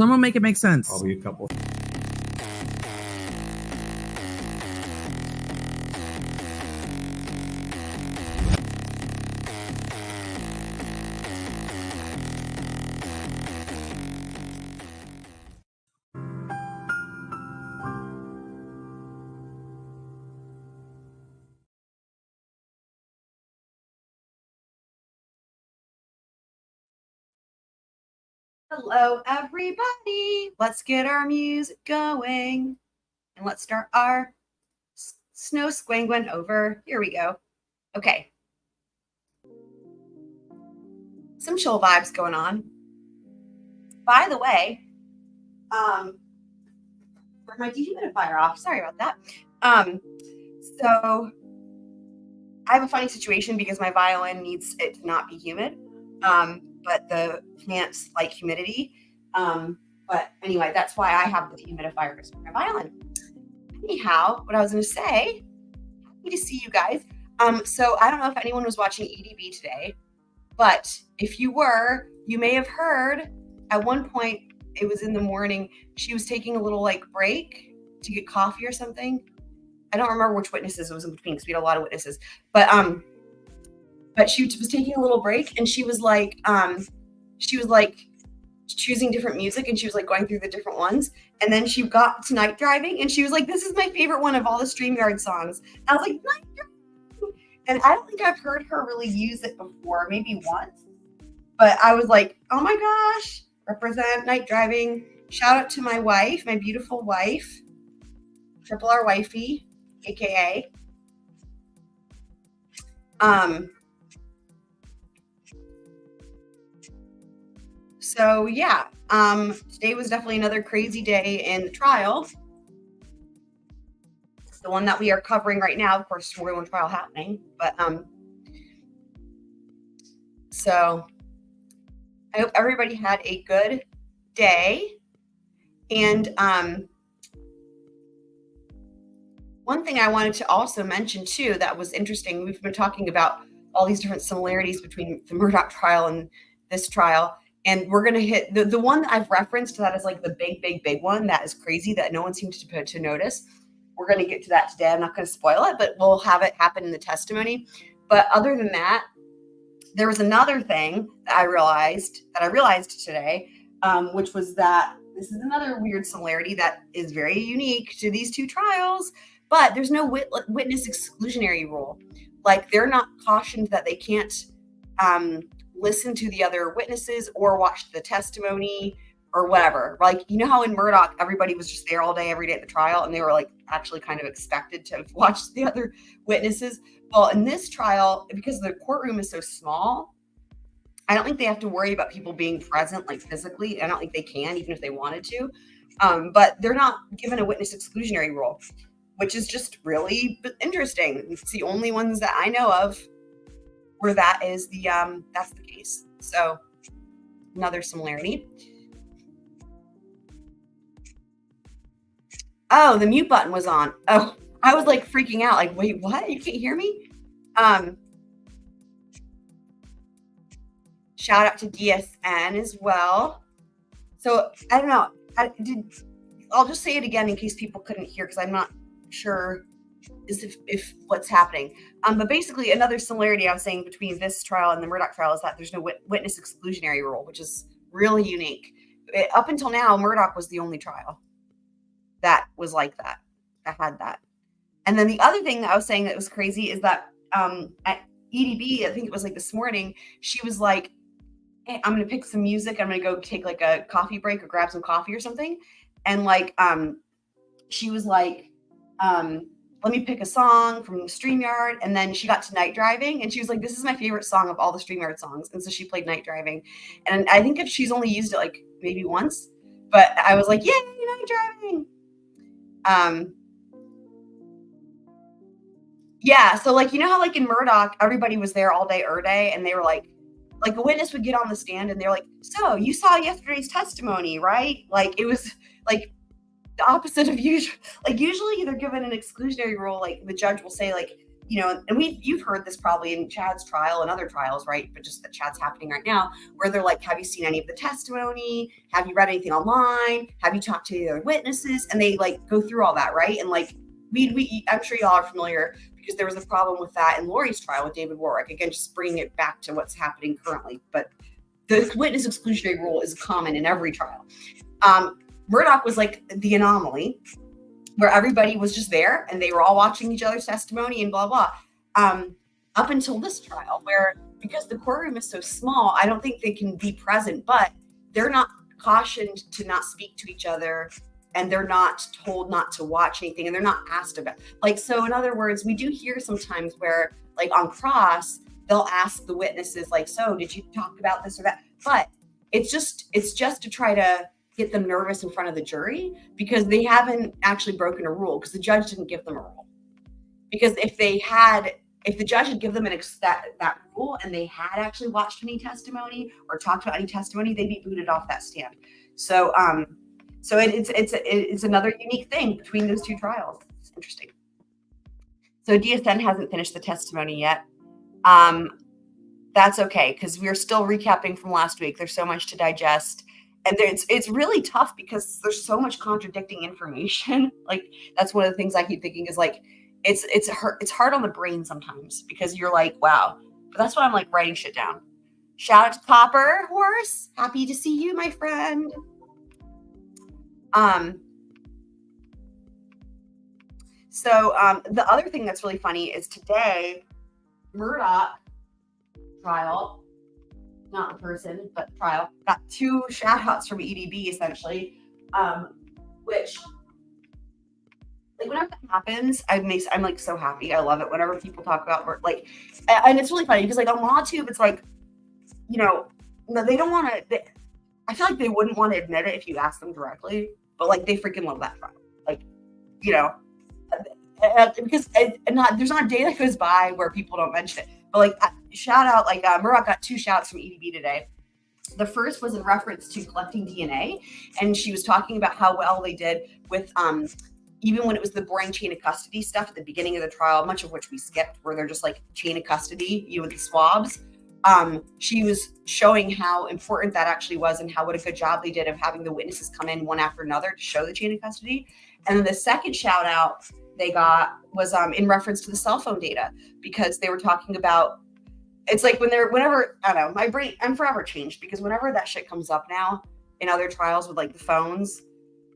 Someone make it make sense. Probably a couple. Hello, everybody. Let's get our music going. And let's start our snow squangling over. Here we go. Okay. Some chill vibes going on. By the way, for my dehumidifier off. Sorry about that. So I have a funny situation because my violin needs it to not be humid. But the plants like humidity. But anyway, that's why I have the dehumidifiers for my violin. Anyhow, what I was going to say, happy to see you guys. So I don't know if anyone was watching EDB today, but if you were, you may have heard at one point, it was in the morning, she was taking a little like break to get coffee or something. I don't remember which witnesses it was in between because we had a lot of witnesses, but she was taking a little break and she was like choosing different music and she was like going through the different ones. And then she got to Night Driving and she was like, this is my favorite one of all the StreamYard songs. And I was like, Night Driving. And I don't think I've heard her really use it before, maybe once. But I was like, oh my gosh, represent Night Driving. Shout out to my wife, my beautiful wife, Triple R Wifey, AKA. So yeah, today was definitely another crazy day in the trial. It's the one that we are covering right now. Of course, more than one trial happening, but so I hope everybody had a good day. And one thing I wanted to also mention too that was interesting. We've been talking about all these different similarities between the Murdaugh trial and this trial. And we're going to hit the one that I've referenced that is like the big one that is crazy that no one seems to notice. We're going to get to that today. I'm not going to spoil it, but we'll have it happen in the testimony. But other than that, there was another thing that I realized today, which was that this is another weird similarity that is very unique to these two trials, but there's no witness exclusionary rule. Like they're not cautioned that they can't listen to the other witnesses or watch the testimony or whatever. Like, you know how in Murdaugh, everybody was just there all day, every day at the trial, and they were like actually kind of expected to watch the other witnesses. Well, in this trial, because the courtroom is so small, I don't think they have to worry about people being present, like physically. I don't think they can, even if they wanted to. But they're not given a witness exclusionary rule, which is just really interesting. It's the only ones that I know of where that is that's the case. So another similarity. Oh, the mute button was on. Oh, I was like freaking out. Like, wait, what? You can't hear me? Shout out to DSN as well. So I don't know. I'll just say it again in case people couldn't hear because I'm not sure if what's happening. But basically, another similarity I was saying between this trial and the Murdaugh trial is that there's no witness exclusionary rule, which is really unique. Up until now, Murdaugh was the only trial that was like that had that. And then the other thing that I was saying that was crazy is that at EDB, I think it was like this morning, she was like, hey, I'm going to pick some music. I'm going to go take like a coffee break or grab some coffee or something. And like, she was like, let me pick a song from StreamYard. And then she got to Night Driving and she was like, this is my favorite song of all the StreamYard songs. And so she played Night Driving. And I think she's only used it like maybe once, but I was like, yay, Night Driving. Yeah. So like, you know how like in Murdaugh, everybody was there all day, and they were like a witness would get on the stand and they're like, so you saw yesterday's testimony, right? Like it was like the opposite of usual. Like usually they're given an exclusionary rule. Like the judge will say like, and you've heard this probably in Chad's trial and other trials, right? But just that Chad's happening right now, where they're like, have you seen any of the testimony? Have you read anything online? Have you talked to the other witnesses? And they like go through all that, right? And like I'm sure y'all are familiar because there was a problem with that in Lori's trial with David Warwick. Again, just bringing it back to what's happening currently. But the witness exclusionary rule is common in every trial. Murdaugh was like the anomaly where everybody was just there and they were all watching each other's testimony and blah, blah. Up until this trial where, because the courtroom is so small, I don't think they can be present, but they're not cautioned to not speak to each other. And they're not told not to watch anything, and they're not asked about. Like, so in other words, we do hear sometimes where, like on cross, they'll ask the witnesses, like, so did you talk about this or that? But it's just to try to get them nervous in front of the jury because they haven't actually broken a rule because the judge didn't give them a rule. Because if the judge had given them that rule and they had actually watched any testimony or talked about any testimony, they'd be booted off that stand. So, So it's another unique thing between those two trials. It's interesting. So DSN hasn't finished the testimony yet. That's okay because we're still recapping from last week. There's so much to digest, and it's really tough because there's so much contradicting information. Like that's one of the things I keep thinking is like it's hard on the brain sometimes because you're like, wow. But that's why I'm like writing shit down. Shout out to Copper Horse. Happy to see you, my friend. The other thing that's really funny is today, Murdaugh trial, not the person, but trial, got 2 shout outs from EDB essentially, which like whenever that happens, I'm like so happy. I love it whenever people talk about work, like, and it's really funny because like on LawTube, it's like, they don't want to, I feel like they wouldn't want to admit it if you ask them directly, but like they freaking love that trial. Like, because there's not a day that goes by where people don't mention it. But like shout out, like Murdaugh got 2 shouts from EDB today. The first was in reference to collecting DNA, and she was talking about how well they did with even when it was the boring chain of custody stuff at the beginning of the trial, much of which we skipped, where they're just like chain of custody, with the swabs. She was showing how important that actually was and what a good job they did of having the witnesses come in one after another to show the chain of custody. And then the second shout out they got was in reference to the cell phone data, because they were talking about, it's like whenever, I don't know, my brain, I'm forever changed because whenever that shit comes up now in other trials with like the phones,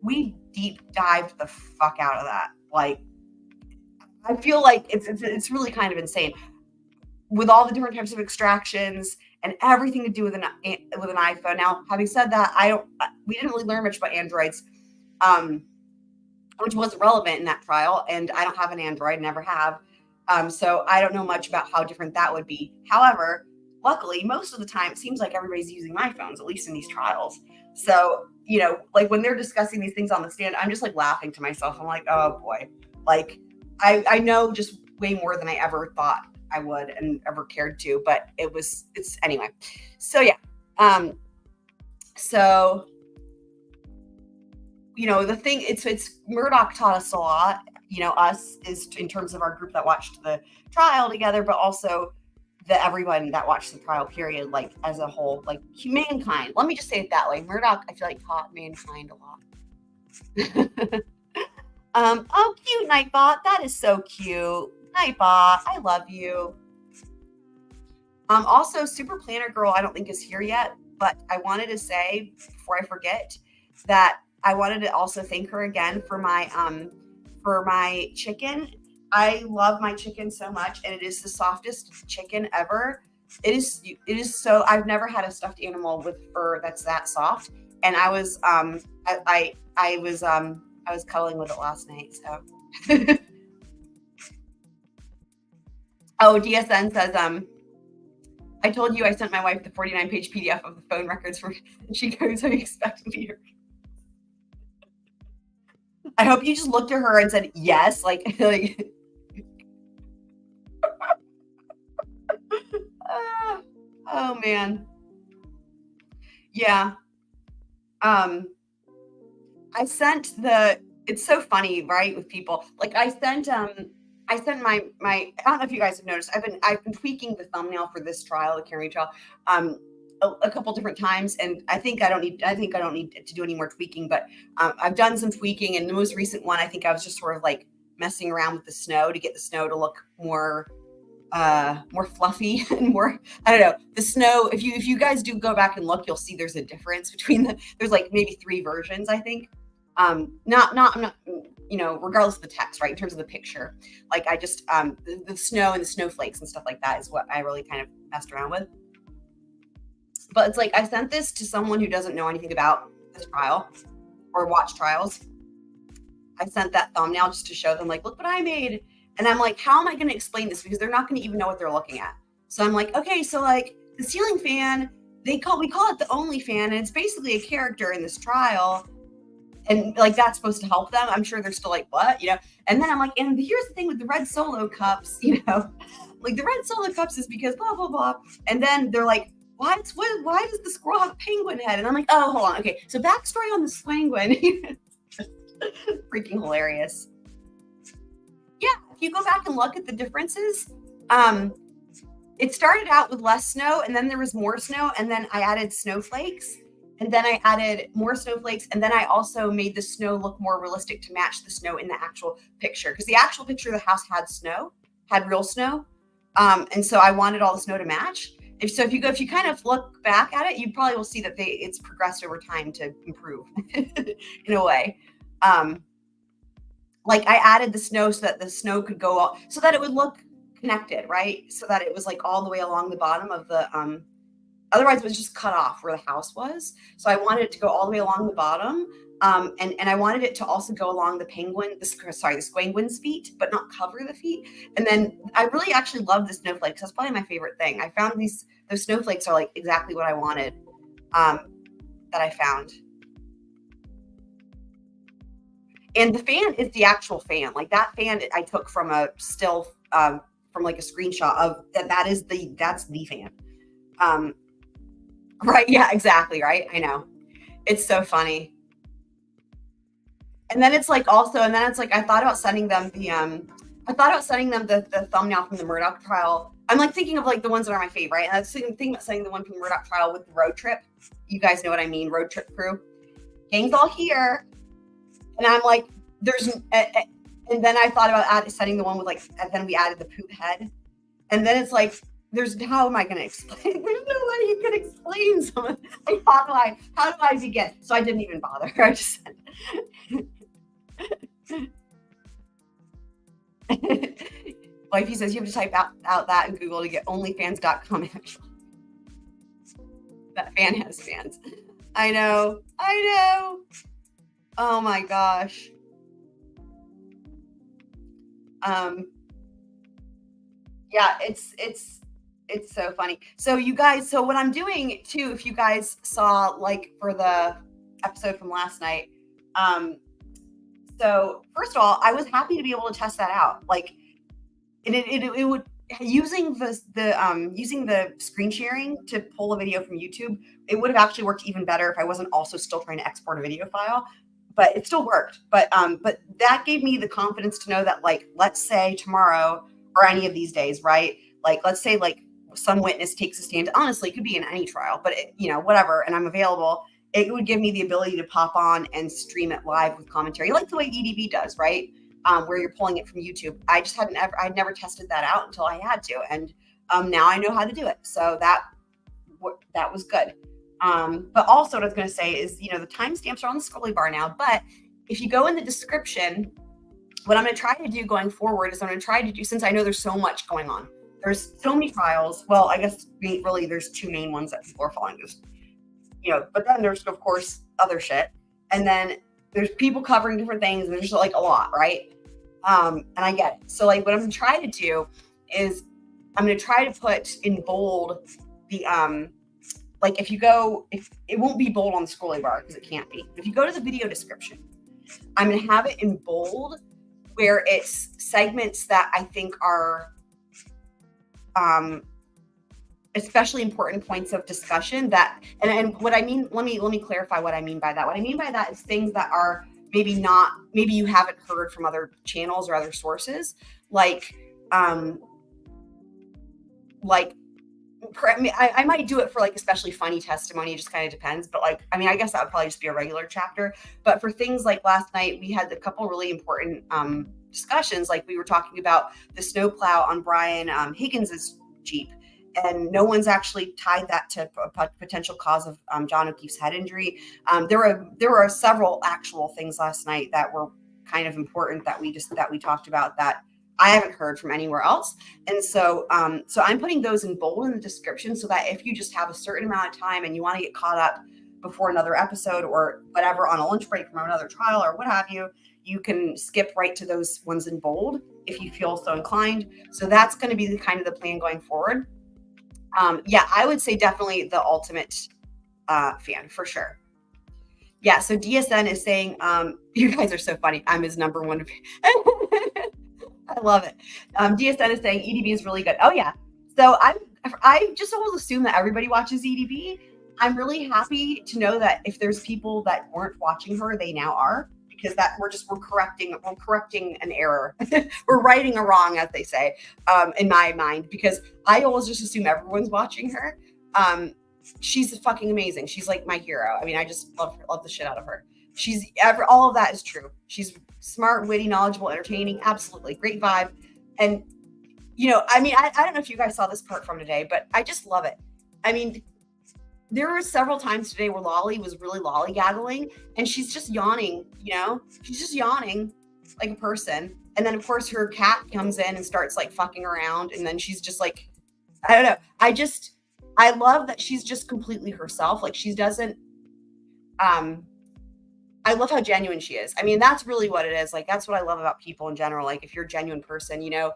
we deep dived the fuck out of that. Like, I feel like it's really kind of insane with all the different types of extractions and everything to do with an iPhone. Now, having said that, we didn't really learn much about Androids, which wasn't relevant in that trial. And I don't have an Android, never have. So I don't know much about how different that would be. However, luckily, most of the time, it seems like everybody's using my phones, at least in these trials. So, like when they're discussing these things on the stand, I'm just like laughing to myself. I'm like, oh boy, like I know just way more than I ever thought I would and ever cared to, but it's anyway. So yeah. The thing, it's Murdaugh taught us a lot, us is in terms of our group that watched the trial together, but also everyone that watched the trial period, like as a whole, like mankind. Let me just say it that way. Murdaugh, I feel like taught mankind a lot. Oh, cute, Nightbot. That is so cute. Nightbot, I love you. Also, Super Planner Girl, I don't think is here yet, but I wanted to say before I forget that I wanted to also thank her again for my chicken. I love my chicken so much, and it is the softest chicken ever. It is so, I've never had a stuffed animal with fur that's that soft. And I was I was cuddling with it last night, so. Oh, DSN says, I told you I sent my wife the 49-page PDF of the phone records and she goes, are you expecting me to? I hope you just looked at her and said, yes, like oh man. Yeah. I sent it's so funny, right? With people, like I sent, I sent my I don't know if you guys have noticed, I've been tweaking the thumbnail for this trial, the Carrie trial, um, a couple different times, and I think I don't need to do any more tweaking, but I've done some tweaking, and the most recent one, I think I was just sort of like messing around with the snow to get the snow to look more fluffy and more, I don't know, the snow. If you guys do go back and look, you'll see there's a difference between there's like maybe 3 versions, I think. Not regardless of the text, right? In terms of the picture, like I just the snow and the snowflakes and stuff like that is what I really kind of messed around with. But it's like I sent this to someone who doesn't know anything about this trial or watch trials. I sent that thumbnail just to show them, like, look what I made. And I'm like, how am I going to explain this? Because they're not going to even know what they're looking at. So I'm like, okay, so like the ceiling fan, we call it the only fan, and it's basically a character in this trial. And like that's supposed to help them. I'm sure they're still like, what? And then I'm like, and here's the thing with the red solo cups, like the red solo cups is because blah blah blah. And then they're like, why does the squirrel have a penguin head? And I'm like, oh, hold on, okay. So backstory on the penguin. Freaking hilarious. Yeah, if you go back and look at the differences, it started out with less snow, and then there was more snow, and then I added snowflakes, and then I added more snowflakes, and then I also made the snow look more realistic to match the snow in the actual picture, because the actual picture of the house had real snow, and so I wanted all the snow to match. If you kind of look back at it, you probably will see that it's progressed over time to improve in a way. Like I added the snow so that the snow could go all, so that it would look connected, right? So that it was like all the way along the bottom of the, otherwise it was just cut off where the house was. So I wanted it to go all the way along the bottom. And I wanted it to also go along the squenguin's feet, but not cover the feet. And then I really actually love the snowflakes. That's probably my favorite thing. I found those snowflakes are like exactly what I wanted, that I found. And the fan is the actual fan. Like that fan I took from a still, from like a screenshot of that's the fan. Right. Yeah, exactly. Right. I know. It's so funny. And then it's like I thought about sending them the thumbnail from the Murdoch trial. I'm like thinking of like the ones that are my favorite. And I was thinking about sending the one from the Murdoch trial with the road trip. You guys know what I mean. Road trip crew. Gang's all here. And I'm like, and then I thought about sending the one with like, and then we added the poop head. And then it's like, how am I going to explain? There's no way you can explain someone. Like, how do I begin? So I didn't even bother. I just said, Wifey says you have to type out that in Google to get onlyfans.com actually. That fan has fans. I know. Oh my gosh. Yeah, it's so funny. So you guys, so what I'm doing too, if you guys saw like for the episode from last night, so first of all, I was happy to be able to test that out. Like, and it would, using the screen sharing to pull a video from YouTube, it would have actually worked even better if I wasn't also still trying to export a video file. But it still worked. But that gave me the confidence to know that, like, let's say tomorrow or any of these days, right? Like, let's say like some witness takes a stand. Honestly, it could be in any trial, but whatever. And I'm available. It would give me the ability to pop on and stream it live with commentary, like the way EDB does, right? Where you're pulling it from YouTube. I'd never tested that out until I had to, and now I know how to do it. So that was good. But also what I was going to say is, the timestamps are on the scrolly bar now, but if you go in the description, what I'm going to try to do going forward is I'm going to try to do, since I know there's so much going on, there's so many trials. Well, I guess really there's 2 main ones that people are following, just, but then there's of course other shit. And then there's people covering different things, and there's like a lot, right? And I get it. So like what I'm going to try to do is I'm going to try to put in bold the, like if it won't be bold on the scrolly bar because it can't be. If you go to the video description, I'm going to have it in bold where it's segments that I think are especially important points of discussion that, and what I mean, let me clarify what I mean by that. What I mean by that is things that are maybe you haven't heard from other channels or other sources, like I might do it for like especially funny testimony. It just kind of depends. But like, I mean, I guess that would probably just be a regular chapter. But for things like last night, we had a couple really important discussions. Like we were talking about the snowplow on Brian Higgins's Jeep. And no one's actually tied that to a potential cause of John O'Keefe's head injury. There were several actual things last night that were kind of important that we talked about that I haven't heard from anywhere else. And so I'm putting those in bold in the description so that if you just have a certain amount of time and you want to get caught up before another episode or whatever on a lunch break from another trial or what have you, you can skip right to those ones in bold if you feel so inclined. So that's going to be the kind of the plan going forward. Yeah, I would say definitely the ultimate fan for sure. Yeah, so DSN is saying, you guys are so funny. I'm his number one. I love it. DSN is saying EDB is really good. Oh yeah. So I just always assume that everybody watches EDB. I'm really happy to know that if there's people that weren't watching her, they now are, because that we're correcting an error. We're righting a wrong, as they say, in my mind, because I always just assume everyone's watching her. She's fucking amazing. She's like my hero. I mean, I just love the shit out of her. All of that is true. She's smart, witty, knowledgeable, entertaining. Absolutely. Great vibe. And, you know, I mean, I don't know if you guys saw this part from today, but I just love it. I mean, there were several times today where Lolly was really lollygaggling and she's just yawning, you know, she's just yawning like a person. And then of course her cat comes in and starts like fucking around. And then she's just like, I don't know. I love that she's just completely herself. Like she doesn't, I love how genuine she is. I mean, that's really what it is. Like, that's what I love about people in general. Like if you're a genuine person, you know,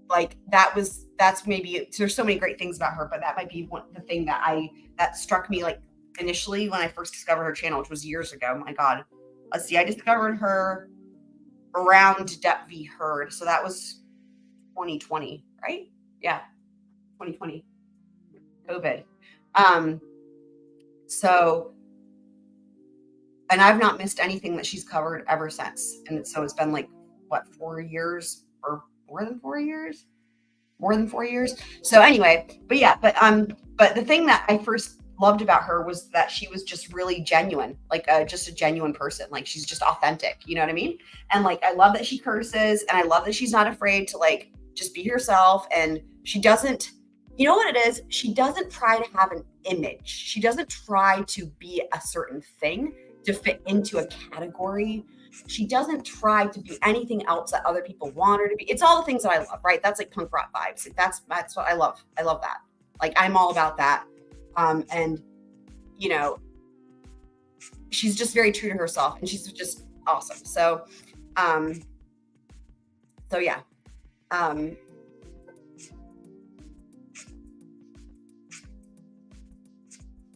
like that's maybe, there's so many great things about her, but that might be the thing that struck me like initially when I first discovered her channel, which was years ago. My God, let's see. I discovered her around Depp v. Heard. So that was 2020, right? Yeah. 2020 COVID. And I've not missed anything that she's covered ever since. And so it's been like, what, 4 years or more than 4 years? More than 4 years. So anyway, but the thing that I first loved about her was that she was just really genuine, like just a genuine person. Like she's just authentic. You know what I mean? And like, I love that she curses and I love that she's not afraid to like, just be herself. And she doesn't, you know what it is? She doesn't try to have an image. She doesn't try to be a certain thing to fit into a category. She doesn't try to be anything else that other people want her to be. It's all the things that I love, right? That's like punk rock vibes. Like that's what I love. I love that. Like I'm all about that. And you know, she's just very true to herself and she's just awesome. So yeah.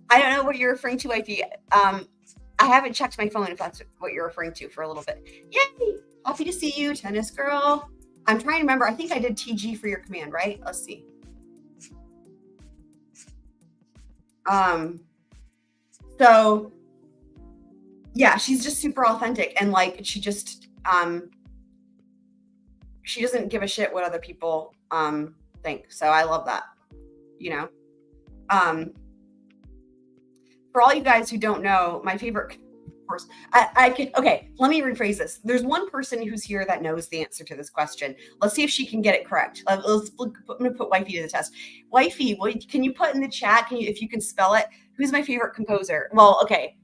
I don't know what you're referring to, Wifey. I haven't checked my phone if that's what you're referring to for a little bit. Yay! Happy to see you, tennis girl. I'm trying to remember. I think I did TG for your command, right? Let's see. So yeah, she's just super authentic and like she just she doesn't give a shit what other people think. So I love that, you know. For all you guys who don't know, my favorite, of course, okay, let me rephrase this. There's one person who's here that knows the answer to this question. Let's see if she can get it correct. I'm going to put Wifey to the test. Wifey, can you put in the chat, if you can spell it, who's my favorite composer? Well, okay,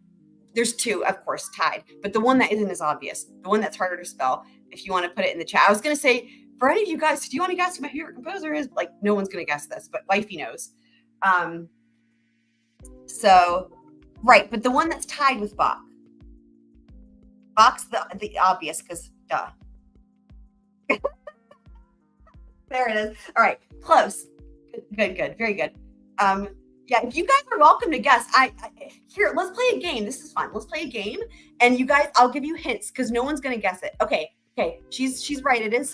there's two, of course, tied, but the one that isn't as obvious, the one that's harder to spell, if you want to put it in the chat. I was going to say, for any of you guys, do you want to guess who my favorite composer is? Like, no one's going to guess this, but Wifey knows. So... Right, but the one that's tied with Bach. Bach's the obvious, because duh. There it is. All right, close. Good, very good. Yeah, if you guys are welcome to guess. Here, let's play a game. This is fun. Let's play a game, and you guys, I'll give you hints because no one's gonna guess it. Okay. She's right. It is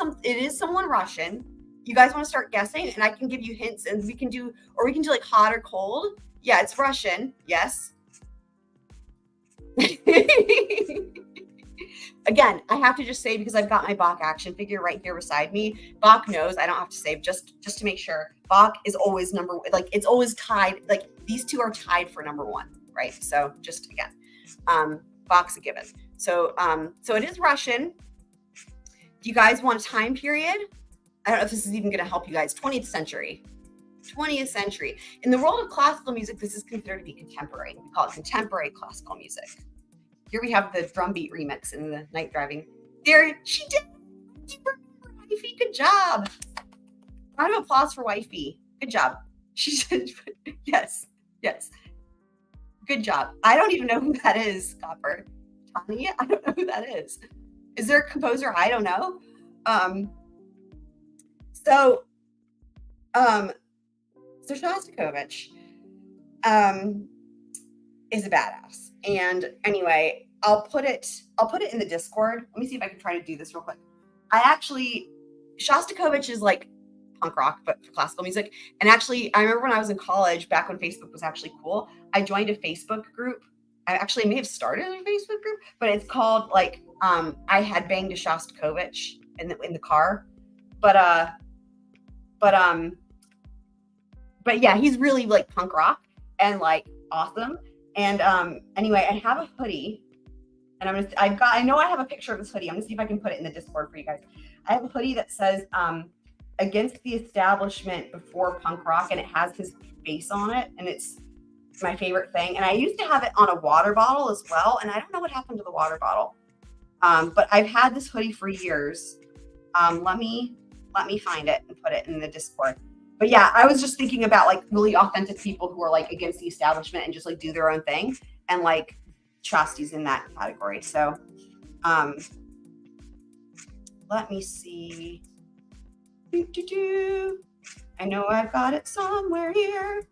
someone Russian. You guys want to start guessing, and I can give you hints, and we can do like hot or cold. Yeah, it's Russian. Yes. Again, I have to just say, because I've got my Bach action figure right here beside me. Bach knows I don't have to save, just to make sure. Bach is always like it's always tied. Like these two are tied for number one, right? So just again, Bach's a given. So so it is Russian. Do you guys want a time period? I don't know if this is even going to help you guys. 20th century. 20th century. In the world of classical music, this is considered to be contemporary. We call it contemporary classical music. Here we have the drum beat remix in the Night Driving. There, she did. You remember, wifey. Good job. Round of applause for wifey. Good job. She said, yes, yes. Good job. I don't even know who that is, Copper. Tanya? I don't know who that is. Is there a composer? I don't know. So Shostakovich is a badass. And anyway, I'll put it in the Discord. Let me see if I can try to do this real quick. Shostakovich is like punk rock, but for classical music. And actually, I remember when I was in college, back when Facebook was actually cool, I joined a Facebook group. I may have started a Facebook group, but it's called like I had banged a Shostakovich in the car. But yeah, he's really like punk rock and like awesome. And anyway, I have a hoodie, and I know I have a picture of this hoodie. I'm gonna see if I can put it in the Discord for you guys. I have a hoodie that says against the establishment before punk rock, and it has his face on it, and it's my favorite thing. And I used to have it on a water bottle as well, and I don't know what happened to the water bottle. But I've had this hoodie for years. Let me find it and put it in the Discord. But yeah, I was just thinking about like really authentic people who are like against the establishment and just like do their own thing, and like Shosty's in that category. So let me see. I know I've got it somewhere here.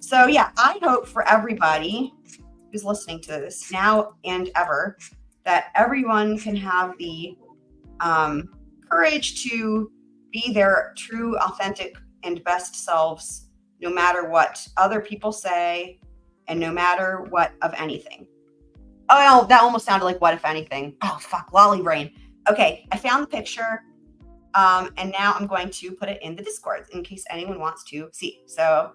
So yeah, I hope for everybody who's listening to this now and ever that everyone can have the courage to be their true, authentic, and best selves, no matter what other people say, and no matter what of anything. Oh, that almost sounded like what if anything. Oh, fuck, lolly brain. Okay, I found the picture, and now I'm going to put it in the Discord in case anyone wants to see. So,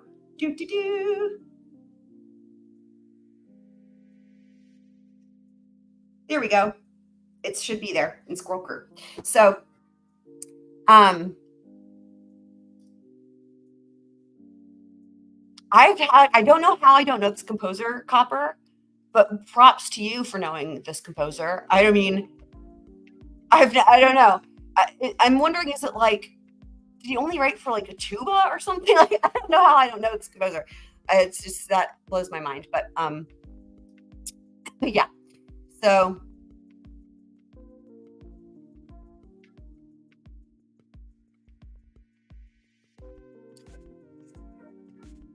there we go. It should be there in Squirrel Crew. So, I don't know how I don't know this composer, Copper, but props to you for knowing this composer. I mean, I don't know. I'm wondering, is it like, did he only write for like a tuba or something? Like, I don't know how I don't know this composer. It's just, that blows my mind. But yeah. So,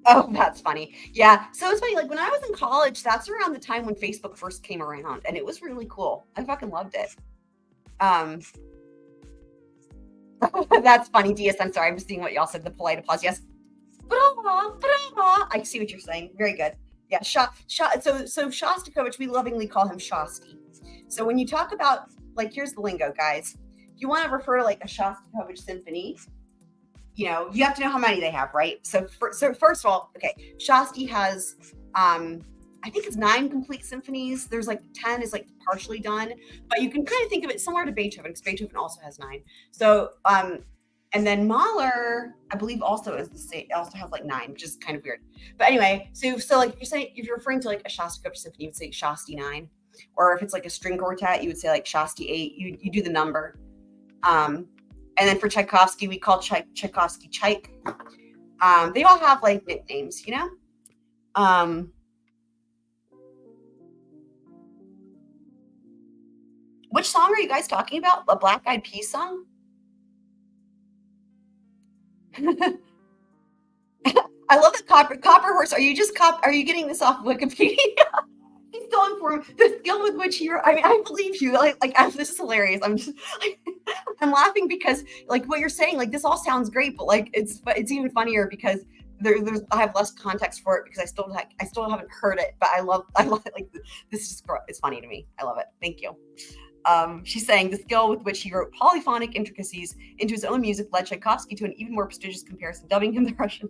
oh, that's funny. Yeah. So it's funny. Like when I was in college, that's around the time when Facebook first came around, and it was really cool. I fucking loved it. That's funny, DS. I'm sorry. I'm just seeing what y'all said. The polite applause. Yes. I see what you're saying. Very good. Yeah. So Shostakovich, we lovingly call him Shosty. So when you talk about, like, here's the lingo, guys. If you want to refer to like a Shostakovich symphony, you know, you have to know how many they have, right? So first of all, okay, Shosty has, I think it's 9 complete symphonies. There's like 10 is like partially done, but you can kind of think of it similar to Beethoven, because Beethoven also has 9. So, and then Mahler, I believe, also is the same. Also has like 9, which is kind of weird. But anyway, so like you're saying, if you're referring to like a Shostakovich symphony, you would say Shosty 9, or if it's like a string quartet, you would say like Shosty 8. You do the number. And then for Tchaikovsky, we call Tchaikovsky Tchaik. They all have like nicknames, you know? Which song are you guys talking about? A Black Eyed Peas song? I love that Copper Horse. Are you getting this off Wikipedia? He's so informed. The skill with which he, I mean, I believe you. Like this is hilarious. I'm just like, I'm laughing because like what you're saying, like this all sounds great, but like it's even funnier because I have less context for it because I still haven't heard it, but I love it. Like, this is it's funny to me. I love it. Thank you. She's saying the skill with which he wrote polyphonic intricacies into his own music led Tchaikovsky to an even more prestigious comparison, dubbing him the Russian.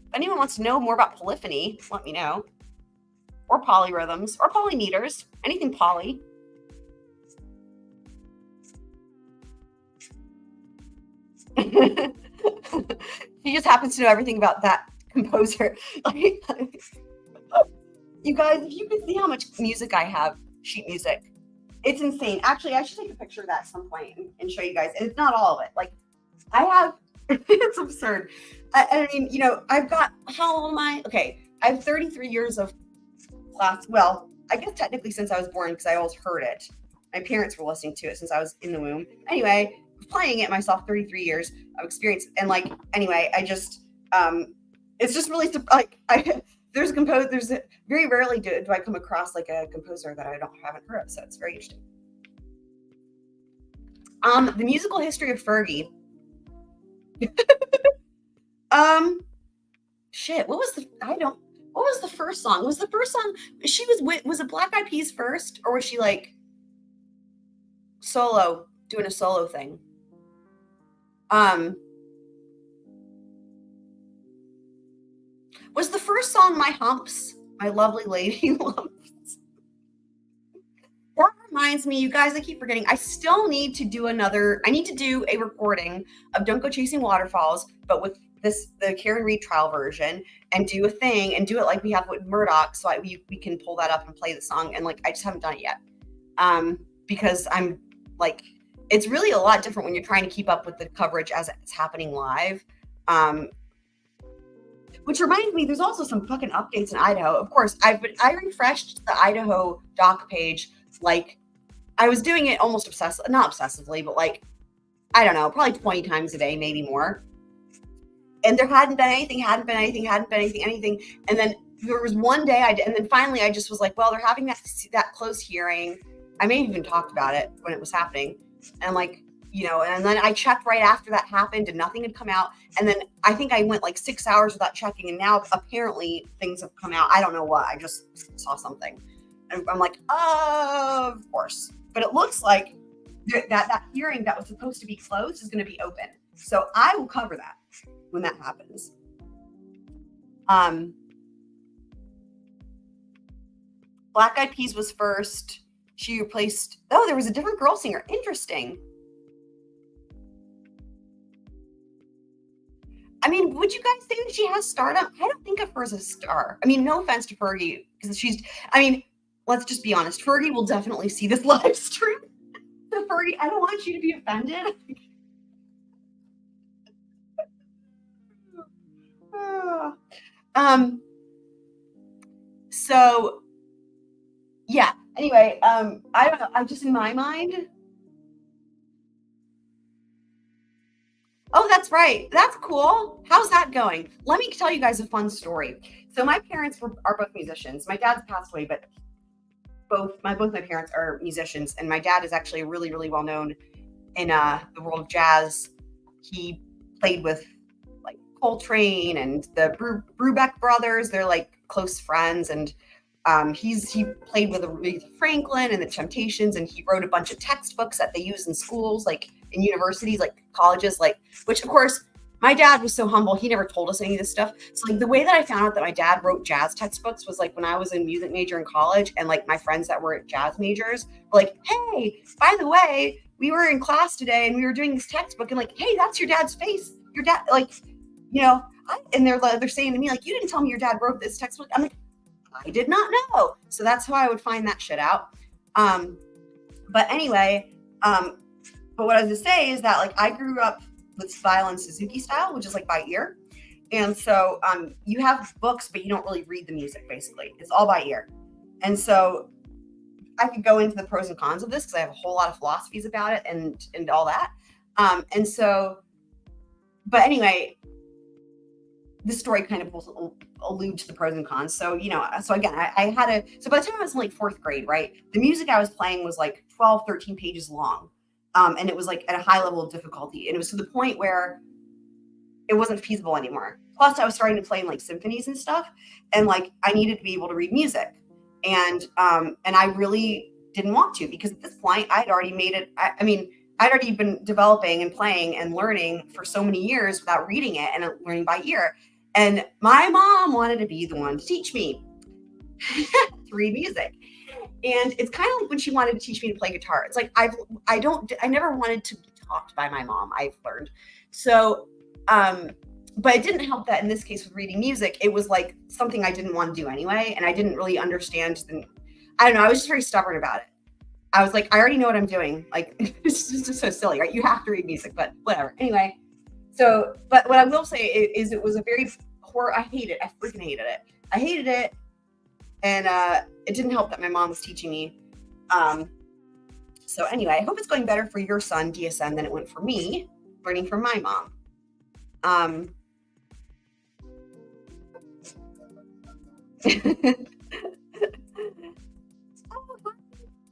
If anyone wants to know more about polyphony, let me know. Or polyrhythms, or polymeters, anything poly. He just happens to know everything about that composer. You guys, if you could see how much music I have, sheet music, it's insane. Actually, I should take a picture of that at some point and show you guys. And it's not all of it. Like, I have, it's absurd. I mean, you know, I've got, how old am I? Okay, I have 33 years of class. Well, I guess technically since I was born, because I always heard it. My parents were listening to it since I was in the womb. Anyway, playing it myself, 33 years of experience. And like, anyway, I just, it's just really, like, there's very rarely do I come across like a composer that I haven't heard of. So it's very interesting. The musical history of Fergie. Shit, what was the first song? Was the first song, was it Black Eyed Peas first? Or was she like doing a solo thing? Was the first song My Humps, My Lovely Lady Lumps? That reminds me, you guys, I keep forgetting, I still need to do a recording of Don't Go Chasing Waterfalls, but with the Karen Reed trial version, and do a thing and do it like we have with Murdoch, so we can pull that up and play the song. And like, I just haven't done it yet. Because I'm like, it's really a lot different when you're trying to keep up with the coverage as it's happening live. Which reminds me, there's also some fucking updates in Idaho. Of course, I refreshed the Idaho doc page. Like, I was doing it almost not obsessively, but like, I don't know, probably 20 times a day, maybe more. And there hadn't been anything. And then there was one day and then finally I just was like, well, they're having that close hearing. I may have even talked about it when it was happening. And like, you know, and then I checked right after that happened and nothing had come out. And then I think I went like 6 hours without checking. And now apparently things have come out. I don't know what. I just saw something. And I'm like, oh, of course. But it looks like that hearing that was supposed to be closed is going to be open. So I will cover that when that happens. Black Eyed Peas was first. She replaced, there was a different girl singer. Interesting. I mean, would you guys say that she has stardom? I don't think of her as a star. I mean, no offense to Fergie, because let's just be honest. Fergie will definitely see this live stream. So Fergie, I don't want you to be offended. So yeah, anyway, I don't know. I'm just in my mind. Oh, that's right. That's cool. How's that going? Let me tell you guys a fun story. So my parents are both musicians. My dad's passed away, but both my parents are musicians, and my dad is actually really, really well known in the world of jazz. He played with like Coltrane and the Brubeck brothers. They're like close friends, and he played with Aretha Franklin and the Temptations, and he wrote a bunch of textbooks that they use in schools, like in universities, like colleges, like, which of course my dad was so humble. He never told us any of this stuff. So like the way that I found out that my dad wrote jazz textbooks was like when I was a music major in college, and like my friends that were jazz majors were like, hey, by the way, we were in class today and we were doing this textbook, and like, hey, that's your dad's face. Your dad, like, you know, and they're saying to me like, you didn't tell me your dad wrote this textbook. I'm like, I did not know. So that's how I would find that shit out. But anyway, but what I was going to say is that like I grew up with violin Suzuki style, which is like by ear. And so you have books, but you don't really read the music, basically. It's all by ear. And so I could go into the pros and cons of this because I have a whole lot of philosophies about it and all that. And so, but anyway, this story kind of will allude to the pros and cons. So, so again, I had so by the time I was in like fourth grade, right, the music I was playing was like 12, 13 pages long. And it was like at a high level of difficulty. And it was to the point where it wasn't feasible anymore. Plus I was starting to play in like symphonies and stuff. And like, I needed to be able to read music. And I really didn't want to, because at this point I'd already made it. I'd already been developing and playing and learning for so many years without reading it and learning by ear. And my mom wanted to be the one to teach me to read music. And it's kind of like when she wanted to teach me to play guitar. It's like, I never wanted to be taught by my mom, I've learned. So, but it didn't help that in this case with reading music, it was like something I didn't want to do anyway. And I didn't really understand. I don't know. I was just very stubborn about it. I was like, I already know what I'm doing. Like, it's just so silly, right? You have to read music, but whatever. Anyway, so, but what I will say is it was a very I hate it. I freaking hated it. I hated it. And it didn't help that my mom was teaching me. So anyway, I hope it's going better for your son, DSN, than it went for me, learning from my mom.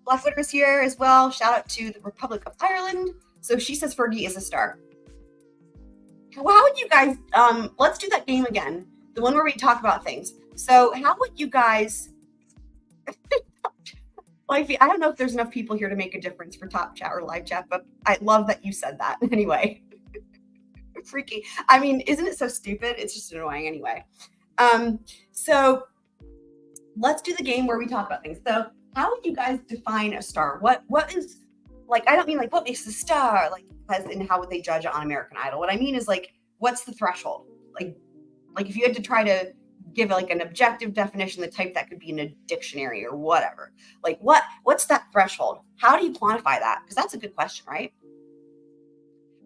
Black Widow's here as well. Shout out to the Republic of Ireland. So she says Fergie is a star. Well, how would you guys, let's do that game again. The one where we talk about things. So how would you guys, I don't know if there's enough people here to make a difference for top chat or live chat, but I love that you said that anyway. Freaky. I mean, isn't it so stupid? It's just annoying anyway. So let's do the game where we talk about things. So how would you guys define a star? What is, like, I don't mean like what makes a star, like as in how would they judge it on American Idol? What I mean is like, what's the threshold? Like if you had to try to give like an objective definition, the type that could be in a dictionary or whatever, like what's that threshold? How do you quantify that? Because that's a good question, right?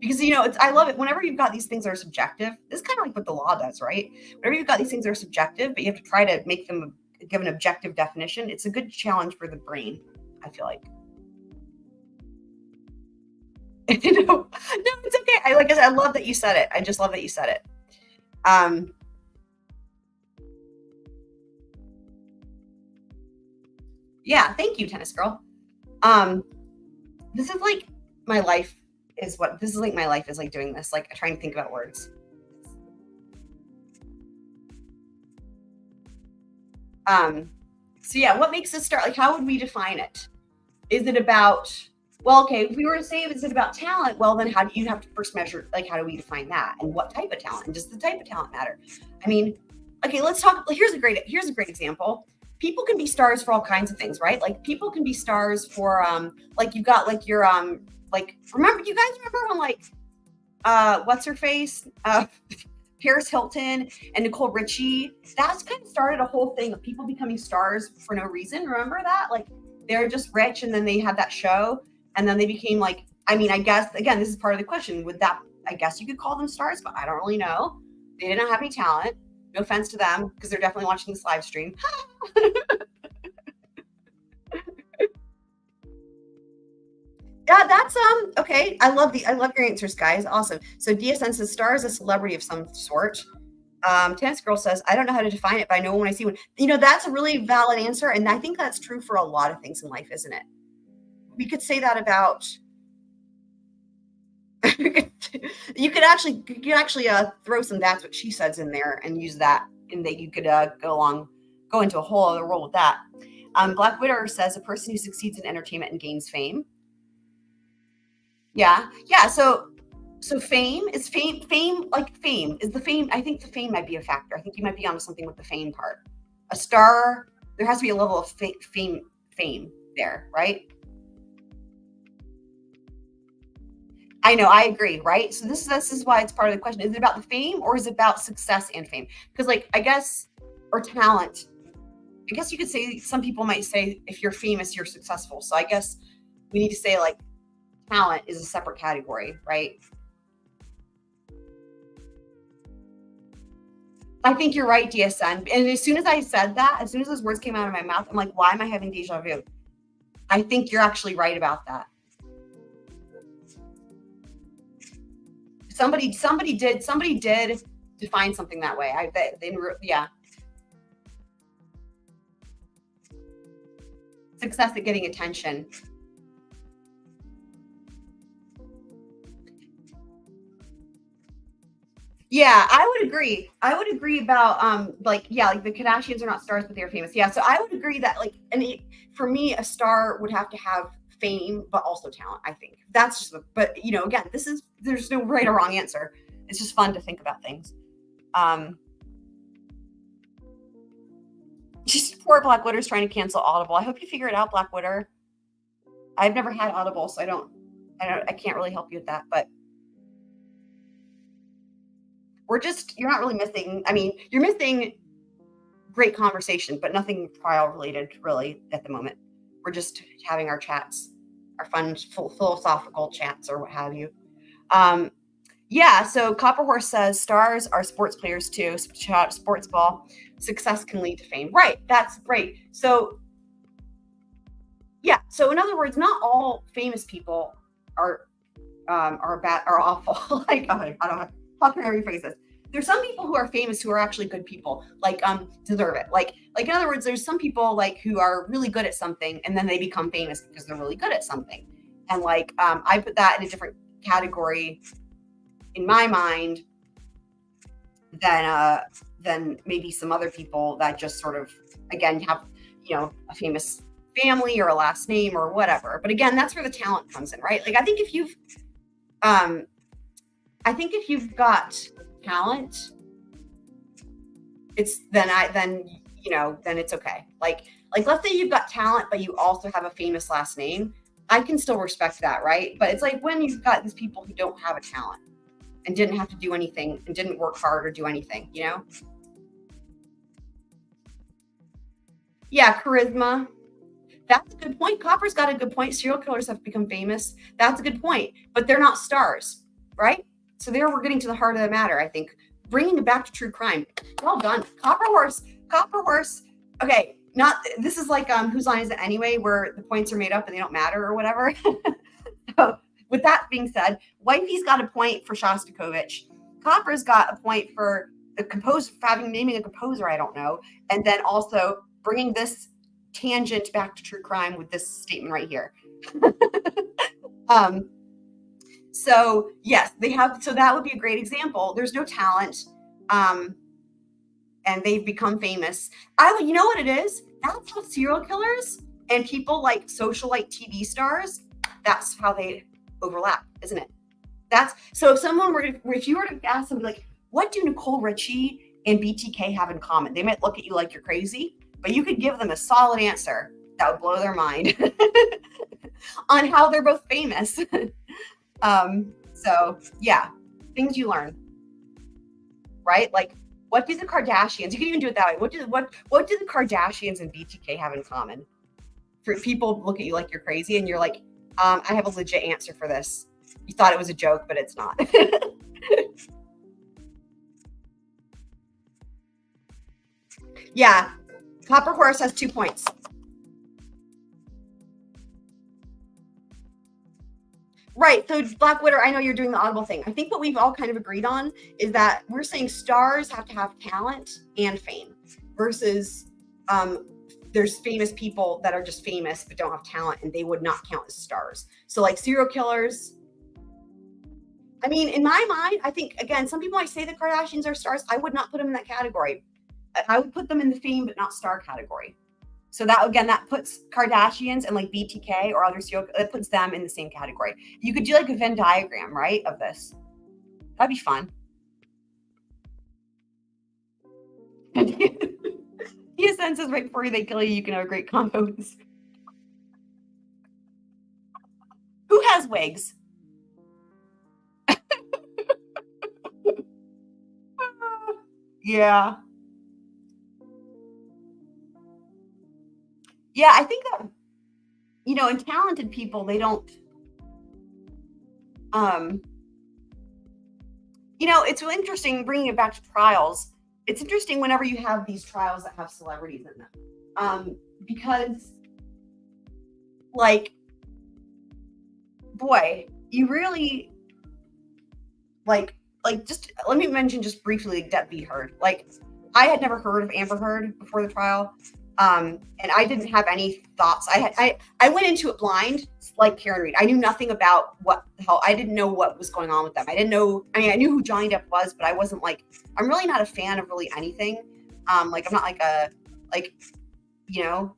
Because, I love it. Whenever you've got these things that are subjective, this is kind of like what the law does, right? Whenever you've got these things that are subjective, but you have to try to make them give an objective definition, it's a good challenge for the brain, I feel like. No, it's okay. Like I said, I love that you said it. I just love that you said it. Yeah, thank you, tennis girl. This is like my life is like doing this, like trying to think about words. So yeah, what makes a star? Like, how would we define it? Is it about, well, okay, if we were to say, is it about talent? Well, then how do you have to first measure, like, how do we define that? And what type of talent? And does the type of talent matter? I mean, okay, let's talk, here's a great example. People can be stars for all kinds of things, right? Like people can be stars for, like you got like your, like, you guys remember when like, what's her face? Paris Hilton and Nicole Richie, that's kind of started a whole thing of people becoming stars for no reason. Remember that? Like they're just rich and then they had that show and then they became like, I mean, I guess, again, this is part of the question. Would that, I guess you could call them stars, but I don't really know. They didn't have any talent. No offense to them because they're definitely watching this live stream. Yeah, that's okay. I love your answers, guys. Awesome. So DSN says star is a celebrity of some sort. Tennis girl says, I don't know how to define it, but I know when I see one. That's a really valid answer, and I think that's true for a lot of things in life, isn't it? We could say that about you could actually throw some that's what she says in there and use that, and that you could go into a whole other role with that. Black Widow says a person who succeeds in entertainment and gains fame. Yeah. So fame is fame is the fame. I think the fame might be a factor. I think you might be onto something with the fame part. A star, there has to be a level of fame there, right? I know, I agree, right? So this is why it's part of the question. Is it about the fame or is it about success and fame? Because like, I guess, or talent, I guess you could say, some people might say if you're famous, you're successful. So I guess we need to say like talent is a separate category, right? I think you're right, DSN. And as soon as I said that, as soon as those words came out of my mouth, I'm like, why am I having deja vu? I think you're actually right about that. Somebody did define something that way. Yeah. Success at getting attention. Yeah, I would agree. I would agree about like the Kardashians are not stars, but they're famous. Yeah, so I would agree that for me, a star would have to have fame, but also talent. I think that's just. But again, there's no right or wrong answer. It's just fun to think about things. Just poor Black Widow's trying to cancel Audible. I hope you figure it out, Black Widow. I've never had Audible, so I can't really help you with that, but. You're not really missing. I mean, you're missing great conversation, but nothing trial related really at the moment. We're just having our chats, our fun philosophical chats or what have you. Yeah, so Copper Horse says stars are sports players too. Sports ball. Success can lead to fame. Right, that's great. So yeah, so in other words, not all famous people are bad, are awful. Like, I don't know. How can I rephrase this? There's some people who are famous who are actually good people, like deserve it. Like in other words, there's some people like who are really good at something and then they become famous because they're really good at something. And like I put that in a different category in my mind than maybe some other people that just sort of again have a famous family or a last name or whatever. But again, that's where the talent comes in, right? Like I think if you've got talent, then it's okay. Like let's say you've got talent, but you also have a famous last name. I can still respect that, right? But it's like when you've got these people who don't have a talent and didn't have to do anything and didn't work hard or do anything, Yeah, charisma. That's a good point. Copper's got a good point. Serial killers have become famous. That's a good point. But they're not stars, right? So there we're getting to the heart of the matter, I think. Bringing it back to true crime. Well done. Copper Horse. Okay, this is like Whose Line Is It Anyway, where the points are made up and they don't matter or whatever. So with that being said, Wifey's got a point for Shostakovich. Copper's got a point for the composer, naming a composer, I don't know. And then also bringing this tangent back to true crime with this statement right here. So yes, they have. So that would be a great example. There's no talent, and they've become famous. You know what it is? That's how serial killers and people like socialite TV stars. That's how they overlap, isn't it? So if you were to ask somebody like, what do Nicole Richie and BTK have in common? They might look at you like you're crazy, but you could give them a solid answer that would blow their mind on how they're both famous. So yeah, things you learn, right? Like, what do the Kardashians? You can even do it that way. What do the Kardashians and BTK have in common? For people look at you like you're crazy, and you're like, I have a legit answer for this. You thought it was a joke, but it's not. Yeah, Copper Horse has 2 points. Right. So Black Widow, I know you're doing the Audible thing. I think what we've all kind of agreed on is that we're saying stars have to have talent and fame versus there's famous people that are just famous but don't have talent and they would not count as stars. So like serial killers. I mean, in my mind, I think, again, some people might say the Kardashians are stars. I would not put them in that category. I would put them in the fame but not star category. So that puts Kardashians and like BTK or other serial, it puts them in the same category. You could do like a Venn diagram, right, of this. That'd be fun. He senses right before they kill you, you can have a great combo. Who has wigs? Yeah. Yeah, I think that, and talented people, they don't, it's really interesting bringing it back to trials. It's interesting whenever you have these trials that have celebrities in them. Because, like, boy, you really, like like, just let me mention just briefly Depp v. Heard. Like, I had never heard of Amber Heard before the trial, and I didn't have any thoughts. I went into it blind, like Karen Reed. I knew nothing about what the hell. I didn't know what was going on with them. I didn't know. I mean, I knew who Johnny Depp was, but I wasn't like. I'm really not a fan of really anything. Like I'm not like a like, you know.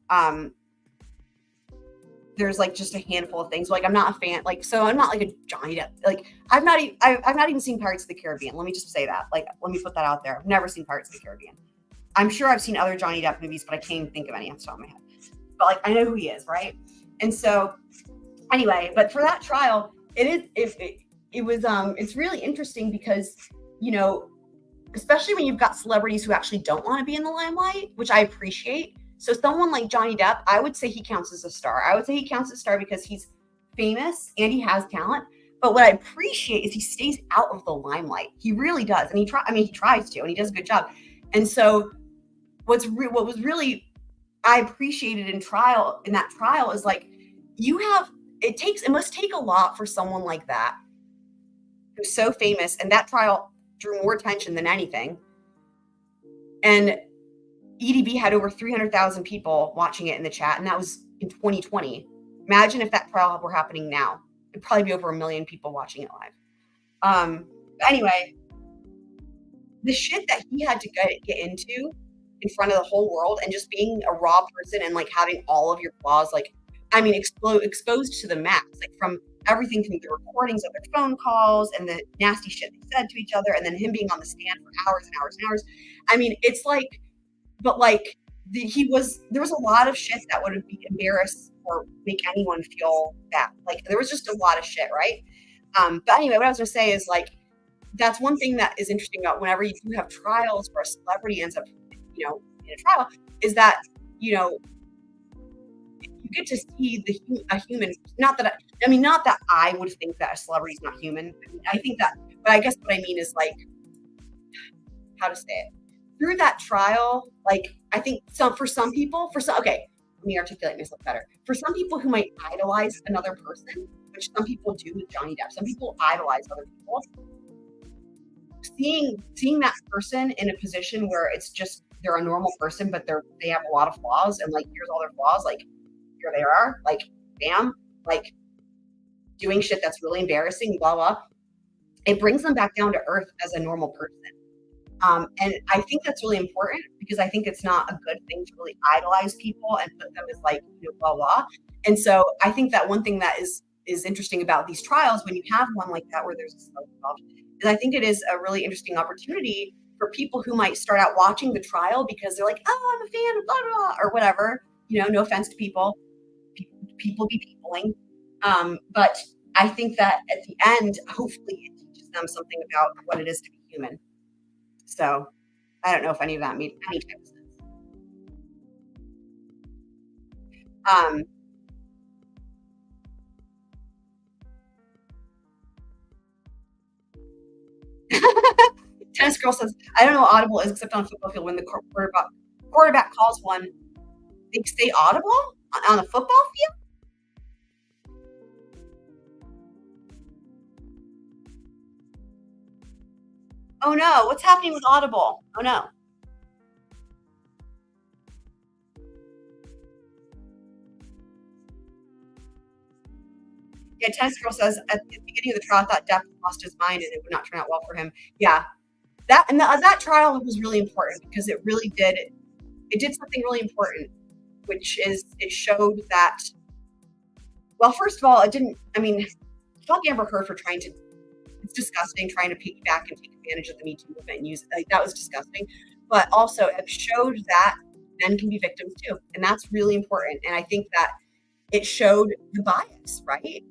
There's like just a handful of things. Like I'm not a fan. Like so, I'm not like a Johnny Depp. Like I've not even seen Pirates of the Caribbean. Let me just say that. Like let me put that out there. I've never seen Pirates of the Caribbean. I'm sure I've seen other Johnny Depp movies, but I can't even think of any off the top of my head. But like I know who he is, right? And so anyway, but for that trial, it was it's really interesting because you know, especially when you've got celebrities who actually don't want to be in the limelight, which I appreciate. So someone like Johnny Depp, I would say he counts as a star. I would say he counts as a star because he's famous and he has talent. But what I appreciate is he stays out of the limelight. He really does, and he tries to, and he does a good job. And so what was really I appreciated in that trial is like it must take a lot for someone like that who's so famous, and that trial drew more attention than anything. And EDB had over 300,000 people watching it in the chat, and that was in 2020. Imagine if that trial were happening now. It'd probably be over 1 million people watching it live. But anyway, the shit that he had to get into in front of the whole world, and just being a raw person and like having all of your flaws, like I mean, exposed to the max, like from everything from the recordings of their phone calls and the nasty shit they said to each other, and then him being on the stand for hours and hours and hours. I mean, it's like, but like there was a lot of shit that would be embarrassed or make anyone feel bad. Like there was just a lot of shit, right? But anyway, what I was gonna say is like that's one thing that is interesting about whenever you do have trials where a celebrity ends up, you know, in a trial, is that you know you get to see a human. Not that I would think that a celebrity is not human. I mean, I think that, but I guess what I mean is like how to say it. Through that trial, like I think for some people, okay, let me articulate myself better. For some people who might idolize another person, which some people do with Johnny Depp, some people idolize other people. Seeing that person in a position where it's just they're a normal person, but they have a lot of flaws, and like here's all their flaws, like here they are, like bam, like doing shit that's really embarrassing, blah blah. It brings them back down to earth as a normal person. And I think that's really important because I think it's not a good thing to really idolize people and put them as like, you know, blah, blah. And so I think that one thing that is interesting about these trials, when you have one like that where there's a celebrity involved, is I think it is a really interesting opportunity for people who might start out watching the trial because they're like, oh, I'm a fan of blah, blah, or whatever. You know, no offense to people. People be peopling. But I think that at the end, hopefully it teaches them something about what it is to be human. So I don't know if any of that made any type of sense. Tennis girl says, I don't know what audible is except on a football field when the quarterback calls one. They say audible on a football field? Oh no, what's happening with audible? Oh no. Yeah, tennis girl says at the beginning of the trial, I thought Depp lost his mind and it would not turn out well for him. Yeah, that trial was really important because it really did. It did something really important, which is it showed that. Well, first of all, it didn't. I mean, fuck Amber Heard for trying to. It's disgusting trying to piggyback and take advantage of the Me Too movement and use it. Like that was disgusting. But also, it showed that men can be victims too, and that's really important. And I think that it showed the bias, right?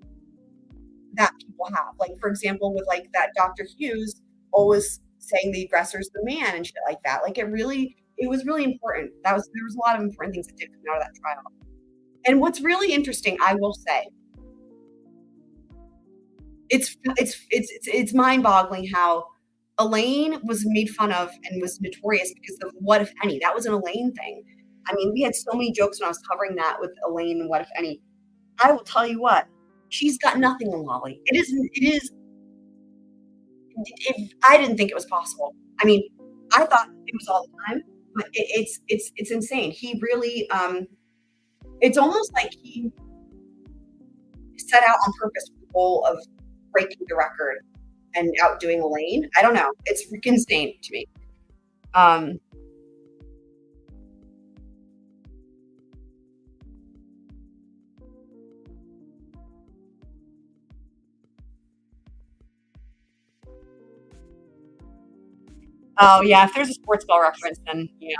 That people have. Like, for example, with like that Dr. Hughes always saying the aggressor's the man and shit like that. Like it was really important. There was a lot of important things that did come out of that trial. And what's really interesting, I will say, it's mind-boggling how Elaine was made fun of and was notorious because of What If Any. That was an Elaine thing. I mean, we had so many jokes when I was covering that with Elaine and What If Any. I will tell you what, she's got nothing on Lolly. It is if I didn't think it was possible. I mean, I thought it was all the time, but it's insane. He really, it's almost like he set out on purpose with the goal of breaking the record and outdoing Elaine. I don't know. It's freaking insane to me. Um, oh yeah, if there's a sports ball reference, then yeah,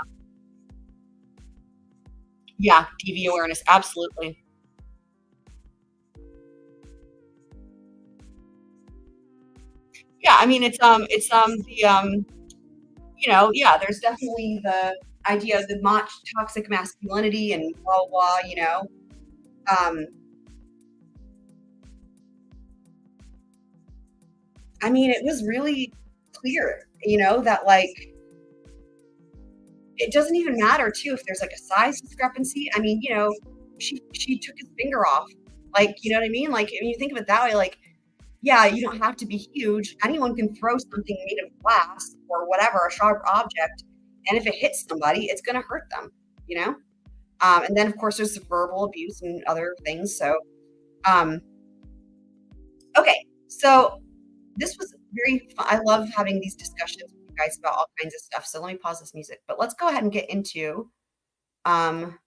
yeah, TV awareness, absolutely. Yeah, I mean, yeah, there's definitely the idea of the toxic masculinity and blah blah, you know. Um, I mean, it was really clear, that like it doesn't even matter too if there's like a size discrepancy. I mean, she took his finger off. Like, you know what I mean? Like, when you think of it that way, like, yeah, you don't have to be huge. Anyone can throw something made of glass or whatever, a sharp object, and if it hits somebody, it's gonna hurt them, you know? And then of course there's the verbal abuse and other things. So, um, okay, so this was very fun. I love having these discussions with you guys about all kinds of stuff. So let me pause this music, but let's go ahead and get into um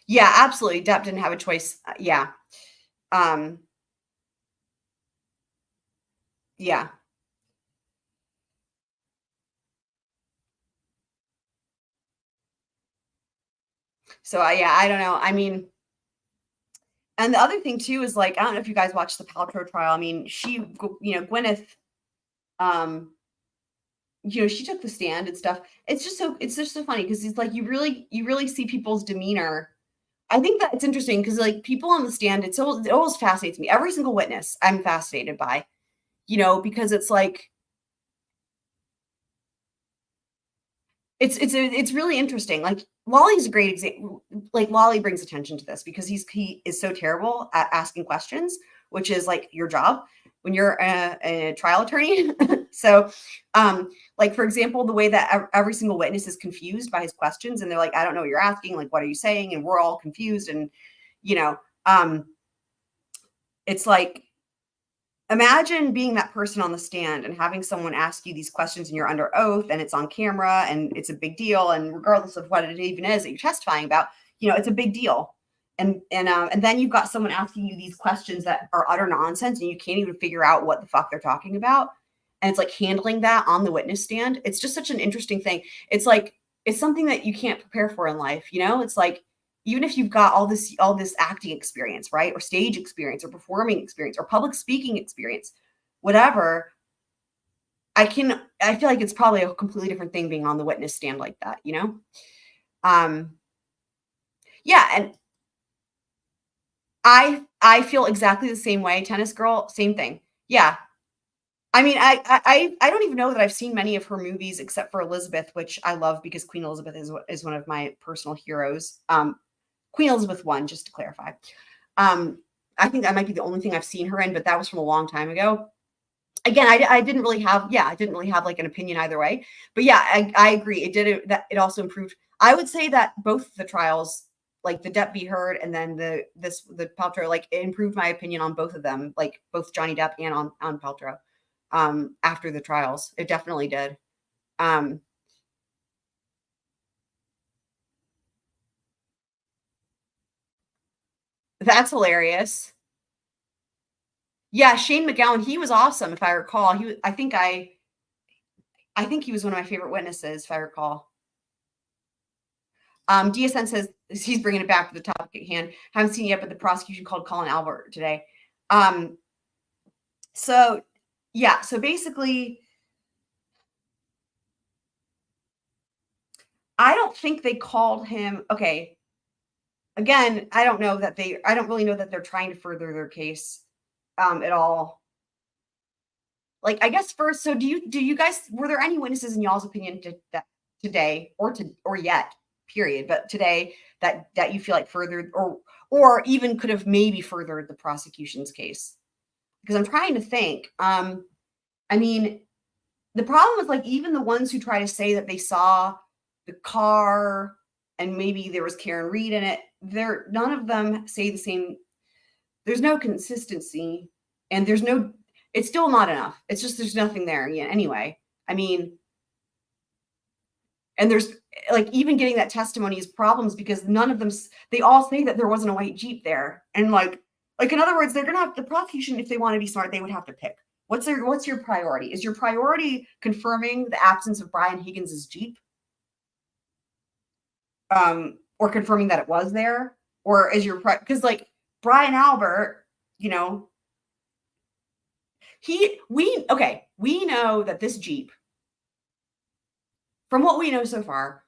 yeah, absolutely. Depp didn't have a choice. Yeah. Um yeah. So yeah, I don't know. I mean, and the other thing too is like I don't know if you guys watched the Paltrow trial. I mean, Gwyneth um she took the stand and stuff. It's just so funny because it's like you really see people's demeanor. I think that it's interesting because like people on the stand, it always fascinates me. Every single witness I'm fascinated by, because it's like it's really interesting. Like Wally's a great example. Like Wally brings attention to this because he is so terrible at asking questions, which is like your job when you're a trial attorney. So, like for example, the way that every single witness is confused by his questions, and they're like, "I don't know what you're asking. Like, what are you saying?" And we're all confused, and you know, um, it's like imagine being that person on the stand and having someone ask you these questions and you're under oath and it's on camera and it's a big deal, and regardless of what it even is that you're testifying about, it's a big deal. And then you've got someone asking you these questions that are utter nonsense and you can't even figure out what the fuck they're talking about. And it's like handling that on the witness stand. It's just such an interesting thing. It's like it's something that you can't prepare for in life. It's like even if you've got all this acting experience, right? Or stage experience or performing experience or public speaking experience, whatever, I feel like it's probably a completely different thing being on the witness stand like that. Um yeah, and I feel exactly the same way. Tennis Girl, same thing. Yeah. I mean, I don't even know that I've seen many of her movies except for Elizabeth, which I love because Queen Elizabeth is one of my personal heroes. Queen Elizabeth I, just to clarify. Um, I think that might be the only thing I've seen her in, but that was from a long time ago. Again, I didn't really have, yeah, I didn't really have like an opinion either way. But yeah, I agree. It also improved. I would say that both the trials, like the Depp v. Heard and then the Paltrow, like it improved my opinion on both of them, like both Johnny Depp and on Paltrow. After the trials, it definitely did. Um, that's hilarious. Yeah, Shane McGowan, he was awesome, if I recall. I think he was one of my favorite witnesses, if I recall. DSN says he's bringing it back to the topic at hand. Haven't seen it yet, but the prosecution called Colin Albert today. Um, so yeah, so basically, I don't think they called him. Okay, again, I don't really know that they're trying to further their case at all. Like, I guess first, so do you guys were there any witnesses in y'all's opinion that today or yet, period, but today that you feel like furthered or even could have maybe furthered the prosecution's case? because I'm trying to think. I mean, the problem is like even the ones who try to say that they saw the car and maybe there was Karen Reed in it, none of them say the same. There's no consistency, and it's still not enough. It's just there's nothing there yet anyway. I mean, and there's like even getting that testimony is problems because none of them, they all say that there wasn't a white Jeep there. And like in other words, they're gonna have the prosecution, if they want to be smart, they would have to pick. What's your priority? Is your priority confirming the absence of Brian Higgins's Jeep? Or confirming that it was there? Or is your because like Brian Albert, you know, we know that this Jeep, from what we know so far,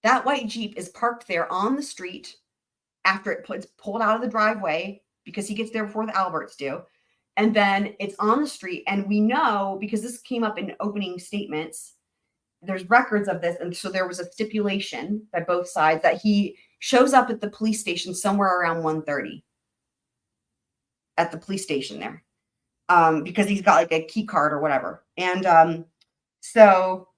that white Jeep is parked there on the street after it's pulled out of the driveway because he gets there before the Alberts do. And then it's on the street. And we know, because this came up in opening statements, there's records of this. And so there was a stipulation by both sides that he shows up at the police station somewhere around 1:30 at the police station there. Because he's got like a key card or whatever. And so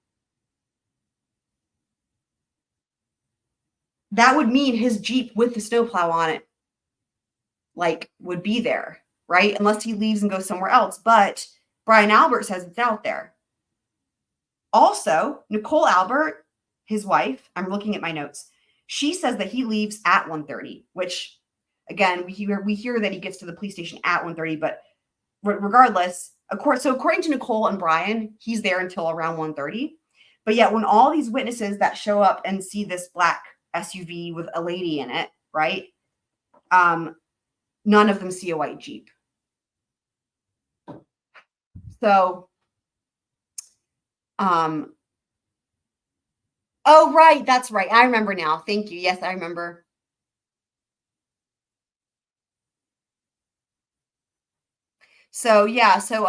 that would mean his Jeep with the snowplow on it, like, would be there, right? Unless he leaves and goes somewhere else. But Brian Albert says it's out there. Also, Nicole Albert, his wife, I'm looking at my notes. She says that he leaves at 1:30, which, again, we hear that he gets to the police station at 1:30, but regardless, according to Nicole and Brian, he's there until around 1:30. But yet, when all these witnesses that show up and see this black SUV with a lady in it, right? None of them see a white Jeep. So, oh, right. That's right. I remember now. Thank you. Yes, I remember. So, yeah. So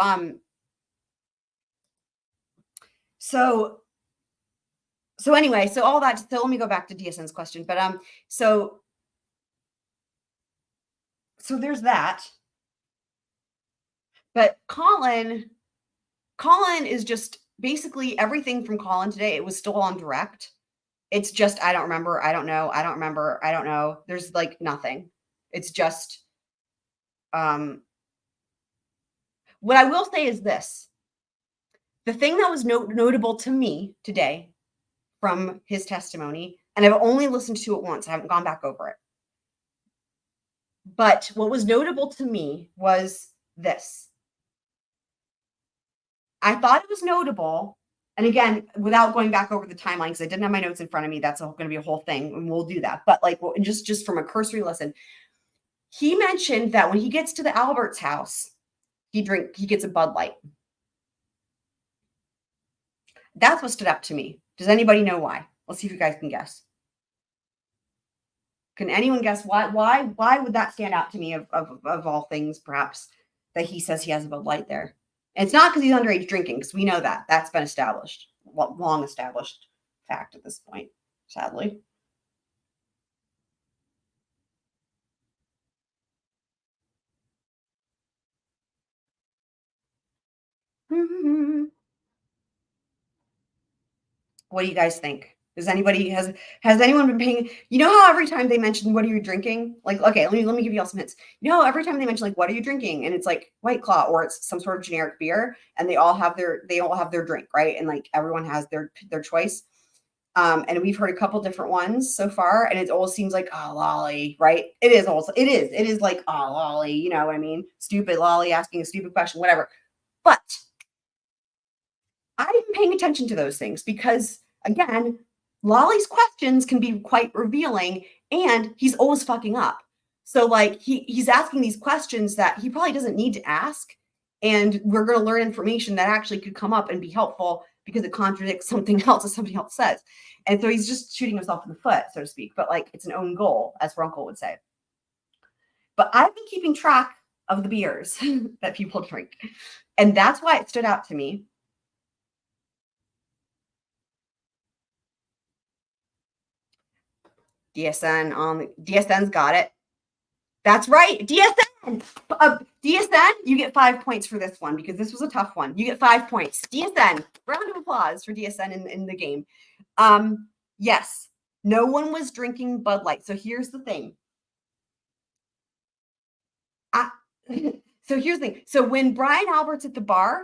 anyway, so all that, so let me go back to DSN's question. But, so there's that. But Colin is just basically everything from Colin today. It was still on direct. It's just, I don't remember. I don't know. I don't remember. I don't know. There's like nothing. It's just, what I will say is this. The thing that was notable to me today from his testimony, and I've only listened to it once. I haven't gone back over it. But what was notable to me was this. I thought it was notable, and again, without going back over the timeline, because I didn't have my notes in front of me, that's going to be a whole thing, and we'll do that. But like, just from a cursory listen, he mentioned that when he gets to the Alberts house, he gets a Bud Light. That's what stood up to me. Does anybody know why? Let's see if you guys can guess. Can anyone guess why? Why would that stand out to me of all things, perhaps, that he says he has a Bud Light there? And it's not because he's underage drinking, because we know that. That's been established. Long established fact at this point, sadly. What do you guys think? Has anyone been paying? You know how every time they mention what are you drinking? Like, okay, let me give you all some hints. You know how every time they mention like what are you drinking, and it's like White Claw or it's some sort of generic beer, and they all have their drink, right? And like everyone has their choice. And we've heard a couple different ones so far, and it always seems like, oh, lolly, right? It is like, oh, lolly, you know what I mean? Stupid lolly asking a stupid question, whatever. But I've been paying attention to those things because, again, Lolly's questions can be quite revealing, and he's always fucking up. So, like, he's asking these questions that he probably doesn't need to ask, and we're going to learn information that actually could come up and be helpful because it contradicts something else that somebody else says. And so he's just shooting himself in the foot, so to speak. But, like, it's an own goal, as Runkle would say. But I've been keeping track of the beers that people drink, and that's why it stood out to me. DSN's got it. That's right. DSN. DSN, you get 5 points for this one because this was a tough one. You get 5 points. DSN, round of applause for DSN in the game. Yes, no one was drinking Bud Light. So here's the thing. So here's the thing. So when Brian Albert's at the bar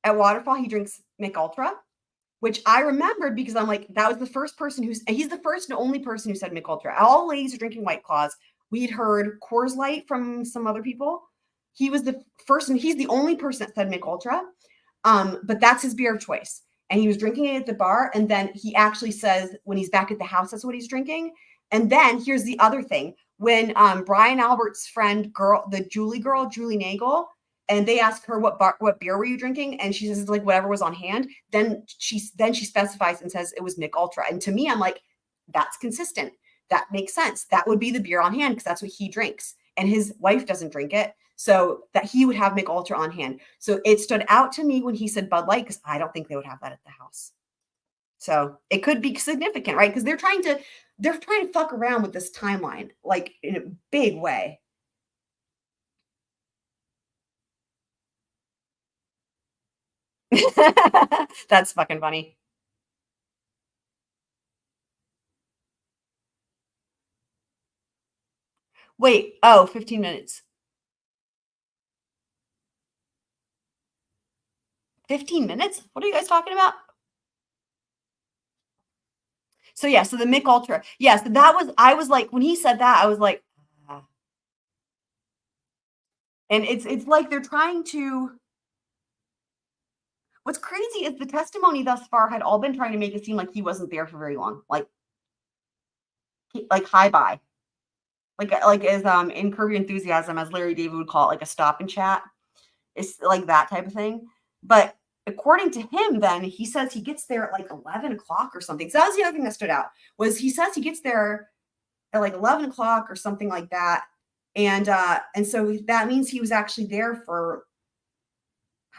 at Waterfall, he drinks Mich Ultra, which I remembered because I'm like, that was the first person he's the first and only person who said Mich Ultra. All the ladies are drinking White Claws. We'd heard Coors Light from some other people. He was the first, and he's the only person that said Mich Ultra. But that's his beer of choice. And he was drinking it at the bar. And then he actually says when he's back at the house, that's what he's drinking. And then here's the other thing. When Brian Albert's friend girl, the Julie Nagle, and they ask her what beer were you drinking, and she says it's like whatever was on hand. Then she specifies and says it was Mich Ultra. And to me, I'm like, that's consistent. That makes sense. That would be the beer on hand because that's what he drinks, and his wife doesn't drink it, so that he would have Mich Ultra on hand. So it stood out to me when he said Bud Light because I don't think they would have that at the house. So it could be significant, right? Because they're trying to fuck around with this timeline like in a big way. That's fucking funny. Wait, 15 minutes. 15 minutes? What are you guys talking about? So yeah, so the Mich Ultra. Yes, I was like, when he said that, I was like, ah. And it's like they're trying to. What's crazy is the testimony thus far had all been trying to make it seem like he wasn't there for very long. Like hi bye. Like as in Curb Your Enthusiasm, as Larry David would call it, like a stop and chat. It's like that type of thing. But according to him, then he says he gets there at like 11 o'clock or something. So that was the other thing that stood out was he says he gets there at like 11 o'clock or something like that. And so that means he was actually there for,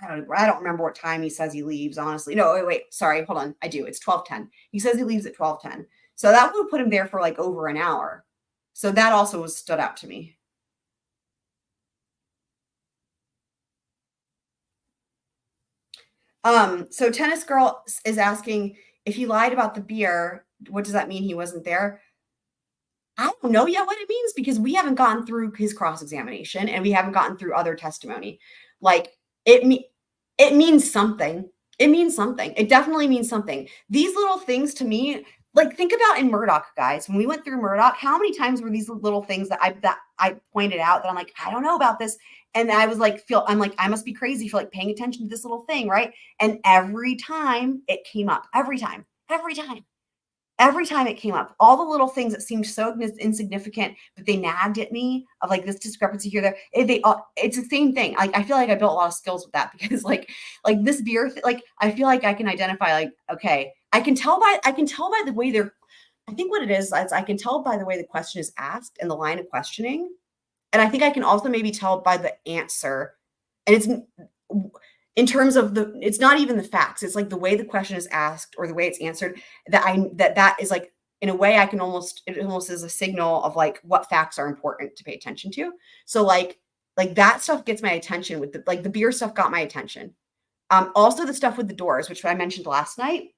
I don't remember what time he says he leaves, honestly. No, wait, sorry, hold on. I do. It's 12:10. He says he leaves at 12:10. So that would put him there for like over an hour. So that also stood out to me. So Tennis Girl is asking if he lied about the beer, what does that mean he wasn't there? I don't know yet what it means because we haven't gone through his cross-examination and we haven't gotten through other testimony. Like it means something. It means something. It definitely means something. These little things to me, like think about in Murdoch, guys. When we went through Murdoch, how many times were these little things that I pointed out that I'm like, I don't know about this. And I was like, I'm like, I must be crazy for like paying attention to this little thing, right? And every time it came up, every time it came up, all the little things that seemed so insignificant, but they nagged at me of like this discrepancy here, there. It's the same thing. Like I feel like I built a lot of skills with that because like this beer, like I feel like I can identify like, okay, I can tell by the way they're. I think what it is I can tell by the way the question is asked and the line of questioning, and I think I can also maybe tell by the answer, and it's. In terms of it's not even the facts. It's like the way the question is asked or the way it's answered that is like, in a way it almost is a signal of like what facts are important to pay attention to. So like that stuff gets my attention with the beer stuff got my attention. Also the stuff with the doors, which I mentioned last night,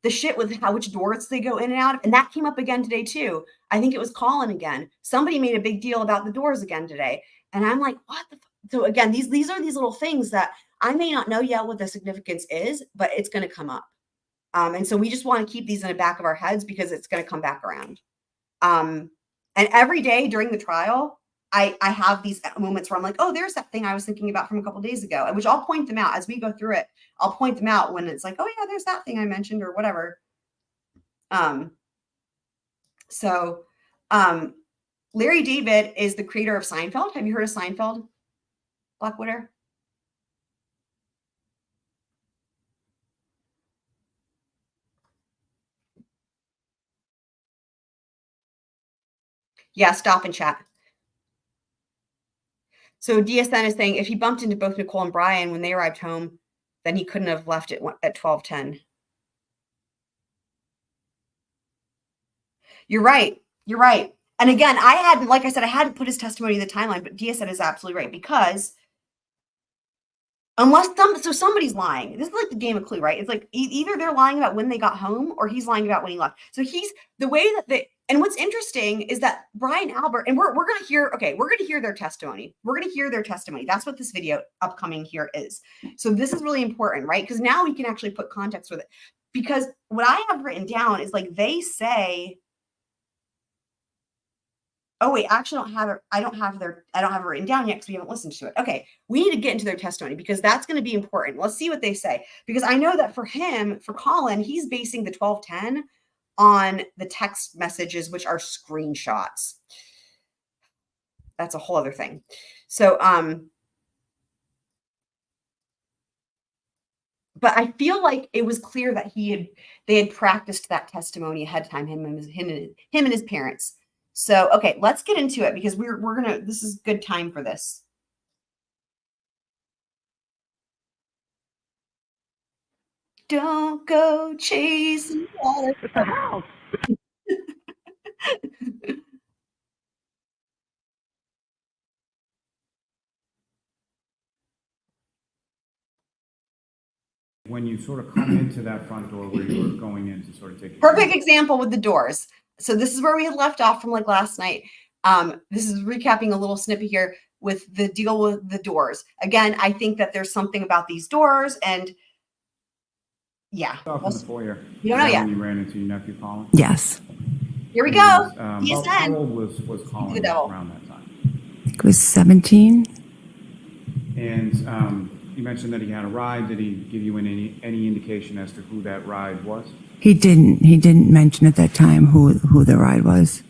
the shit with which doors they go in and out of, and that came up again today too. I think it was Colin again. Somebody made a big deal about the doors again today. And I'm like, what the so again, these are these little things that I may not know yet what the significance is, but it's going to come up. And so we just want to keep these in the back of our heads because it's going to come back around. And every day during the trial, I have these moments where I'm like, oh, there's that thing I was thinking about from a couple of days ago, which I'll point them out as we go through it. I'll point them out when it's like, oh yeah, there's that thing I mentioned or whatever. So Larry David is the creator of Seinfeld. Have you heard of Seinfeld, Blackwater? Yeah, stop and chat. So DSN is saying if he bumped into both Nicole and Brian when they arrived home, then he couldn't have left it at 12:10. You're right. You're right. And again, I hadn't, like I said, I hadn't put his testimony in the timeline, but Dia said is absolutely right, because unless somebody's lying. This is like the game of Clue, right? It's like either they're lying about when they got home or he's lying about when he left. So he's the way that they, and what's interesting is that Brian Albert, and we're going to hear, okay, we're going to hear their testimony. We're going to hear their testimony. That's what this video upcoming here is. So this is really important, right? Because now we can actually put context with it. Because what I have written down is like they say, oh wait, I actually don't have it. I don't have it written down yet because we haven't listened to it. Okay, we need to get into their testimony because that's going to be important. Let's see what they say, because I know that for him, for Colin, he's basing the 1210 on the text messages, which are screenshots. That's a whole other thing. So, but I feel like it was clear that they had practiced that testimony ahead of time, him and his parents. So, okay, let's get into it because we're gonna, this is good time for this. Don't go chasing the house. When you sort of come into that front door where you were going in to sort of take perfect example with the doors. So this is where we had left off from like last night. This is recapping a little snippet here with the deal with the doors. Again, I think that there's something about these doors, and yeah. Off in the foyer. You don't know yet. When you ran into your nephew, Colin? Yes. Here we go. How old was Colin around that time? It was 17. And you mentioned that he had a ride. Did he give you any indication as to who that ride was? He didn't mention at that time who the ride was.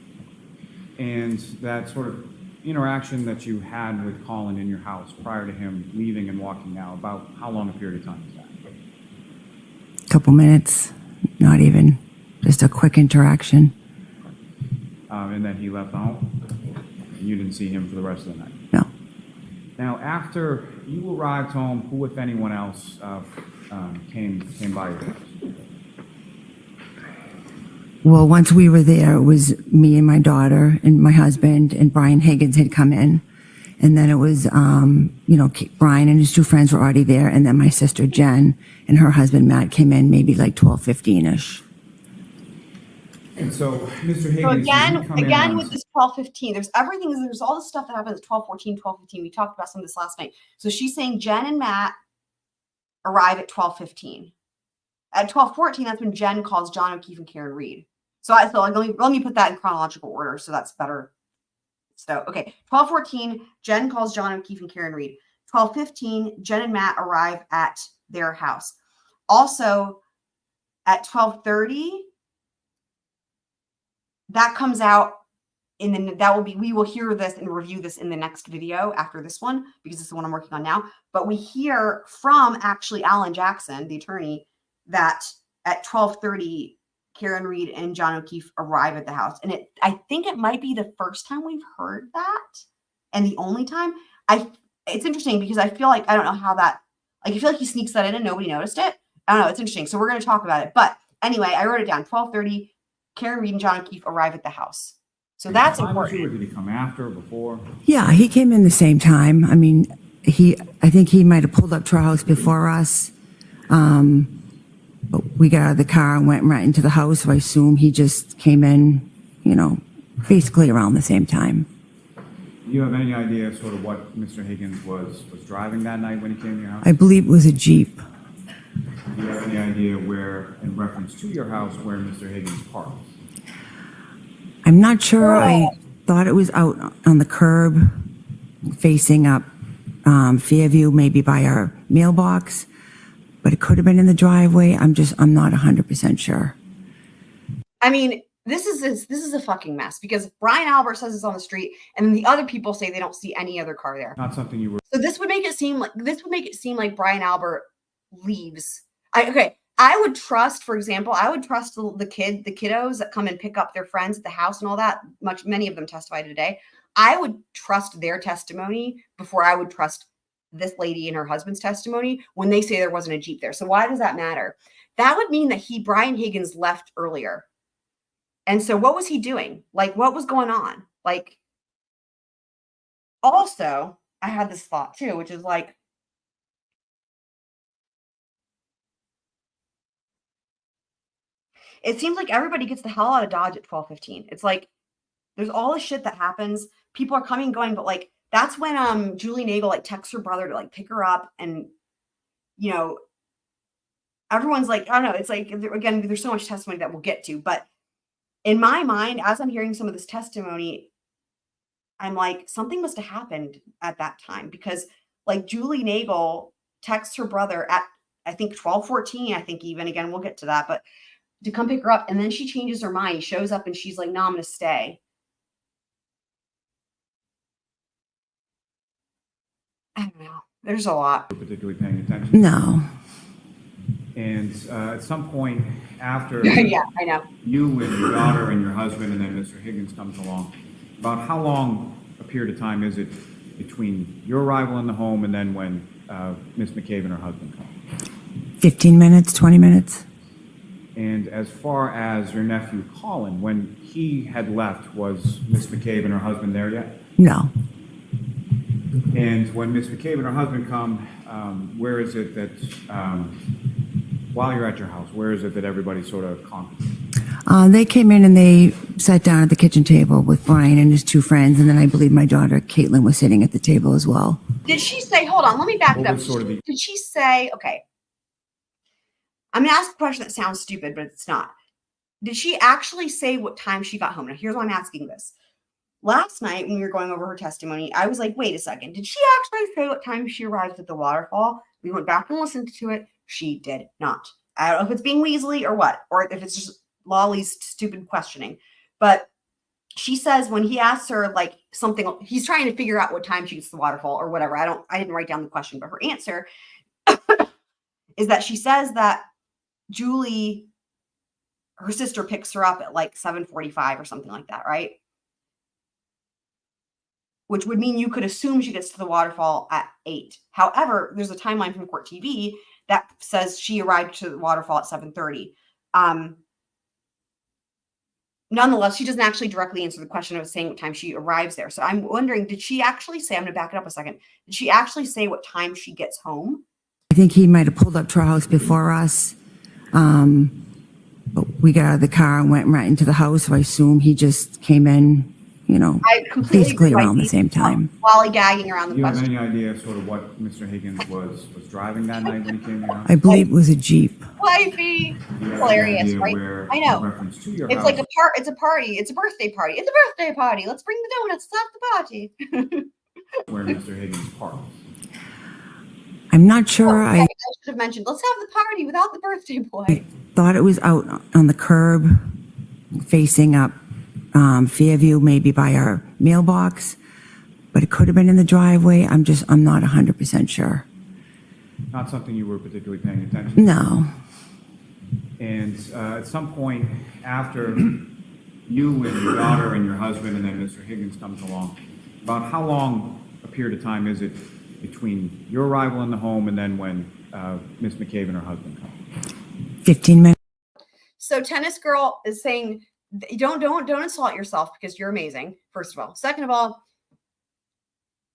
And that sort of interaction that you had with Colin in your house prior to him leaving and walking out, about how long a period of time was that? A couple minutes, not even, just a quick interaction. And then he left the home? And you didn't see him for the rest of the night? No. Now, after you arrived home, who, if anyone else, came by your house? Well, once we were there, it was me and my daughter and my husband, and Brian Higgins had come in. And then it was, Brian and his two friends were already there. And then my sister Jen and her husband Matt came in maybe like 12:15-ish. And so, Mr. Higgins, so again with this 12:15, there's all this stuff that happens at 12:14, 12:15. We talked about some of this last night. So she's saying Jen and Matt arrive at 12:15. At 12:14, that's when Jen calls John O'Keefe and Karen Reed. So I feel like let me put that in chronological order so that's better. So, okay, 12:14, Jen calls John O'Keefe and Karen Reed. 12:15, Jen and Matt arrive at their house. Also, at 12:30, that comes out we will hear this and review this in the next video after this one, because it's the one I'm working on now. But we hear from actually Alan Jackson, the attorney, that at 12:30, Karen Reed and John O'Keefe arrive at the house. And I think it might be the first time we've heard that and the only time. It's interesting because I feel like, I don't know how that, like, I feel like he sneaks that in and nobody noticed it. I don't know. It's interesting. So we're going to talk about it. But anyway, I wrote it down. 12:30, Karen Reed and John O'Keefe arrive at the house. So that's important. Or did he come after or before? Yeah, he came in the same time. I mean, I think he might have pulled up to our house before us. But we got out of the car and went right into the house. So I assume he just came in, basically around the same time. Do you have any idea sort of what Mr. Higgins was driving that night when he came to your house? I believe it was a Jeep. Do you have any idea where, in reference to your house, where Mr. Higgins parked? I'm not sure. I thought it was out on the curb facing up Fairview, maybe by our mailbox, but it could have been in the driveway. I'm not 100% sure. I mean, this is a fucking mess because Brian Albert says it's on the street and then the other people say they don't see any other car there. Not something you were. So this would make it seem like Brian Albert leaves. I would trust, for example, the kiddos that come and pick up their friends at the house and all that. Many of them testified today. I would trust their testimony before I would trust this lady and her husband's testimony when they say there wasn't a Jeep there. So why does that matter? That would mean that Brian Higgins left earlier. And so what was he doing? Like, what was going on? Like, also, I had this thought too, which is like, it seems like everybody gets the hell out of Dodge at 12:15. It's like there's all this shit that happens. People are coming and going, but like that's when Julie Nagle like texts her brother to like pick her up, and you know, everyone's like, I don't know, it's like again, there's so much testimony that we'll get to, but in my mind, as I'm hearing some of this testimony, I'm like, something must have happened at that time because like Julie Nagle texts her brother at I think 12:14, I think even again, we'll get to that, but to come pick her up. And then she changes her mind, shows up and she's like, no, I'm going to stay. I don't know. There's a lot. Particularly paying attention. No. And at some point after Yeah, I know. you and your daughter and your husband and then Mr. Higgins comes along, about how long a period of time is it between your arrival in the home and then when Miss McCabe and her husband come? 15 minutes, 20 minutes. And as far as your nephew Colin, when he had left, was Miss McCabe and her husband there yet? No. And when Miss McCabe and her husband come, where is it that, while you're at your house, where is it that everybody sort of congregates? They came in and they sat down at the kitchen table with Brian and his two friends, and then I believe my daughter Caitlin was sitting at the table as well. Did she say, hold on, let me back it What up. was sort of the- Did she say, okay, I'm going to ask a question that sounds stupid, but it's not. Did she actually say what time she got home? Now, here's why I'm asking this. Last night, when we were going over her testimony, I was like, wait a second. Did she actually say what time she arrived at the waterfall? We went back and listened to it. She did not. I don't know if it's being Weasley or what, or if it's just Lolly's stupid questioning. But she says when he asks her like something, he's trying to figure out what time she gets to the waterfall or whatever. I didn't write down the question, but her answer is that she says that Julie, her sister, picks her up at like 7:45 or something like that, right? Which would mean you could assume she gets to the waterfall at 8. However, there's a timeline from Court TV that says she arrived to the waterfall at 7:30. Nonetheless, she doesn't actually directly answer the question of saying what time she arrives there. So I'm wondering, did she actually say, I'm going to back it up a second. Did she actually say what time she gets home? I think he might have pulled up to our house before us. But we got out of the car and went right into the house. So I assume he just came in, you know, I completely basically agree. around the same time. Lollygagging around the Do you have question. any idea sort of what Mr. Higgins was driving that night when he came to your house? I believe it was a Jeep. Wifey. Do you have any Hilarious, idea right? where, I know. in reference to your It's house, like it's a party. It's a birthday party. It's a birthday party. Let's bring the donuts. Let's have the party. where Mr. Higgins parked? I'm not sure. I I should have mentioned, let's have the party without the birthday boy. thought it was out on the curb facing up Fairview, maybe by our mailbox, but it could have been in the driveway. I'm not 100% sure. Not something you were particularly paying attention to? No. And at some point after you and your daughter and your husband and then Mr. Higgins comes along, about how long a period of time is it between your arrival in the home and then when Miss McCabe and her husband come? 15 minutes. So Tennis Girl is saying, don't insult yourself because you're amazing. First of all, second of all,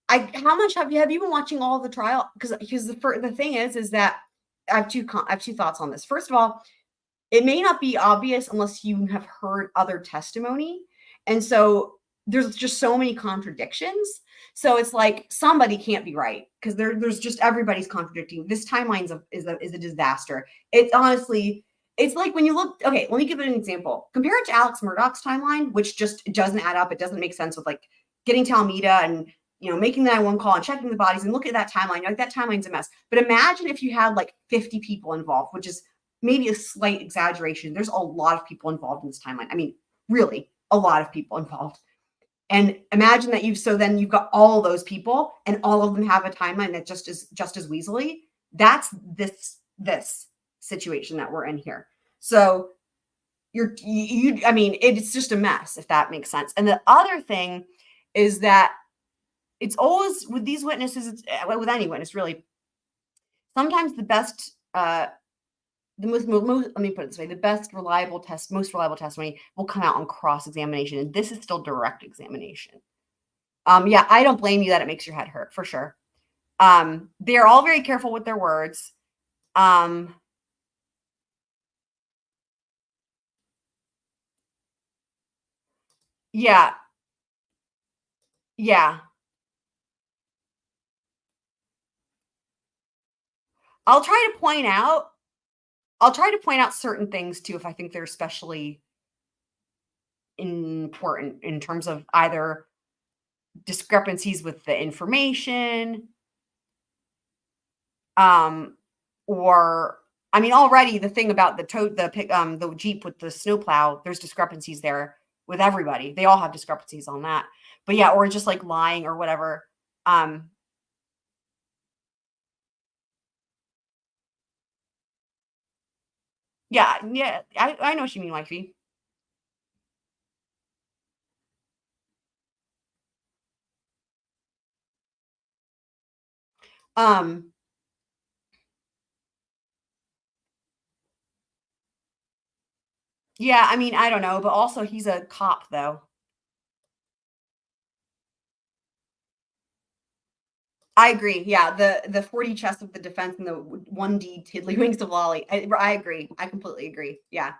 how much have you been watching all of the trial? Because the thing is that I have two thoughts on this. First of all, it may not be obvious unless you have heard other testimony, and so there's just so many contradictions. So it's like somebody can't be right because there's just everybody's contradicting. This timeline is a disaster. It's honestly, it's like when you look. Okay, let me give it an example. Compare it to Alex Murdoch's timeline, which just doesn't add up. It doesn't make sense with like getting to Alameda and making the 911 call and checking the bodies and look at that timeline. Like that timeline's a mess. But imagine if you had like 50 people involved, which is maybe a slight exaggeration. There's a lot of people involved in this timeline. I mean, really, a lot of people involved. And imagine that then you've got all of those people and all of them have a timeline that just as weaselly. That's this situation that we're in here. So I mean, it's just a mess, if that makes sense. And the other thing is that it's always with these witnesses, with any witness really, sometimes the best the most, let me put it this way, the most reliable testimony will come out on cross-examination. And this is still direct examination. Yeah, I don't blame you that it makes your head hurt, for sure. They're all very careful with their words. Yeah. Yeah. I'll try to point out certain things too if I think they're especially important in terms of either discrepancies with the information, or I mean, already the thing about the Jeep with the snowplow, there's discrepancies there with everybody. They all have discrepancies on that. But yeah, or just like lying or whatever. Yeah, I know what you mean, wifey. Um, yeah, I mean, I don't know, but also he's a cop though. I agree. Yeah, the 40 chest of the defense and the 1D tiddlywinks of Lolly. I agree. I completely agree. Yeah.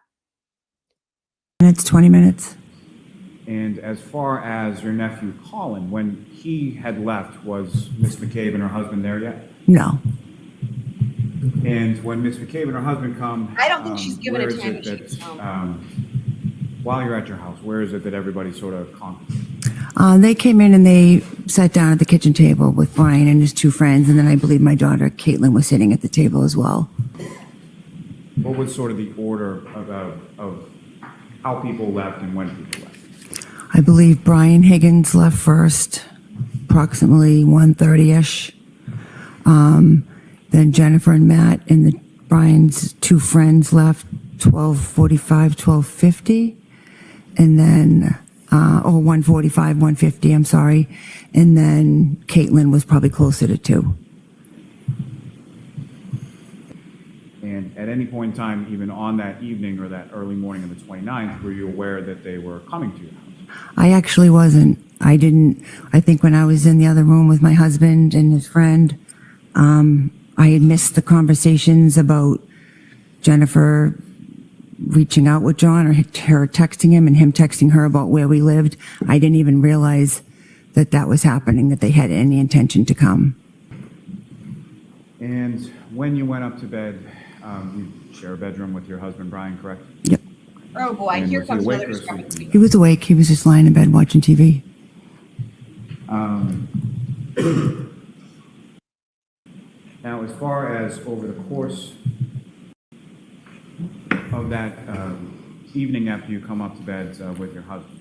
It's 20 minutes. And as far as your nephew Colin, when he had left, was Miss McCabe and her husband there yet? No. And when Miss McCabe and her husband come, I don't think she's given where a is time it that she's while you're at your house, where is it that everybody sort of congregates? They came in and they sat down at the kitchen table with Brian and his two friends, and then I believe my daughter Caitlin was sitting at the table as well. What was sort of the order of how people left and when people left? I believe Brian Higgins left first, approximately 1:30ish. Then Jennifer and Matt and Brian's two friends left 12:45, 12:50, and then 1:45, 1:50. I'm sorry, and then Caitlin was probably closer to 2. And at any point in time, even on that evening or that early morning of the 29th, were you aware that they were coming to your house? I actually wasn't. I didn't. I think when I was in the other room with my husband and his friend, I had missed the conversations about Jennifer reaching out with John or her texting him and him texting her about where we lived. I didn't even realize that was happening, that they had any intention to come. And when you went up to bed, you share a bedroom with your husband, Brian, correct? Yep. Oh boy, And here was he comes awake another or asleep? discrepancy. He was awake. He was just lying in bed watching TV. Now, as far as over the course of that evening after you come up to bed with your husband,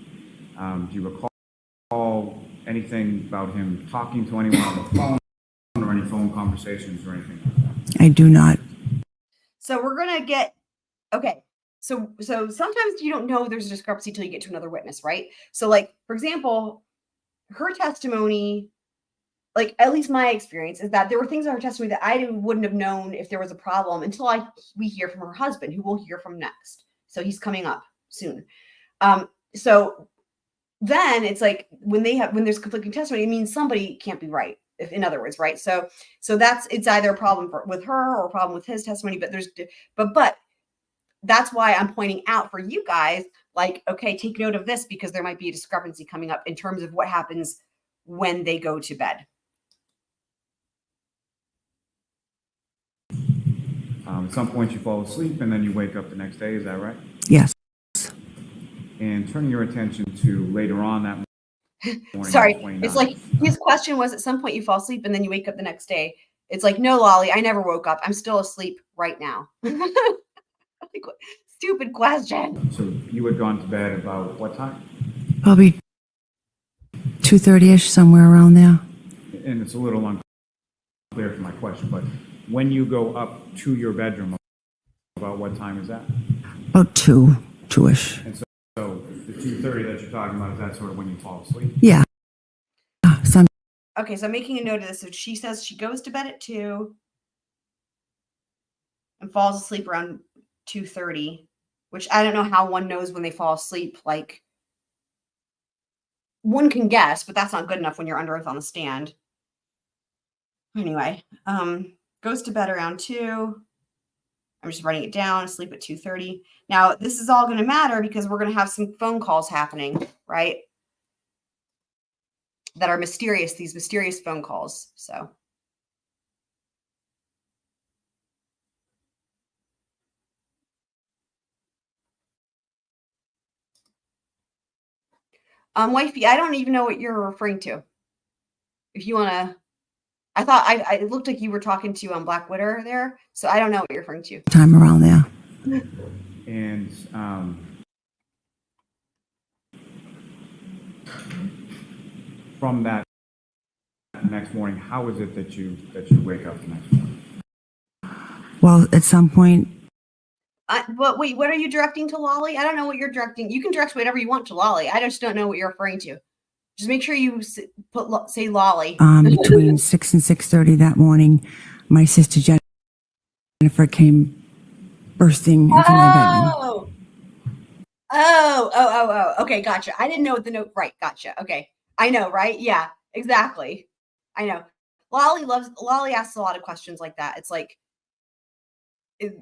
do you recall anything about him talking to anyone on the phone or any phone conversations or anything like that? I do not. So we're gonna get okay. So sometimes you don't know there's a discrepancy till you get to another witness, right? So like for example, her testimony, like at least my experience is that there were things in her testimony that I wouldn't have known if there was a problem until we hear from her husband, who we'll hear from next. So he's coming up soon. So then it's like when there's conflicting testimony, it means somebody can't be right. If, in other words, right? So it's either a problem with her or a problem with his testimony. But that's why I'm pointing out for you guys, like, okay, take note of this because there might be a discrepancy coming up in terms of what happens when they go to bed. At some point you fall asleep and then you wake up the next day, is that right? Yes. And turning your attention to later on that morning. Sorry, on the 29th. it's like his question was at some point you fall asleep and then you wake up the next day. It's like, no, Lolly, I never woke up. I'm still asleep right now. Like, stupid question. So you had gone to bed about what time? Probably 2:30ish, somewhere around there. And it's a little unclear for my question, but when you go up to your bedroom, about what time is that? About 2-ish. And so the 2:30 that you're talking about, is that sort of when you fall asleep? Yeah. Okay, so I'm making a note of this. So she says she goes to bed at 2. and falls asleep around 2:30, which I don't know how one knows when they fall asleep. Like, one can guess, but that's not good enough when you're under oath on the stand. Anyway, goes to bed around 2. I'm just writing it down, asleep at 2:30. Now, this is all going to matter because we're going to have some phone calls happening, right? That are mysterious, these mysterious phone calls. So, wifey, I don't even know what you're referring to. If you want to, I thought it looked like you were talking to Black Widow there, so I don't know what you're referring to. Time around there. And from that next morning, how is it that you wake up the next morning? Well, at some point, But wait, what are you directing to Lolly? I don't know what you're directing. You can direct whatever you want to Lolly. I just don't know what you're referring to. Just make sure you say Lolly. between 6 and 6:30 that morning, my sister Jennifer came bursting into my bedroom. Oh. Okay, gotcha. I didn't know what the note. Right, gotcha. Okay, I know, right? Yeah, exactly. I know. Lolly asks a lot of questions like that. It's like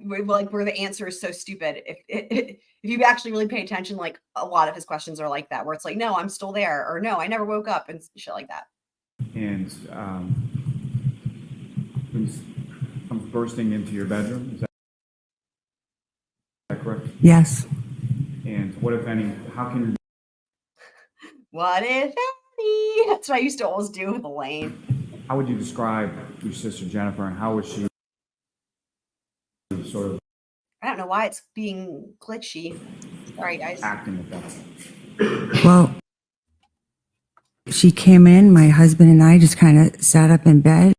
where the answer is so stupid. If you actually really pay attention, like a lot of his questions are like that, where it's like, no, I'm still there, or no, I never woke up, and shit like that. And comes bursting into your bedroom. Is that correct? Yes. And what, if any, how can What if any? That's what I used to always do with Elaine. how would you describe your sister Jennifer, and how was she sort of I don't know why it's being glitchy. Sorry, guys. acting at that point? Well, she came in, my husband and I just kind of sat up in bed,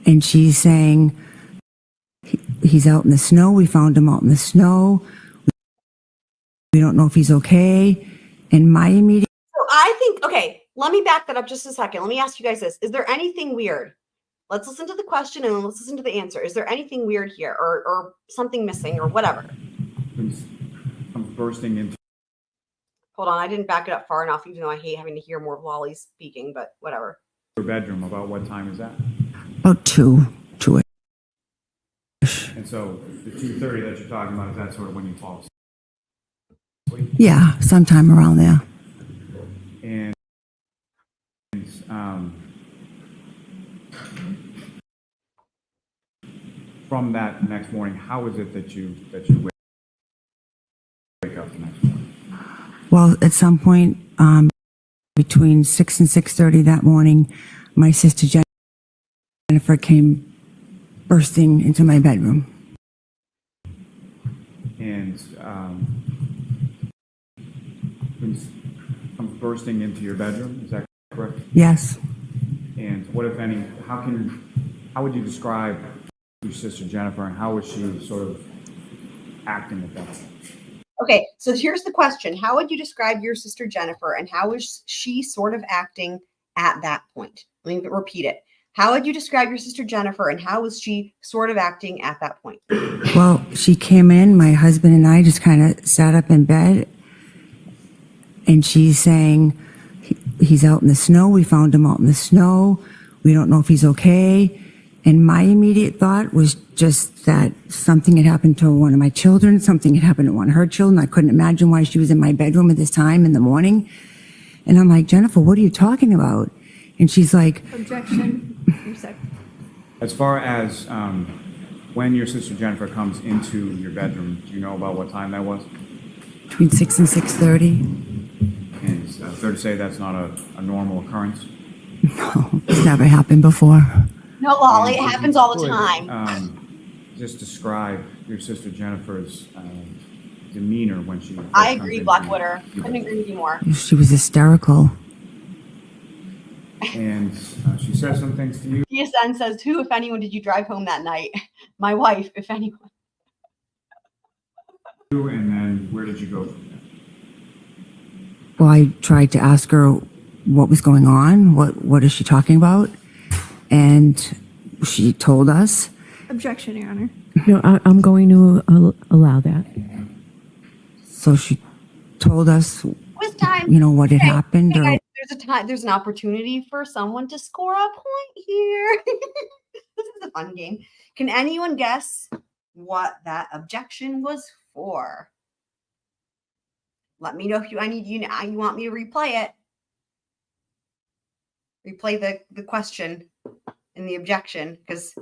and she's saying, he's out in the snow. We found him out in the snow. We don't know if he's okay. And my immediate... So I think, okay, let me back that up just a second. Let me ask you guys this. Is there anything weird? Let's listen to the question and then let's listen to the answer. Is there anything weird here or something missing or whatever? Comes bursting into Hold on, I didn't back it up far enough, even though I hate having to hear more of Lolly speaking, but whatever. your bedroom. About what time is that? About 2. And so the 2:30 that you're talking about, is that sort of when you fall asleep? Yeah, sometime around there. And from that next morning, how is it that you wake up the next morning? Well, at some point, between 6 and 6:30 that morning, my sister Jennifer came bursting into my bedroom. And comes bursting into your bedroom. Is that correct? Yes. And what, if any, how would you describe your sister Jennifer, and how was she sort of acting at that point? Okay, so here's the question. How would you describe your sister Jennifer and how was she sort of acting at that point? Let me repeat it. How would you describe your sister Jennifer and how was she sort of acting at that point? Well, she came in, my husband and I just kind of sat up in bed, and she's saying, he's out in the snow. We found him out in the snow. We don't know if he's okay. And my immediate thought was just that something had happened to one of my children, something had happened to one of her children. I couldn't imagine why she was in my bedroom at this time in the morning. And I'm like, Jennifer, what are you talking about? And she's like, Objection. Your second. As far as when your sister Jennifer comes into your bedroom, do you know about what time that was? between 6 and 6:30. And it's fair to say that's not a normal occurrence? No, it's never happened before. No, Lolly, it And if happens you all the could, time. Just describe your sister Jennifer's demeanor when she... I comes agree, into Blackwater. your Couldn't bedroom. agree with you more. She was hysterical. And she says some things to you. PSN says, who, if anyone, did you drive home that night? My wife, if anyone. And then where did you go from there? Well, I tried to ask her what was going on. What is she talking about? And she told us. Objection, Your Honor. No, I'm going to allow that. So she told us, Quiz time. what had Okay, happened, hey or guys, there's an opportunity for someone to score a point here. This is a fun game. Can anyone guess what that objection was for? Let me know if you want me to replay it. Replay the question and the objection, because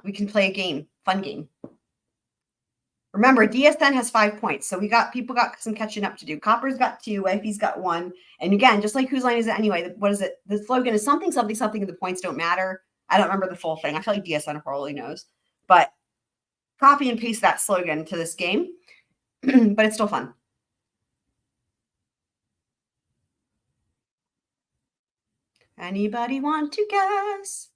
we can play a game, fun game. Remember, DSN has 5 points, so people got some catching up to do. Copper's got 2, Wifey's got 1. And again, just like whose line is it anyway? What is it? The slogan is something, something, something, and the points don't matter. I don't remember the full thing. I feel like DSN probably knows. But copy and paste that slogan to this game. But it's still fun. Anybody want to guess?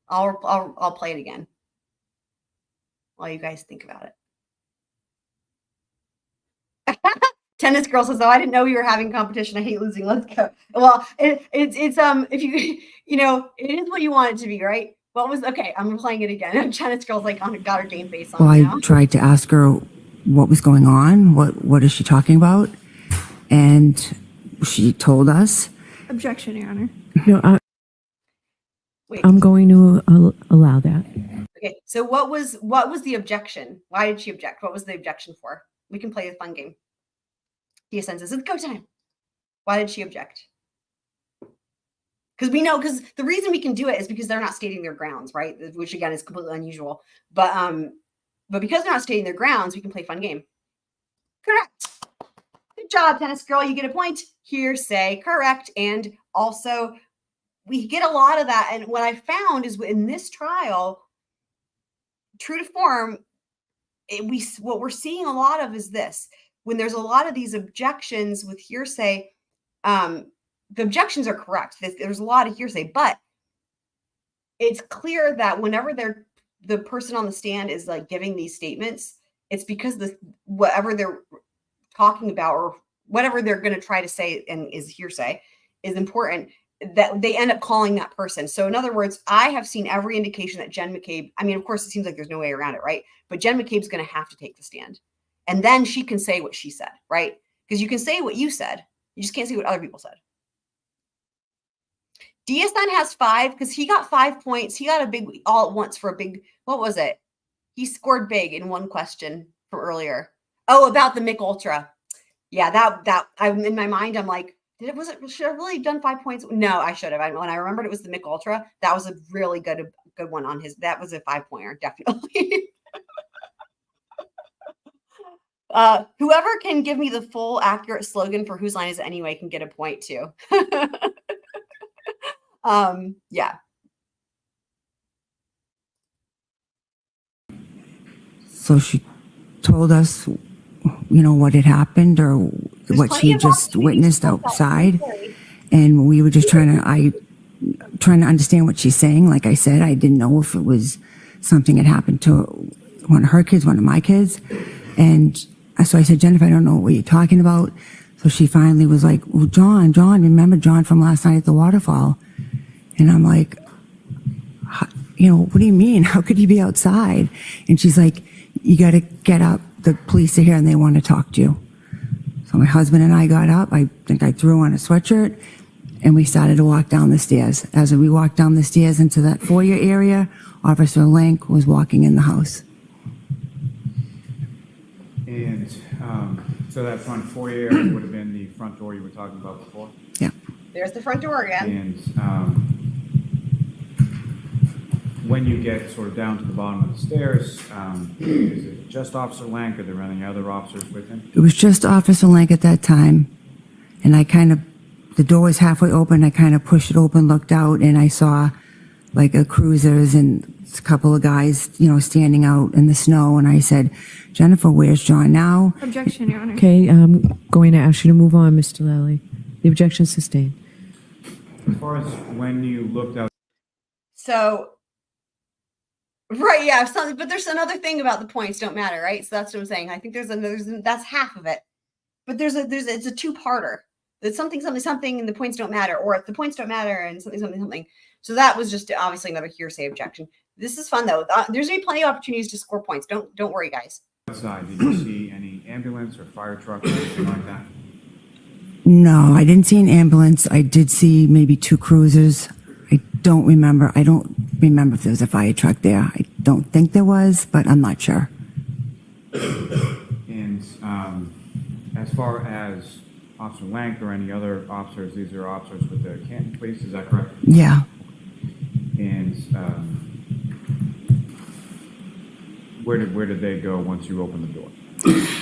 I'll play it again while you guys think about it. Tennis girl says, "Oh, I didn't know we were having competition. I hate losing. Let's go." Well, it's if you it is what you want it to be, right? Okay? I'm playing it again. Tennis girl's like got her game face on well, now. I tried to ask her what was going on. What is she talking about? And she told us. Objection, Your Honor. No, Wait. I'm going to allow that. Okay, so what was the objection? Why did she object? What was the objection for? We can play a fun game. DSN says, "It's go time." Why did she object? Because the reason we can do it is because they're not stating their grounds, right? Which again is completely unusual. But because they're not stating their grounds, we can play a fun game. Correct. Good job, tennis girl. You get a point. Hearsay, correct. And also, we get a lot of that. And what I found is in this trial, true to form, what we're seeing a lot of is this. When there's a lot of these objections with hearsay, the objections are correct. There's a lot of hearsay, but it's clear that whenever the person on the stand is like giving these statements, it's because whatever they're talking about or whatever they're going to try to say and is hearsay is important, that they end up calling that person. So in other words, I have seen every indication that Jen McCabe, I mean, of course, it seems like there's no way around it, right? But Jen McCabe's going to have to take the stand. And then she can say what she said, right? Because you can say what you said. You just can't say what other people said. DSN has 5 because he got 5 points. He got a big all at once for a big, what was it? He scored big in one question from earlier. Oh, about the Mick Ultra. Yeah, that I'm in my mind, I'm like, should I really have done 5 points? No, I should have. When I remembered it was the Mick Ultra, that was a really good one on his. That was a 5-pointer, definitely. Whoever can give me the full accurate slogan for whose line is it anyway can get a point too. Yeah. So she told us, what had happened or what she had just witnessed outside. And we were just trying to understand what she's saying. Like I said, I didn't know if it was something that happened to one of her kids, one of my kids. And so I said, "Jennifer, I don't know what you're talking about." So she finally was like, "Well, John, remember John from last night at the waterfall?" And I'm like, "What do you mean? How could he be outside?" And she's like, "You got to get up. The police are here and they want to talk to you." So my husband and I got up. I think I threw on a sweatshirt and we started to walk down the stairs. As we walked down the stairs into that foyer area, Officer Link was walking in the house. And so that front foyer would have been the front door you were talking about before? Yeah. There's the front door again. And when you get sort of down to the bottom of the stairs, is it just Officer Lank, or are there any other officers with him? It was just Officer Link at that time. And the door was halfway open. I kind of pushed it open, looked out, and I saw like a cruisers and a couple of guys, standing out in the snow. And I said, "Jennifer, where's John now?" Objection, Your Honor. Okay, I'm going to ask you to move on, Mr. Lally. The objection is sustained. As far as when you looked out. So, right, yeah, but there's another thing about the points don't matter, right? So that's what I'm saying. I think that's half of it. but it's a two-parter. It's something, and the points don't matter, or if the points don't matter and something. So that was just obviously another hearsay objection. This is fun though. There's gonna be plenty of opportunities to score points. Don't worry, guys. Outside, did you see any ambulance or fire truck or anything like that? No, I didn't see an ambulance. I did see maybe 2 cruisers. I don't remember if there was a fire truck there. I don't think there was, but I'm not sure. And as far as Officer Lank or any other officers, these are officers with the Canton Police, is that correct? Yeah. And where did they go once you opened the door?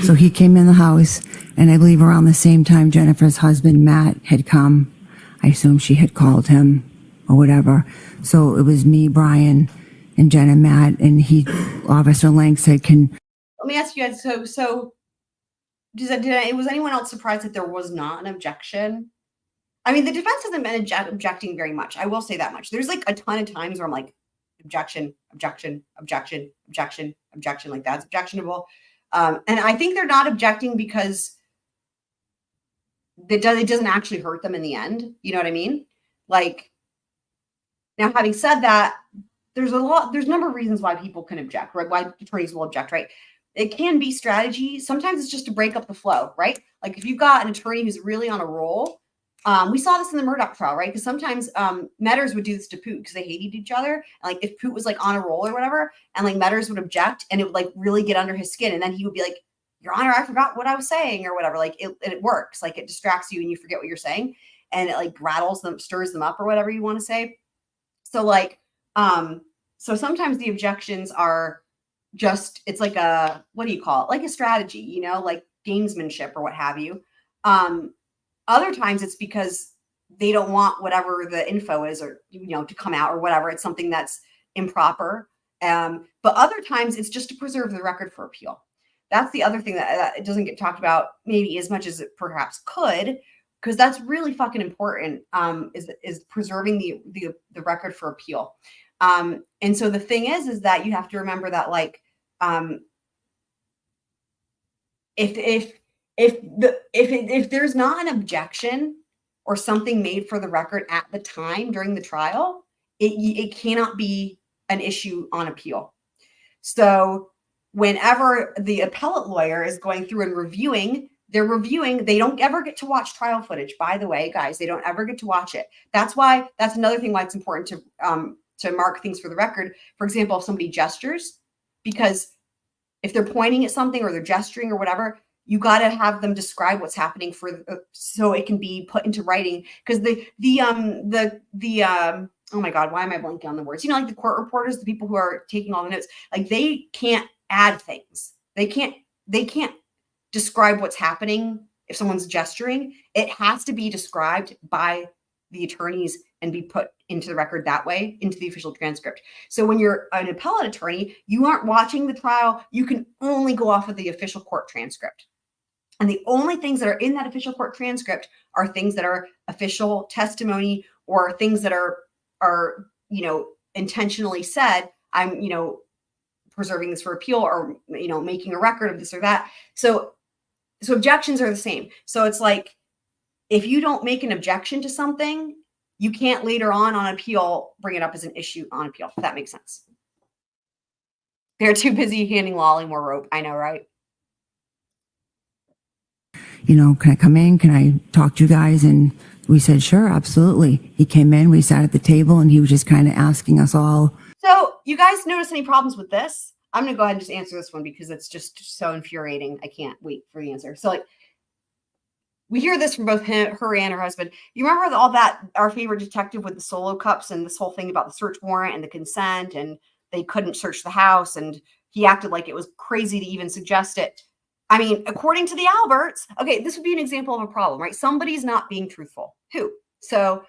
So he came in the house, and I believe around the same time Jennifer's husband, Matt, had come. I assume she had called him or whatever. So it was me, Brian, and Jen and Matt, and Officer Lang said, Let me ask you guys. So was anyone else surprised that there was not an objection? I mean, the defense hasn't been objecting very much. I will say that much. There's like a ton of times where I'm like, objection, objection, objection, objection, objection. Like that's objectionable. And I think they're not objecting because it doesn't actually hurt them in the end. You know what I mean? Like, now having said that, there's a number of reasons why people can object, right? Why attorneys will object, right? It can be strategy. Sometimes it's just to break up the flow, right? Like if you've got an attorney who's really on a roll, we saw this in the Murdoch trial, right? Because sometimes Metters would do this to Poot because they hated each other. And like if Poot was like on a roll or whatever, and like Metters would object, and it would like really get under his skin, and then he would be like, "Your Honor, I forgot what I was saying," or whatever. Like it works. Like it distracts you and you forget what you're saying, and it like rattles them, stirs them up, or whatever you want to say. So like, so sometimes the objections are just, it's like a, what do you call it? Like a strategy, you know, like gamesmanship or what have you. Other times it's because they don't want whatever the info is, or, you know, to come out or whatever. It's something that's improper. But other times it's just to preserve the record for appeal. That's the other thing that it doesn't get talked about maybe as much as it perhaps could, because that's really fucking important, is preserving the record for appeal. And so the thing is that you have to remember that, like, if there's not an objection or something made for the record at the time during the trial, it cannot be an issue on appeal. So whenever the appellate lawyer is going through and reviewing, they don't ever get to watch trial footage, by the way, guys. They don't ever get to watch it. That's another thing why it's important to mark things for the record. For example, if somebody gestures, because if they're pointing at something or they're gesturing or whatever, you got to have them describe what's happening so it can be put into writing. Because oh my God, why am I blanking on the words? You know, like the court reporters, the people who are taking all the notes, like they can't add things. They can't describe what's happening if someone's gesturing. It has to be described by the attorneys and be put into the record that way, into the official transcript. So when you're an appellate attorney, you aren't watching the trial. You can only go off of the official court transcript. And the only things that are in that official court transcript are things that are official testimony or things that are, you know, intentionally said, I'm, you know, preserving this for appeal, or, you know, making a record of this or that. So objections are the same. So it's like, if you don't make an objection to something, you can't later on appeal bring it up as an issue on appeal, if that makes sense. They're too busy handing Lolly more rope. I know, right? You know, can I come in? Can I talk to you guys? And we said, sure, absolutely. He came in, we sat at the table, and he was just kind of asking us all. So you guys notice any problems with this? I'm going to go ahead and just answer this one because it's just so infuriating. I can't wait for the answer. So like, we hear this from both her and her husband. You remember all that, our favorite detective with the solo cups and this whole thing about the search warrant and the consent, and they couldn't search the house, and he acted like it was crazy to even suggest it. I mean, according to the Alberts, okay, this would be an example of a problem, right? Somebody's not being truthful. Who? So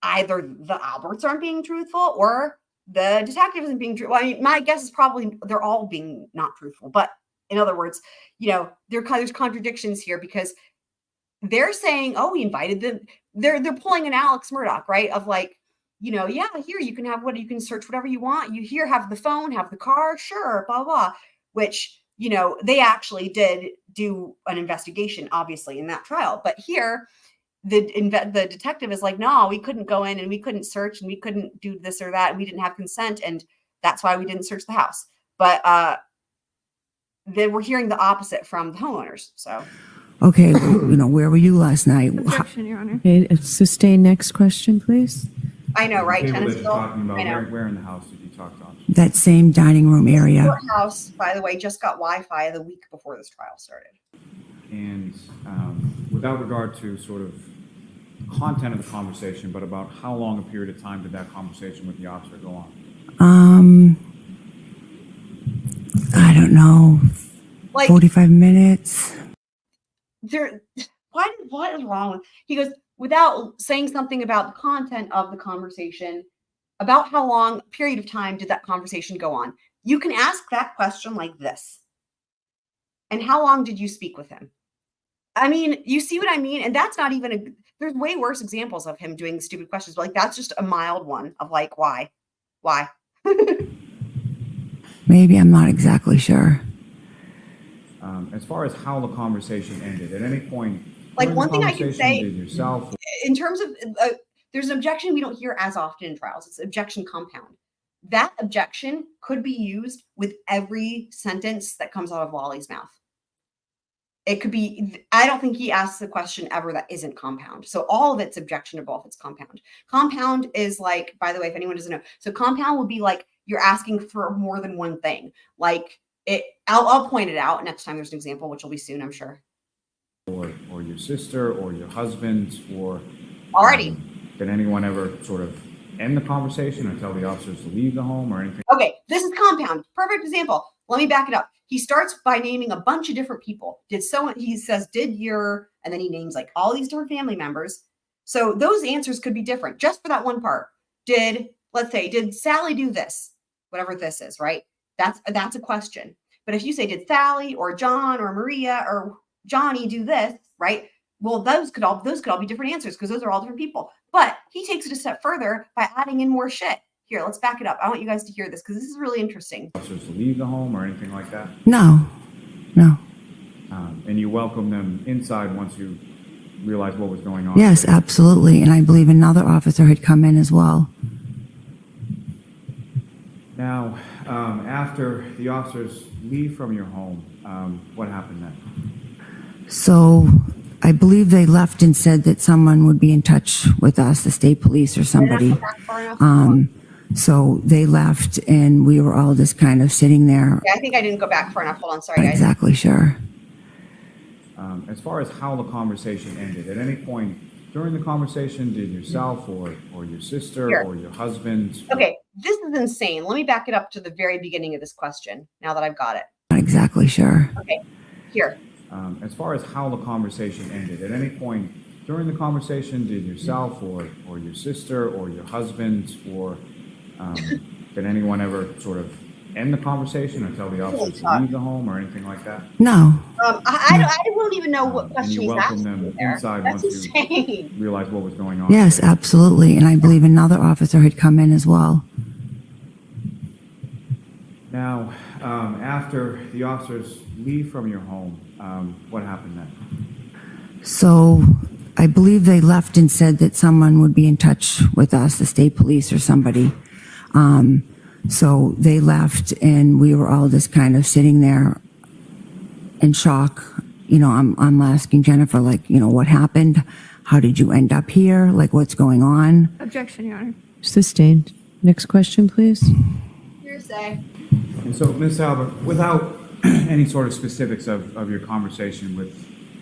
either the Alberts aren't being truthful or the detective isn't being truthful. I mean, my guess is probably they're all being not truthful. But in other words, you know, there's contradictions here because they're saying, oh, we invited them. They're pulling an Alex Murdoch, right? Of like, you know, yeah, here you can have you can search whatever you want. You here have the phone, have the car, sure, blah, blah, which you know, they actually did do an investigation, obviously, in that trial. But here, the detective is like, no, we couldn't go in and we couldn't search and we couldn't do this or that. And we didn't have consent. And that's why we didn't search the house. But they were hearing the opposite from the homeowners. So, Okay, you know, where were you last night? Objection, Your Honor. Okay, sustain. Next question, please. I know, right? The table that you're Tennisville. talking about, I know. where in the house did you talk to officers? That same dining room area. Courthouse, by the way, just got Wi-Fi the week before this trial started. And without regard to sort of content of the conversation, but about how long a period of time did that conversation with the officer go on? I don't know, Like, 45 minutes. what is wrong with, he goes, without saying something about the content of the conversation, about how long period of time did that conversation go on? You can ask that question like this. And how long did you speak with him? I mean, you see what I mean? And that's not even there's way worse examples of him doing stupid questions, but like that's just a mild one of like, why? Maybe, I'm not exactly sure. As far as how the conversation ended, at any point, Like, during one the thing I can conversation, say- did yourself In terms of, there's an objection we don't hear as often in trials. It's objection compound. That objection could be used with every sentence that comes out of Wally's mouth. It could be, I don't think he asks a question ever that isn't compound. So all of it's objectionable if it's compound. Compound is like, by the way, if anyone doesn't know, so compound would be like you're asking for more than one thing. Like I'll point it out next time there's an example, which will be soon, I'm sure. or your sister or your husband or Alrighty. Did anyone ever sort of end the conversation or tell the officers to leave the home or anything? Okay, this is compound. Perfect example. Let me back it up. He starts by naming a bunch of different people. He says, did your, and then he names like all these different family members. So those answers could be different just for that one part. Let's say, did Sally do this? Whatever this is, right? That's a question. But if you say, did Sally or John or Maria or Johnny do this, right? Well, those could all be different answers because those are all different people. But he takes it a step further by adding in more shit. Here, let's back it up. I want you guys to hear this because this is really interesting. Officers to leave the home or anything like that? No. And you welcome them inside once you realized what was going on? Yes, absolutely. And I believe another officer had come in as well. Now, after the officers leave from your home, what happened then? So I believe they left and said that someone would be in touch with us, the state police or somebody. Did I not go back far enough? So they left and we were all just kind of sitting there. Yeah, I think I didn't go back far enough. Hold on. Sorry, Not guys. exactly sure. As far as how the conversation ended, at any point during the conversation, did yourself or your sister Here. or your husband? Okay, this is insane. Let me back it up to the very beginning of this question now that I've got it. Not exactly sure. Okay, here. As far as how the conversation ended, at any point during the conversation, did yourself or your sister or your husband or did anyone ever sort of end the conversation or tell the officers to leave the home or anything like that? No. I don't even know what And question you he's welcome asking them there. inside That's once you insane. realized what was going on? Yes, absolutely. And I believe another officer had come in as well. Now, after the officers leave from your home, what happened then? So I believe they left and said that someone would be in touch with us, the state police or somebody. So they left and we were all just kind of sitting there in shock. You know, I'm asking Jennifer, like, you know, what happened? How did you end up here? Like, what's going on? Objection, Your Honor. Sustained. Next question, please. Hearsay. And so, Ms. Albert, without any sort of specifics of your conversation with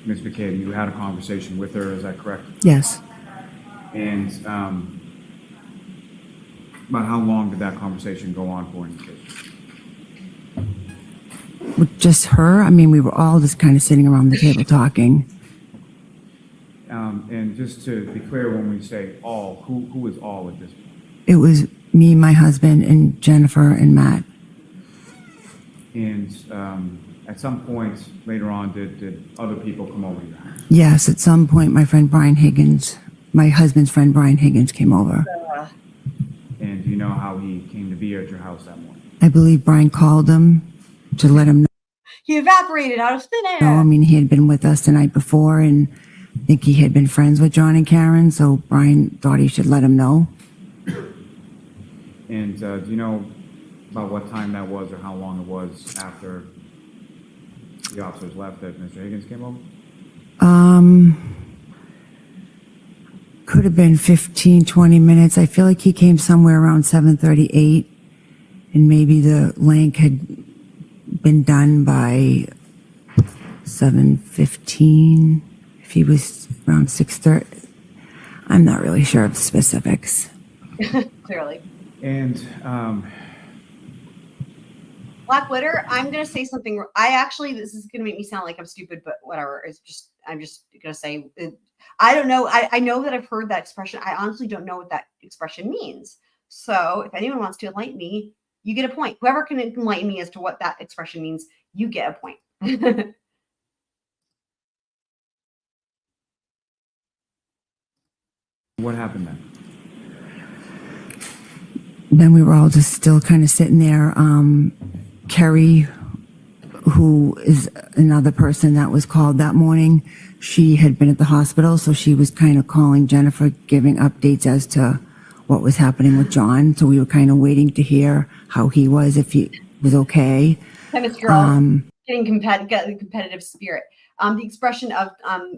Ms. McCabe, you had a conversation with her, is that correct? Yes. And about how long did that conversation go on for in the case? With just her? I mean, we were all just kind of sitting around the table talking. And just to be clear, when we say all, who is all at this point? It was me, my husband, and Jennifer and Matt. And at some point later on, did other people come over to your house? Yes, at some point, my friend Brian Higgins, my husband's friend Brian Higgins came over. And do you know how he came to be at your house that morning? I believe Brian called him to let him know. he evaporated out of thin No, I air. mean, he had been with us the night before, and I think he had been friends with John and Karen, so Brian thought he should let him know. And do you know about what time that was or how long it was after the officers left that Mr. Higgins came over? Could have been 15, 20 minutes. I feel like he came somewhere around 7:38, and maybe the link had been done by 7:15. If he was around 6:30, I'm not really sure of the specifics. Clearly. And Black Witter, I'm going to say something. This is going to make me sound like I'm stupid, but whatever. I'm just going to say, I don't know. I know that I've heard that expression. I honestly don't know what that expression means. So if anyone wants to enlighten me, you get a point. Whoever can enlighten me as to what that expression means, you get a point. what happened then? Then we were all just still kind of sitting there. Kerry, who is another person that was called that morning, she had been at the hospital, so she was kind of calling Jennifer, giving updates as to what was happening with John. So we were kind of waiting to hear how he was, if he was okay. Chemist girl, getting competitive spirit. The expression of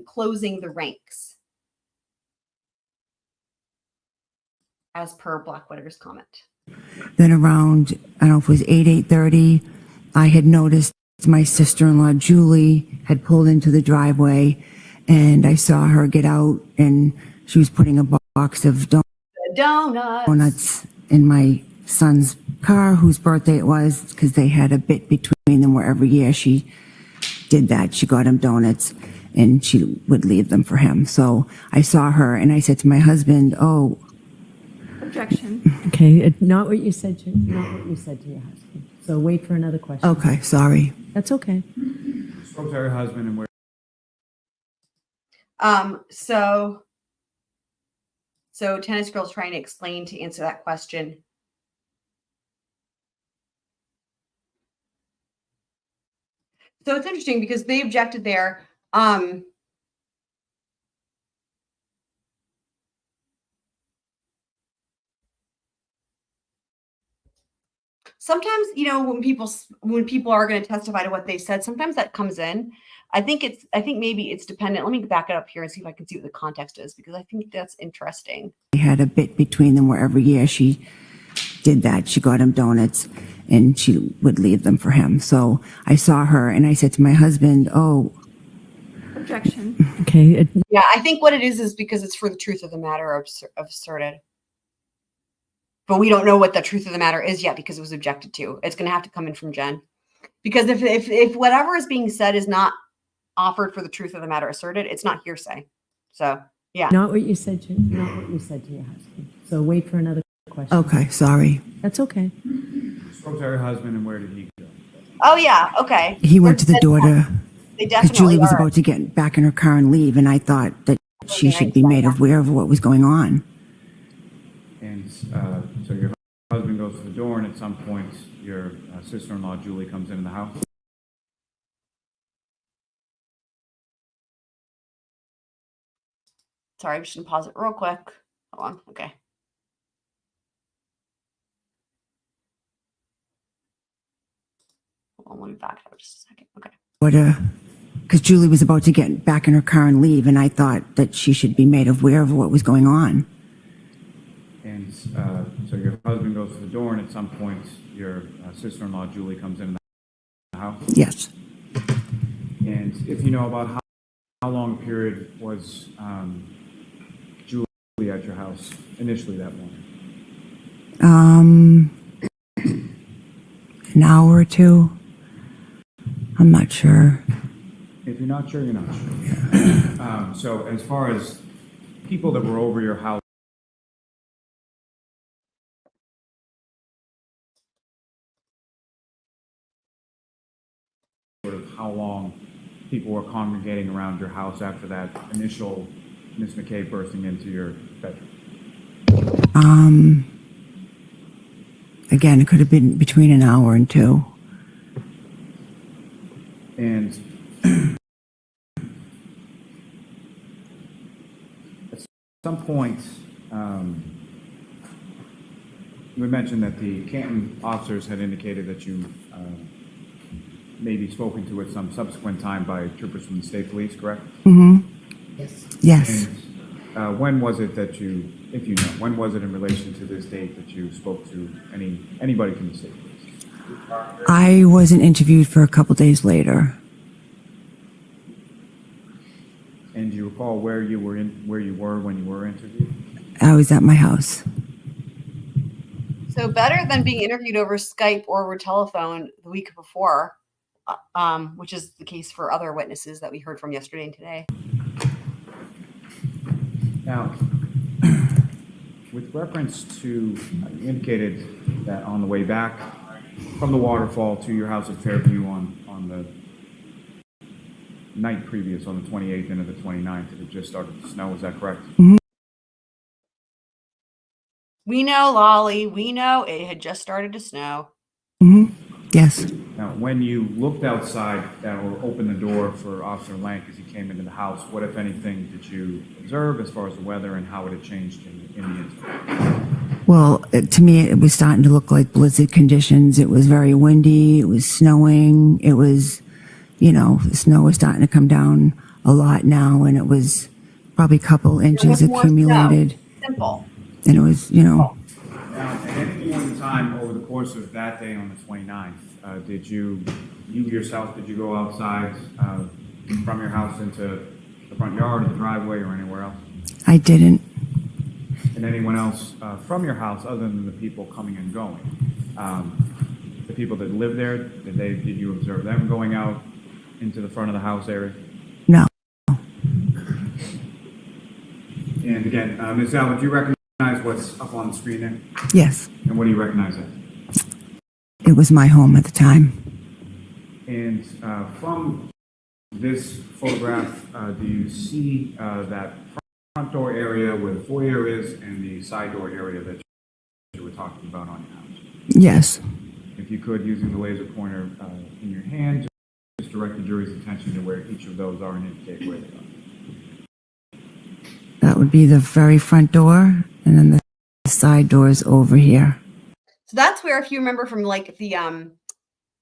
closing the ranks, as per Black Witter's comment. Then around, I don't know if it was 8:30, I had noticed my sister-in-law, Julie, had pulled into the driveway, and I saw her get out, and she was putting a box of donuts in my son's car, whose birthday it was, because they had a bit between them where every year she did that. She got him donuts, and she would leave them for him. So I saw her, and I said to my husband, "Oh." Objection. Okay, not what you said to your husband. So wait for another question. Okay, sorry. That's okay. Spoke to her husband and where? So tennis girl's trying to explain to answer that question. So it's interesting because they objected there. Sometimes, when people are going to testify to what they said, sometimes that comes in. I think maybe it's dependent. Let me back it up here and see if I can see what the context is, because I think that's interesting. They had a bit between them where every year she did that. She got him donuts, and she would leave them for him. So I saw her, and I said to my husband, "Oh." Objection. Okay. Yeah, I think what it is because it's for the truth of the matter asserted. But we don't know what the truth of the matter is yet because it was objected to. It's going to have to come in from Jen. Because if whatever is being said is not offered for the truth of the matter asserted, it's not hearsay. So, yeah. Not what you said to your husband. So wait for another question. Okay, sorry. That's okay. Spoke to her husband and where did he go? Oh, yeah. Okay. He went to the door They because definitely Julie was are. about to get back in her car and leave, and I thought that she should be made aware of what was going on. And so your husband goes to the door, and at some point, your sister-in-law, Julie, comes into the house. Sorry, I'm just going to pause it real quick. Hold on. Okay. Hold on, let me back it up just a second. Okay. Because Julie was about to get back in her car and leave, and I thought that she should be made aware of what was going on. And so your husband goes to the door, and at some point, your sister-in-law, Julie, comes into the house. Yes. And if you know about how long a period was Julie at your house initially that morning? An hour or two. I'm not sure. If you're not sure, you're not sure. So as far as people that were over your house, sort of how long people were congregating around your house after that initial Miss McKay bursting into your bedroom? Again, it could have been between an hour and two. some point, you had mentioned that the Canton officers had indicated that you may be spoken to at some subsequent time by troopers from the state police, correct? Yes. And when was it that you, if you know, when was it in relation to this date that you spoke to anybody from the state police? I wasn't interviewed for a couple days later. And do you recall where you were when you were interviewed? I was at my house. So better than being interviewed over Skype or over telephone the week before, which is the case for other witnesses that we heard from yesterday and today. Now, with reference to, you indicated that on the way back from the waterfall to your house at Fairview on the night previous, on the 28th into the 29th, it had just started to snow, is that correct? We know, Lolly, we know it had just started to snow. Yes. Now, when you looked outside or opened the door for Officer Lank as he came into the house, what, if anything, did you observe as far as the weather and how it had changed in the incident? Well, to me, it was starting to look like blizzard conditions. It was very windy. It was snowing. It was, the snow was starting to come down a lot now, and it was probably a couple inches More accumulated. snow. Simple. And it was, Now, at any point in time over the course of that day on the 29th, did you yourself, did you go outside from your house into the front yard or the driveway or anywhere else? I didn't. And anyone else from your house other than the people coming and going? The people that live there, did you observe them going out into the front of the house area? No. And again, Ms. Allen, do you recognize what's up on the screen there? Yes. And what do you recognize there? It was my home at the time. And from this photograph, do you see that front door area where the foyer is and the side door area that you were talking about on your house? Yes. If you could, using the laser pointer in your hand, just direct the jury's attention to where each of those are and indicate where they are. That would be the very front door, and then the side doors over here. So that's where, if you remember from like the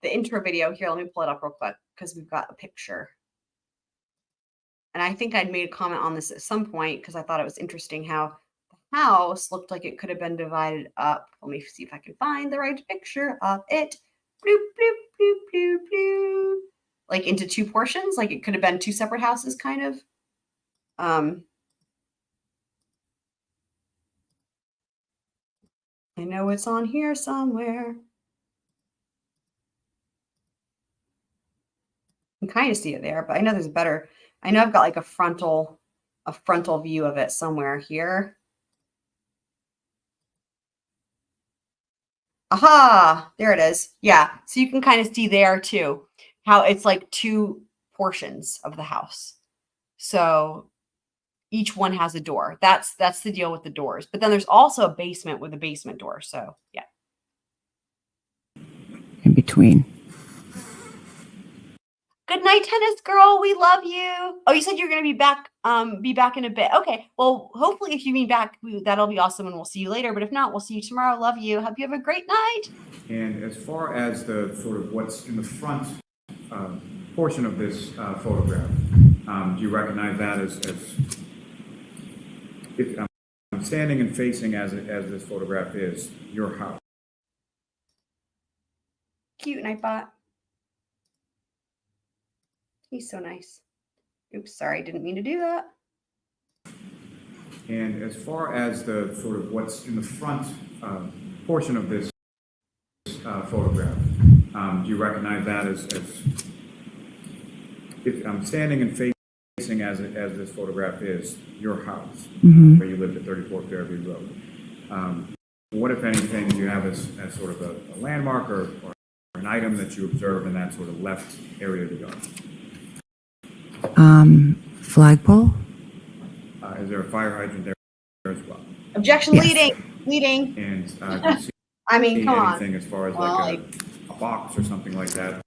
intro video here, let me pull it up real quick because we've got a picture. And I think I'd made a comment on this at some point because I thought it was interesting how the house looked like it could have been divided up. Let me see if I can find the right picture of it. Bloop, bloop, bloop, bloop, bloop. Like into two portions, like it could have been two separate houses, kind of. I know it's on here somewhere. You can kind of see it there, but I know there's better. I know I've got like a frontal view of it somewhere here. Aha, there it is. Yeah, so you can kind of see there too, how it's like two portions of the house. So each one has a door. That's the deal with the doors. But then there's also a basement with a basement door. So yeah. In between. Good night, tennis girl. We love you. Oh, you said you're going to be back in a bit. Okay. Well, hopefully if you mean back, that'll be awesome and we'll see you later. But if not, we'll see you tomorrow. Love you. Hope you have a great night. And as far as the sort of what's in the front portion of this photograph, do you recognize that as if I'm standing and facing as this photograph is your house? Cute, Nightbot. He's so nice. Oops, sorry, didn't mean to do that. And as far as the sort of what's in the front portion of this photograph, do you recognize that as if I'm standing and facing as this photograph is your house, where you lived at 34 Fairview Road? What, if anything, do you have as sort of a landmark or an item that you observe in that sort of left area of the yard? Flagpole? Is there a fire hydrant there as well? Objection, Yes. leading. And do you see I mean, come on. anything as far as Well, like a box or something like that?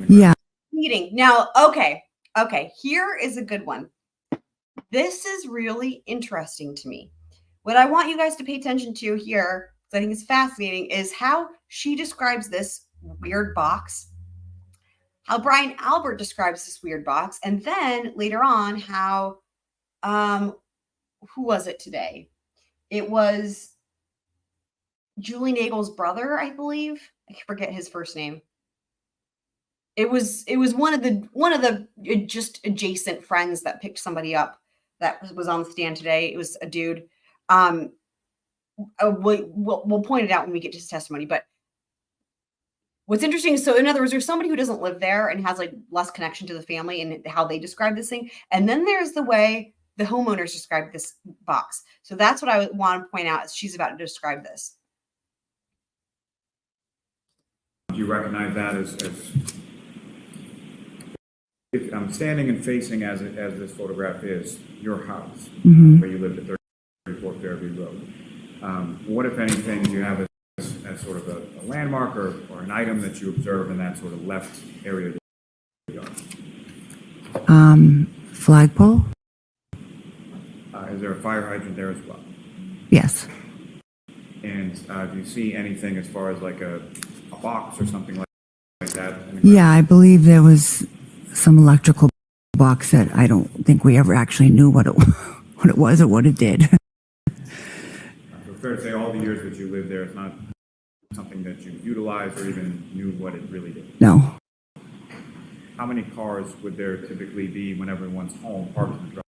Yeah. Leading. Now, okay. Here is a good one. This is really interesting to me. What I want you guys to pay attention to here, because I think it's fascinating, is how she describes this weird box, how Brian Albert describes this weird box, and then later on how who was it today? It was Julie Nagle's brother, I believe. I forget his first name. It was one of the just adjacent friends that picked somebody up that was on the stand today. It was a dude. We'll point it out when we get to his testimony. But what's interesting is, so in other words, there's somebody who doesn't live there and has like less connection to the family and how they describe this thing. And then there's the way the homeowners describe this box. So that's what I want to point out as she's about to describe this. Do you recognize that as if I'm standing and facing as this photograph is your house, where you lived at 34 Fairview Road? What, if anything, do you have as sort of a landmark or an item that you observe in that sort of left area of the yard? Flagpole? Is there a fire hydrant there as well? Yes. And do you see anything as far as like a box or something like that? Yeah, I believe there was some electrical box that I don't think we ever actually knew what it was or what it did. So fair to say all the years that you lived there, it's not something that you utilized or even knew what it really did? No. How many cars would there typically be when everyone's home parked in the driveway?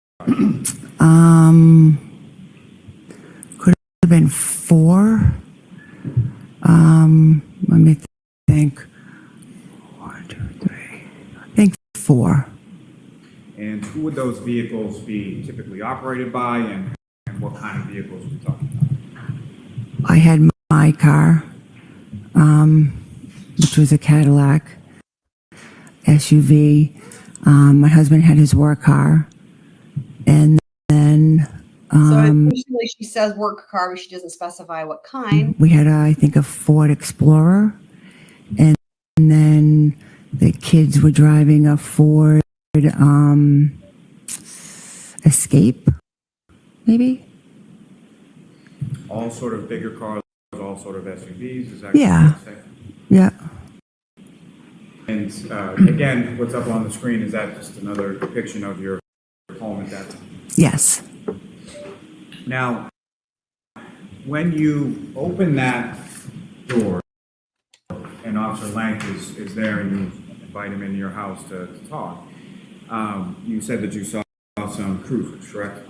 Could have been 4. Let me think. 1, 2, 3. I think 4. And who would those vehicles be typically operated by, and what kind of vehicles are we talking about? I had my car, which was a Cadillac SUV. My husband had his work car. And then So usually she says work car, but she doesn't specify what kind. we had, I think, a Ford Explorer. And then the kids were driving a Ford Escape, maybe? All sort of bigger cars, all sort of SUVs, is that Yeah. correct to say? Yeah. And again, what's up on the screen, is that just another depiction of your home at that time? Yes. Now, when you open that door and Officer Lank is there and you invite him into your house to talk, you said that you saw some cruisers, correct?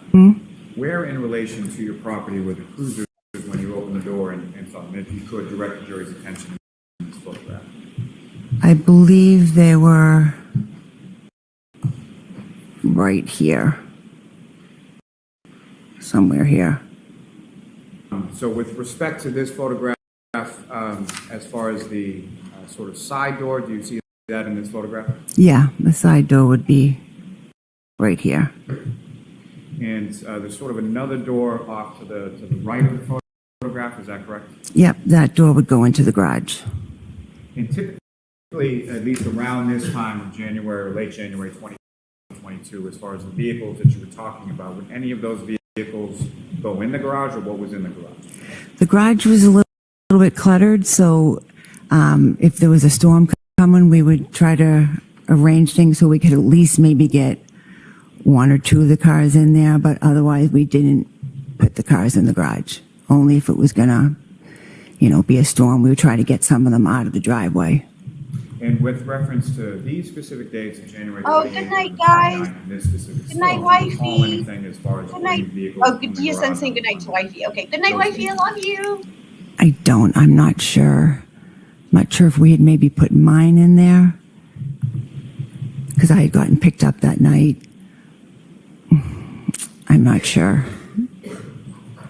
Where in relation to your property were the cruisers when you opened the door and saw them? If you could direct the jury's attention to this photograph. I believe they were right here. Somewhere here. So with respect to this photograph, as far as the sort of side door, do you see that in this photograph? Yeah, the side door would be right here. And there's sort of another door off to the right of the photograph, is that correct? Yep, that door would go into the garage. And typically, at least around this time of January or late January 2022, as far as the vehicles that you were talking about, would any of those vehicles go in the garage, or what was in the garage? The garage was a little bit cluttered, so if there was a storm coming, we would try to arrange things so we could at least maybe get 1 or 2 of the cars in there, but otherwise we didn't put the cars in the garage. Only if it was gonna, be a storm, we would try to get some of them out of the driveway. And with reference to these specific dates of January 28th, Oh, good night, guys. and this specific Good night, storm, do you recall wifey. anything as far as Good night. any vehicles Oh, in the good. Yes, I'm garage saying good night to wifey. Okay, good night, Those wifey. I love you. I don't, I'm not sure. Not sure if we had maybe put mine in there, because I had gotten picked up that night. I'm not sure.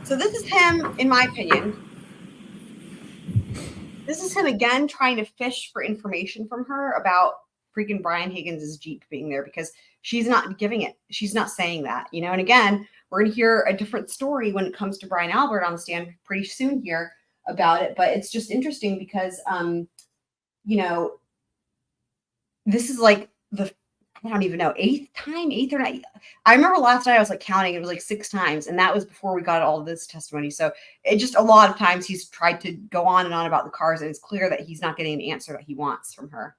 So this is him, in my opinion. This is him again trying to fish for information from her about freaking Brian Higgins' Jeep being there, because she's not giving it. She's not saying that, And again, we're going to hear a different story when it comes to Brian Albert on the stand pretty soon here about it. But it's just interesting because, this is like I don't even know, eighth or ninth. I remember last night I was like counting, it was like 6 times, and that was before we got all of this testimony. So it just a lot of times he's tried to go on and on about the cars, and it's clear that he's not getting an answer that he wants from her.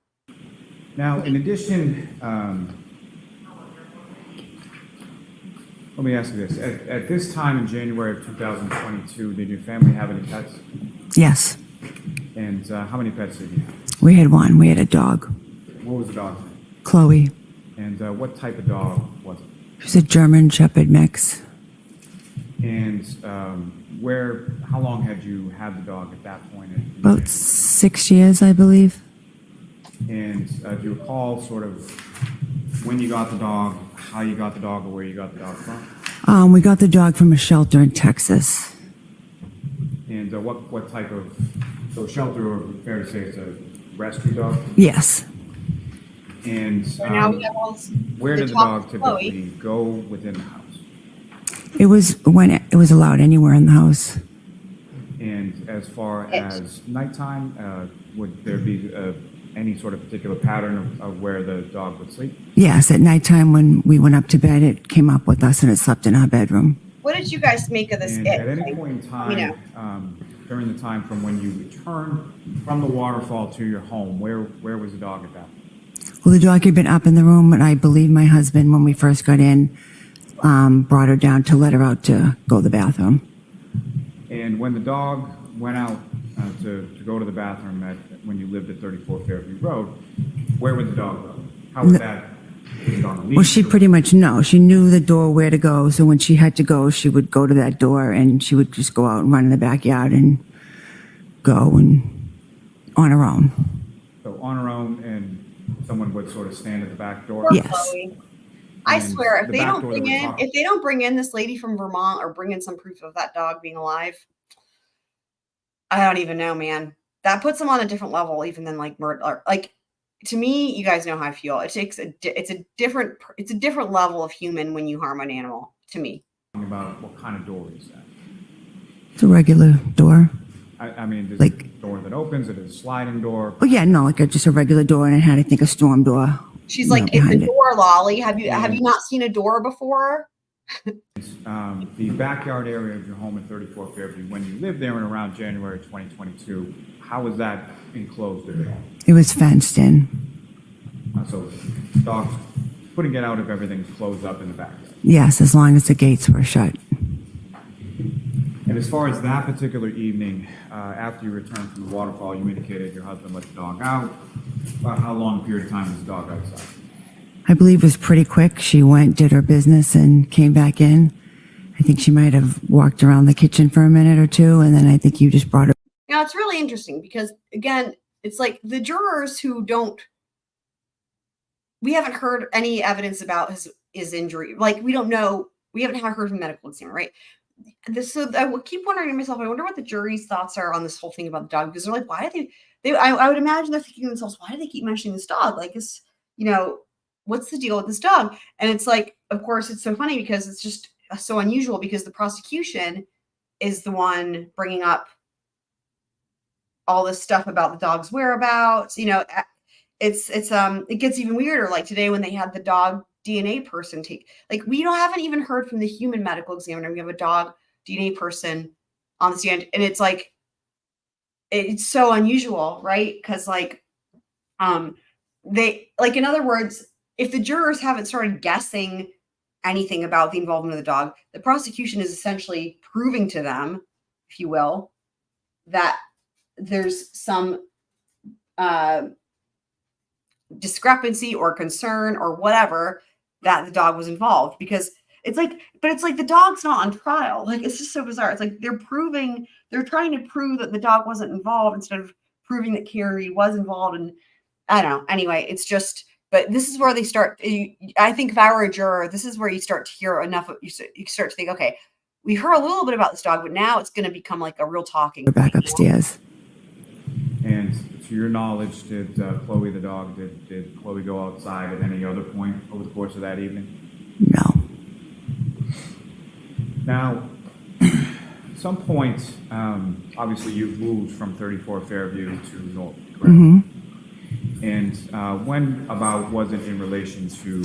Now, in addition, let me ask you this. At this time in January of 2022, did your family have any pets? Yes, And how many pets did you have? we had one. We had a dog, What was the dog's name? Chloe. And what type of dog was it? She was a German Shepherd mix. And how long had you had the dog at that point? About 6 years, I believe. And do you recall sort of when you got the dog, how you got the dog, or where you got the dog from? We got the dog from a shelter in Texas. And what type of, so shelter, or fair to say it's a rescue dog? Yes. And So now we have all this, where did the talk dog with Chloe. typically go within the house? It was when it was allowed anywhere in the house. And as far as nighttime, would there be any sort of particular pattern of where the dog would sleep? Yes, at nighttime when we went up to bed, it came up with us and it slept in our bedroom. What did you guys make of this? And at any point in You know. time, during the time from when you returned from the waterfall to your home, where was the dog at that point? Well, the dog had been up in the room, and I believe my husband, when we first got in, brought her down to let her out to go to the bathroom. And when the dog went out to go to the bathroom when you lived at 34 Fairview Road, where would the dog go? How would that? Was it on a leash? Well, she pretty much she knew the door where to go. So when she had to go, she would go to that door, and she would just go out and run in the backyard and go and on her own. So on her own, and someone would sort of stand at the back door. Poor Yes. Chloe. I And swear, the back door that we're talking- if they don't bring in this lady from Vermont or bring in some proof of that dog being alive, I don't even know, man. That puts them on a different level, even than like murder. Like, to me, you guys know how I feel. It's a different level of human when you harm an animal. To me, About what kind of door is that? It's a regular door. I mean, is Like- it a door that opens? It is a sliding door. Oh yeah, no, like just a regular door, and it had, I think, a storm door. she's No, like, it's a behind it. door, Lolly. Have you not seen a door before? The backyard area of your home at 34 Fairview, when you lived there in around January 2022, how was that enclosed at all? It was fenced in. So dogs couldn't get out if everything's closed up in the backyard. Yes, as long as the gates were shut. And as far as that particular evening, after you returned from the waterfall, you indicated your husband let the dog out. About how long a period of time was the dog outside? I believe it was pretty quick. She went, did her business, and came back in. I think she might have walked around the kitchen for a minute or two, and then I think you just brought her. Now, it's really interesting because, again, it's like the jurors who don't, we haven't heard any evidence about his injury. Like, we don't know, we haven't heard from medical examiner, right? So I would keep wondering to myself, I wonder what the jury's thoughts are on this whole thing about the dog, because they're like, why do I would imagine they're thinking to themselves, why do they keep mentioning this dog? Like, this, what's the deal with this dog? And it's like, of course, it's so funny because it's just so unusual because the prosecution is the one bringing up all this stuff about the dog's whereabouts. It gets even weirder. Like today when they had the dog DNA person take, like we haven't even heard from the human medical examiner. We have a dog DNA person on the stand, and it's like, it's so unusual, right? Because they, like, in other words, if the jurors haven't started guessing anything about the involvement of the dog, the prosecution is essentially proving to them, if you will, that there's some discrepancy or concern or whatever that the dog was involved, because it's like the dog's not on trial. Like, it's just so bizarre. It's like they're trying to prove that the dog wasn't involved instead of proving that Carrie was involved. And I don't know. Anyway, it's just, but this is where they start. I think if I were a juror, this is where you start to hear enough. You start to think, okay, we heard a little bit about this dog, but now it's going to become like a real talking. We're back upstairs. And to your knowledge, did Chloe the dog, did Chloe go outside at any other point over the course of that evening? No. Now, at some point, obviously you've moved from 34 Fairview to North, correct? Mm-hmm. And when about was it in relation to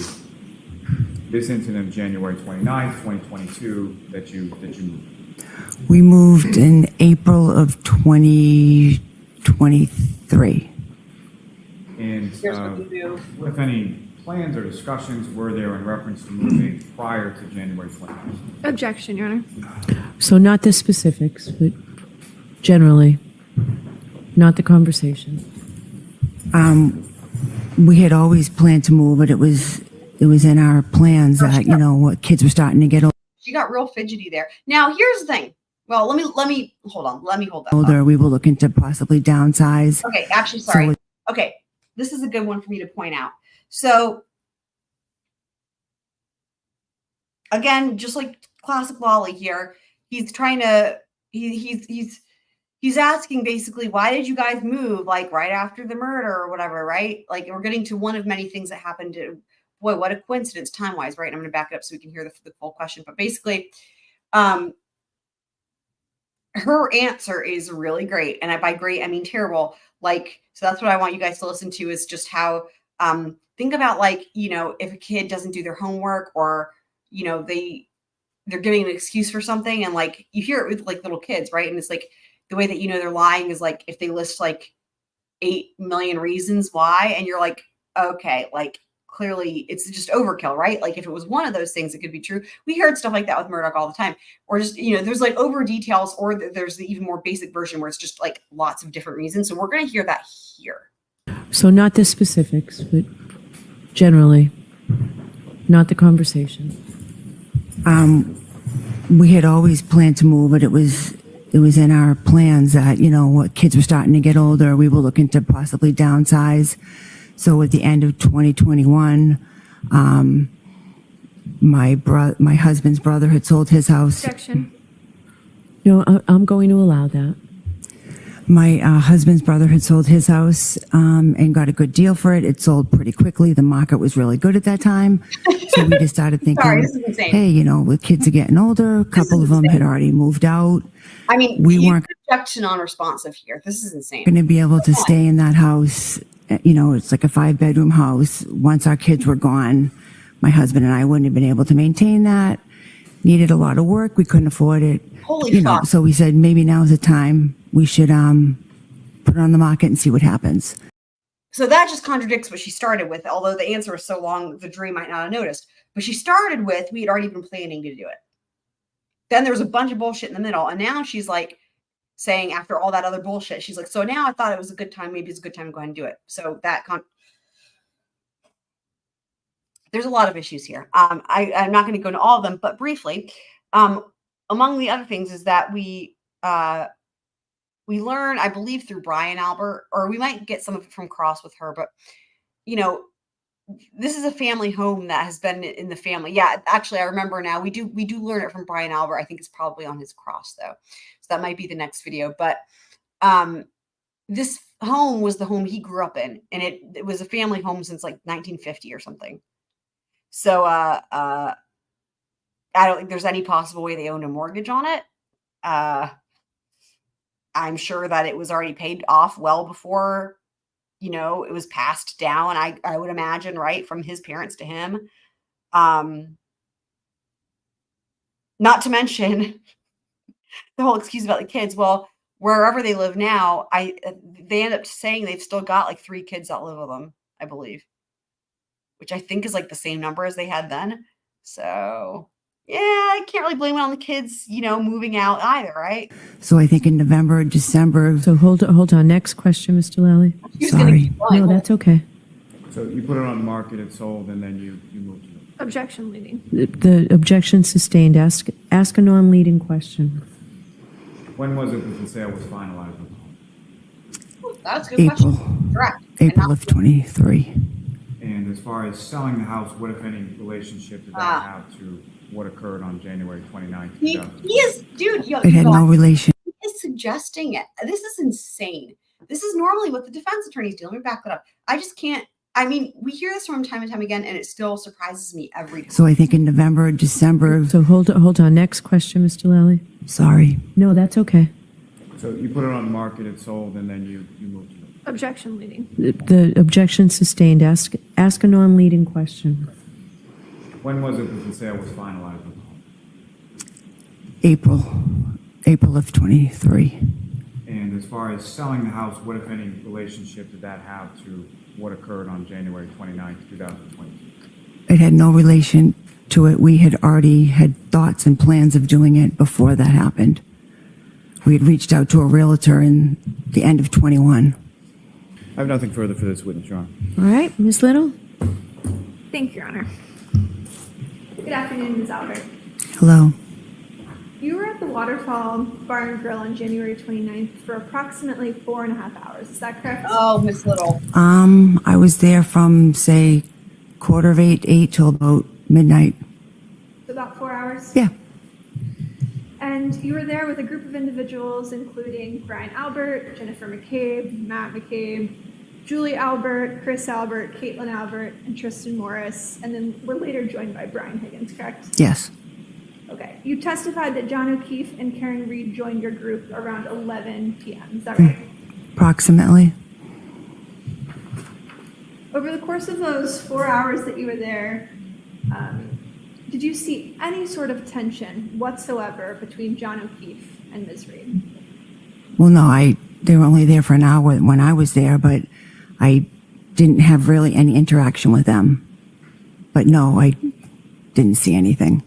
this incident of January 29th, 2022 that you moved? We moved in April of 2023. And Here's what you moved. what, if any, plans or discussions were there in reference to moving prior to January 29th? Objection, Your Honor. So not the specifics, but generally, not the conversation. We had always planned to move, but it was in our plans that, what kids were starting to get She got real fidgety there. Now, here's the thing. Well, let me hold on. Let me hold that. older. We were looking to possibly downsize. Okay, actually, sorry. So- Okay, this is a good one for me to point out. So, again, just like classic Lolly here, he's trying to he's asking basically, why did you guys move like right after the murder or whatever, right? Like we're getting to one of many things that happened. Boy, what a coincidence time wise, right? And I'm going to back it up so we can hear the full question. But basically, her answer is really great, and by great I mean terrible. Like, so that's what I want you guys to listen to is just how think about, like, if a kid doesn't do their homework, or they're giving an excuse for something, and like you hear it with like little kids, right? And it's like the way that they're lying is like if they list like 8 million reasons why, and you're like, okay, like clearly it's just overkill, right? Like if it was one of those things, it could be true. We heard stuff like that with Murdoch all the time, or just, there's like over details, or there's the even more basic version where it's just like lots of different reasons. So we're going to hear that here. So not the specifics, but generally, not the conversation. We had always planned to move, but it was in our plans that, what kids were starting to get older. We were looking to possibly downsize. So at the end of 2021, my husband's brother had sold his house. Objection. No, I'm going to allow that. My husband's brother had sold his house and got a good deal for it. It sold pretty quickly. The market was really good at that time. So we just started thinking, Sorry, this is insane. hey, the kids are getting older. A couple of them had already moved out. I mean, We weren't objection non-responsive here. This is insane. going to be able to stay in that house. It's like a 5-bedroom house. Once our kids were gone, my husband and I wouldn't have been able to maintain that. Needed a lot of work. We couldn't afford it. Holy fuck. So we said, maybe now's the time we should put it on the market and see what happens. So that just contradicts what she started with, although the answer was so long, the jury might not have noticed. But she started with, we had already been planning to do it. Then there was a bunch of bullshit in the middle. And now she's like saying, after all that other bullshit, she's like, so now I thought it was a good time. Maybe it's a good time to go ahead and do it. So that there's a lot of issues here. I'm not going to go into all of them, but briefly, among the other things is that we learn, I believe, through Brian Albert, or we might get some of it from Cross with her, but this is a family home that has been in the family. Yeah, actually, I remember now. We do learn it from Brian Albert. I think it's probably on his Cross though, so that might be the next video. But this home was the home he grew up in, and it was a family home since like 1950 or something. So I don't think there's any possible way they owned a mortgage on it. I'm sure that it was already paid off well before, it was passed down. I would imagine, right, from his parents to him. Not to mention the whole excuse about the kids. Well, wherever they live now, they end up saying they've still got like 3 kids that live with them, I believe, which I think is like the same number as they had then. So yeah, I can't really blame it on the kids, moving out either, right? So I think in November, December. So hold on. Next question, Mr. Lally. She's gonna Sorry. keep going. No, that's okay. So you put it on the market, it sold, and then you moved it. Objection leading. The objection sustained. Ask a non-leading question. When was it that the sale was finalized? That's a good April. question. Correct. April of 23. And as far as selling the house, what, if any, relationship did that have to what occurred on January 29th? He is, dude. It had no relation. He is suggesting it. This is insane. This is normally what the defense attorneys do. Let me back that up. I just can't. I mean, we hear this from time and time again, and it still surprises me every time. So I think in November, December. So hold on. Next question, Mr. Lally. Sorry. No, that's okay. So you put it on the market, it sold, and then you moved it. Objection leading. The objection sustained. Ask a non-leading question. When was it that the sale was finalized? April of 23. And as far as selling the house, what, if any, relationship did that have to what occurred on January 29th, 2022? It had no relation to it. We had already had thoughts and plans of doing it before that happened. We had reached out to a realtor in the end of 21. I have nothing further for this witness, Your Honor. All right, Ms. Little? Thank you, Your Honor. Good afternoon, Ms. Albert. Hello. You were at the Waterfall Bar and Grill on January 29th for approximately 4.5 hours. Is that correct? Oh, Miss Little. I was there from, say, 8:15 till about midnight. So about 4 hours? Yeah. And you were there with a group of individuals, including Brian Albert, Jennifer McCabe, Matt McCabe, Julie Albert, Chris Albert, Caitlin Albert, and Tristan Morris, and then were later joined by Brian Higgins, correct? Yes. Okay. You testified that John O'Keefe and Karen Reed joined your group around 11 p.m. Is that right? Approximately. Over the course of those 4 hours that you were there, did you see any sort of tension whatsoever between John O'Keefe and Ms. Reed? Well, no, they were only there for an hour when I was there, but I didn't have really any interaction with them. But no, I didn't see anything.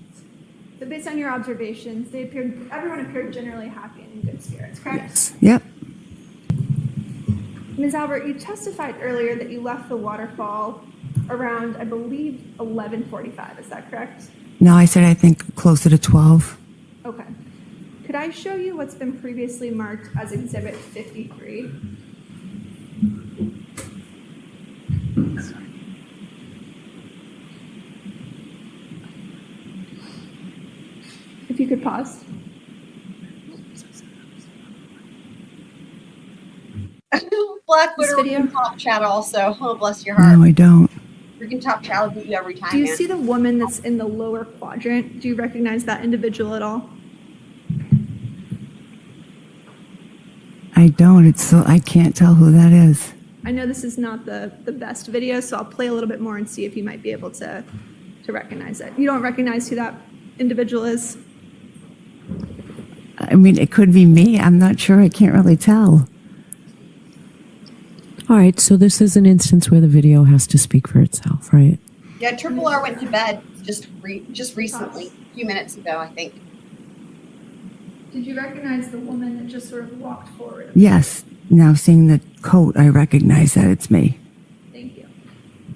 So based on your observations, everyone appeared generally happy and in good spirits, correct? Yes. Yep. Ms. Albert, you testified earlier that you left the waterfall around, I believe, 11:45. Is that correct? No, I said I think closer to 12. Okay. Could I show you what's been previously marked as Exhibit 53? If you could pause. Black This Widow video? can top chat also. Oh, bless your heart. No, I don't. Freaking top chat will beat you every time, Do you man. see the woman that's in the lower quadrant? Do you recognize that individual at all? I don't. I can't tell who that is. I know this is not the best video, so I'll play a little bit more and see if you might be able to recognize it. You don't recognize who that individual is? I mean, it could be me. I'm not sure. I can't really tell. All right, so this is an instance where the video has to speak for itself, right? Yeah, Triple R went to bed just recently, a few minutes ago, I think. Did you recognize the woman that just sort of walked forward? Yes. Now seeing the coat, I recognize that it's me. Thank you.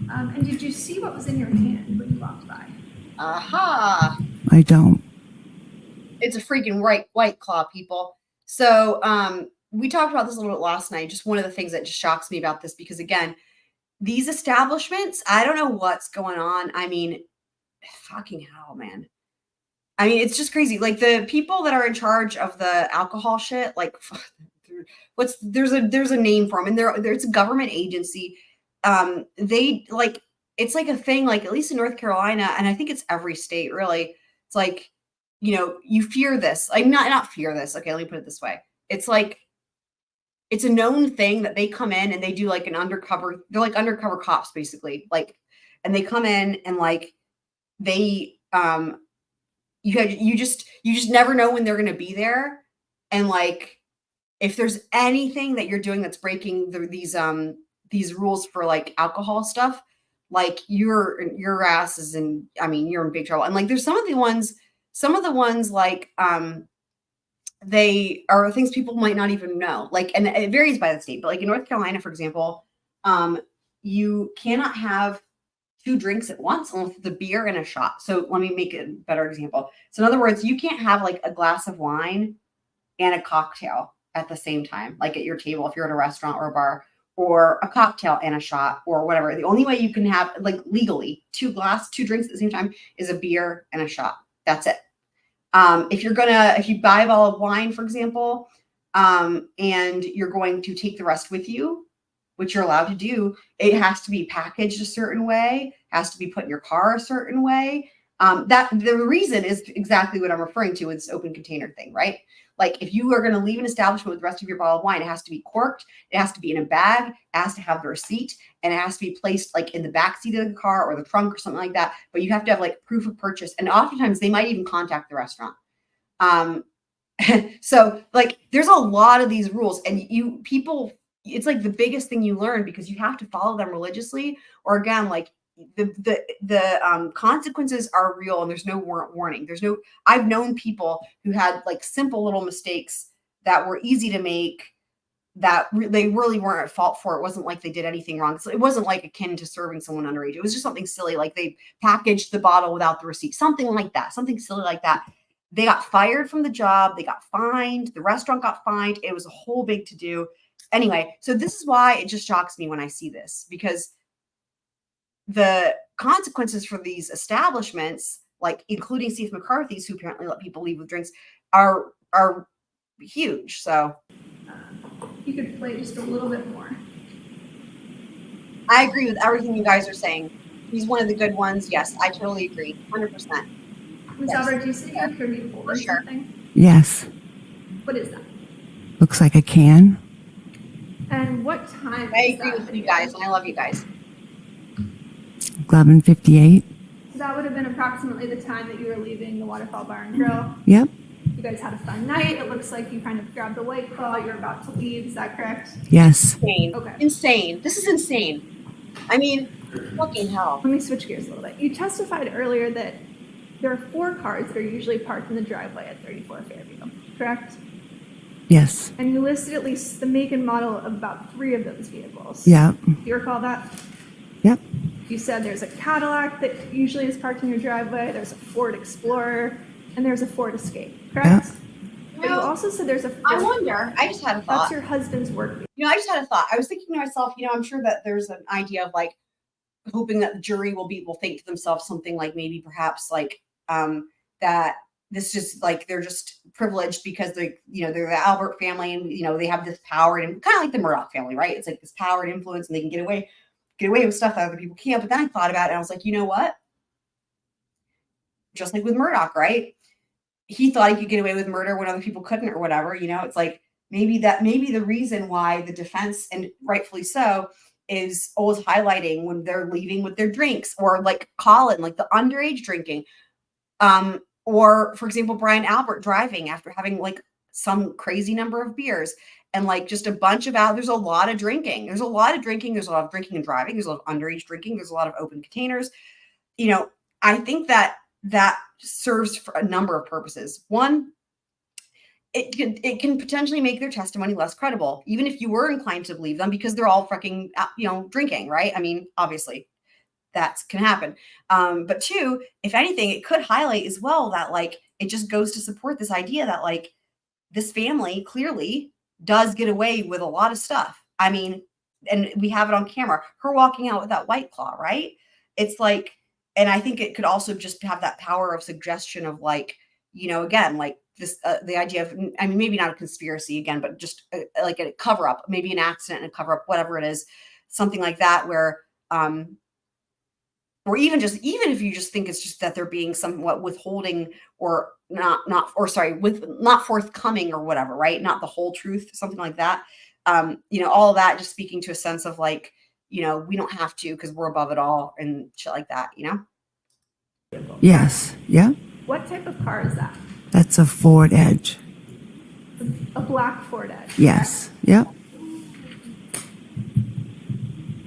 And did you see what was in your hand when you walked by? Aha! I don't. It's a freaking white claw, people. So we talked about this a little bit last night. Just one of the things that just shocks me about this, because again, these establishments, I don't know what's going on. I mean, fucking hell, man. I mean, it's just crazy. Like the people that are in charge of the alcohol shit, like there's a name for them, and it's a government agency. They like, it's like a thing, like at least in North Carolina, and I think it's every state really. It's like, you fear this, like not fear this. Okay, let me put it this way. It's like, it's a known thing that they come in and they do like they're like undercover cops basically. Like, and they come in and like, they, you just never know when they're going to be there. And like, if there's anything that you're doing that's breaking these rules for like alcohol stuff, like your ass is in, I mean, you're in big trouble. And like, there's some of the ones like, they are things people might not even know. Like, and it varies by the state, but like in North Carolina, for example, you cannot have 2 drinks at once unless it's a beer and a shot. So let me make a better example. So in other words, you can't have like a glass of wine and a cocktail at the same time, like at your table, if you're at a restaurant or a bar, or a cocktail and a shot or whatever. The only way you can have, like legally, 2 drinks at the same time is a beer and a shot. That's it. If you buy a bottle of wine, for example, and you're going to take the rest with you, which you're allowed to do, it has to be packaged a certain way, has to be put in your car a certain way. That the reason is exactly what I'm referring to with this open container thing, right? Like if you are going to leave an establishment with the rest of your bottle of wine, it has to be corked, it has to be in a bag, it has to have the receipt, and it has to be placed like in the back seat of the car or the trunk or something like that. But you have to have like proof of purchase, and oftentimes they might even contact the restaurant. So like there's a lot of these rules, and people, it's like the biggest thing you learn because you have to follow them religiously, or again, like the consequences are real and there's no warning. I've known people who had like simple little mistakes that were easy to make that they really weren't at fault for. It wasn't like they did anything wrong. So it wasn't like akin to serving someone underage. It was just something silly. Like they packaged the bottle without the receipt, something like that, something silly like that. They got fired from the job. They got fined. The restaurant got fined. It was a whole big to do. Anyway, so this is why it just shocks me when I see this, because the consequences for these establishments, like including Steve McCarthy's, who apparently let people leave with drinks, are huge. So You could play just a little bit more. I agree with everything you guys are saying. He's one of the good ones. Yes, I totally agree. 100%. Ms. Albert, do you see your curvy pole or Sure. something? Yes. What is that? Looks like a can. And what time? I is agree that with you video? guys, and I love you guys. 11:58. So that would have been approximately the time that you were leaving the Waterfall Bar and Grill. Yep. You guys had a fun night. It looks like you kind of grabbed a White Claw. You're about to leave. Is that correct? Yes. Insane. Okay. Insane. This is insane. I mean, fucking hell. Let me switch gears a little bit. You testified earlier that there are 4 cars that are usually parked in the driveway at 34 Fairview, correct? Yes. And you listed at least the make and model of about 3 of those vehicles. Yep. Do you recall that? Yep. You said there's a Cadillac that usually is parked in your driveway, there's a Ford Explorer, and there's a Ford Escape, correct? But you also said there's a I Ford. wonder. I just had a thought. That's your husband's work vehicle. I just had a thought. I was thinking to myself, I'm sure that there's an idea of like hoping that the jury will think to themselves something like maybe perhaps like that this just like they're just privileged because they're the Albert family and they have this power, and kind of like the Murdoch family, right? It's like this power and influence, and they can get away with stuff that other people can't. But then I thought about it and I was like, you know what? Just like with Murdoch, right? He thought he could get away with murder when other people couldn't, or whatever. It's like maybe the reason why the defense, and rightfully so, is always highlighting when they're leaving with their drinks, or like Colin, like the underage drinking. Or for example, Brian Albert driving after having like some crazy number of beers, and like just a bunch of there's a lot of drinking. There's a lot of drinking and driving. There's a lot of underage drinking. There's a lot of open containers. I think that serves for a number of purposes. One, it can potentially make their testimony less credible, even if you were inclined to believe them, because they're all freaking, drinking, right? I mean, obviously that can happen. But 2, if anything, it could highlight as well that like, it just goes to support this idea that like this family clearly does get away with a lot of stuff. I mean, and we have it on camera, her walking out with that White Claw, right? It's like, and I think it could also just have that power of suggestion of like, again, like this, the idea of, I mean, maybe not a conspiracy again, but just like a cover up, maybe an accident and a cover up, whatever it is, something like that, where, or even if you just think it's just that they're being somewhat withholding or not forthcoming or whatever, right? Not the whole truth, something like that. All of that just speaking to a sense of like, we don't have to because we're above it all and shit like that, Yes. Yep. What type of car is that? That's a Ford Edge. A black Ford Edge. Yes. Yep.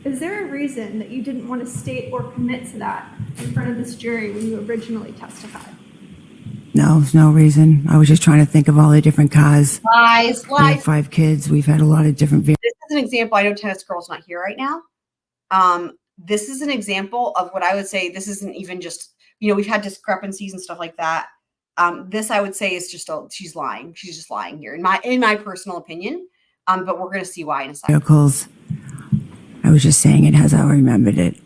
Is there a reason that you didn't want to state or commit to that in front of this jury when you originally testified? No, there's no reason. I was just trying to think of all the different cars. Lies. We have 5 kids. We've had a lot of different vehicles. This is an example. I know Tennis Girl's not here right now. This is an example of what I would say. This isn't even just, we've had discrepancies and stuff like that. This I would say is just she's lying. She's just lying here in my personal opinion. But we're going to see why in a second. Vehicles. I was just saying it as I remembered it.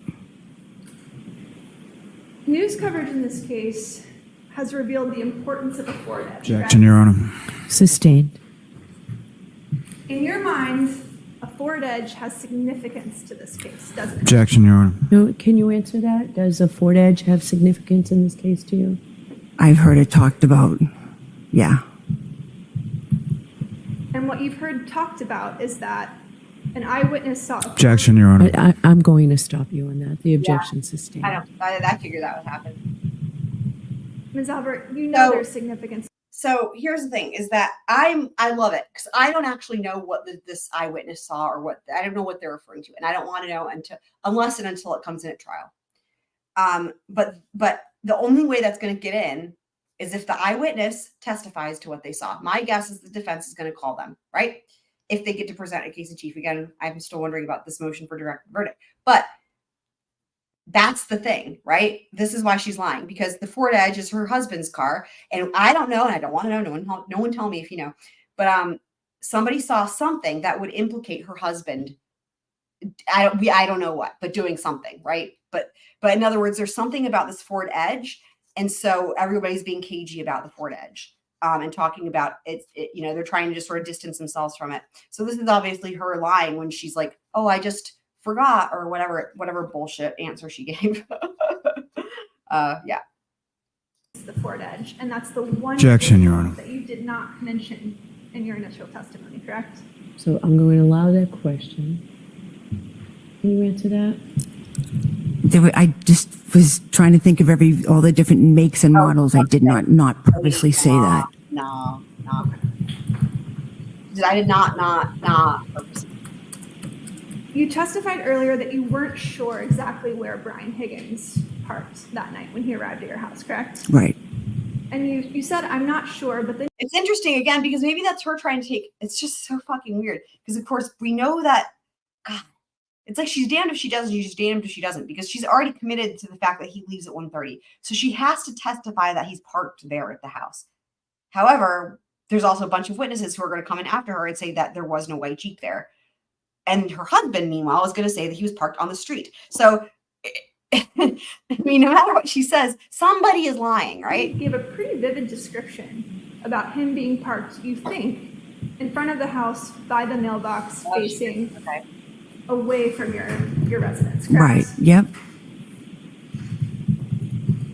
News coverage in this case has revealed the importance of a Ford Edge. Objection, Your Honor. Sustained. In your mind, a Ford Ford Edge has significance to this case, doesn't it? Objection, Your Honor. No, can you answer that? Does a Ford Edge have significance in this case to you? I've heard it talked about. Yeah. And what you've heard talked about is that an eyewitness saw a Objection, Your Honor. I'm going to stop you on that. The objection sustained. I figured that would happen. Ms. Albert, you know So- there's significance. So here's the thing: is that I love it because I don't actually know what this eyewitness saw or I don't know what they're referring to, and I don't want to know unless and until it comes in at trial. But the only way that's going to get in is if the eyewitness testifies to what they saw. My guess is the defense is going to call them, right? If they get to present a case in chief. Again, I'm still wondering about this motion for direct verdict, but that's the thing, right? This is why she's lying, because the Ford Edge is her husband's car. And I don't know, and I don't want to know, no one tell me if you know, but somebody saw something that would implicate her husband. I don't know what, but doing something, right? But in other words, there's something about this Ford Edge. And so everybody's being cagey about the Ford Edge and talking about it, they're trying to just sort of distance themselves from it. So this is obviously her lying when she's like, oh, I just forgot, or whatever bullshit answer she gave. Yeah. It's the Ford Edge, and that's the one Objection, Your Honor. that you did not mention in your initial testimony, correct? So I'm going to allow that question. Can you answer that? I just was trying to think of all the different makes and models. I did not purposely say that. No. I did not purposely. You testified earlier that you weren't sure exactly where Brian Higgins parked that night when he arrived at your house, correct? Right. And you said, I'm not sure, but then It's interesting again because maybe that's her trying to take. It's just so fucking weird because of course we know that. God, it's like she's damned if she doesn't. She's damned if she doesn't because she's already committed to the fact that he leaves at 1:30. So she has to testify that he's parked there at the house. However, there's also a bunch of witnesses who are going to come in after her and say that there was no white Jeep there. And her husband, meanwhile, is going to say that he was parked on the street. So, I mean, no matter what she says, somebody is lying, right? you gave a pretty vivid description about him being parked, you think, in front of the house by the mailbox facing Okay. away from your residence, correct? Right. Yep.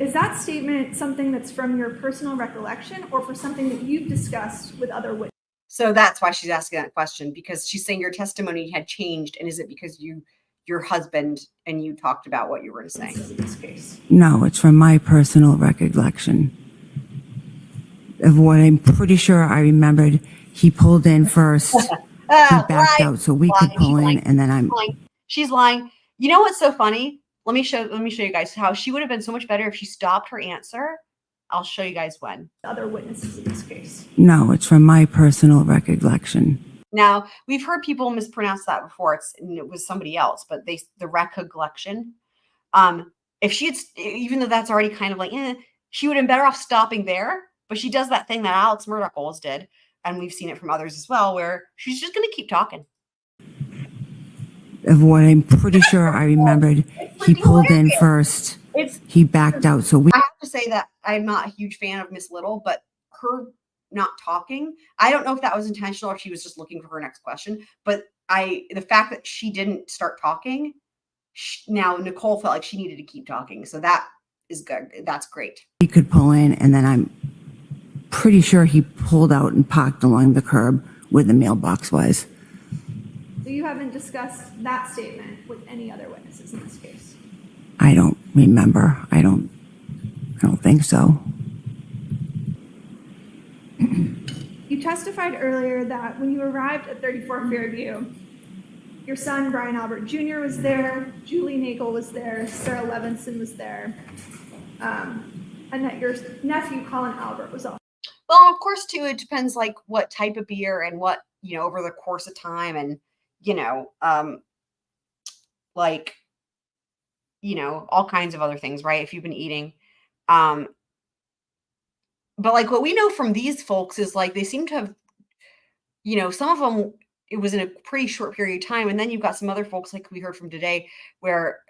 Is that statement something that's from your personal recollection or for something that you've discussed with other witnesses? So that's why she's asking that question, because she's saying your testimony had changed. And is it because your husband and you talked about what you were saying? In this case. No, it's from my personal recollection of what I'm pretty sure I remembered. He pulled in first. He backed out so we could pull in, and then She's lying. You know what's so funny? Let me show you guys how she would have been so much better if she stopped her answer. I'll show you guys when. Other witnesses in this case. No, it's from my personal recollection. Now, we've heard people mispronounce that before. It was somebody else, but the recollection. If she had, even though that's already kind of like, she would have been better off stopping there. But she does that thing that Alex Murdoch always did, and we've seen it from others as well, where she's just going to keep talking. Of what I'm pretty sure I remembered, he pulled in first. He backed out so we. I have to say that I'm not a huge fan of Miss Little, but her not talking, I don't know if that was intentional or if she was just looking for her next question. But the fact that she didn't start talking, now Nicole felt like she needed to keep talking. So that is good. That's great. He could pull in, and then I'm pretty sure he pulled out and parked along the curb where the mailbox was. So you haven't discussed that statement with any other witnesses in this case? I don't remember. I don't think so. You testified earlier that when you arrived at 34 Fairview, your son, Brian Albert Jr. was there, Julie Nagle was there, Sarah Levinson was there, and that your nephew, Colin Albert, was also. Well, of course, too, it depends like what type of beer and what, over the course of time and, all kinds of other things, right? If you've been eating. But like what we know from these folks is like they seem to have, some of them, it was in a pretty short period of time. And then you've got some other folks like we heard from today where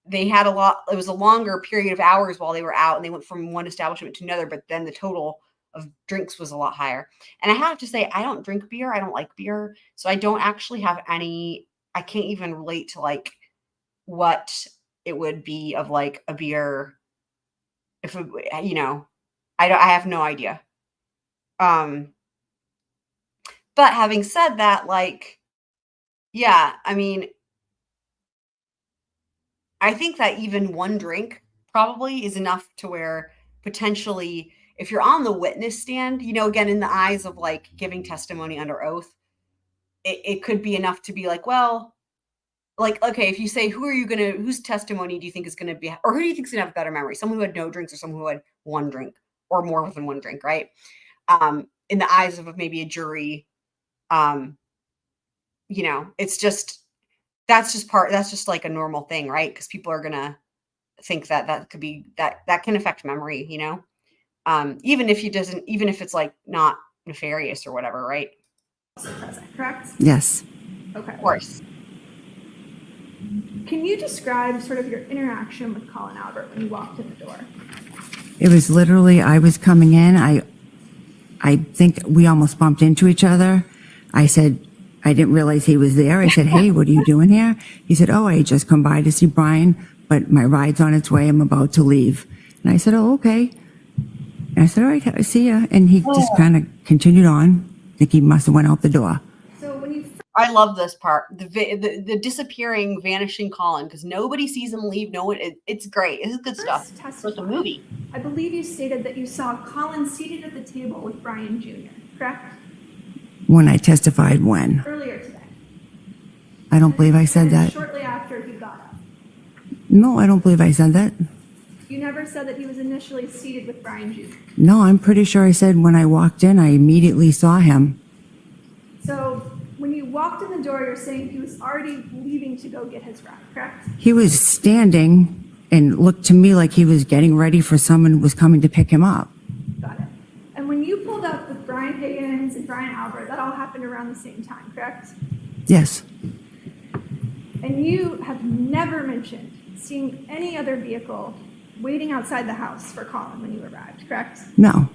they had it was a longer period of hours while they were out and they went from one establishment to another, but then the total of drinks was a lot higher. And I have to say, I don't drink beer. I don't like beer. So I don't actually have any, I can't even relate to like what it would be of like a beer. If, you know, I have no idea. But having said that, like, yeah, I mean, I think that even one drink probably is enough to where potentially, if you're on the witness stand, you know, again, in the eyes of like giving testimony under oath, it could be enough to be like, well, like, okay, if you say, whose testimony do you think is going to be, or who do you think is going to have a better memory? Someone who had no drinks or someone who had one drink or more than one drink, right? In the eyes of maybe a jury, you know, it's just, that's just like a normal thing, right? Because people are going to think that could be, that can affect memory, you know? Even if it's like not nefarious or whatever, right? Present, correct? Yes. Okay. Of course. Can you describe sort of your interaction with Colin Albert when you walked in the door? It was literally, I was coming in. I think we almost bumped into each other. I said, I didn't realize he was there. I said, hey, what are you doing here? He said, oh, I just come by to see Brian, but my ride's on its way. I'm about to leave. And I said, oh, okay. And I said, all right, I see ya. And he just kind of continued on. I think he must have went out the door. So when you I love this part, the disappearing, vanishing Colin, because nobody sees him leave. No one. It's great. It's good stuff. first It's like a testified, movie. I believe you stated that you saw Colin seated at the table with Brian Jr., correct? When I testified when? Earlier today. I don't believe I said And that. shortly after he got up. No, I don't believe I said that. You never said that he was initially seated with Brian Jr. No, I'm pretty sure I said when I walked in, I immediately saw him. So when you walked in the door, you're saying he was already leaving to go get his ride, correct? He was standing and looked to me like he was getting ready for someone who was coming to pick him up. Got it. And when you pulled up with Brian Higgins and Brian Albert, that all happened around the same time, correct? Yes. And you have never mentioned seeing any other vehicle waiting outside the house for Colin when you arrived, correct? No.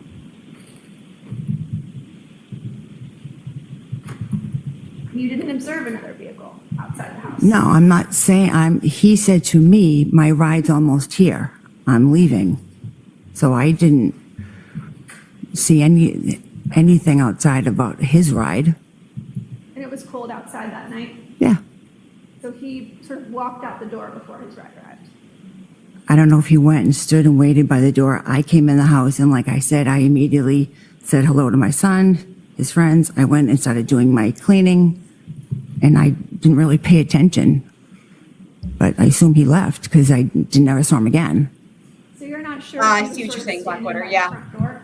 You didn't observe another vehicle outside the house. No, I'm not saying he said to me, my ride's almost here. I'm leaving. So I didn't see anything outside about his ride. And it was cold outside that night. Yeah. So he sort of walked out the door before his ride arrived. I don't know if he went and stood and waited by the door. I came in the house and like I said, I immediately said hello to my son, his friends. I went and started doing my cleaning and I didn't really pay attention. But I assume he left because I never saw him again. So you're not sure. I if he see was what you're sort of saying, standing Blackwater. by the Yeah. front door?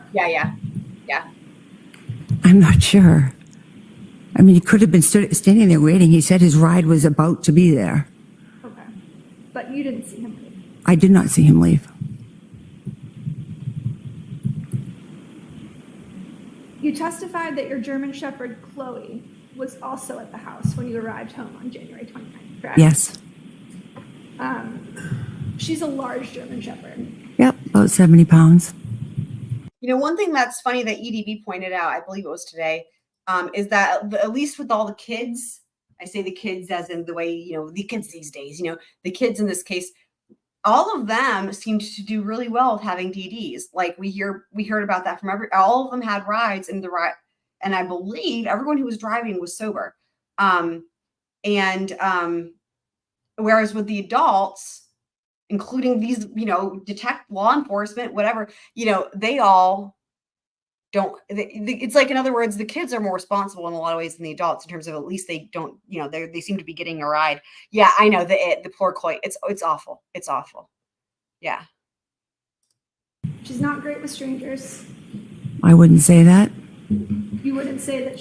Yeah. I'm not sure. I mean, he could have been standing there waiting. He said his ride was about to be there. Okay. But you didn't see him leave. I did not see him leave. You testified that your German Shepherd, Chloe, was also at the house when you arrived home on January 29th, correct? Yes. She's a large German Shepherd. Yep, about 70 pounds. You know, one thing that's funny that EDB pointed out, I believe it was today, is that at least with all the kids, I say the kids as in the way, you know, the kids these days, you know, the kids in this case, all of them seemed to do really well with having DDs. Like we heard about that from all of them had rides and and I believe everyone who was driving was sober. Whereas with the adults, including these, you know, detect law enforcement, whatever, you know, they all don't, it's like, in other words, the kids are more responsible in a lot of ways than the adults in terms of at least they don't, you know, they seem to be getting a ride. Yeah, I know the poor Chloe. It's awful. It's awful. Yeah. She's not great with strangers. I wouldn't say that. You wouldn't say that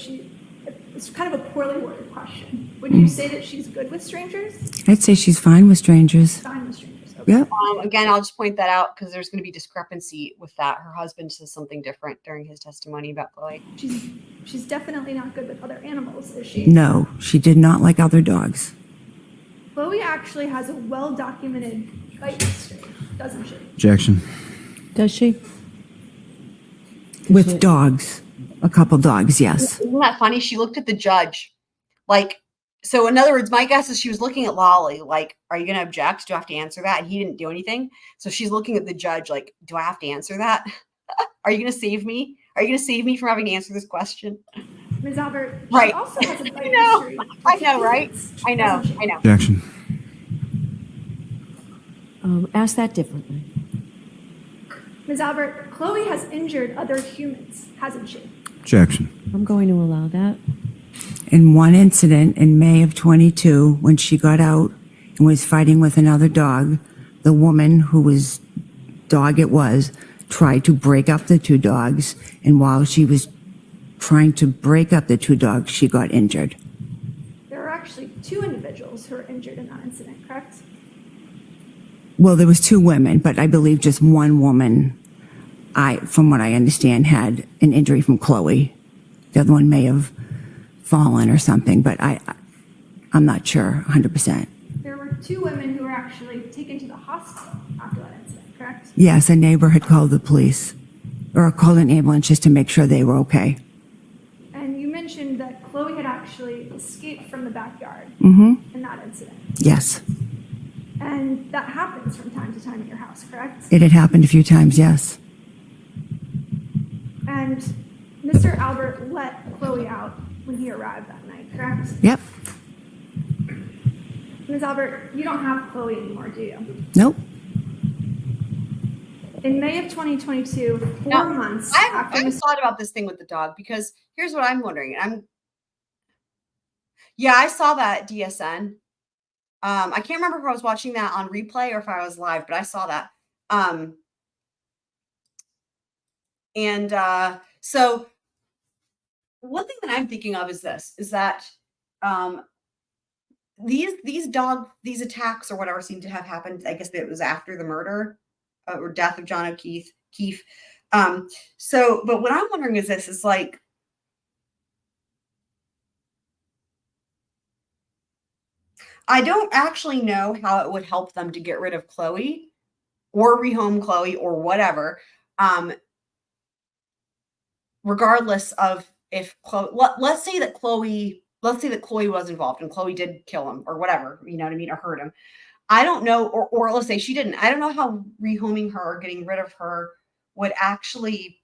it's kind of a poorly worded question. Would you say that she's good with strangers? I'd say she's fine with strangers. Fine with strangers. Okay. Yep. Again, I'll just point that out because there's going to be discrepancy with that. Her husband says something different during his testimony about Chloe. She's definitely not good with other animals, is she? No, she did not like other dogs. Chloe actually has a well-documented bite history, doesn't she? Objection. Does she? With dogs, a couple dogs, yes. Isn't that funny? She looked at the judge. Like, so in other words, my guess is she was looking at Lolly, like, are you going to object? Do I have to answer that? And he didn't do anything. So she's looking at the judge, like, do I have to answer that? Are you going to save me? Are you going to save me from having to answer this question? Ms. Albert, she Right. also has a fight know. history. I know, right? I know. Doesn't she? I know. Objection. Ask that differently. Ms. Albert, Chloe has injured other humans, hasn't she? Objection. I'm going to allow that. In one incident in May of 22, when she got out and was fighting with another dog, the woman whose dog it was tried to break up the two dogs, and while she was trying to break up the two dogs, she got injured. There are actually 2 individuals who were injured in that incident, correct? Well, there was 2 women, but I believe just one woman, from what I understand, had an injury from Chloe. The other one may have fallen or something, but I'm not sure 100%. There were 2 women who were actually taken to the hospital after that incident, correct? Yes, a neighbor had called the police or called an ambulance just to make sure they were okay. And you mentioned that Chloe had actually escaped from the backyard Mm-hmm. in that incident. Yes. And that happens from time to time at your house, correct? It had happened a few times, yes. And Mr. Albert let Chloe out when he arrived that night, correct? Yep. Ms. Albert, you don't have Chloe anymore, do you? Nope. In May of 2022, 4 Now, months I after haven't Mr. thought about this thing with the dog because here's what I'm wondering. Yeah, I saw that DSN. I can't remember if I was watching that on replay or if I was live, but I saw that. So one thing that I'm thinking of is this, is that these attacks or whatever seem to have happened. I guess it was after the murder or death of John O'Keefe. But what I'm wondering is this, is like, I don't actually know how it would help them to get rid of Chloe or rehome Chloe or whatever. Regardless of if Chloe, let's say that Chloe was involved and Chloe did kill him or whatever, you know what I mean, or hurt him. I don't know, or let's say she didn't. I don't know how rehoming her or getting rid of her would actually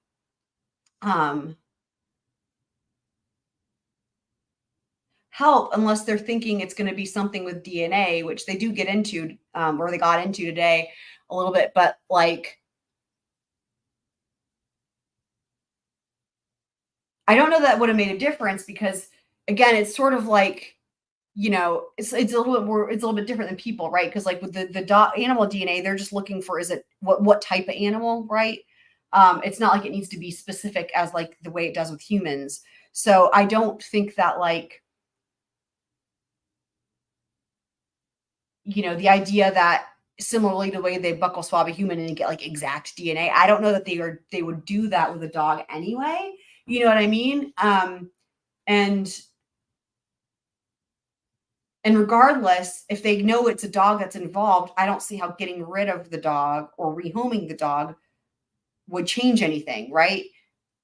help, unless they're thinking it's going to be something with DNA, which they do get into, or they got into today a little bit, but like, I don't know that would have made a difference because, again, it's sort of like, you know, it's a little bit different than people, right? Because like with the animal DNA, they're just looking for, is it what type of animal, right? It's not like it needs to be specific as like the way it does with humans. So I don't think that, like, you know, the idea that similarly the way they buccal swab a human and get like exact DNA, I don't know that they would do that with a dog anyway. You know what I mean? And regardless, if they know it's a dog that's involved, I don't see how getting rid of the dog or rehoming the dog would change anything, right?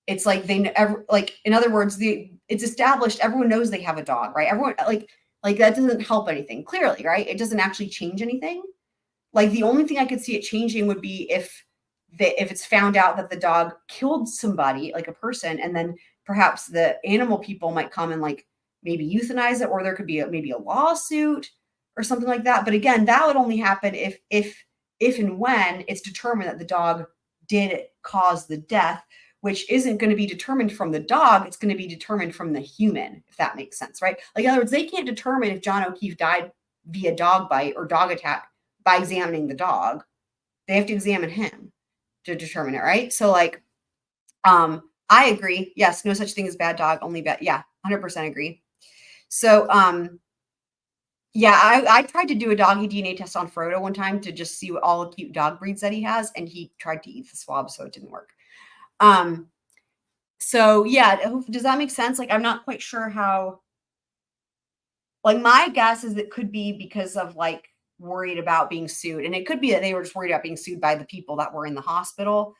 It's like they never, like, in other words, it's established, everyone knows they have a dog, right? Everyone, like that doesn't help anything, clearly, right? It doesn't actually change anything. Like the only thing I could see it changing would be if it's found out that the dog killed somebody, like a person, and then perhaps the animal people might come and like maybe euthanize it, or there could be maybe a lawsuit or something like that. But again, that would only happen if and when it's determined that the dog did cause the death, which isn't going to be determined from the dog. It's going to be determined from the human, if that makes sense, right? Like, in other words, they can't determine if John O'Keefe died via dog bite or dog attack by examining the dog. They have to examine him to determine it, right? So like, I agree. Yes, no such thing as bad dog, only bad. Yeah, 100% agree. So, yeah, I tried to do a doggy DNA test on Frodo one time to just see what all the cute dog breeds that he has, and he tried to eat the swab, so it didn't work. So yeah, does that make sense? Like, I'm not quite sure how, like, my guess is it could be because of like worried about being sued. And it could be that they were just worried about being sued by the people that were in the hospital.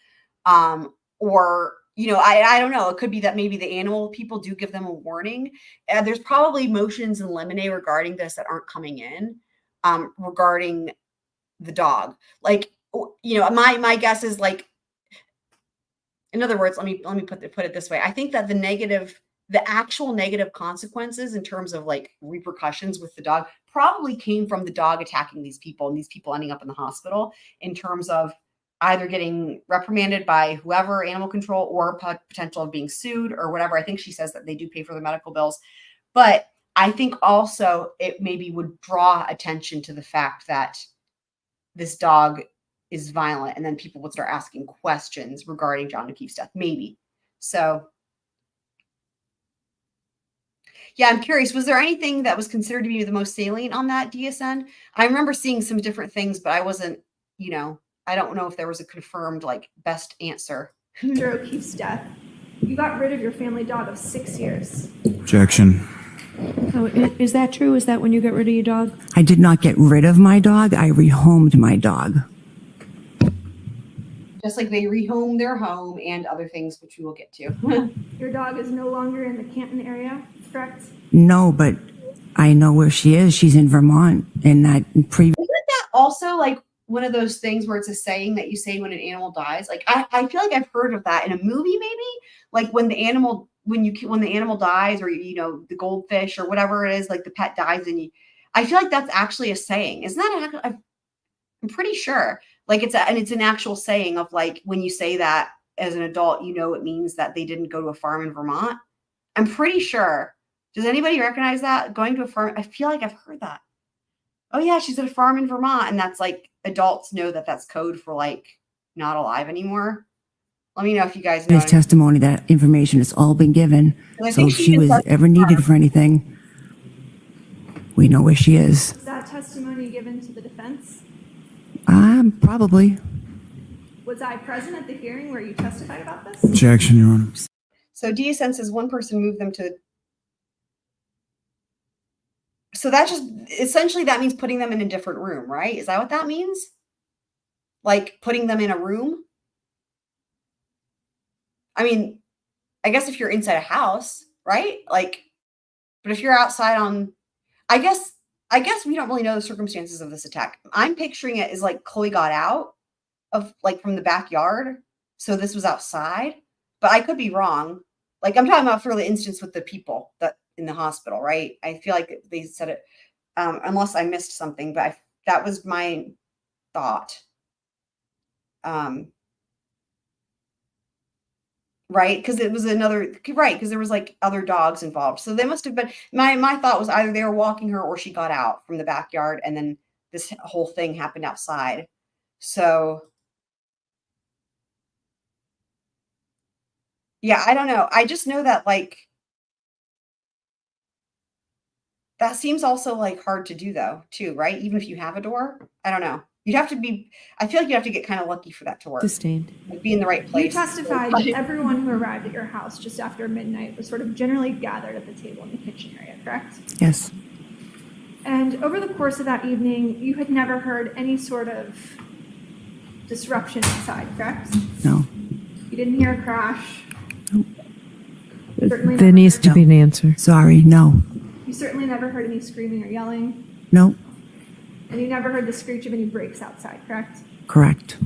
Or I don't know. It could be that maybe the animal people do give them a warning. There's probably motions in limine regarding this that aren't coming in, regarding the dog. Like, my guess is like, in other words, let me put it this way. I think that the actual negative consequences in terms of like repercussions with the dog probably came from the dog attacking these people and these people ending up in the hospital, in terms of either getting reprimanded by whoever, animal control, or potential of being sued or whatever. I think she says that they do pay for the medical bills. But I think also it maybe would draw attention to the fact that this dog is violent, and then people would start asking questions regarding John O'Keefe's death, maybe. So, yeah, I'm curious, was there anything that was considered to be the most salient on that DSN? I remember seeing some different things, but I wasn't, I don't know if there was a confirmed like best answer. After O'Keefe's death, you got rid of your family dog of 6 years. Objection. Oh, is that true? Is that when you got rid of your dog? I did not get rid of my dog. I rehomed my dog. Just like they rehome their home and other things, which we will get to. Your dog is no longer in the Canton area, correct? No, but I know where she is. She's in Vermont. And that previous. Isn't that also like one of those things where it's a saying that you say when an animal dies? Like I feel like I've heard of that in a movie, maybe, like when the animal dies, or the goldfish or whatever it is, like the pet dies, and I feel like that's actually a saying. Isn't that? I'm pretty sure. Like it's an actual saying of like, when you say that as an adult, it means that they didn't go to a farm in Vermont. I'm pretty sure. Does anybody recognize that? Going to a farm? I feel like I've heard that. Oh yeah, she's at a farm in Vermont, and that's like, adults know that that's code for like not alive anymore. Let me know if you guys know. His testimony, that information has all been given. So if she was ever needed for anything, we know where she is. Was that testimony given to the defense? Probably. Was I present at the hearing where you testified about this? Objection, Your Honor. So DSN says one person moved them to. So that just essentially, that means putting them in a different room, right? Is that what that means? Like putting them in a room? I mean, I guess if you're inside a house, right? Like, but if you're outside I guess we don't really know the circumstances of this attack. I'm picturing it as like Chloe got out of like from the backyard. So this was outside, but I could be wrong. Like I'm talking about for the instance with the people that in the hospital, right? I feel like they said it, unless I missed something, but that was my thought. Right, because it was because there was like other dogs involved, so they must have been. My thought was either they were walking her or she got out from the backyard, and then this whole thing happened outside. So yeah, I don't know. I just know that like that seems also like hard to do though, too, right? Even if you have a door, I don't know. You'd have to be. I feel like you have to get kind of lucky for that to work. Sustained. Like be in the right place. You testified that everyone who arrived at your house just after midnight was sort of generally gathered at the table in the kitchen area, correct? Yes. And over the course of that evening, you had never heard any sort of disruption inside, correct? No. You didn't hear a crash. Certainly There never needs heard- to be an answer. Sorry. No. You certainly never heard any screaming or yelling, No. and you never heard the screech of any brakes outside, correct? Correct.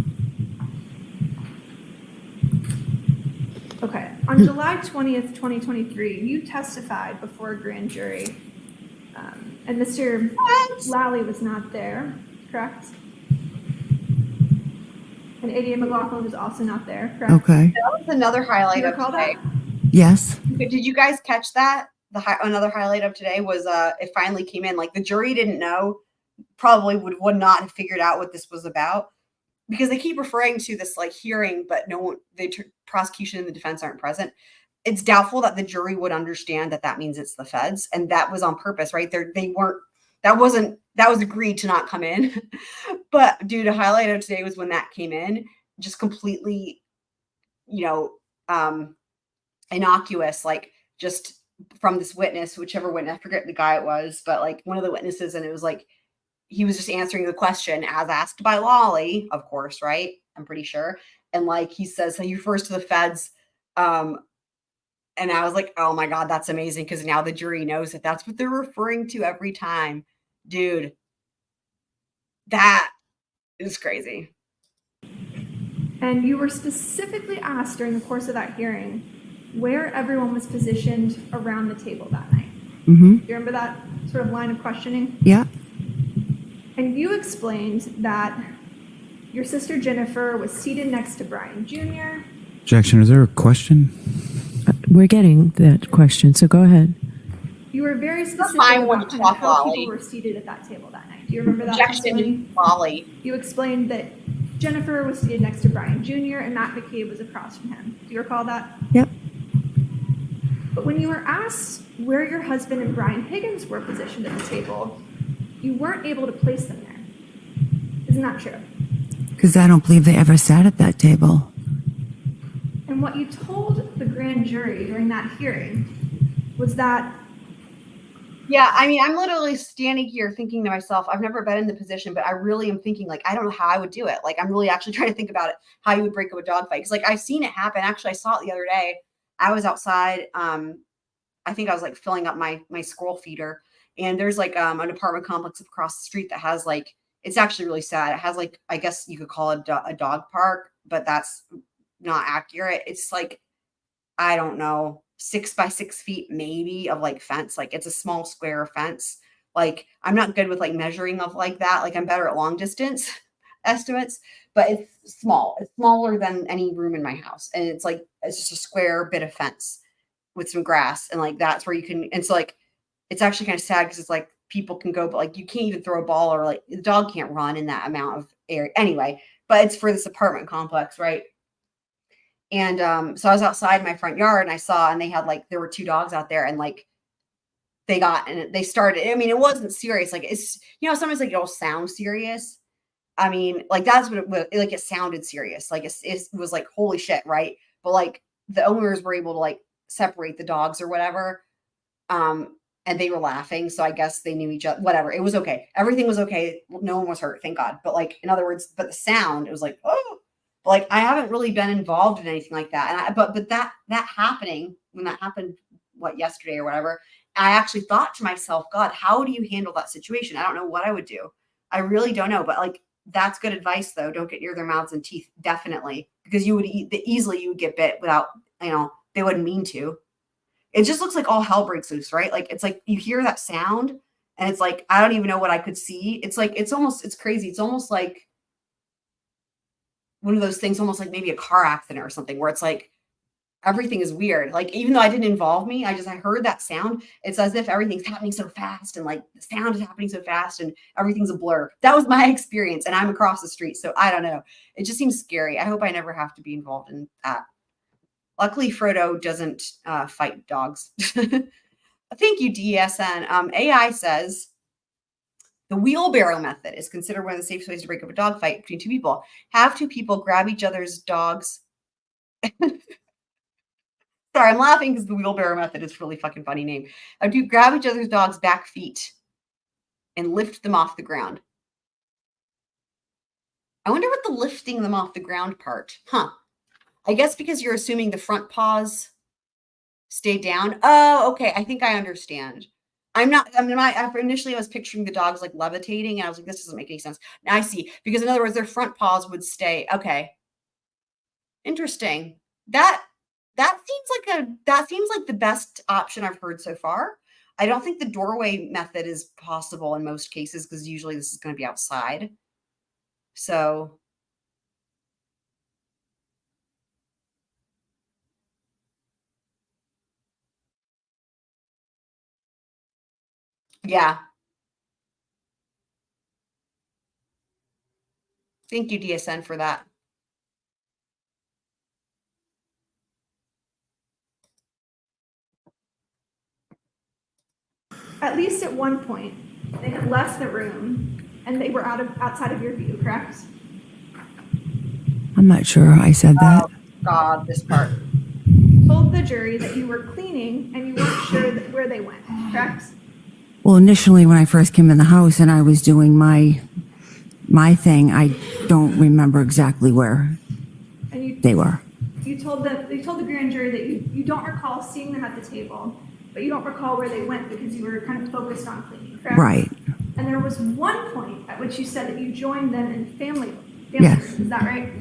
Okay. On July 20th, 2023, you testified before a grand jury, and Mr. Lally was not there, correct? And ADA McLaughlin was also not there, correct? Okay. That was another highlight You of recall today. that? Yes. Did you guys catch that? Another highlight of today was it finally came in. Like the jury didn't know, probably would not have figured out what this was about, because they keep referring to this like hearing, but no one, the prosecution and the defense aren't present. It's doubtful that the jury would understand that means it's the feds, and that was on purpose, right? They weren't. That was agreed to not come in. But dude, a highlight of today was when that came in, just completely, innocuous, like just from this witness, whichever witness, I forget the guy it was, but like one of the witnesses, and it was like he was just answering the question as asked by Lolly, of course, right? I'm pretty sure. And like he says, he refers to the feds And I was like, oh my God, that's amazing. Because now the jury knows that that's what they're referring to every time. Dude, that is crazy. And you were specifically asked during the course of that hearing where everyone was positioned around the table that night. Mm-hmm. Do you remember that sort of line of questioning? Yeah. And you explained that your sister Jennifer was seated next to Brian Jr. Objection. Is there a question? We're getting that question, so go ahead. You were very specific fine when about you kind of talk, how Lolly. people were seated at that table that night. Do you remember that testimony? Objection, Molly. You explained that Jennifer was seated next to Brian Jr. and Matt McCabe was across from him. Do you recall that? Yep. But when you were asked where your husband and Brian Higgins were positioned at the table, you weren't able to place them there. Isn't that true? Because I don't believe they ever sat at that table. And what you told the grand jury during that hearing was that Yeah, I mean, I'm literally standing here thinking to myself, I've never been in the position, but I really am thinking, like, I don't know how I would do it. Like, I'm really actually trying to think about it, how you would break up a dog fight. Because, like, I've seen it happen. Actually, I saw it the other day. I was outside. I think I was, like, filling up my squirrel feeder. And there's, like, an apartment complex across the street that has, like, it's actually really sad. It has, like, I guess you could call it a dog park, but that's not accurate. It's, like, I don't know, 6 by 6 feet maybe of like fence. Like it's a small square fence. Like I'm not good with like measuring of like that. Like I'm better at long distance estimates, but it's small. It's smaller than any room in my house. And it's like, it's just a square bit of fence with some grass. And like, that's where you can, and so like, it's actually kind of sad because it's like people can go, but like you can't even throw a ball or like the dog can't run in that amount of area anyway, but it's for this apartment complex. Right. And so I was outside my front yard and I saw, and they had like, there were 2 dogs out there and like they started, I mean, it wasn't serious. Like it's, sometimes like it'll sound serious. I mean, like that's what it was, like it sounded serious. Like it was like, holy shit. Right. But like the owners were able to like separate the dogs or whatever. And they were laughing. So I guess they knew each other, whatever. It was okay. Everything was okay. No one was hurt. Thank God. But like, in other words, but the sound, it was like, oh, like I haven't really been involved in anything like that. And but that happening, when that happened, yesterday or whatever, I actually thought to myself, God, how do you handle that situation? I don't know what I would do. I really don't know. But like, that's good advice though. Don't get near their mouths and teeth. Definitely. Because you would easily you would get bit without, they wouldn't mean to. It just looks like all hell breaks loose, right? Like, it's like you hear that sound and it's like, I don't even know what I could see. It's like, it's crazy. It's almost like one of those things, almost like maybe a car accident or something where it's like, everything is weird. Like, even though I didn't involve me, I heard that sound. It's as if everything's happening so fast and like the sound is happening so fast and everything's a blur. That was my experience. And I'm across the street. So I don't know. It just seems scary. I hope I never have to be involved in that. Luckily, Frodo doesn't fight dogs. Thank you, DSN. AI says, the wheelbarrow method is considered one of the safest ways to break up a dog fight between 2 people. Have 2 people grab each other's dogs. Sorry, I'm laughing because the wheelbarrow method is a really fucking funny name. Have you grab each other's dogs' back feet and lift them off the ground. I wonder what the lifting them off the ground part. I guess because you're assuming the front paws stay down. Oh, okay. I think I understand. Initially I was picturing the dogs like levitating and I was like, this doesn't make any sense. Now I see, because in other words, their front paws would stay. Okay. Interesting. That seems like the best option I've heard so far. I don't think the doorway method is possible in most cases because usually this is going to be outside. So yeah. Thank you, DSN, for that. At least at one point, they had left the room and they were outside of your view, correct? I'm not sure I said that. Oh, God, this part. Told the jury that you were cleaning and you weren't sure where they went, correct? Well, initially when I first came in the house and I was doing my thing, I don't remember exactly where And they were. you told the grand jury that you don't recall seeing them at the table, but you don't recall where they went because you were kind of focused on cleaning, correct? Right. And there was one point at which you said that you joined them in family Yes. room. Is that right?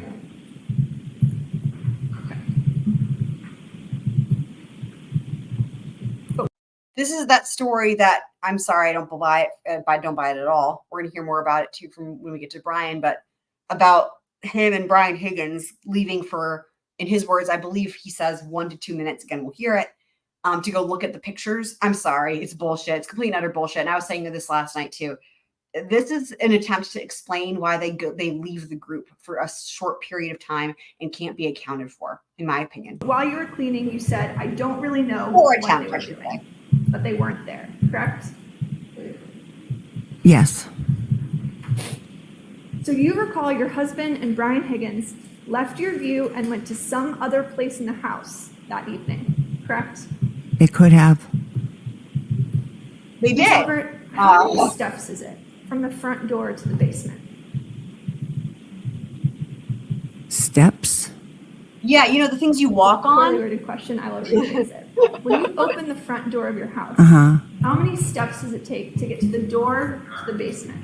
This is that story that I'm sorry, I don't buy it. I don't buy it at all. We're going to hear more about it too from when we get to Brian, but about him and Brian Higgins leaving for, in his words, I believe he says 1 to 2 minutes. Again, we'll hear it. To go look at the pictures. I'm sorry, it's bullshit. It's complete and utter bullshit. And I was saying this last night too. This is an attempt to explain why they leave the group for a short period of time and can't be accounted for, in my opinion. While you were cleaning, you said, I don't really know Or what attempt, they I were should doing, say. but they weren't there, correct? Yes. So you recall your husband and Brian Higgins left your view and went to some other place in the house that evening, correct? They could have. They Ms. did. Albert, how many steps is it from the front door to the basement? Steps. Yeah, you know the things you walk Poorly on. worded question. I will rephrase it. When you open the front door of your house, Uh-huh. how many steps does it take to get to the door to the basement?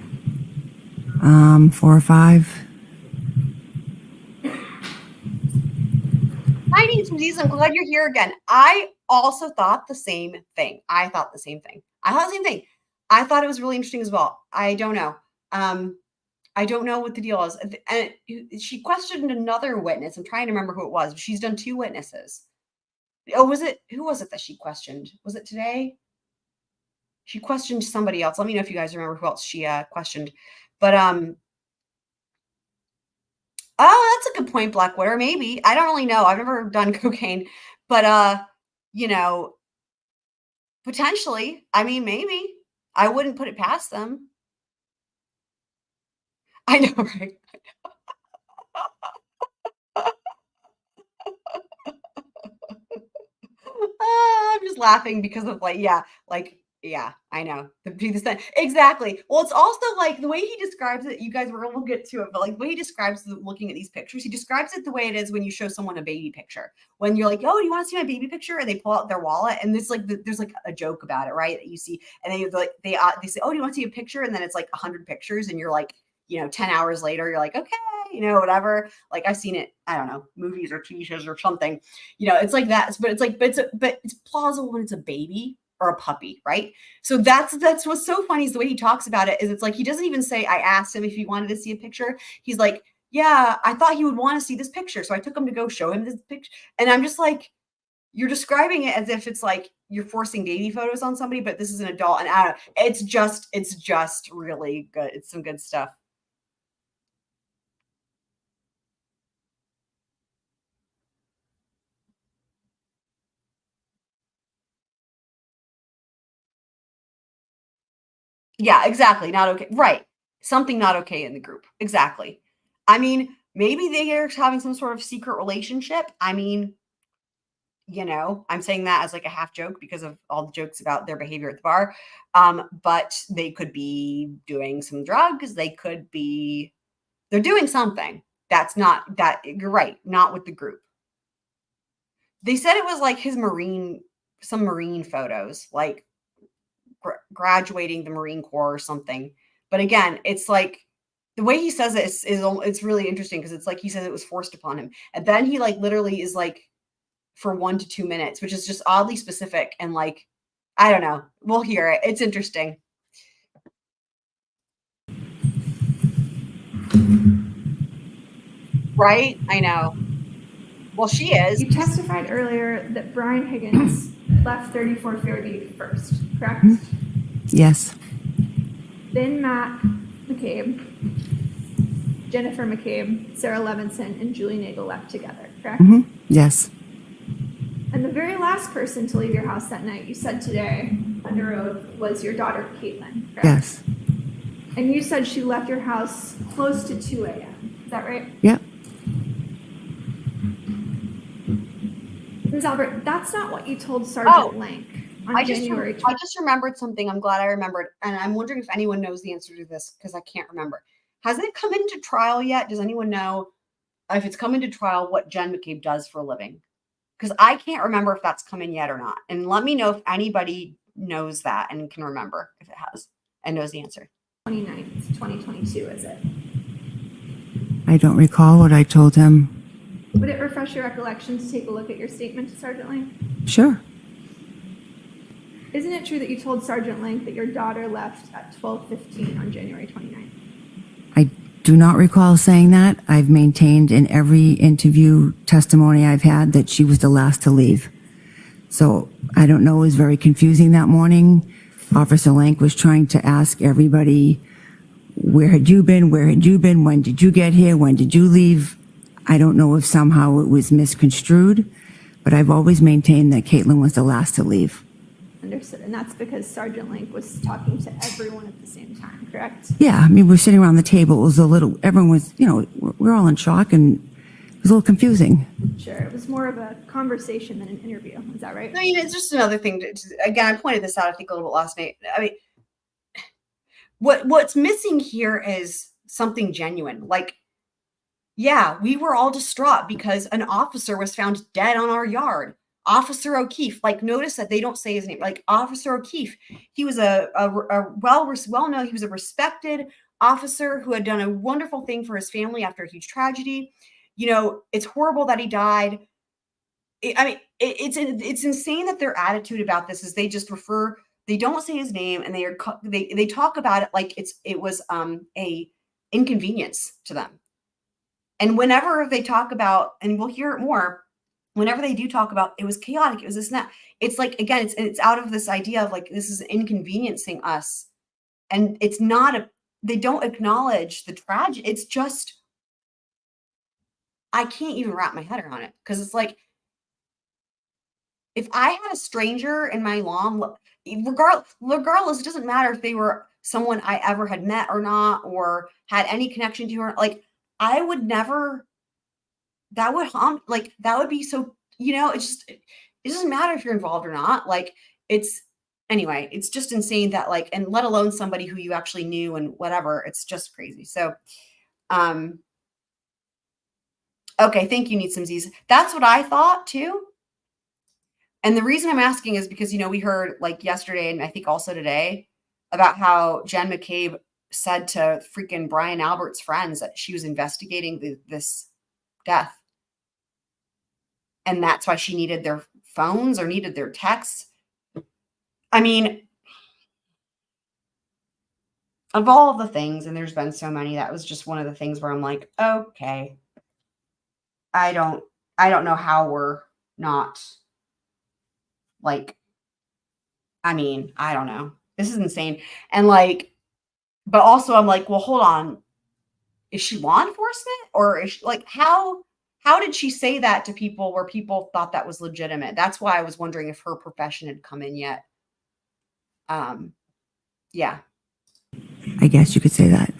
4 or 5. Hi, Susie. I'm glad you're here again. I also thought the same thing. I thought the same thing. I thought it was really interesting as well. I don't know. I don't know what the deal is. And she questioned another witness. I'm trying to remember who it was. She's done 2 witnesses. Oh, who was it that she questioned? Was it today? She questioned somebody else. Let me know if you guys remember who else she questioned. But oh, that's a good point, Blackwater. Maybe. I don't really know. I've never done cocaine, but you know, potentially. I mean, maybe. I wouldn't put it past them. I know, right? I'm just laughing because of yeah, I know. Exactly. Well, it's also like the way he describes it, you guys, we'll get to it, but like the way he describes looking at these pictures, he describes it the way it is when you show someone a baby picture. When you're like, oh, do you want to see my baby picture? And they pull out their wallet, and there's like a joke about it, right? That you see, and they say, oh, do you want to see a picture? And then it's like 100 pictures, and you're like, 10 hours later, you're like, okay, whatever. Like I've seen it, I don't know, movies or TV shows or something. It's like that, but it's plausible when it's a baby or a puppy, right? So that's what's so funny is the way he talks about it. Is it's like he doesn't even say, I asked him if he wanted to see a picture. He's like, yeah, I thought he would want to see this picture, so I took him to go show him this picture. And I'm just like, you're describing it as if it's like you're forcing baby photos on somebody, but this is an adult, and I don't know, it's just really good. It's some good stuff. Yeah, exactly. Not okay. Right. Something not okay in the group. Exactly. I mean, maybe they are having some sort of secret relationship. I mean, I'm saying that as like a half joke because of all the jokes about their behavior at the bar. But they could be doing some drugs. They're doing something that's not that. You're right. Not with the group. They said it was like some marine photos, like graduating the Marine Corps or something. But again, it's like the way he says it is it's really interesting because it's like he says it was forced upon him. And then he like literally is like for 1 to 2 minutes, which is just oddly specific. And like, I don't know. We'll hear it. It's interesting. Right? I know. Well, she is. You testified earlier that Brian Higgins left 3430 first, correct? Yes. Then Matt McCabe, Jennifer McCabe, Sarah Levinson, and Julie Nagle left together, correct? Yes. And the very last person to leave your house that night, you said today under oath, was your daughter, Caitlin, correct? Yes. And you said she left your house close to 2 a.m. Is that right? Yep. Ms. Albert, that's not what you told Sergeant Lank on January 12th. I just remembered something. I'm glad I remembered. And I'm wondering if anyone knows the answer to this because I can't remember. Has it come into trial yet? Does anyone know if it's coming to trial, what Jen McCabe does for a living. Because I can't remember if that's come in yet or not. And let me know if anybody knows that and can remember if it has and knows the answer. 29th, 2022, is it? I don't recall what I told him. Would it refresh your recollection to take a look at your statement to Sergeant Lang? Sure. Isn't it true that you told Sergeant Lang that your daughter left at 12:15 on January 29th? I do not recall saying that. I've maintained in every interview testimony I've had that she was the last to leave. So I don't know, it was very confusing that morning. Officer Lank was trying to ask everybody, where had you been? Where had you been? When did you get here? When did you leave? I don't know if somehow it was misconstrued, but I've always maintained that Caitlin was the last to leave. Understood. And that's because Sergeant Lang was talking to everyone at the same time, correct? Yeah, I mean, we're sitting around the table. It was a little, everyone was, we're all in shock, and it was a little confusing. Sure. It was more of a conversation than an interview. Is that right? I mean, it's just another thing. Again, I pointed this out, I think, a little bit last night. I mean, what's missing here is something genuine. Like, yeah, we were all distraught because an officer was found dead on our yard. Officer O'Keefe, like, notice that they don't say his name. Like, Officer O'Keefe, he was a well-known, he was a respected officer who had done a wonderful thing for his family after a huge tragedy. It's horrible that he died. It's insane that their attitude about this is they just they don't say his name, and they talk about it like it was a inconvenience to them. And whenever they talk about, and we'll hear it more, whenever they do talk about it was chaotic, it was this and that, it's like, again, it's out of this idea of like, this is inconveniencing us. And it's not they don't acknowledge the tragedy. It's just, I can't even wrap my head around it. Because it's like, if I had a stranger in my lawn, regardless, it doesn't matter if they were someone I ever had met or not, or had any connection to her, like, I would never, that would be so, it doesn't matter if you're involved or not. Like, anyway, it's just insane that, like, and let alone somebody who you actually knew and whatever, it's just crazy. So, okay. Thank you, Need Some Z's. That's what I thought too. And the reason I'm asking is because, we heard, like, yesterday, and I think also today, about how Jen McCabe said to freaking Brian Albert's friends that she was investigating this death. And that's why she needed their phones or needed their texts. I mean, of all of the things, and there's been so many, that was just one of the things where I'm like, okay, I don't know how we're not, like, I mean, I don't know. This is insane. And, like, but also I'm like, well, hold on. Is she law enforcement? Or is she, like, how did she say that to people where people thought that was legitimate? That's why I was wondering if her profession had come in yet. Yeah. I guess you could say that.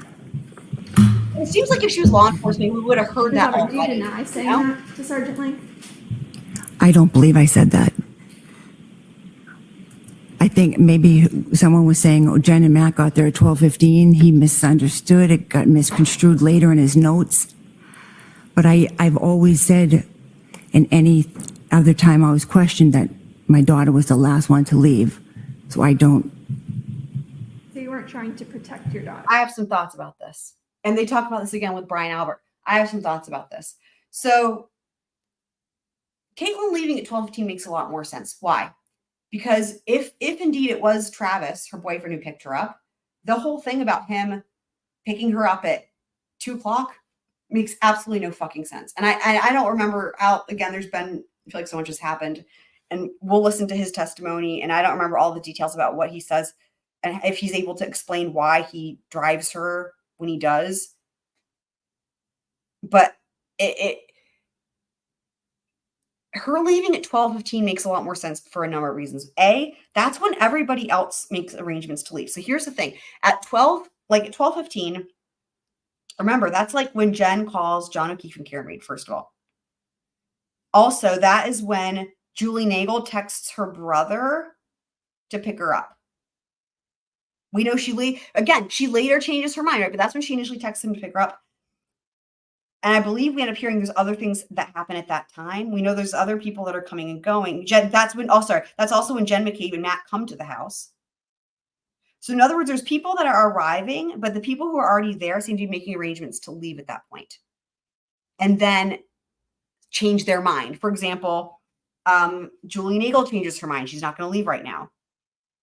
It seems like if she was law enforcement, we would have heard that Do you already. deny saying that to Sergeant Lang? I don't believe I said that. I think maybe someone was saying, oh, Jen and Matt got there at 12:15. He misunderstood. It got misconstrued later in his notes. But I've always said, in any other time I was questioned, that my daughter was the last one to leave. So I don't. So you weren't trying to protect your daughter? I have some thoughts about this. And they talk about this again with Brian Albert. I have some thoughts about this. So Caitlin leaving at 12:15 makes a lot more sense. Why? Because if indeed it was Travis, her boyfriend, who picked her up, the whole thing about him picking her up at 2:00 makes absolutely no fucking sense. And I don't remember again, I feel like so much has happened, and we'll listen to his testimony. And I don't remember all the details about what he says and if he's able to explain why he drives her when he does. But her leaving at 12:15 makes a lot more sense for a number of reasons. A, that's when everybody else makes arrangements to leave. So here's the thing. At 12:15, remember, that's like when Jen calls John O'Keefe and Karen Reed, first of all. Also, that is when Julie Nagle texts her brother to pick her up. We know she later changes her mind, right? But that's when she initially texts him to pick her up. And I believe we end up hearing there's other things that happen at that time. We know there's other people that are coming and going. That's also when Jen McCabe and Matt come to the house. So in other words, there's people that are arriving, but the people who are already there seem to be making arrangements to leave at that point. And then change their mind. For example, Julie Nagle changes her mind. She's not going to leave right now.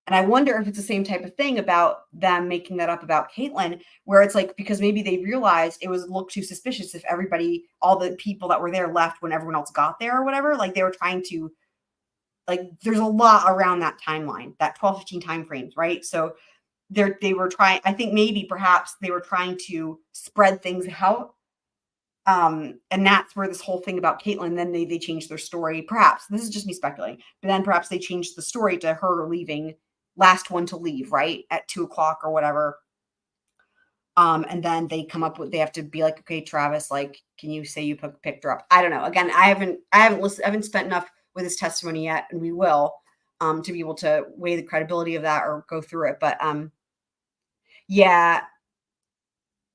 And I wonder if it's the same type of thing about them making that up about Caitlin, where it's like, because maybe they realized it was looked too suspicious if all the people that were there left when everyone else got there or whatever. Like they were trying to, like, there's a lot around that timeline, that 12-15 time frames, right? So they were trying, I think maybe perhaps they were trying to spread things out. And that's where this whole thing about Caitlin, then they changed their story. Perhaps, this is just me speculating, but then perhaps they changed the story to her leaving, last one to leave, right? At 2:00 or whatever. And then they have to be like, okay, Travis, like, can you say you picked her up? I don't know. Again, I haven't spent enough with his testimony yet, and we will, to be able to weigh the credibility of that or go through it. But, yeah,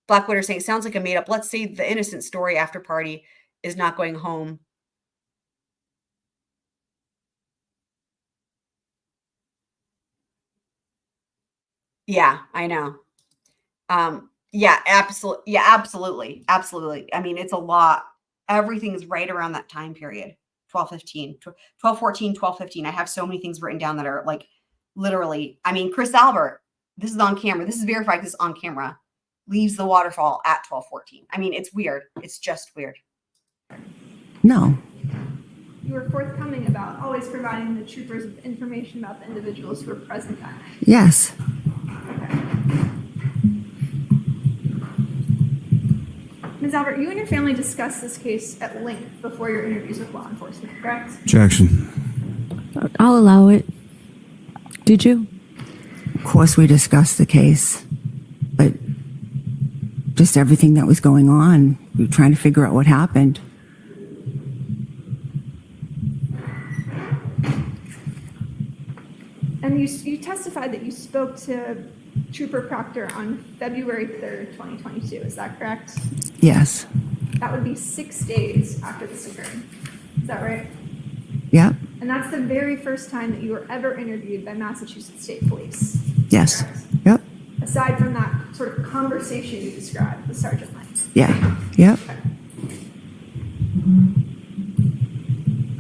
Black Widow saying, sounds like a made up, let's say the innocent story after party is not going home. Yeah, I know. Yeah, absolutely. Yeah, absolutely. Absolutely. I mean, it's a lot. Everything is right around that time period. 12-15, 12-14, 12-15. I have so many things written down that are like literally, I mean, Chris Albert, this is on camera. This is verified. This is on camera. Leaves the waterfall at 12-14. I mean, it's weird. It's just weird. No. You were forthcoming about always providing the troopers with information about the individuals who were present that night. Yes. Ms. Albert, you and your family discussed this case at length before your interviews with law enforcement, correct? Objection. I'll allow it. Did you? Of course, we discussed the case, but just everything that was going on, we were trying to figure out what happened. And you testified that you spoke to Trooper Proctor on February 3rd, 2022. Is that correct? Yes. That would be 6 days after this occurred. Is that right? Yep. And that's the very first time that you were ever interviewed by Massachusetts State Police. Yes. Correct? Yep. Aside from that sort of conversation you described with Sergeant Lang. Yeah. Yep.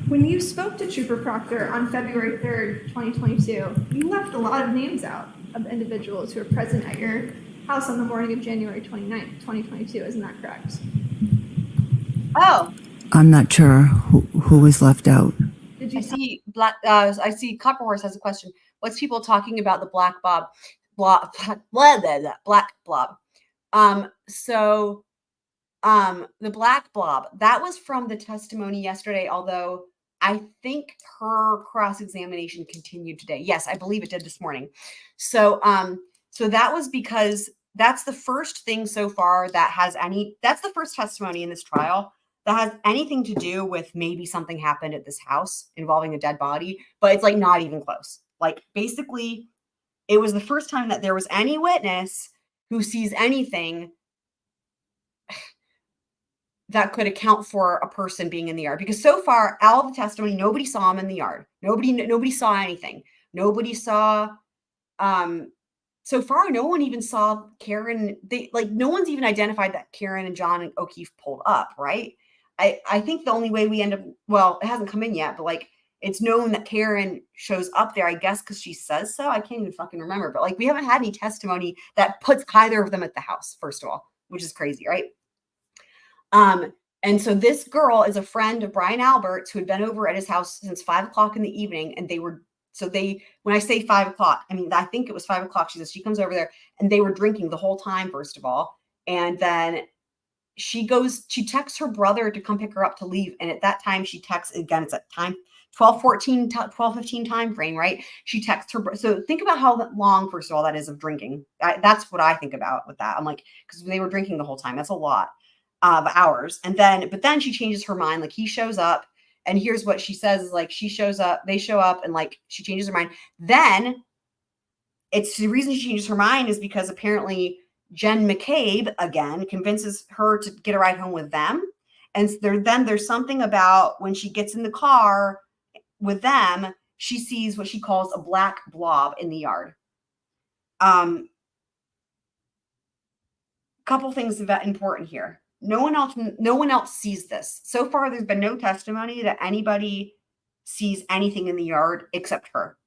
When you spoke to Trooper Proctor on February 3rd, 2022, you left a lot of names out of individuals who were present at your house on the morning of January 29th, 2022. Isn't that correct? Oh, I'm not sure who was left out. Did you I see I see Copper Horse has a question. What's people talking about the Black Blob? Black Blob. The Black Blob, that was from the testimony yesterday, although I think her cross-examination continued today. Yes, I believe it did this morning. So that was because that's the first thing so far that's the first testimony in this trial that has anything to do with maybe something happened at this house involving a dead body, but it's like not even close. Like basically it was the first time that there was any witness who sees anything that could account for a person being in the yard. Because so far, all of the testimony, nobody saw him in the yard. Nobody saw anything. Nobody saw, so far, no one even saw Karen. No one's even identified that Karen and John and O'Keefe pulled up, right? I think the only way we end up, well, it hasn't come in yet, but like, it's known that Karen shows up there, I guess, because she says so. I can't even fucking remember, but like, we haven't had any testimony that puts either of them at the house, first of all, which is crazy, right? And so this girl is a friend of Brian Albert's who had been over at his house since 5 o'clock in the evening. And when I say 5 o'clock, I mean, I think it was 5 o'clock. She says she comes over there and they were drinking the whole time, first of all. And then she texts her brother to come pick her up to leave. And at that time she texts, again, it's at time 12-14, 12-15 time frame, right? She texts her. So think about how long, first of all, that is of drinking. That's what I think about with that. I'm like, because they were drinking the whole time. That's a lot of hours. But then she changes her mind. Like he shows up and here's what she says is like, she shows up, they show up and like, she changes her mind. Then it's the reason she changes her mind is because apparently Jen McCabe, again, convinces her to get a ride home with them. And then there's something about when she gets in the car with them, she sees what she calls a black blob in the yard. Couple things important here. No one else sees this. So far, there's been no testimony that anybody sees anything in the yard except her.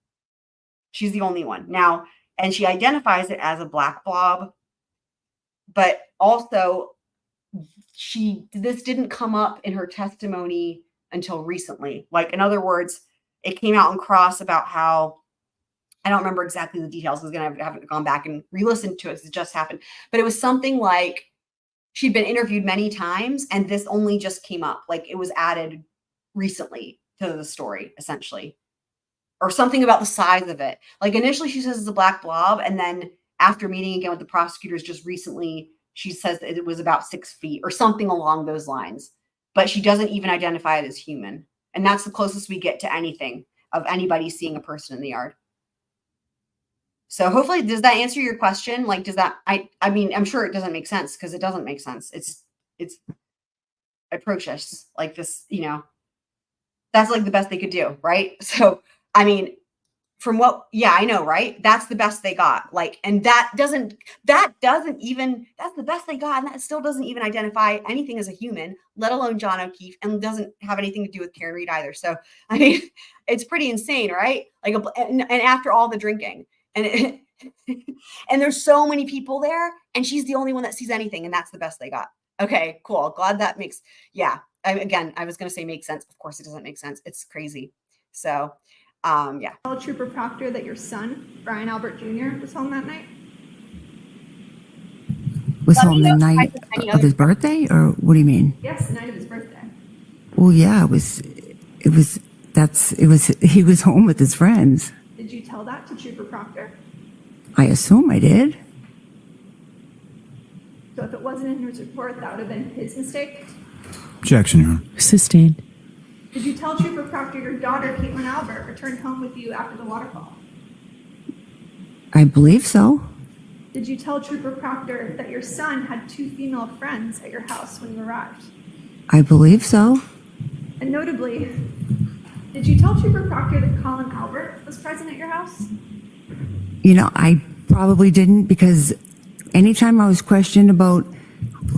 She's the only one. Now, and she identifies it as a black blob, but also this didn't come up in her testimony until recently. Like, in other words, it came out in cross about how, I don't remember exactly the details. I was going to have gone back and re-listened to it. It just happened. But it was something like she'd been interviewed many times and this only just came up. Like, it was added recently to the story, essentially. Or something about the size of it. Like, initially she says it's a black blob. And then after meeting again with the prosecutors just recently, she says that it was about 6 feet or something along those lines. But she doesn't even identify it as human. And that's the closest we get to anything of anybody seeing a person in the yard. So hopefully, does that answer your question? Like, does that, I mean, I'm sure it doesn't make sense because it doesn't make sense. It's atrocious. Like this, that's like the best they could do. Right. So, I mean, I know, right? That's the best they got. Like, and that's the best they got. And that still doesn't even identify anything as a human, let alone John O'Keefe, and doesn't have anything to do with Karen Reed either. So, I mean, it's pretty insane, right? Like, and after all the drinking. And there's so many people there, and she's the only one that sees anything, and that's the best they got. Okay, cool. Glad that makes, I was going to say make sense. Of course, it doesn't make sense. It's crazy. So, yeah. Tell Trooper Proctor that your son, Brian Albert Jr., was home that night? Was home the night of his birthday, or what do you mean? Yes, the night of his birthday. Well, yeah, he was home with his friends. Did you tell that to Trooper Proctor? I assume I did. So if it wasn't in his report, that would have been his mistake? Objection, Your Honor. Sustained. Did you tell Trooper Proctor your daughter, Caitlin Albert, returned home with you after the waterfall? I believe so. Did you tell Trooper Proctor that your son had 2 female friends at your house when you arrived? I believe so. And notably, did you tell Trooper Proctor that Colin Albert was present at your house? I probably didn't, because anytime I was questioned about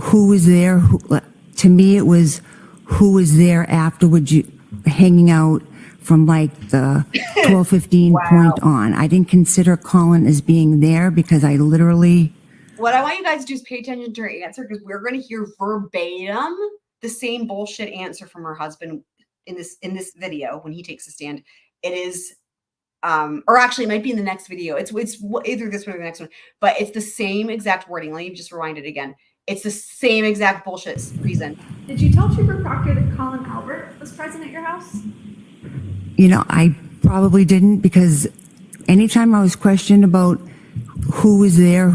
who was there, to me it was who was there afterwards, hanging out from like the 12:15 point on. I didn't consider Colin as being there because I literally. What I want you guys to do is pay attention to her answer, because we're going to hear verbatim the same bullshit answer from her husband in this video when he takes a stand. It is, or actually it might be in the next video. It's either this one or the next one, but it's the same exact wording. Let me just rewind it again. It's the same exact bullshit reason. Did you tell Trooper Proctor that Colin Albert was present at your house? I probably didn't, because anytime I was questioned about who was there,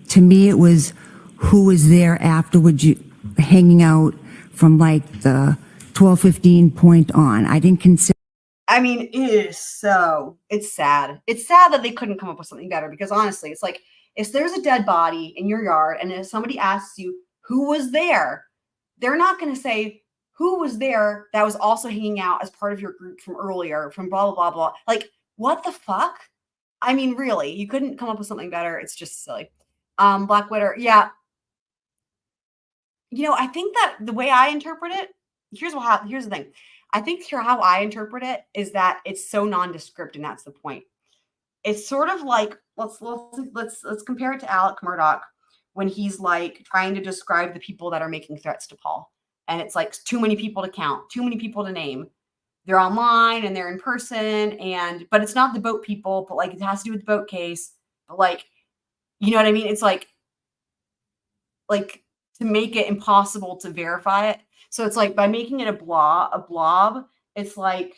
to me it was who was there afterwards, hanging out from like the 12:15 point on. I didn't consider. I mean, it's sad. It's sad that they couldn't come up with something better, because honestly, it's like, if there's a dead body in your yard and if somebody asks you who was there, they're not going to say who was there that was also hanging out as part of your group from earlier, from blah, blah, blah, blah. Like, what the fuck? I mean, really, you couldn't come up with something better. It's just silly. Black Widow. Yeah. I think that the way I interpret it, here's the thing. I think how I interpret it is that it's so nondescript, and that's the point. It's sort of like, let's compare it to Alec Murdoch when he's like trying to describe the people that are making threats to Paul. And it's like too many people to count, too many people to name. They're online and they're in person, but it's not the boat people, but like it has to do with the boat case. But like, you know what I mean? It's like to make it impossible to verify it. So it's like by making it a blob, it's like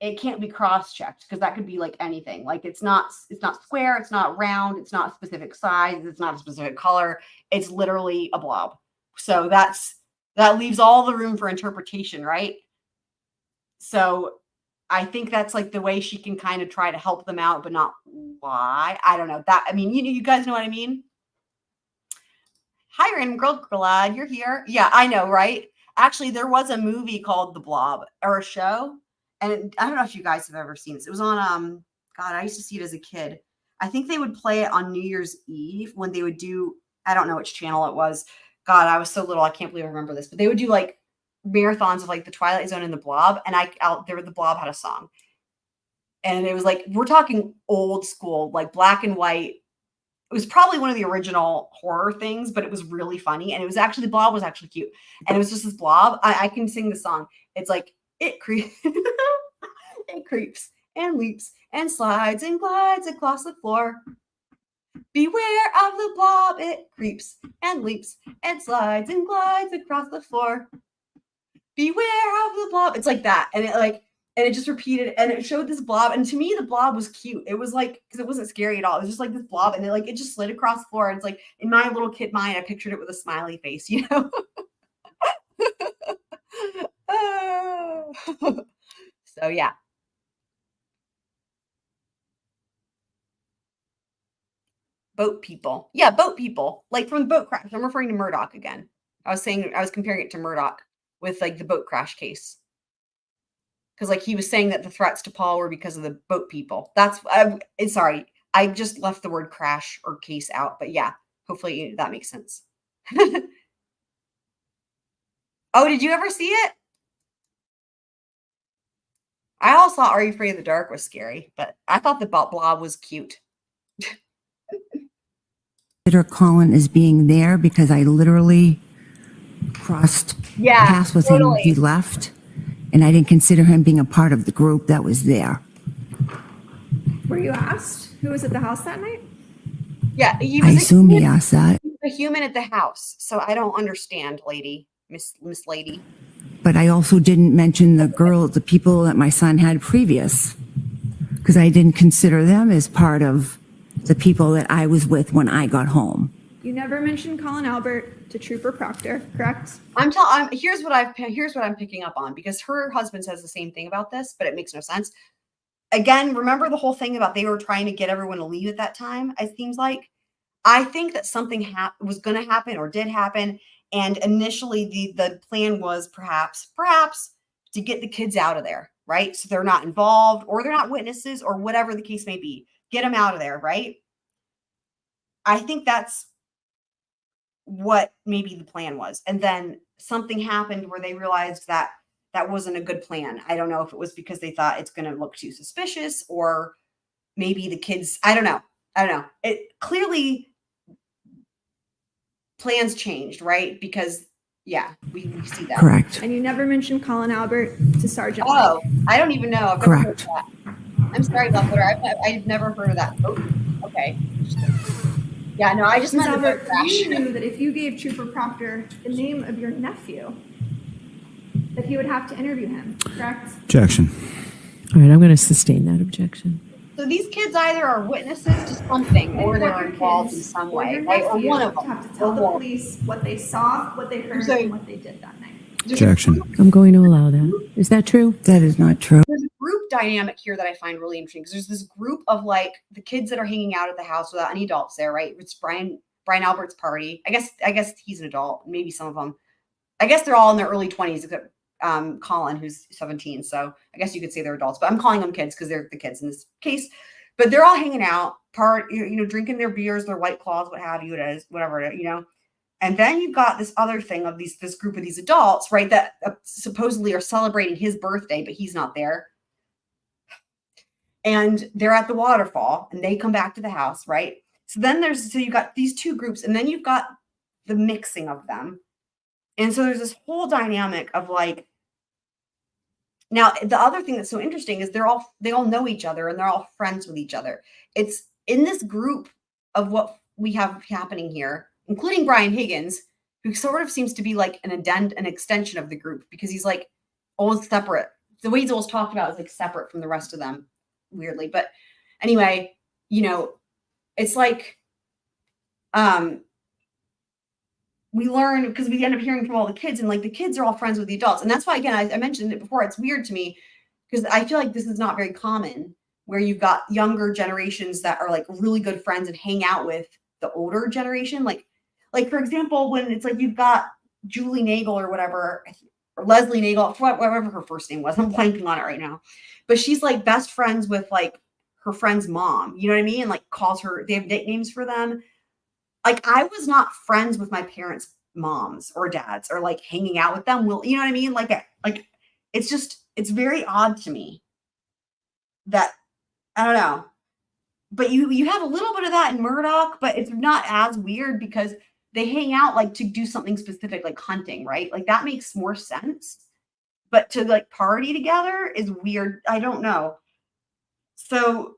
it can't be cross-checked, because that could be like anything. Like it's not square, it's not round, it's not a specific size, it's not a specific color. It's literally a blob. So that leaves all the room for interpretation, right? So I think that's like the way she can kind of try to help them out, but not why. I don't know that. I mean, you guys know what I mean? Hi, random girl, glad you're here. Yeah, I know, right? Actually, there was a movie called The Blob, or a show, and I don't know if you guys have ever seen this. It was on God, I used to see it as a kid. I think they would play it on New Year's Eve when they would do, I don't know which channel it was. God, I was so little, I can't believe I remember this, but they would do like marathons of like the Twilight Zone and the Blob, and the Blob had a song, and it was like, we're talking old school, like black and white. It was probably one of the original horror things, but it was really funny. And it was actually, the blob was actually cute. And it was just this blob. I can sing the song. It's like, it creeps, it creeps and leaps and slides and glides across the floor. Beware of the blob. It creeps and leaps and slides and glides across the floor. Beware of the blob. It's like that. And it just repeated, and it showed this blob. And to me, the blob was cute. It was like, because it wasn't scary at all. It was just like this blob, and it just slid across the floor. And it's like, in my little kid mind, I pictured it with a smiley face, you know? So yeah. Boat people. Yeah, boat people. Like from the boat crash. I'm referring to Murdoch again. I was comparing it to Murdoch with like the boat crash case. Because like he was saying that the threats to Paul were because of the boat people. Sorry, I just left the word crash or case out. But yeah, hopefully that makes sense. Oh, did you ever see it? I also thought Are You Afraid of the Dark was scary, but I thought the blob was cute. Consider Colin as being there because I literally crossed paths with him. He left, and I didn't consider him being a part of the group that was there. Were you asked who was at the house that night? Yeah, I assume he asked that. He was a human at the house, so I don't understand, Miss Lady. But I also didn't mention the people that my son had previous, because I didn't consider them as part of the people that I was with when I got home. You never mentioned Colin Albert to Trooper Proctor, correct? Here's what I'm picking up on, because her husband says the same thing about this, but it makes no sense. Again, remember the whole thing about they were trying to get everyone to leave at that time? It seems like. I think that something was going to happen or did happen. And initially the plan was perhaps to get the kids out of there, right? So they're not involved or they're not witnesses or whatever the case may be. Get them out of there, right? I think that's what maybe the plan was. And then something happened where they realized that that wasn't a good plan. I don't know if it was because they thought it's going to look too suspicious, or maybe the kids, I don't know. It clearly, plans changed, right? Because yeah, we see that. Correct. And you never mentioned Colin Albert to Sergeant. Oh, I don't even know. Correct. I'm sorry, Buffalo. I've never heard of that. Oh, okay. Yeah, no, I just Ms. meant the boat Albert, crash. you knew that if you gave Trooper Proctor the name of your nephew, that he would have to interview him, correct? Objection. All right, I'm going to sustain that objection. So these kids either are witnesses to something, or they're involved in some way, right? Or one of them. Have to tell the police what they saw, what they heard, and what they did that night. Objection. I'm going to allow that. Is that true? That is not true. There's a group dynamic here that I find really interesting, because there's this group of like the kids that are hanging out at the house without any adults there, right? It's Brian Albert's party. I guess he's an adult. Maybe some of them. I guess they're all in their early 20s, except Colin, who's 17. So I guess you could say they're adults, but I'm calling them kids because they're the kids in this case. But they're all hanging out, drinking their beers, their White Claws, what have you, whatever. And then you've got this other thing of this group of these adults, right, that supposedly are celebrating his birthday, but he's not there. And they're at the waterfall, and they come back to the house, right? So you've got these two groups, and then you've got the mixing of them. And so there's this whole dynamic of like, now the other thing that's so interesting is they all know each other, and they're all friends with each other. It's in this group of what we have happening here, including Brian Higgins, who sort of seems to be like an extension of the group, because he's like always separate. The way he's always talked about is like separate from the rest of them, weirdly. But anyway, it's like, we learn, because we end up hearing from all the kids, and like the kids are all friends with the adults. And that's why, again, I mentioned it before, it's weird to me, because I feel like this is not very common, where you've got younger generations that are like really good friends and hang out with the older generation. Like for example, when it's like you've got Julie Nagle or whatever, or Leslie Nagle, whatever her first name was. I'm blanking on it right now. But she's like best friends with like her friend's mom. You know what I mean? And like calls her, they have nicknames for them. Like I was not friends with my parents' moms or dads or like hanging out with them. You know what I mean? Like it's very odd to me that, I don't know. But you have a little bit of that in Murdoch, but it's not as weird because they hang out like to do something specific, like hunting, right? Like that makes more sense. But to like party together is weird. I don't know. So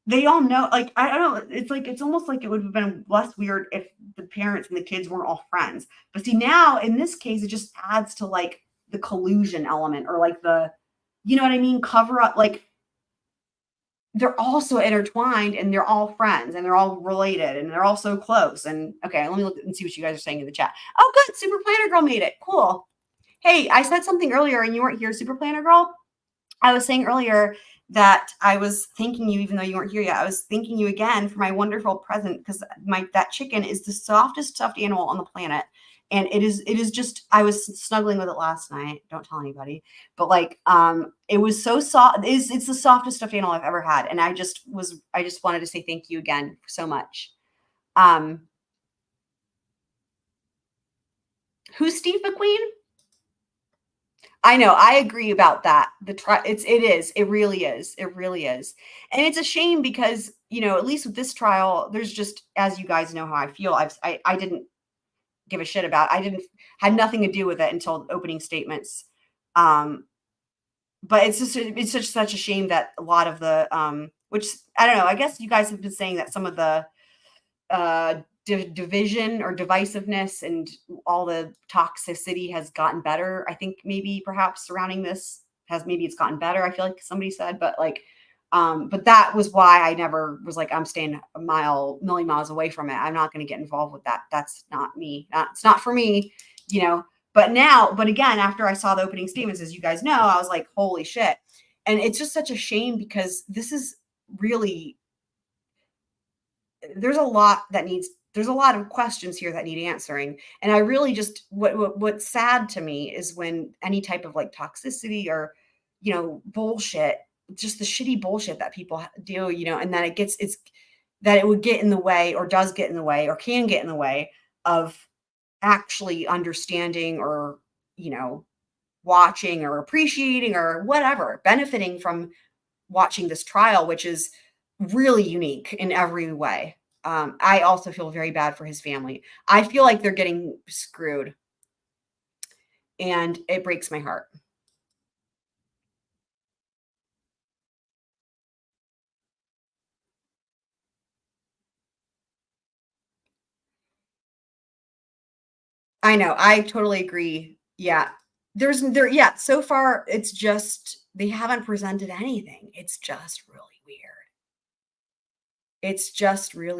they all know, like, I don't know. It's like, it's almost like it would have been less weird if the parents and the kids weren't all friends. But see, now in this case, it just adds to like the collusion element or like the, you know what I mean? Cover up, like, they're all so intertwined and they're all friends and they're all related and they're all so close. And okay, let me look and see what you guys are saying in the chat. Oh, good. Super Planner Girl made it. Cool. Hey, I said something earlier and you weren't here, Super Planner Girl. I was saying earlier that I was thanking you, even though you weren't here yet. I was thanking you again for my wonderful present because that chicken is the softest stuffed animal on the planet. And it is just, I was snuggling with it last night. Don't tell anybody. But like, it was so soft. It's the softest stuffed animal I've ever had. And I just wanted to say thank you again so much. Who's Steve McQueen? I know. I agree about that. It really is. It really is. And it's a shame because, you know, at least with this trial, there's just, as you guys know how I feel, I didn't give a shit about. Had nothing to do with it until opening statements. But it's such a shame that a lot of the which I don't know. I guess you guys have been saying that some of the division or divisiveness and all the toxicity has gotten better. I think maybe perhaps surrounding this it's gotten better. I feel like somebody said, but like. But that was why I never was like, I'm staying a million miles away from it. I'm not going to get involved with that. That's not me. It's not for me, you know, but again, after I saw the opening statements, as you guys know, I was like, holy shit. And it's just such a shame because this is really, there's a lot of questions here that need answering. And I really just, what's sad to me is when any type of like toxicity or, you know, bullshit, just the shitty bullshit that people do, you know, and that it would get in the way or does get in the way or can get in the way of actually understanding or, you know, watching or appreciating or whatever, benefiting from watching this trial, which is really unique in every way. I also feel very bad for his family. I feel like they're getting screwed and it breaks my heart. I know. I totally agree. Yeah. So far it's just, they haven't presented anything. It's just really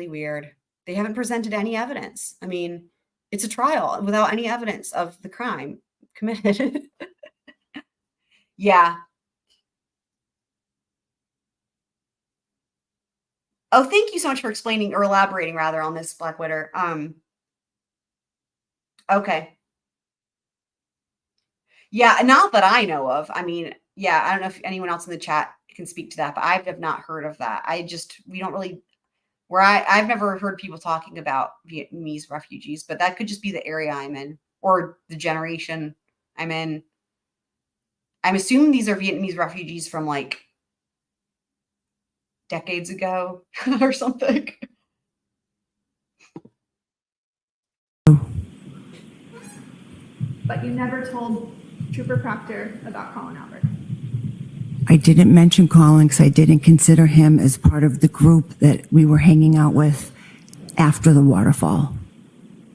weird. They haven't presented any evidence. I mean, it's a trial without any evidence of the crime committed. Yeah. Oh, thank you so much for explaining or elaborating rather on this, Black Witter. Okay. Yeah, not that I know of. I mean, yeah, I don't know if anyone else in the chat can speak to that, but I have not heard of that. We don't really, I've never heard people talking about Vietnamese refugees, but that could just be the area I'm in or the generation I'm in. I'm assuming these are Vietnamese refugees from like decades ago or something. But you never told Trooper Proctor about Colin Albert. I didn't mention Colin because I didn't consider him as part of the group that we were hanging out with after the waterfall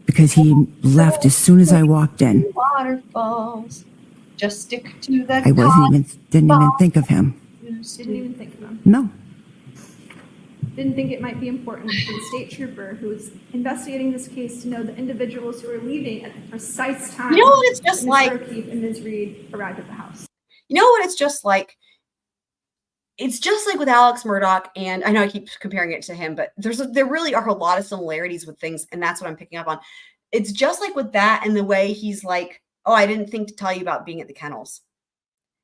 because he left as soon as I walked in. Waterfalls, just stick to the I didn't even think of him. Didn't even think of him. No. Didn't think it might be important for the state trooper who was investigating this case to know the individuals who were leaving at the precise time. You know what it's just like? Mr. O'Keefe and Ms. Reed arrived at the house. You know what it's just like? it's just like with Alex Murdaugh, and I know I keep comparing it to him, but there really are a lot of similarities with things, and that's what I'm picking up on. It's just like with that and the way he's like, oh, I didn't think to tell you about being at the kennels.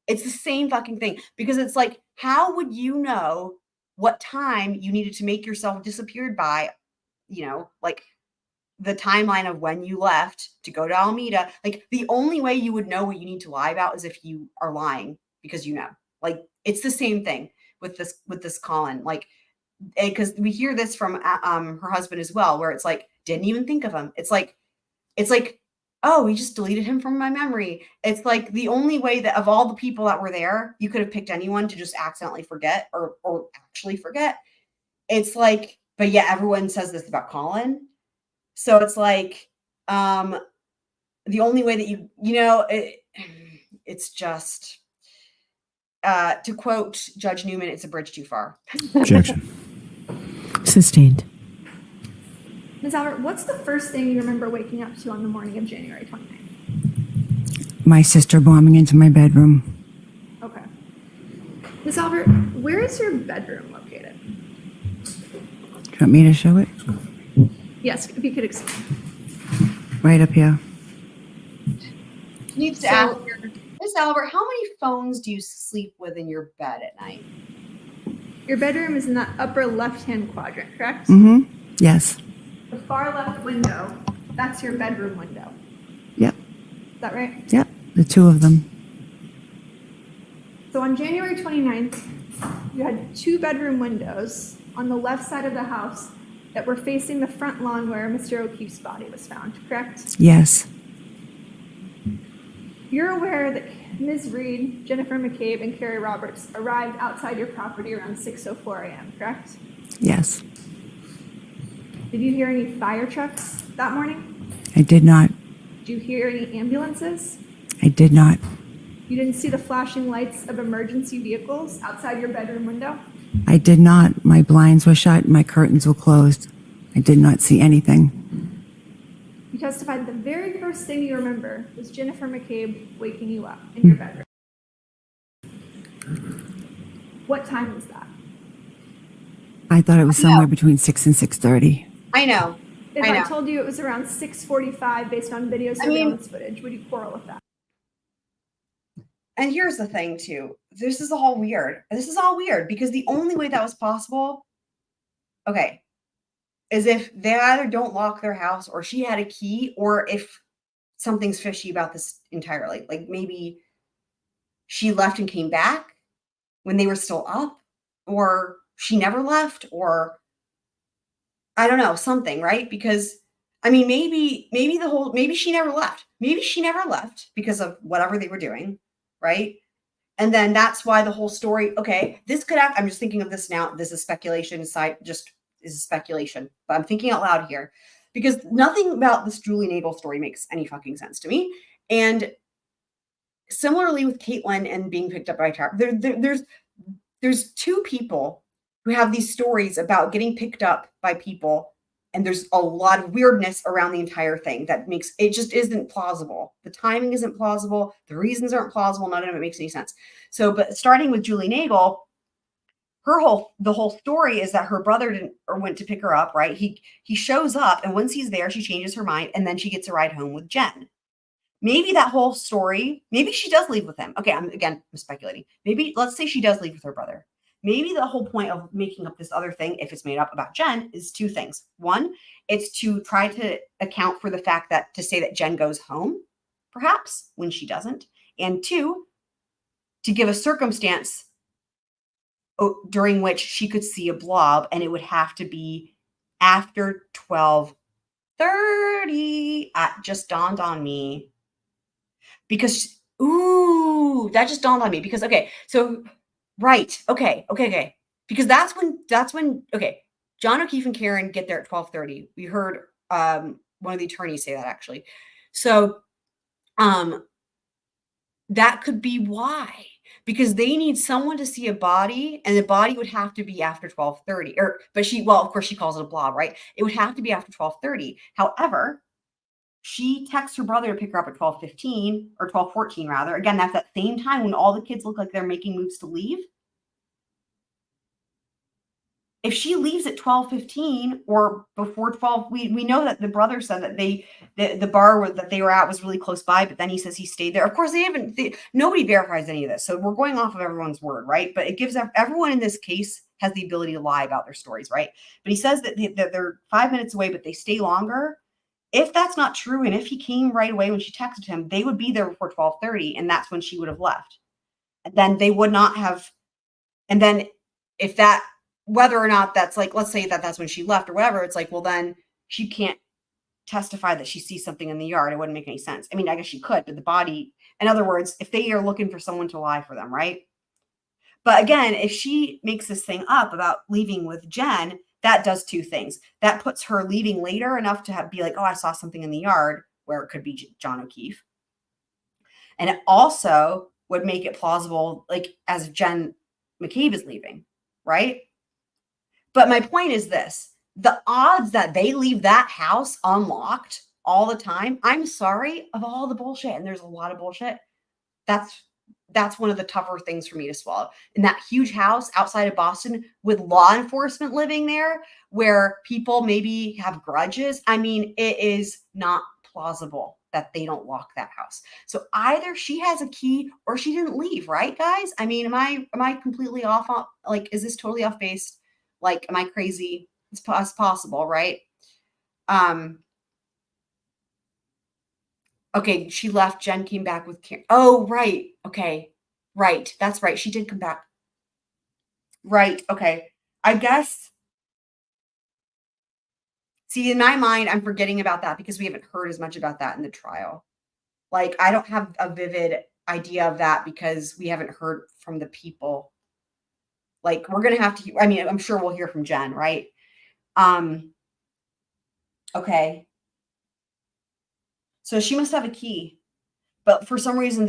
It's the same fucking thing, because it's like, how would you know what time you needed to make yourself disappeared by, like the timeline of when you left to go to Alameda? Like, the only way you would know what you need to lie about is if you are lying because like, it's the same thing with this Colin, like, because we hear this from her husband as well, where it's like, didn't even think of him. It's like, oh, we just deleted him from my memory. It's like the only way that of all the people that were there, you could have picked anyone to just accidentally forget or actually forget. It's like, but yeah, everyone says this about Colin. So it's like, the only way that it's just, to quote Judge Newman, it's a bridge too far. Objection. Sustained. Ms. Albert, what's the first thing you remember waking up to on the morning of January 29th? My sister bombing into my bedroom. Okay. Ms. Albert, where is your bedroom located? Do you want me to show it? Yes, if you could explain. Right up here. Needs to ask Miss Albert, how many phones do you sleep with in your bed at night? Your bedroom is in that upper left-hand quadrant, correct? Mm-hmm. Yes. The far left window, that's your bedroom window. Yep. Is that right? Yep. The two of them. So on January 29th, you had 2 bedroom windows on the left side of the house that were facing the front lawn where Mr. O'Keefe's body was found, correct? Yes. You're aware that Ms. Reed, Jennifer McCabe, and Carrie Roberts arrived outside your property around 6:04 a.m., correct? Yes. Did you hear any fire trucks that morning? I did not. Did you hear any ambulances? I did not. You didn't see the flashing lights of emergency vehicles outside your bedroom window? I did not. My blinds were shut. My curtains were closed. I did not see anything. You testified the very first thing you remember was Jennifer McCabe waking you up in your bedroom. What time was that? I thought it was somewhere between 6 and 6:30. I know. If I I know. told you it was around 6:45 based on video surveillance footage, would you quarrel with that? And here's the thing too. This is all weird. Because the only way that was possible, okay, is if they either don't lock their house or she had a key, or if something's fishy about this entirely. Like maybe she left and came back when they were still up, or she never left, or I don't know, something, right? Because I mean, maybe she never left. Maybe she never left because of whatever they were doing, right? And then that's why the whole story, okay, this could I'm just thinking of this now. This is speculation is speculation, but I'm thinking out loud here because nothing about this Julie Nagle story makes any fucking sense to me. And similarly with Caitlin and being picked up by a car, there's 2 people who have these stories about getting picked up by people, and there's a lot of weirdness around the entire thing that makes it just isn't plausible. The timing isn't plausible. The reasons aren't plausible. None of it makes any sense. So, but starting with Julie Nagle, the whole story is that her brother went to pick her up, right? He shows up, and once he's there, she changes her mind, and then she gets a ride home with Jen. Maybe that whole story, maybe she does leave with him. Okay, I'm speculating. Maybe let's say she does leave with her brother. Maybe the whole point of making up this other thing, if it's made up about Jen, is 2 things. One, it's to try to account for the fact to say that Jen goes home, perhaps, when she doesn't. And 2, to give a circumstance during which she could see a blob, and it would have to be after 12:30. Just dawned on me. Because, that just dawned on me. Because, okay, so... Right. Okay. Because that's when, okay, John O'Keefe and Karen get there at 12:30. We heard one of the attorneys say that actually. So that could be why, because they need someone to see a body, and the body would have to be after 12:30. But of course she calls it a blob, right? It would have to be after 12:30. However, she texts her brother to pick her up at 12:15 or 12:14 rather. Again, that's that same time when all the kids look like they're making moves to leave. if she leaves at 12:15 or before 12, we know that the brother said that the bar that they were at was really close by, but then he says he stayed there. Of course, nobody verifies any of this, so we're going off of everyone's word, right? But it gives everyone in this case has the ability to lie about their stories, right? But he says that they're 5 minutes away, but they stay longer. If that's not true, and if he came right away when she texted him, they would be there before 12:30, and that's when she would have left. And then they would not have. And then if that, whether or not that's like, let's say that that's when she left or whatever, it's like, well, then she can't testify that she sees something in the yard. It wouldn't make any sense. I mean, I guess she could, but the body, in other words, if they are looking for someone to lie for them, right? But again, if she makes this thing up about leaving with Jen, that does two things. That puts her leaving later enough to be like, oh, I saw something in the yard, where it could be John O'Keefe. And it also would make it plausible, like, as Jen McCabe is leaving, right? But my point is this: the odds that they leave that house unlocked all the time, I'm sorry, of all the bullshit, and there's a lot of bullshit, that's one of the tougher things for me to swallow. In that huge house outside of Boston with law enforcement living there, where people maybe have grudges, I mean, it is not plausible that they don't lock that house. So either she has a key or she didn't leave, right, guys? I mean, am I completely off on, like, is this totally off base? Like, am I crazy? It's possible, right? Okay, she left. Jen came back with Karen. Oh, right. Okay. Right. That's right. She did come back. Right. Okay. I guess. See, in my mind, I'm forgetting about that because we haven't heard as much about that in the trial. Like, I don't have a vivid idea of that because we haven't heard from the people. Like, we're going to have to, I mean, I'm sure we'll hear from Jen, right? Okay. So she must have a key, but for some reason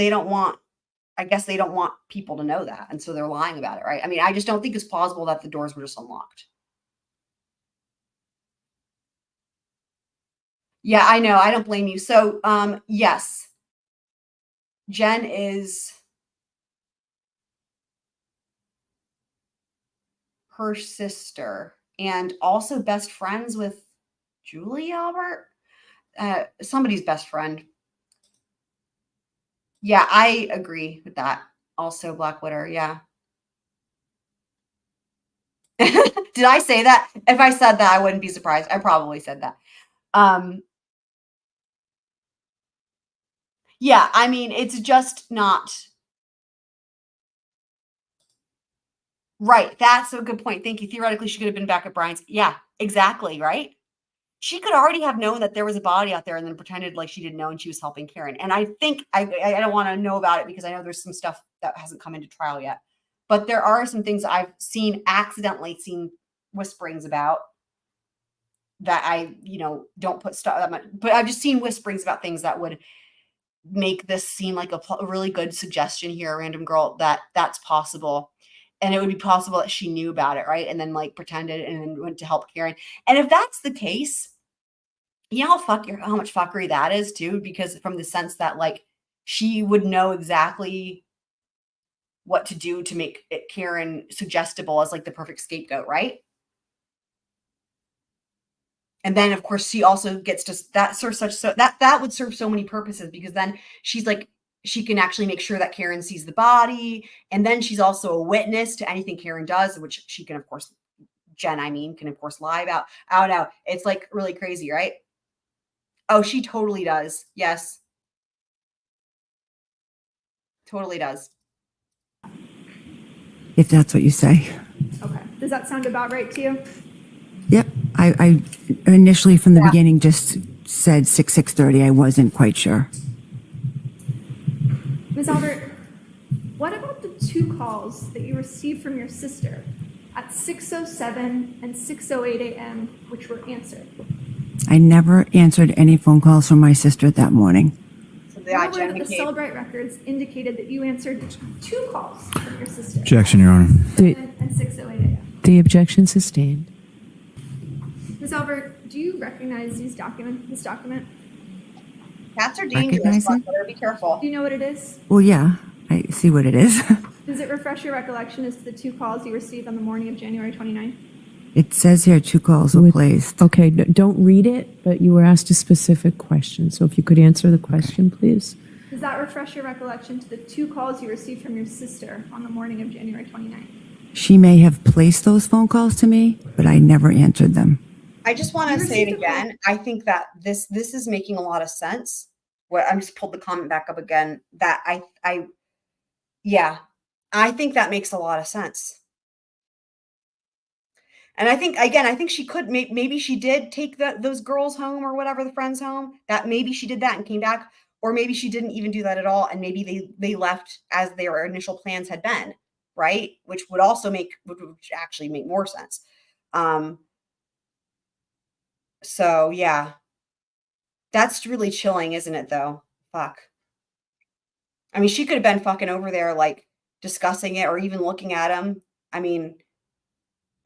I guess they don't want people to know that. And so they're lying about it, right? I mean, I just don't think it's plausible that the doors were just unlocked. Yeah, I know. I don't blame you. So, yes, Jen is her sister and also best friends with Julie Albert, somebody's best friend. Yeah, I agree with that. Also, Black Widow. Yeah. Did I say that? If I said that, I wouldn't be surprised. I probably said that. Yeah, I mean, it's just not right. That's a good point. Thank you. Theoretically, she could have been back at Brian's. Yeah, exactly. Right. She could already have known that there was a body out there and then pretended like she didn't know and she was helping Karen. And I think I don't want to know about it because I know there's some stuff that hasn't come into trial yet. But there are some things I've accidentally seen whisperings about that I, don't put stuff that much, but I've just seen whisperings about things that would make this seem like a really good suggestion here, a random girl, that's possible. And it would be possible that she knew about it, right? And then like pretended and then went to help Karen. And if that's the case, you know how much fuckery that is too, because from the sense that like she would know exactly what to do to make Karen suggestible as like the perfect scapegoat, right? And then of course she also gets to that would serve so many purposes because then she's like, she can actually make sure that Karen sees the body. And then she's also a witness to anything Karen does, which she can, of course, Jen, can of course lie about. Out. It's like really crazy, right? Oh, she totally does. Yes. Totally does. If that's what you say. Okay. Does that sound about right to you? Yep. I initially from the beginning just said 6:30. I wasn't quite sure. Ms. Albert, what about the two calls that you received from your sister at 6:07 and 6:08 a.m., which were answered? I never answered any phone calls from my sister that morning. So the Celebrate records indicated that you answered two calls from your sister. Objection, Your Honor. And 6:08 a.m. The objection sustained. Ms. Albert, do you recognize this document? Cats are dangerous. Be careful. Do you know what it is? Well, yeah, I see what it is. Does it refresh your recollection as to the two calls you received on the morning of January 29th? It says here 2 calls were With- placed. Okay, don't read it, but you were asked a specific question. So if you could answer the question, please. Does that refresh your recollection to the 2 calls you received from your sister on the morning of January 29th? She may have placed those phone calls to me, but I never answered them. I just want You to say it received a call. again. I think that this is making a lot of sense. What I'm just pulled the comment back up again. That I think that makes a lot of sense. And I think she could, maybe she did take those girls home or whatever, the friends home, that maybe she did that and came back, or maybe she didn't even do that at all. And maybe they left as their initial plans had been, right? Which would actually make more sense. So yeah, that's really chilling, isn't it though? Fuck. I mean, she could have been fucking over there, like discussing it or even looking at him. I mean,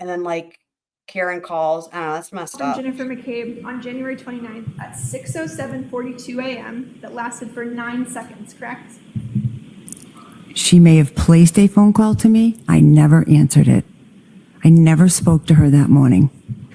and then like Karen calls. I don't know. That's messed From up. Jennifer McCabe on January 29th at 6:07:42 a.m. that lasted for 9 seconds, correct? She may have placed a phone call to me. I never answered it. I never spoke to her that morning.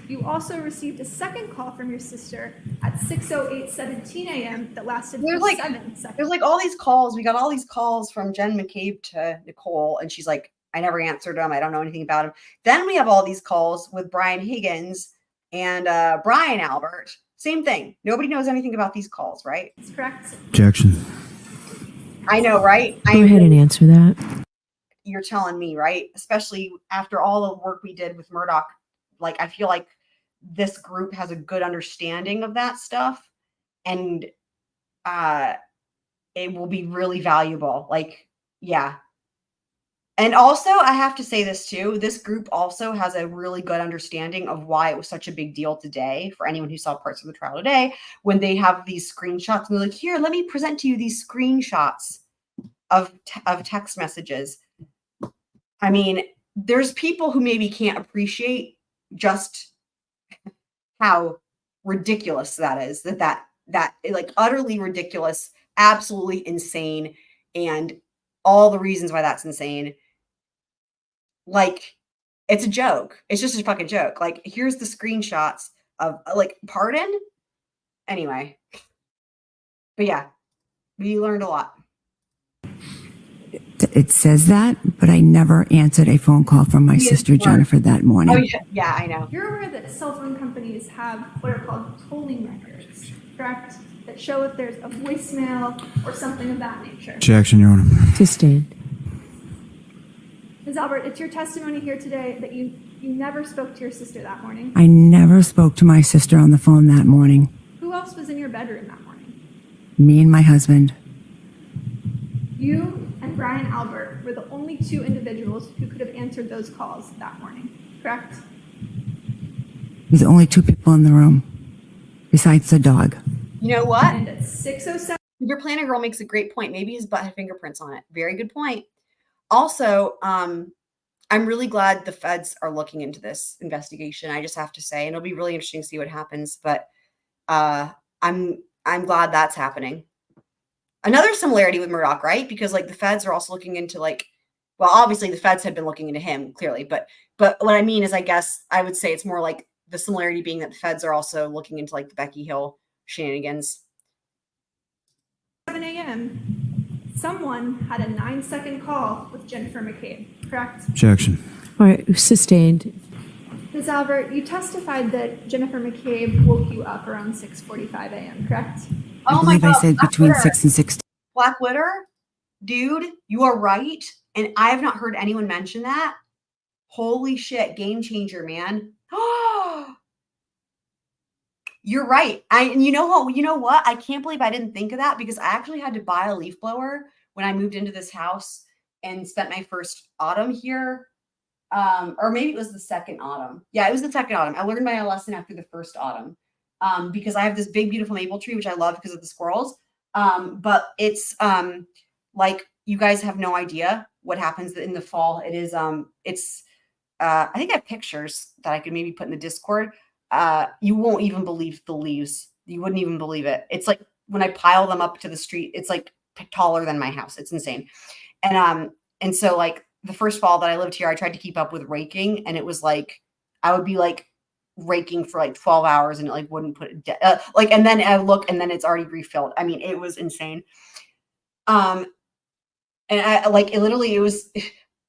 You also received a second call from your sister at 6:08:17 a.m. that lasted There's for like- 7 seconds. There's like all these calls. We got all these calls from Jen McCabe to Nicole, and she's like, I never answered them. I don't know anything about him. Then we have all these calls with Brian Higgins and Brian Albert. Same thing. Nobody knows anything about these calls, right? That's correct. Objection. I know, right? Go ahead and answer that. You're telling me, right? Especially after all the work we did with Murdoch. Like, I feel like this group has a good understanding of that stuff, and it will be really valuable. Like, yeah. And also, I have to say this too. This group also has a really good understanding of why it was such a big deal today for anyone who saw parts of the trial today, when they have these screenshots and they're like, here, let me present to you these screenshots of text messages. I mean, there's people who maybe can't appreciate just how ridiculous that is, that like utterly ridiculous, absolutely insane, and all the reasons why that's insane. Like, it's a joke. It's just a fucking joke. Like, here's the screenshots of like, pardon? Anyway. But yeah, we learned a lot. It says that, but I never answered a phone call from my He is sister smart. Jennifer that Oh morning. yeah, I know. You're aware that cell phone companies have what are called tolling records, correct? That show if there's a voicemail or something of that nature. Objection, Your Honor. Sustained. Ms. Albert, it's your testimony here today that you never spoke to your sister that morning. I never spoke to my sister on the phone that morning. Who else was in your bedroom that morning? Me and my husband. You and Brian Albert were the only 2 individuals who could have answered those calls that morning, correct? There's only 2 people in the room, besides the dog. You know what? And at 6:07, Your planner girl makes a great point. Maybe his butt had fingerprints on it. Very good point. Also, I'm really glad the feds are looking into this investigation. I just have to say, and it'll be really interesting to see what happens. But I'm glad that's happening. Another similarity with Murdoch, right? Because like the feds are also looking into like, well, obviously the feds had been looking into him clearly, but what I mean is, I guess I would say it's more like the similarity being that the feds are also looking into like the Becky Hill shenanigans. 7 a.m., someone had a 9-second call with Jennifer McCabe, correct? Objection. All right, sustained. Ms. Albert, you testified that Jennifer McCabe woke you up around 6:45 a.m., correct? I believe I said Black between Witter. 6 and 6. Black Witter, dude, you are right. And I have not heard anyone mention that. Holy shit, game changer, man. You're right. You know what? I can't believe I didn't think of that, because I actually had to buy a leaf blower when I moved into this house and spent my first autumn here. Or maybe it was the second autumn. Yeah, it was the second autumn. I learned my lesson after the first autumn. Because I have this big, beautiful maple tree, which I love because of the squirrels. But it's like, you guys have no idea what happens in the fall. It is, I think I have pictures that I could maybe put in the Discord. You won't even believe the leaves. You wouldn't even believe it. It's like when I pile them up to the street, it's like taller than my house. It's insane. And so like the first fall that I lived here, I tried to keep up with raking, and it was like, I would be like raking for like 12 hours and it like wouldn't put it like, and then I look and then it's already refilled. I mean, it was insane. And I like it literally,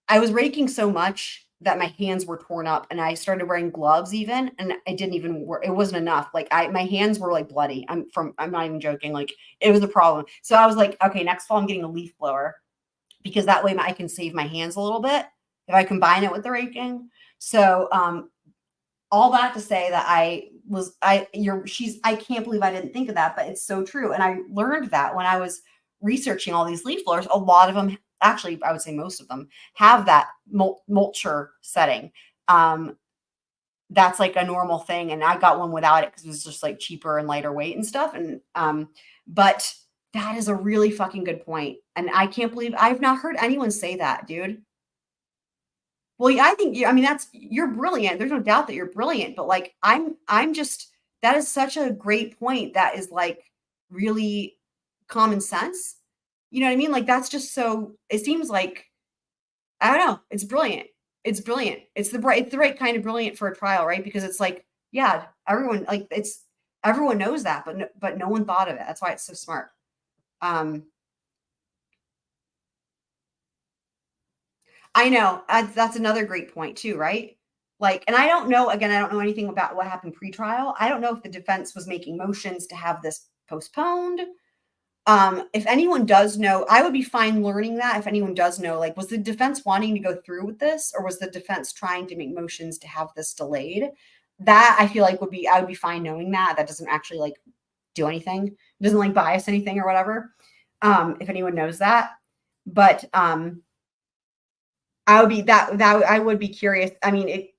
I was raking so much that my hands were torn up and I started wearing gloves even, and it didn't even work. It wasn't enough. Like my hands were like bloody. I'm not even joking. Like it was a problem. So I was like, okay, next fall I'm getting a leaf blower because that way I can save my hands a little bit if I combine it with the raking. So, all that to say that I can't believe I didn't think of that, but it's so true. And I learned that when I was researching all these leaf blowers, a lot of them, actually, I would say most of them have that mulcher setting. That's like a normal thing. And I got one without it because it was just like cheaper and lighter weight and stuff. And, but that is a really fucking good point. And I can't believe I've not heard anyone say that, dude. Well, yeah, I think you're brilliant. There's no doubt that you're brilliant, but like, I'm just, that is such a great point. That is like really common sense. You know what I mean? Like, that's just so, it seems like, I don't know. It's brilliant. It's brilliant. It's the right kind of brilliant for a trial, right? Because it's like, yeah, everyone knows that, but no one thought of it. That's why it's so smart. I know that's another great point too, right? Like, and I don't know anything about what happened pre-trial. I don't know if the defense was making motions to have this postponed. If anyone does know, I would be fine learning that. If anyone does know, like, was the defense wanting to go through with this, or was the defense trying to make motions to have this delayed? That I feel like I would be fine knowing that. That doesn't actually like do anything. It doesn't like bias anything or whatever. If anyone knows that, but I would be curious. I mean, it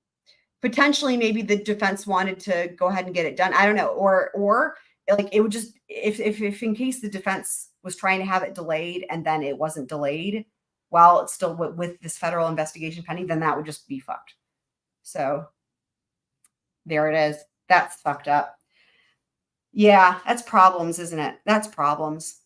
potentially maybe the defense wanted to go ahead and get it done. I don't know, or like it would just if in case the defense was trying to have it delayed and then it wasn't delayed while it's still with this federal investigation pending, then that would just be fucked. So there it is. That's fucked up. Yeah, that's problems, isn't it? That's problems.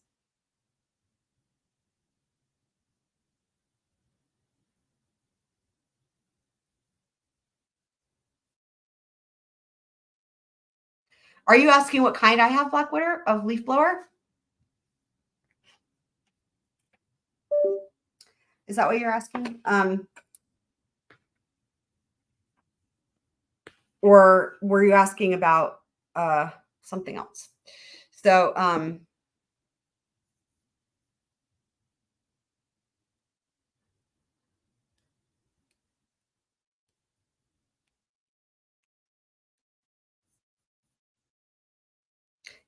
Are you asking what kind I have, Black Widow, of leaf blower? Is that what you're asking? Or were you asking about something else? So,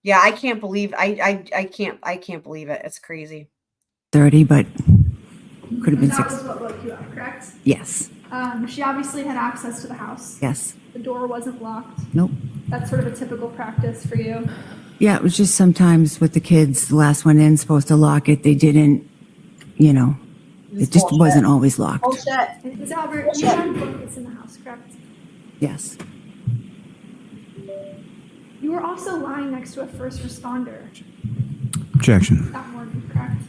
yeah, I can't believe I can't believe it. It's crazy. 30, but could have been That 6. was what woke you up, correct? Yes. She obviously had access to the house. Yes. The door wasn't locked. Nope. That's sort of a typical practice for you. Yeah, it was just sometimes with the kids, the last one in supposed to lock it. They didn't, it just wasn't always locked. Bullshit. Ms. Albert, you had blankets in the house, correct? Yes. You were also lying next to a first responder Objection. that morning, correct?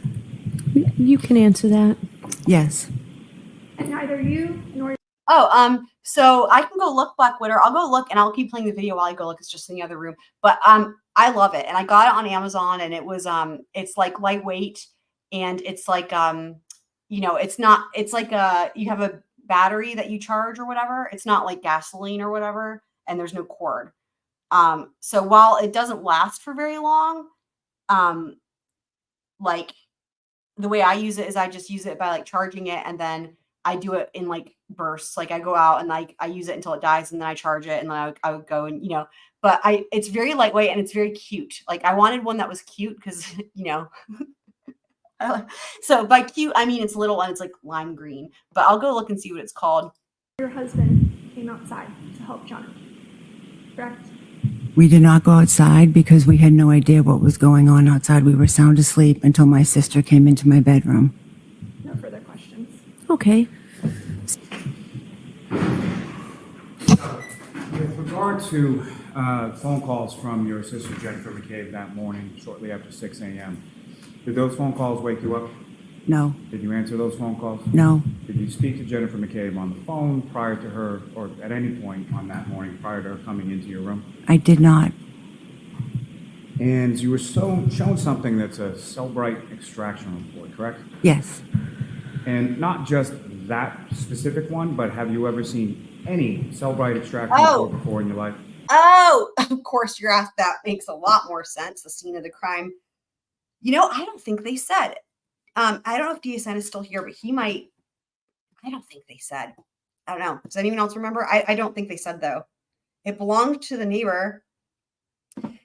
You can answer that. Yes. And neither you nor Oh, so I can go look, Black Widow. I'll go look and I'll keep playing the video while I go look. It's just in the other room. But I love it. And I got it on Amazon and it was it's like lightweight and it's like it's like you have a battery that you charge or whatever. It's not like gasoline or whatever, and there's no cord. So while it doesn't last for very long, like the way I use it is I just use it by like charging it and then I do it in like bursts. Like I go out and like I use it until it dies and then I charge it and then I would go and but it's very lightweight and it's very cute. Like I wanted one that was cute because so by cute I mean it's little and it's like lime green. But I'll go look and see what it's called. your husband came outside to help Johnny, correct? We did not go outside because we had no idea what was going on outside. We were sound asleep until my sister came into my bedroom. No further questions. Okay. With regard to phone calls from your sister Jennifer McCabe that morning, shortly after 6 a.m., did those phone calls wake you up? No, Did you answer those phone calls? no, Did you speak to Jennifer McCabe on the phone prior to her, or at any point on that morning prior to her coming into your room? I did not. And you were shown something that's a Cellbrite extraction report, correct? Yes. And not just that specific one, but have you ever seen any Cellbrite extraction Oh. report before in your life? Oh, of course you're asked. That makes a lot more sense. The scene of the crime. You know, I don't think they said it. I don't know if DSN is still here, but he might. I don't think they said. I don't know. Does anyone else remember? I don't think they said though. It belonged to the neighbor.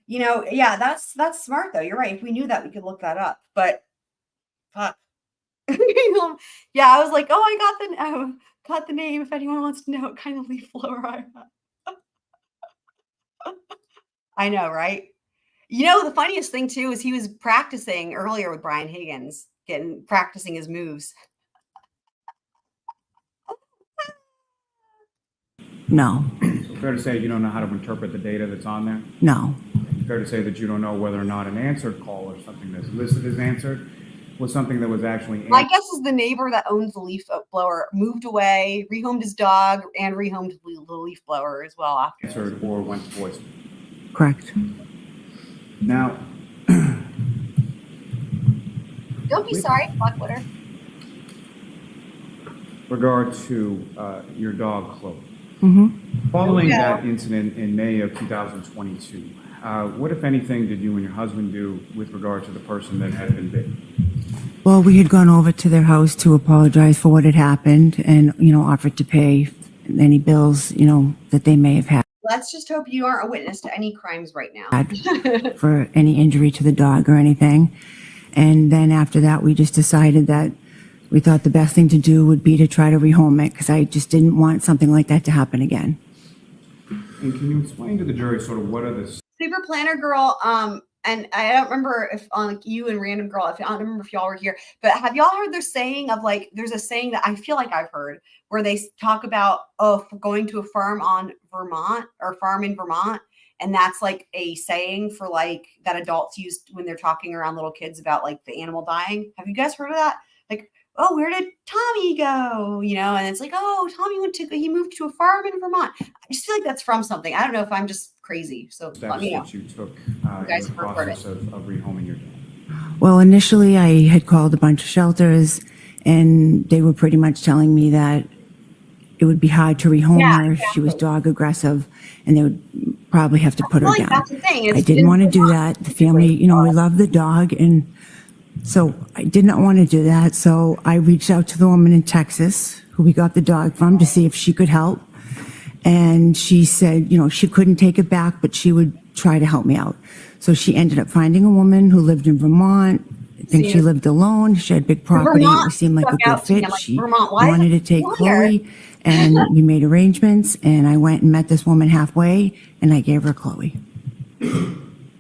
You know, yeah, that's smart though. You're right. If we knew that, we could look that up. But fuck. Yeah, I was like, oh, I got the name. If anyone wants to know what kind of leaf blower I have. I know, right? You know, the funniest thing too is he was practicing earlier with Brian Higgins, practicing his moves. No, So fair to say you don't know how to interpret the data that's on there? no, Fair to say that you don't know whether or not an answered call or something that's listed as answered was something that was actually My guess is the neighbor that owns the leaf blower moved away, rehomed his dog, and rehomed the leaf blower as well after. answered or went to voice. correct. Now, Don't be sorry, Blackwater. regard to your dog, Chloe. Mm-hmm. Following Yeah. that incident in May of 2022, what, if anything, did you and your husband do with regard to the person that had been bitten? Well, we had gone over to their house to apologize for what had happened and, offered to pay any bills, that they may have had Let's just hope you aren't a witness to any crimes right now. for any injury to the dog or anything. And then after that, we just decided that we thought the best thing to do would be to try to rehome it because I just didn't want something like that to happen again. And can you explain to the jury sort of what are the Super Planner Girl, and I don't remember if on you and Random Girl, I don't remember if y'all were here, but have y'all heard their saying of like, there's a saying that I feel like I've heard where they talk about, going to a farm on Vermont or farm in Vermont. And that's like a saying for like that adults use when they're talking around little kids about like the animal dying. Have you guys heard of that? Like, oh, where did Tommy go? And it's like, oh, he moved to a farm in Vermont. I just feel like that's from something. I don't know if I'm just crazy. So let steps me know. that you took guys in the have heard process of rehoming your dog? Well, initially I had called a bunch of shelters and they were pretty much telling me that it would be hard to rehome Yeah, her if she was exactly. dog aggressive and they would probably have to put her I feel like down. that's the thing. I didn't want to do that. The family, we love the dog and so I did not want to do that. So I reached out to the woman in Texas who we got the dog from to see if she could help. And she said, she couldn't take it back, but she would try to help me out. So she ended up finding a woman who lived in Vermont. I think she lived alone. She had big property. Vermont It seemed like a stuck good out to me. fit. I'm like, She Vermont, why is wanted it to take here? Chloe and we made arrangements and I went and met this woman halfway and I gave her Chloe.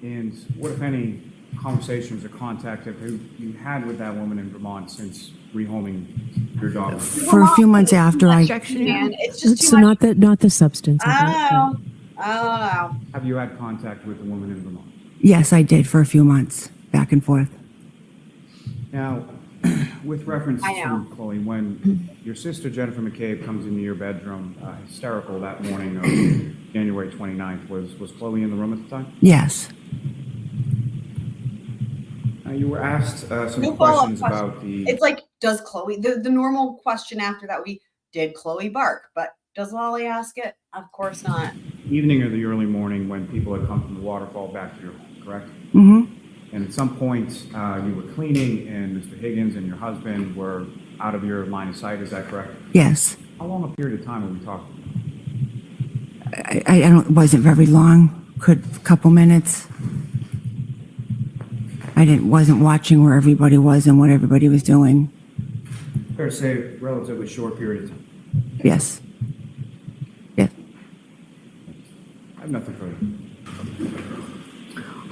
And what, if any, conversations or contact have you had with that woman in Vermont since rehoming your dog? For a few months after I, Man, it's just So too much. not the substance of I it. don't know. I don't know. Have you had contact with the woman in Vermont? yes, I did for a few months, back and forth. Now, with reference I know. to Chloe, when your sister Jennifer McCabe comes into your bedroom hysterical that morning of January 29th, was Chloe in the room at the time? Yes. You were asked some No follow-up questions question. about the... It's like, does Chloe, the normal question after that would be, did Chloe bark? But does Lolly ask it? Of course not. evening or the early morning when people had come from the waterfall back to your home, correct? Mm-hmm. And at some point, you were cleaning and Mr. Higgins and your husband were out of your line of sight, is that correct? Yes. How long a period of time are we talking? I don't, it wasn't very long, a couple minutes. Wasn't watching where everybody was and what everybody was doing. Fair to say, relatively short period of time. Yes. Yes. I have nothing further.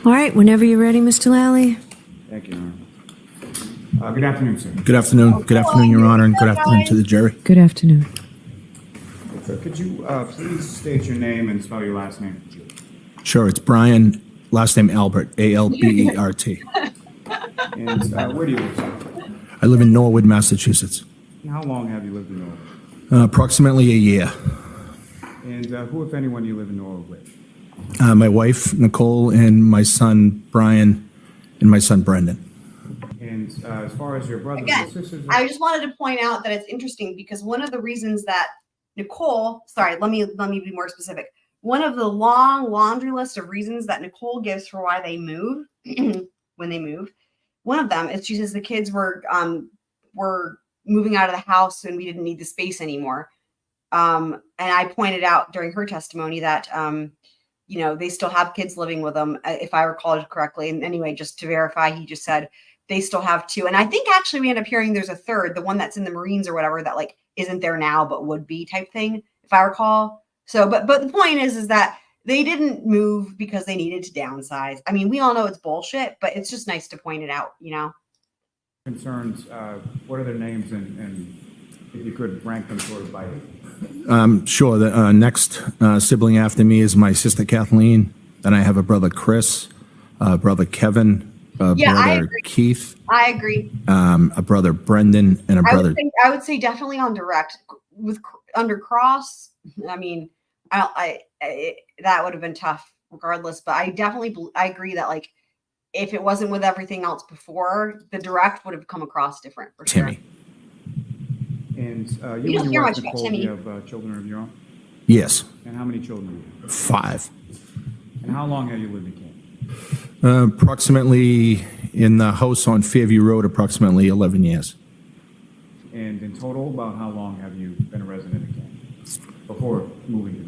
All right, whenever you're ready, Mr. Lally. Thank you, Your Honor. Good afternoon, sir. Good afternoon. Good afternoon, Your Honor, and good afternoon to the jury. Good afternoon. Could you please state your name and spell your last name? Sure, it's Brian, last name Albert, Albert. And where do you live, sir? I live in Norwood, Massachusetts. And how long have you lived in Norwood? Approximately a year. And who, if anyone, do you live in Norwood with? My wife, Nicole, and my son, Brian, and my son, Brendan. And as far as your brothers Again, and sisters, I just wanted to point out that it's interesting because one of the reasons that Nicole, sorry, let me be more specific. One of the long laundry list of reasons that Nicole gives for why they move when they move, one of them is she says the kids were moving out of the house and we didn't need the space anymore. And I pointed out during her testimony that they still have kids living with them, if I recall correctly. And anyway, just to verify, he just said they still have two. And I think actually we end up hearing there's a third, the one that's in the Marines or whatever, that like isn't there now but would be type thing, if I recall. So, but the point is that they didn't move because they needed to downsize. I mean, we all know it's bullshit, but it's just nice to point it out, concerns, what are their names, and if you could rank them sort of by Sure. The next sibling after me is my sister, Kathleen. Then I have a brother, Chris, brother, Kevin, Yeah, I brother, agree. Keith, I agree. a brother, Brendan, and a brother. I would say definitely on direct with under cross. I mean, that would have been tough regardless, but I agree that like if it wasn't with everything else before, the direct would have come across different for Timmy. sure. And We you don't and hear your wife, much about Nicole, do Timmy. you have children of your own? Yes. And how many children do you have? 5. And how long have you lived in Canton? Approximately in the house on Fairview Road, approximately 11 years. And in total, about how long have you been a resident of Canton before moving to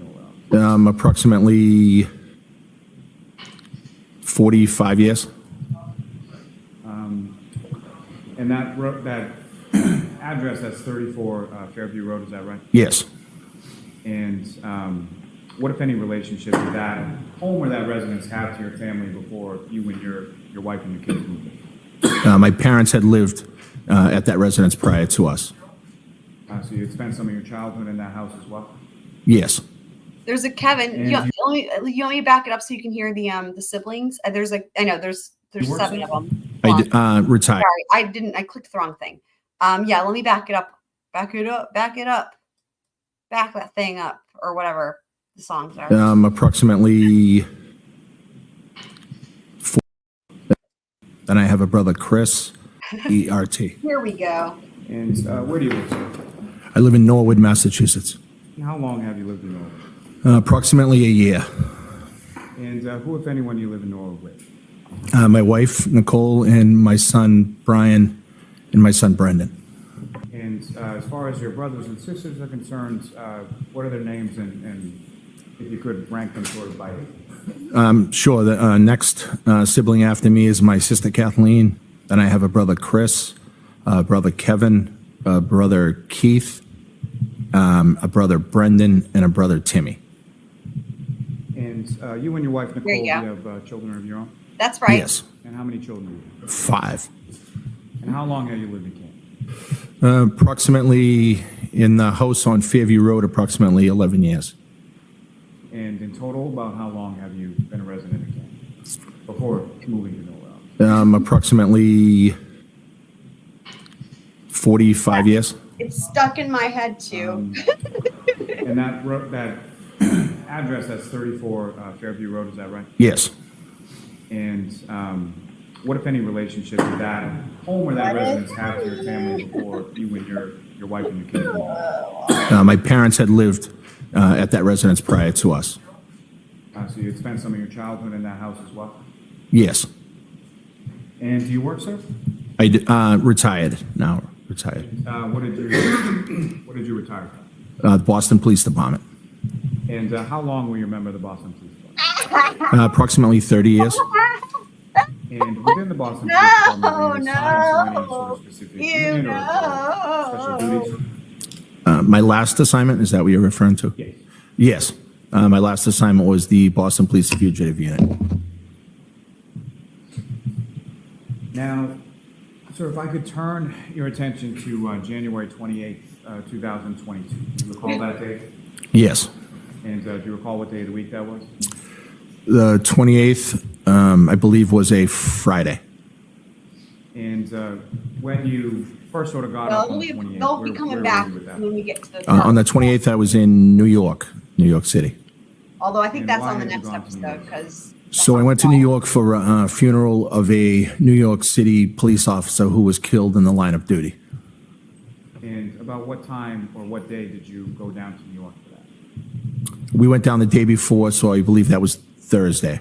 Noel? Approximately 45 years. And that address, that's 34 Fairview Road, is that right? Yes. And what, if any, relationship did that home or that residence have to your family before you and your wife and your kids moved in? My parents had lived at that residence prior to us. So you had spent some of your childhood in that house as well? Yes. There's a Kevin. And You want me to back it up so you can hear the siblings? There's there's You work 7 there? of them. I retired. Sorry, I clicked the wrong thing. Yeah, let me back it up. Back that thing up, or whatever the songs are. Approximately 4. Then I have a brother, Chris, ERT. Here we go. And where do you live, sir? I live in Norwood, Massachusetts. And how long have you lived in Norwood? Approximately a year. And who, if anyone, do you live in Norwood with? My wife, Nicole, and my son, Brian, and my son, Brendan. And as far as your brothers and sisters are concerned, what are their names, and if you could rank them sort of by Sure. The next sibling after me is my sister, Kathleen. Then I have a brother, Chris, brother, Kevin, brother, Keith, a brother, Brendan, and a brother, Timmy. And you and your wife, Nicole, There do you you go. have children of your own? That's right. Yes. And how many children do you have? 5. And how long have you lived in Canton? Approximately in the house on Fairview Road, approximately 11 years. And in total, about how long have you been a resident of Canton before moving to Noel? Approximately 45 years. It's stuck in my head too. And that address, that's 34 Fairview Road, is that right? Yes. And what, if any, relationship did that home or that residence have to your family before you and your wife and your kids moved in? My parents had lived at that residence prior to us. So you had spent some of your childhood in that house as well? Yes. And do you work, sir? I retired now. Retired. What did you retire from? Boston Police Department. And how long were you a member of the Boston Police Department? Approximately 30 years. And within the Boston Police Department, were you assigned to any sort of specific unit or special duties? My last assignment, is that what you're referring to? Yes. Yes. My last assignment was the Boston Police Fugitive Unit. Now, sir, if I could turn your attention to January 28th, 2022. Do you recall that date? Yes. And do you recall what day of the week that was? The 28th, I believe, was a Friday. And when you first sort of got Well, up on the 28th, they'll be where coming were back you with that? when we get to the On the 28th, I was in New York City. Although I think And that's why on the had you next gone to New episode York? because. So I went to New York for a funeral of a New York City police officer who was killed in the line of duty. And about what time or what day did you go down to New York for that? We went down the day before, so I believe that was Thursday.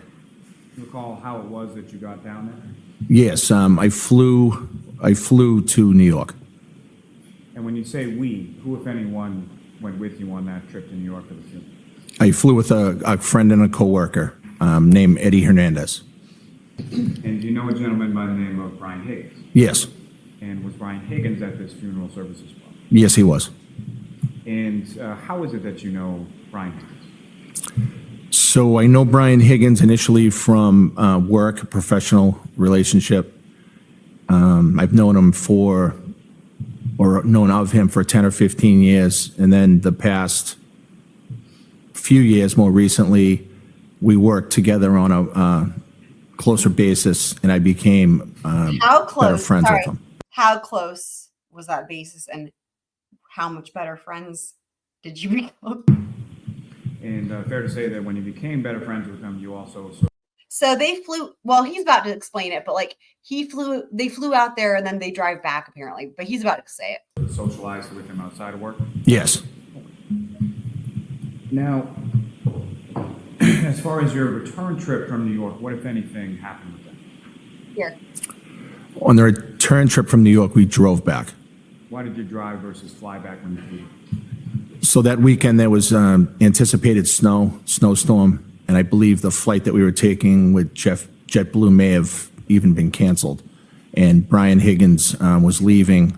Do you recall how it was that you got down there? Yes, I flew to New York. And when you say we, who, if anyone, went with you on that trip to New York for the funeral? I flew with a friend and a coworker named Eddie Hernandez. And do you know a gentleman by the name of Brian Higgins? Yes, And was Brian Higgins at this funeral service as well? yes, he was. And how is it that you know Brian Higgins? So I know Brian Higgins initially from work, a professional relationship. I've known him known of him for 10 or 15 years. And then the past few years, more recently, we worked together on a closer basis, and I became How close? better friends sorry, with him. How close was that basis, and how much better friends did you become? And fair to say that when you became better friends with him, you also So they flew. Well, he's about to explain it, but like they flew out there and then they drive back apparently. But he's about to say it. socialized with him outside of work. Yes. Now, as far as your return trip from New York, what, if anything, happened with that? Here, On the return trip from New York, we drove back. Why did you drive versus fly back when you flew? So that weekend there was anticipated snowstorm, and I believe the flight that we were taking with JetBlue may have even been canceled. And Brian Higgins was leaving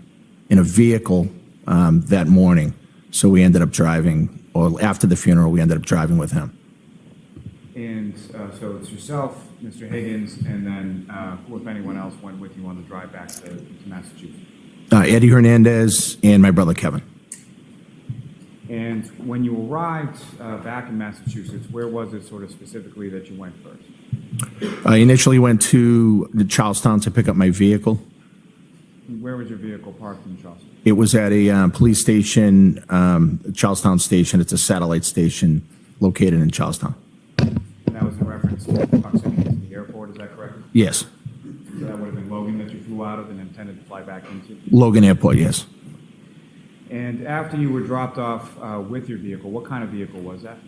in a vehicle that morning, so we ended up driving, or after the funeral, we ended up driving with him. And so it's yourself, Mr. Higgins, and then who, if anyone else, went with you on the drive back to Massachusetts? Eddie Hernandez and my brother Kevin. And when you arrived back in Massachusetts, where was it sort of specifically that you went first? I initially went to the Charlestown to pick up my vehicle. Where was your vehicle parked in Charleston? It was at a police station, Charlestown Station. It's a satellite station located in Charlestown. And that was in reference to proximity to the airport, is that correct? Yes. So that would have been Logan that you flew out of and intended to fly back into? Logan Airport, yes. And after you were dropped off with your vehicle, what kind of vehicle was that?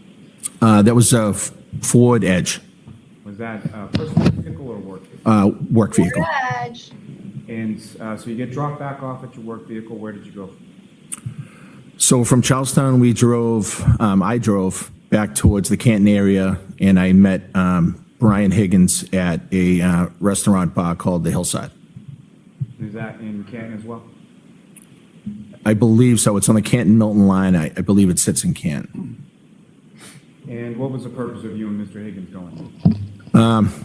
That was a Ford Edge, Was that a personal vehicle or work vehicle? work vehicle. Edge. And so you get dropped back off at your work vehicle. Where did you go? So from Charlestown, I drove back towards the Canton area, and I met Brian Higgins at a restaurant bar called the Hillside. Is that in Canton as well? I believe so. It's on the Canton-Milton line. I believe it sits in Canton. And what was the purpose of you and Mr. Higgins going?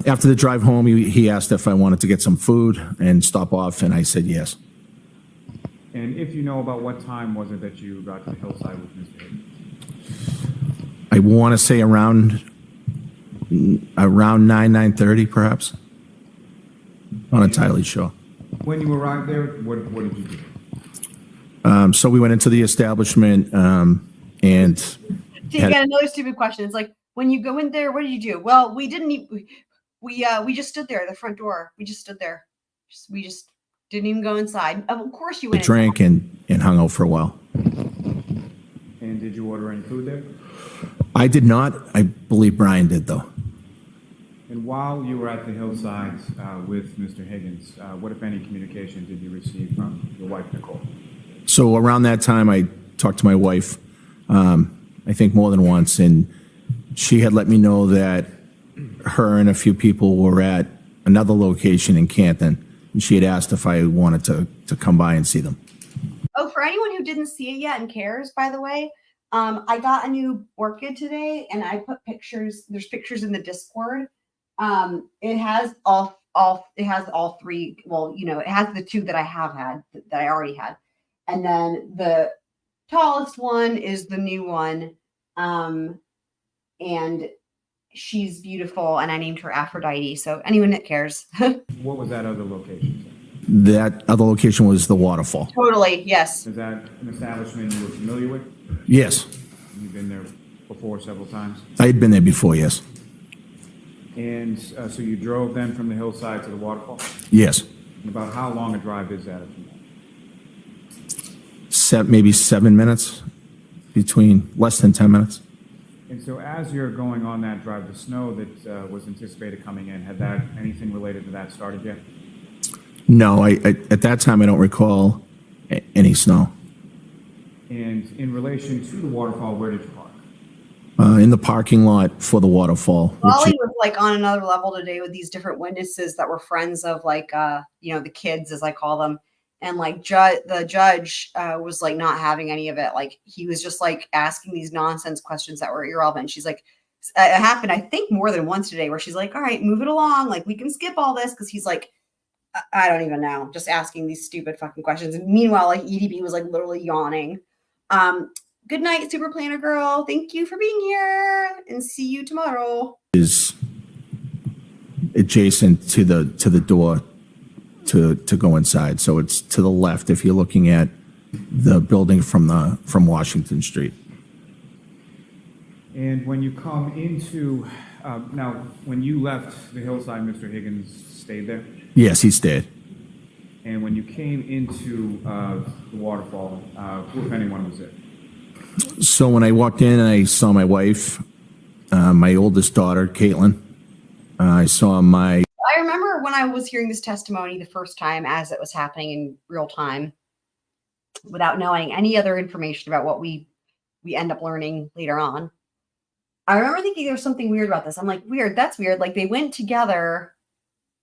After the drive home, he asked if I wanted to get some food and stop off, and I said yes. And if you know about what time was it that you got to the Hillside with Mr. Higgins? I want to say around 9:30, perhaps. Not entirely sure. When you arrived there, what did you do? So we went into the establishment, and So you got another stupid question. It's like, when you go in there, what did you do? Well, we didn't. We just stood there at the front door. We just stood there. We just didn't even go inside. Of course, you I went. drank and hung out for a while. And did you order any food there? I did not. I believe Brian did, though. And while you were at the Hillside with Mr. Higgins, what, if any, communication did you receive from your wife, Nicole? So around that time, I talked to my wife, I think more than once, and she had let me know that her and a few people were at another location in Canton, and she had asked if I wanted to come by and see them. Oh, for anyone who didn't see it yet and cares, by the way, I got a new orchid today, and I put pictures. There's pictures in the Discord. It has all three. Well, it has the two that I have had that I already had, and then the tallest one is the new one, and she's beautiful, and I named her Aphrodite. So anyone that cares. What was that other location? That other location was the waterfall. Totally, yes. Is that an establishment you were familiar with? Yes, You've been there before several times? I had been there before, yes. And so you drove then from the hillside to the waterfall? Yes. And about how long a drive is that? Maybe 7 minutes, between less than 10 minutes. And so as you're going on that drive, the snow that was anticipated coming in, had that, anything related to that started yet? No, I at that time, I don't recall any snow. And in relation to the waterfall, where did you park? In the parking lot for the waterfall. Wally was like on another level today with these different witnesses that were friends of like the kids, as I call them. And like the judge was like not having any of it. Like he was just like asking these nonsense questions that were irrelevant. She's like, it happened, I think, more than once today, where she's like, all right, move it along. Like we can skip all this, because he's like, I don't even know, just asking these stupid fucking questions. And meanwhile, like EDB was like literally yawning. Good night, Super Planner Girl. Thank you for being here, and see you tomorrow. Is adjacent to the door to go inside. So it's to the left if you're looking at the building from Washington Street. And when you come into, now, when you left the hillside, Mr. Higgins stayed there? Yes, he stayed. And when you came into the waterfall, who, if anyone, was there? So when I walked in, I saw my wife, my oldest daughter, Caitlin. I saw my... I remember when I was hearing this testimony the first time as it was happening in real time, without knowing any other information about what we end up learning later on. I remember thinking there was something weird about this. I'm like, weird, that's weird. Like they went together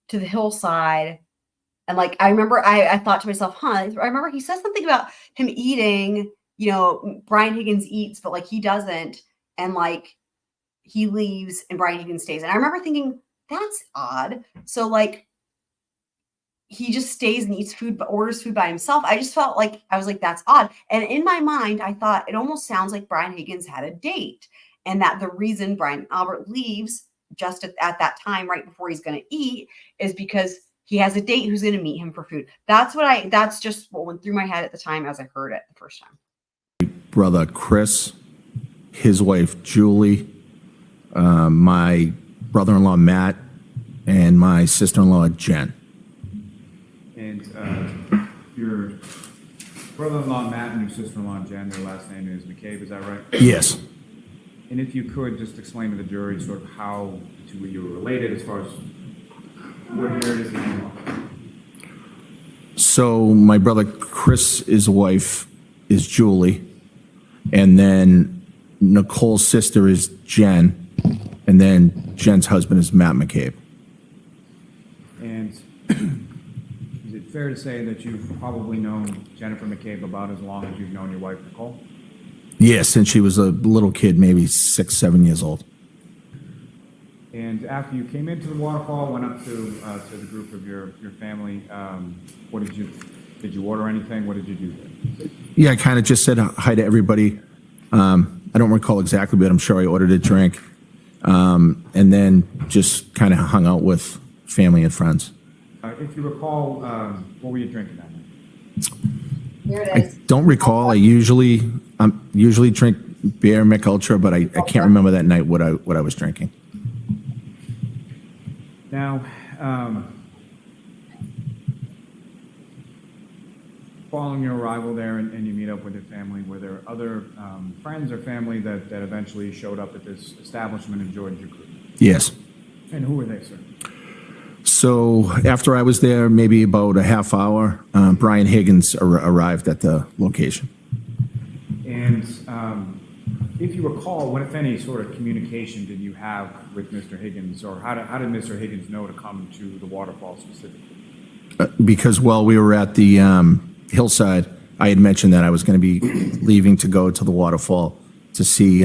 to the hillside. And like, I remember I thought to myself, I remember he says something about him eating, Brian Higgins eats, but like he doesn't. And like he leaves and Brian Higgins stays. And I remember thinking, that's odd. So like he just stays and eats food, but orders food by himself. I just felt like, I was like, that's odd. And in my mind, I thought it almost sounds like Brian Higgins had a date, and that the reason Brian Albert leaves just at that time, right before he's going to eat, is because he has a date who's going to meet him for food. That's just what went through my head at the time as I heard it the first time. Brother Chris, his wife Julie, my brother-in-law Matt, and my sister-in-law Jen. And your brother-in-law Matt and your sister-in-law Jen, their last name is McCabe, is that right? Yes. And if you could just explain to the jury sort of how the two of you were related as far as what year it is now. So my brother Chris's wife is Julie, and then Nicole's sister is Jen, and then Jen's husband is Matt McCabe. And is it fair to say that you've probably known Jennifer McCabe about as long as you've known your wife, Nicole? Yes, since she was a little kid, maybe 6, 7 years old. And after you came into the waterfall, went up to the group of your family, what did you order anything? What did you do there? Yeah, I kind of just said hi to everybody. I don't recall exactly, but I'm sure I ordered a drink. And then just kind of hung out with family and friends. If you recall, what were you drinking that night? Here it I is. don't recall. I usually drink beer, Mick Ultra, but I can't remember that night what I was drinking. Now, following your arrival there and you meet up with your family, were there other friends or family that eventually showed up at this establishment and joined your group? Yes. And who were they, sir? So after I was there, maybe about a half hour, Brian Higgins arrived at the location. And if you recall, what, if any, sort of communication did you have with Mr. Higgins, or how did Mr. Higgins know to come to the waterfall specifically? Because while we were at the hillside, I had mentioned that I was going to be leaving to go to the waterfall to see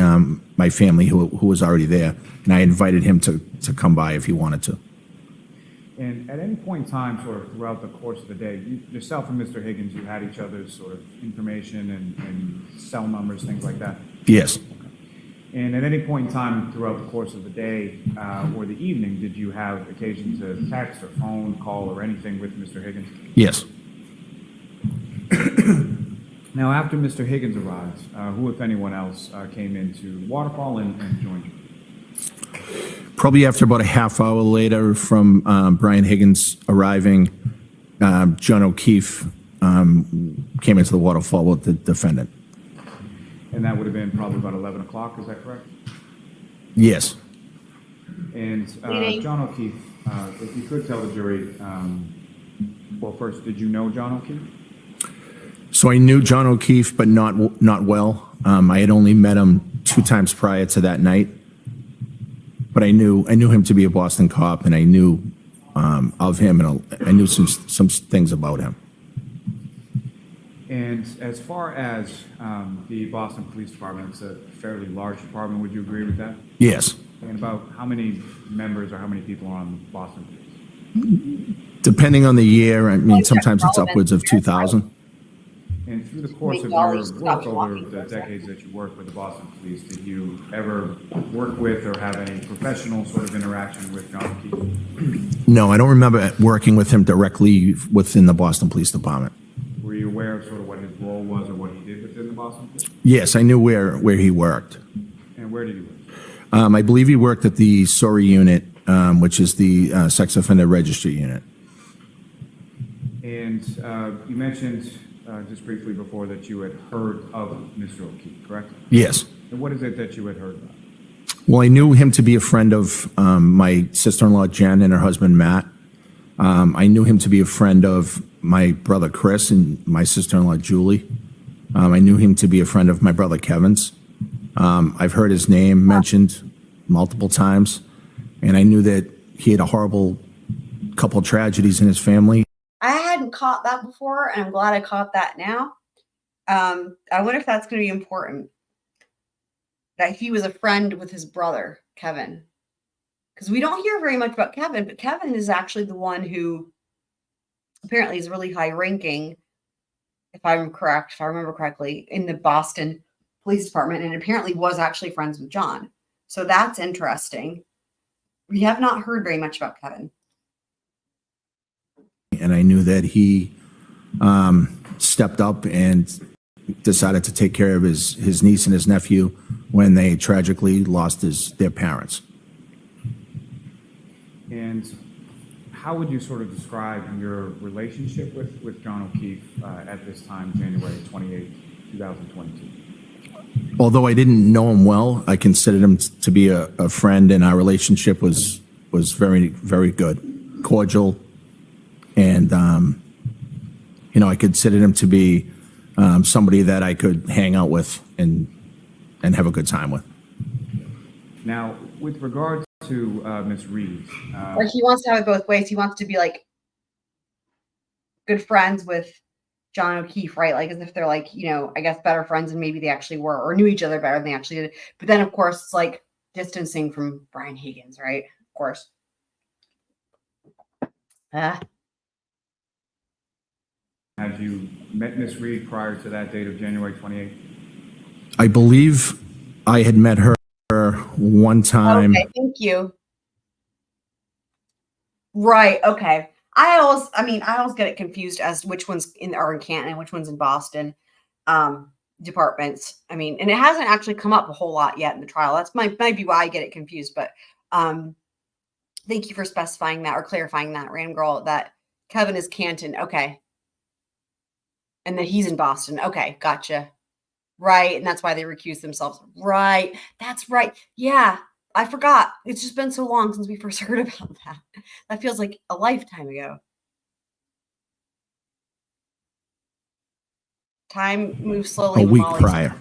my family who was already there, and I invited him to come by if he wanted to. And at any point in time, sort of throughout the course of the day, yourself and Mr. Higgins, you had each other's sort of information and cell numbers, things like that? Yes. And at any point in time throughout the course of the day or the evening, did you have occasion to text or phone, call, or anything with Mr. Higgins? Yes. Now, after Mr. Higgins arrived, who, if anyone else, came into Waterfall and joined you? Probably after about a half hour later from Brian Higgins arriving, John O'Keefe came into the waterfall with the defendant. And that would have been probably about 11 o'clock, is that correct? Yes. And John O'Keefe, if you could tell the jury, well, first, did you know John O'Keefe? So I knew John O'Keefe, but not well. I had only met him 2 times prior to that night. But I knew him to be a Boston cop, and I knew of him, and I knew some things about him. And as far as the Boston Police Department, it's a fairly large department. Would you agree with that? Yes. And about how many members or how many people are on Boston Police? Depending on the year, I mean, sometimes it's upwards of 2,000. And through the course of your work over the decades that you worked with the Boston Police, did you ever work with or have any professional sort of interaction with John O'Keefe? No, I don't remember working with him directly within the Boston Police Department. Were you aware of sort of what his role was or what he did within the Boston Police? Yes, I knew where he worked. And where did he work? I believe he worked at the SORI unit, which is the Sex Offender Registry unit. And you mentioned just briefly before that you had heard of Mr. O'Keefe, correct? Yes. And what is it that you had heard about? Well, I knew him to be a friend of my sister-in-law, Jen, and her husband, Matt. I knew him to be a friend of my brother, Chris, and my sister-in-law, Julie. I knew him to be a friend of my brother, Kevin's. I've heard his name mentioned multiple times, and I knew that he had a horrible couple tragedies in his family. I hadn't caught that before, and I'm glad I caught that now. I wonder if that's going to be important. That he was a friend with his brother, Kevin. Because we don't hear very much about Kevin, but Kevin is actually the one who apparently is really high ranking, if I'm correct, if I remember correctly, in the Boston Police Department, and apparently was actually friends with John. So that's interesting. We have not heard very much about Kevin. And I knew that he stepped up and decided to take care of his niece and his nephew when they tragically lost their parents. And how would you sort of describe your relationship with John O'Keefe at this time, January 28, 2022? Although I didn't know him well, I considered him to be a friend, and our relationship was very, very good, cordial. And, I considered him to be somebody that I could hang out with and have a good time with. Now, with regard to Ms. Reed, Or he wants to have it both ways. He wants to be like good friends with John O'Keefe, right? Like as if they're like, I guess better friends than maybe they actually were, or knew each other better than they actually did. But then, of course, it's like distancing from Brian Higgins, right? Of course. had you met Ms. Reed prior to that date of January 28th? I believe I had met her one time. Okay, thank you. Right. Okay. I always get it confused as to which ones are in Canton and which ones in Boston departments. And it hasn't actually come up a whole lot yet in the trial. That's might be why I get it confused. But thank you for specifying that or clarifying that, Random Girl, that Kevin is Canton. Okay. And then he's in Boston. Okay, gotcha. Right. And that's why they recused themselves. Right. That's right. Yeah. I forgot. It's just been so long since we first heard about that. That feels like a lifetime ago. Time moves slowly. A when week Molly's- prior.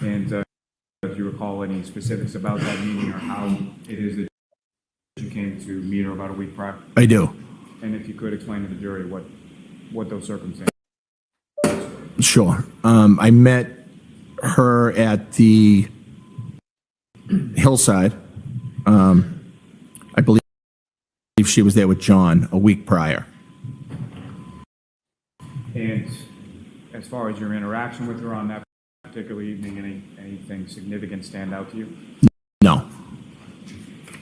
And do you recall any specifics about that meeting or how it is that you came to meet her about a week prior? I do. And if you could explain to the jury what those circumstances. Sure. I met her at the Hillside. I believe she was there with John a week prior. And as far as your interaction with her on that particular evening, anything significant stand out to you? No.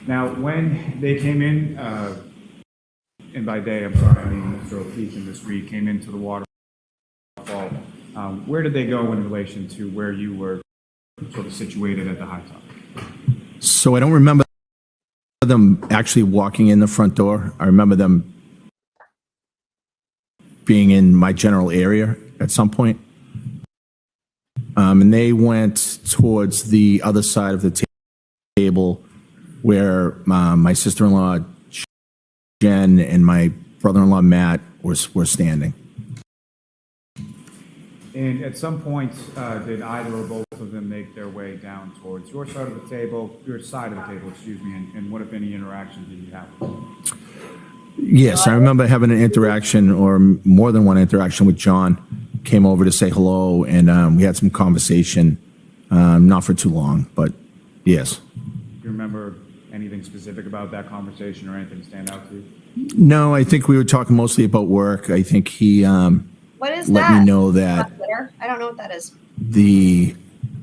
Now, when they came in, and by day, I'm sorry, I mean Mr. O'Keefe and Ms. Reed came into the waterfall, where did they go in relation to where you were sort of situated at the high top? So I don't remember them actually walking in the front door. I remember them being in my general area at some point. And they went towards the other side of the table where my sister-in-law, Jen, and my brother-in-law, Matt, were standing. And at some point, did either or both of them make their way down towards your side of the table, excuse me, and what, if any, interaction did you have with them? Yes, I remember having an interaction, or more than one interaction, with John. Came over to say hello, and we had some conversation, not for too long, but yes. Do you remember anything specific about that conversation or anything stand out to you? No, I think we were talking mostly about work. I think he What is let that? me know that I don't know what that is. the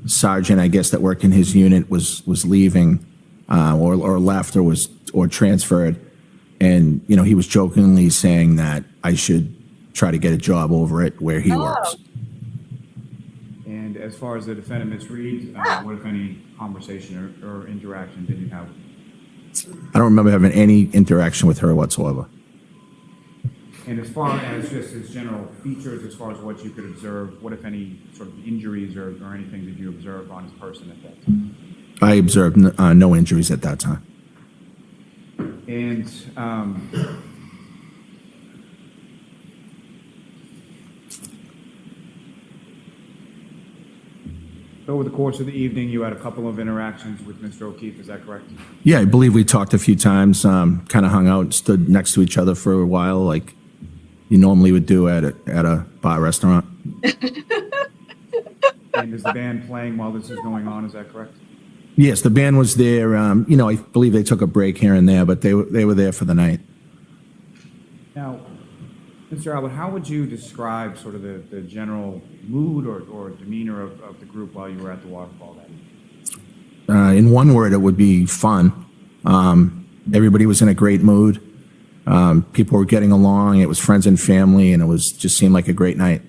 sergeant, I guess, that worked in his unit was leaving, or left, or transferred, and he was jokingly saying that I should try to get a job over it where he works. And as far as the defendant, Ms. Reed, what, if any, conversation or interaction did you have? I don't remember having any interaction with her whatsoever. And as far as just his general features, as far as what you could observe, what, if any, sort of injuries or anything did you observe on his person at that time? I observed no injuries at that time. And over the course of the evening, you had a couple of interactions with Mr. O'Keefe, is that correct? Yeah, I believe we talked a few times, kind of hung out, stood next to each other for a while, like you normally would do at a bar restaurant. And is the band playing while this is going on, is that correct? Yes, the band was there. I believe they took a break here and there, but they were there for the night. Now, Mr. Albert, how would you describe sort of the general mood or demeanor of the group while you were at the waterfall that evening? In one word, it would be fun. Everybody was in a great mood. People were getting along. It was friends and family, and it just seemed like a great night.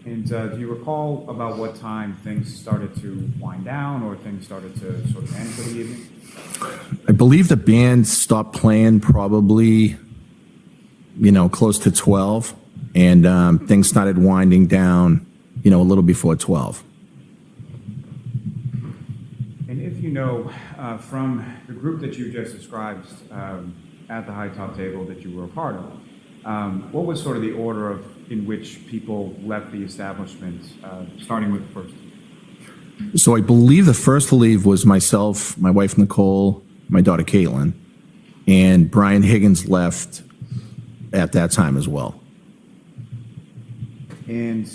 And do you recall about what time things started to wind down or things started to sort of end for the evening? I believe the band stopped playing probably, close to 12, and things started winding down, a little before 12. And if you know, from the group that you just described at the high top table that you were a part of, what was sort of the order in which people left the establishment, starting with the first? So I believe the first to leave was myself, my wife Nicole, my daughter Caitlin, and Brian Higgins left at that time as well. And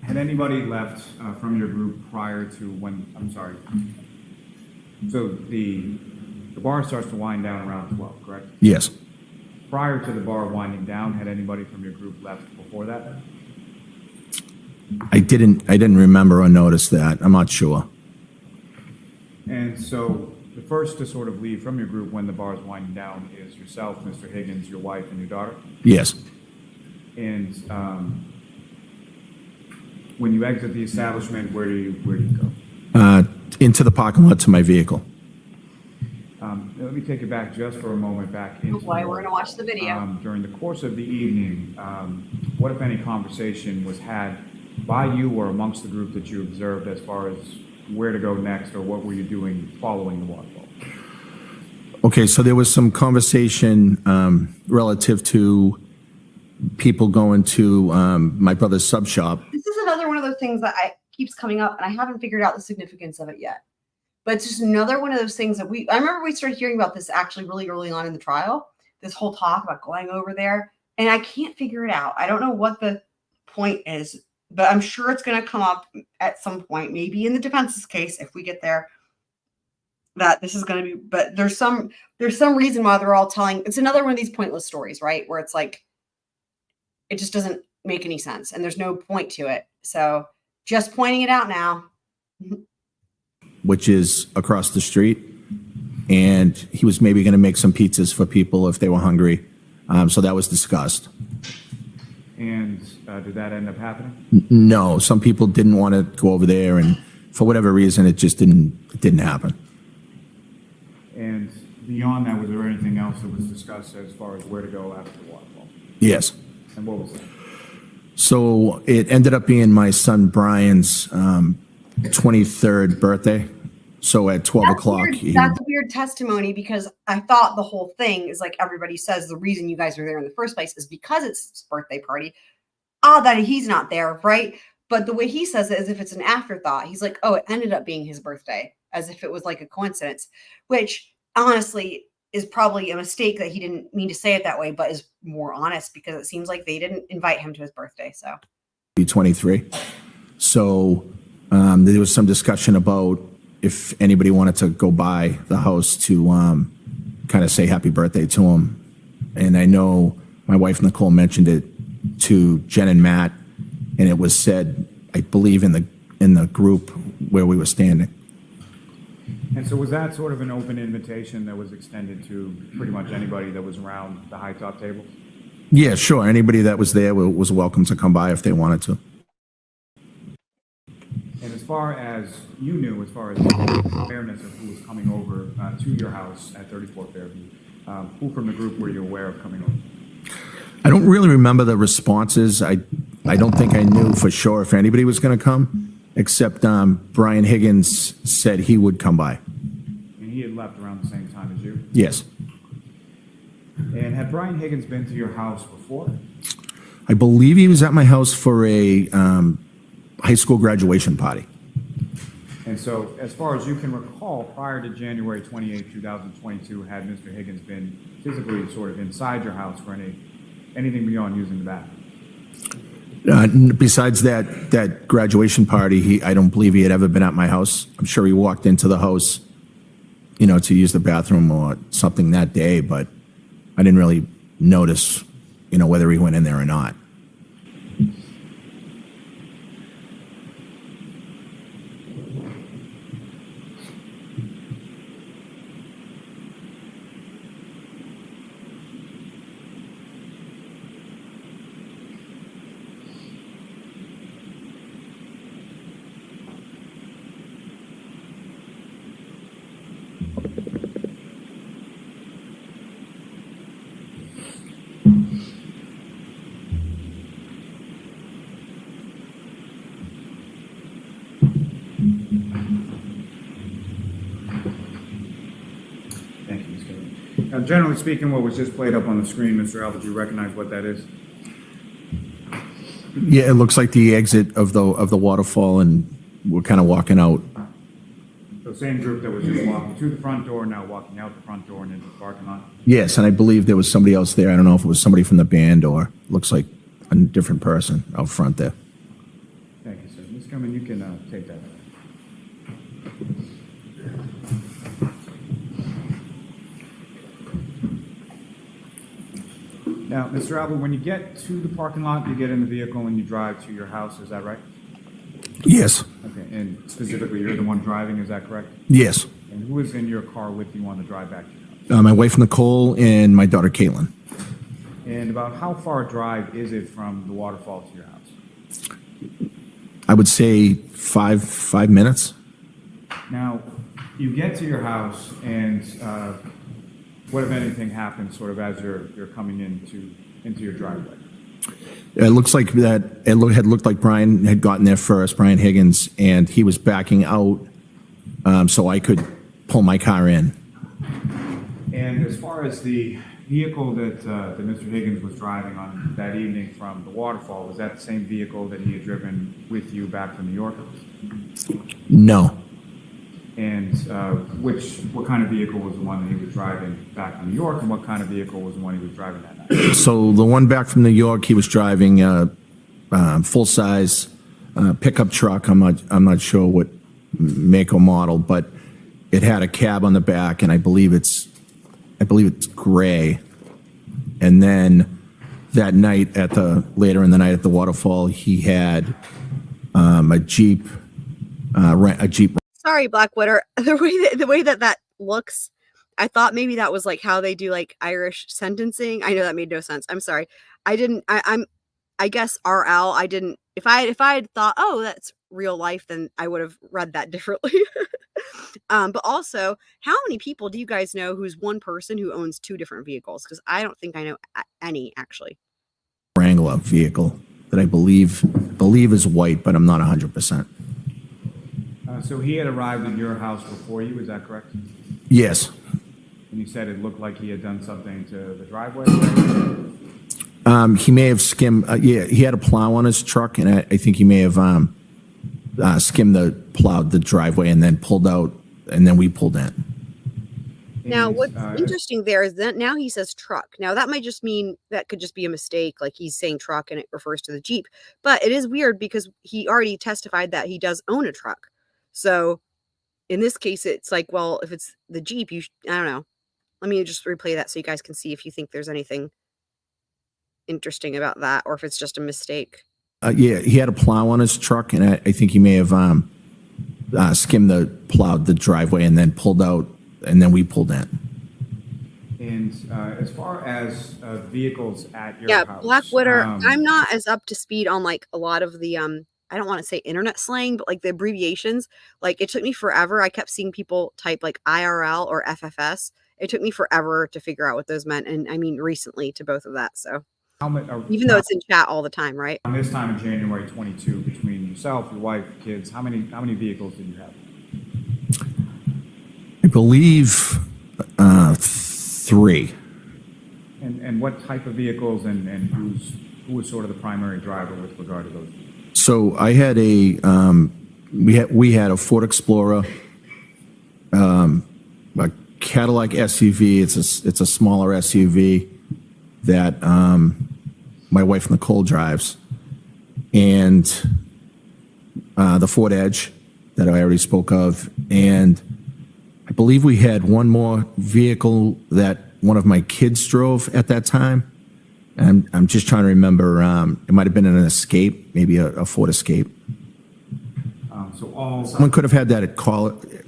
had anybody left from your group prior to when, I'm sorry, so the bar starts to wind down around 12, correct? Yes. Prior to the bar winding down, had anybody from your group left before that? I didn't remember or notice that. I'm not sure. And so the first to sort of leave from your group when the bar is winding down is yourself, Mr. Higgins, your wife, and your daughter? Yes. And when you exit the establishment, where do you go? Into the parking lot to my vehicle. Let me take it back just for a moment back into Why we're going to watch the video. during the course of the evening, what, if any, conversation was had by you or amongst the group that you observed as far as where to go next or what were you doing following the waterfall? Okay, so there was some conversation relative to people going to my brother's sub shop. This is another one of those things that keeps coming up, and I haven't figured out the significance of it yet. But it's just another one of those things that I remember we started hearing about this actually really early on in the trial, this whole talk about going over there, and I can't figure it out. I don't know what the point is, but I'm sure it's going to come up at some point, maybe in the defense's case, if we get there, that this is going to be, but there's some reason why they're all telling, it's another one of these pointless stories, right? Where it's like, it just doesn't make any sense, and there's no point to it. So just pointing it out now. which is across the street. And he was maybe going to make some pizzas for people if they were hungry. So that was discussed. And did that end up happening? No, some people didn't want to go over there, and for whatever reason, it just didn't happen. And beyond that, was there anything else that was discussed as far as where to go after the waterfall? Yes. And what was that? So it ended up being my son Brian's 23rd birthday. So at 12 o'clock. That's weird testimony, because I thought the whole thing is like everybody says the reason you guys are there in the first place is because it's his birthday party. That he's not there, right? But the way he says it is if it's an afterthought. He's like, oh, it ended up being his birthday, as if it was like a coincidence, which honestly is probably a mistake that he didn't mean to say it that way, but is more honest, because it seems like they didn't invite him to his birthday. So 23. So there was some discussion about if anybody wanted to go by the house to kind of say happy birthday to him. And I know my wife Nicole mentioned it to Jen and Matt, and it was said, I believe, in the group where we were standing. And so was that sort of an open invitation that was extended to pretty much anybody that was around the high top table? Yeah, sure. Anybody that was there was welcome to come by if they wanted to. And as far as you knew, as far as awareness of who was coming over to your house at 34 Fairview, who from the group were you aware of coming over? I don't really remember the responses. I don't think I knew for sure if anybody was going to come, except Brian Higgins said he would come by. And he had left around the same time as you? Yes. And had Brian Higgins been to your house before? I believe he was at my house for a high school graduation party. And so, as far as you can recall, prior to January 28, 2022, had Mr. Higgins been physically sort of inside your house for anything beyond using the bathroom? Besides that graduation party, I don't believe he had ever been at my house. I'm sure he walked into the house, to use the bathroom or something that day, but I didn't really notice, whether he went in there or not. Thank you, Ms. Kelly. Now, generally speaking, what was just played up on the screen, Mr. Albert, do you recognize what that is? Yeah, it looks like the exit of the waterfall, and we're kind of walking out. The same group that was just walking to the front door, now walking out the front door and into the parking lot? Yes, and I believe there was somebody else there. I don't know if it was somebody from the band or looks like a different person out front there. Thank you, sir. Ms. Cummins, you can take that. Now, Mr. Albert, when you get to the parking lot, you get in the vehicle and you drive to your house, is that right? Yes. Okay, and specifically, you're the one driving, is that correct? Yes. And who is in your car with you on the drive back to your house? My wife Nicole and my daughter Caitlin. And about how far a drive is it from the waterfall to your house? I would say five minutes. Now, you get to your house, and what, if anything, happens sort of as you're coming into your driveway? It looks like had looked like Brian had gotten there first, Brian Higgins, and he was backing out so I could pull my car in. And as far as the vehicle that Mr. Higgins was driving on that evening from the waterfall, was that the same vehicle that he had driven with you back from New York? No. And what kind of vehicle was the one that he was driving back from New York, and what kind of vehicle was the one he was driving that night? So the one back from New York, he was driving a full-size pickup truck. I'm not sure what make or model, but it had a cab on the back, and I believe it's gray. And then that night later in the night at the waterfall, he had a Jeep, a Jeep. Sorry, Blackwater. The way that looks, I thought maybe that was like how they do like Irish sentencing. I know that made no sense. I'm sorry. I didn't. I guess RL. I didn't. If I had thought, oh, that's real life, then I would have read that differently. But also, how many people do you guys know who's one person who owns two different vehicles? Because I don't think I know any actually. Wrangler vehicle that I believe is white, but I'm not 100%. So he had arrived at your house before you, is that correct? Yes. And you said it looked like he had done something to the driveway? He may have skimmed, he had a plow on his truck, and I think he may have plowed the driveway and then pulled out, and then we pulled in. Now, what's interesting there is that now he says truck. Now, that might just mean that could just be a mistake, like he's saying truck and it refers to the Jeep. But it is weird because he already testified that he does own a truck. So in this case, it's like, well, if it's the Jeep, I don't know. Let me just replay that so you guys can see if you think there's anything interesting about that or if it's just a mistake. He had a plow on his truck, and I think he may have plowed the driveway and then pulled out, and then we pulled in. And as far as vehicles at your house. Blackwater, I'm not as up to speed on like a lot of the I don't want to say internet slang, but like the abbreviations. Like it took me forever. I kept seeing people type like IRL or FFS. It took me forever to figure out what those meant, and I mean recently to both of that. So even though it's in chat all the time, right? On this time in January 22, between yourself, your wife, kids, how many vehicles did you have? I believe 3. And what type of vehicles and who was sort of the primary driver with regard to those? So I had we had a Ford Explorer, a Cadillac SUV. It's a smaller SUV that my wife Nicole drives, and the Ford Edge that I already spoke of, and I believe we had one more vehicle that one of my kids drove at that time. And I'm just trying to remember. It might have been an Escape, maybe a Ford Escape. Someone could have had that at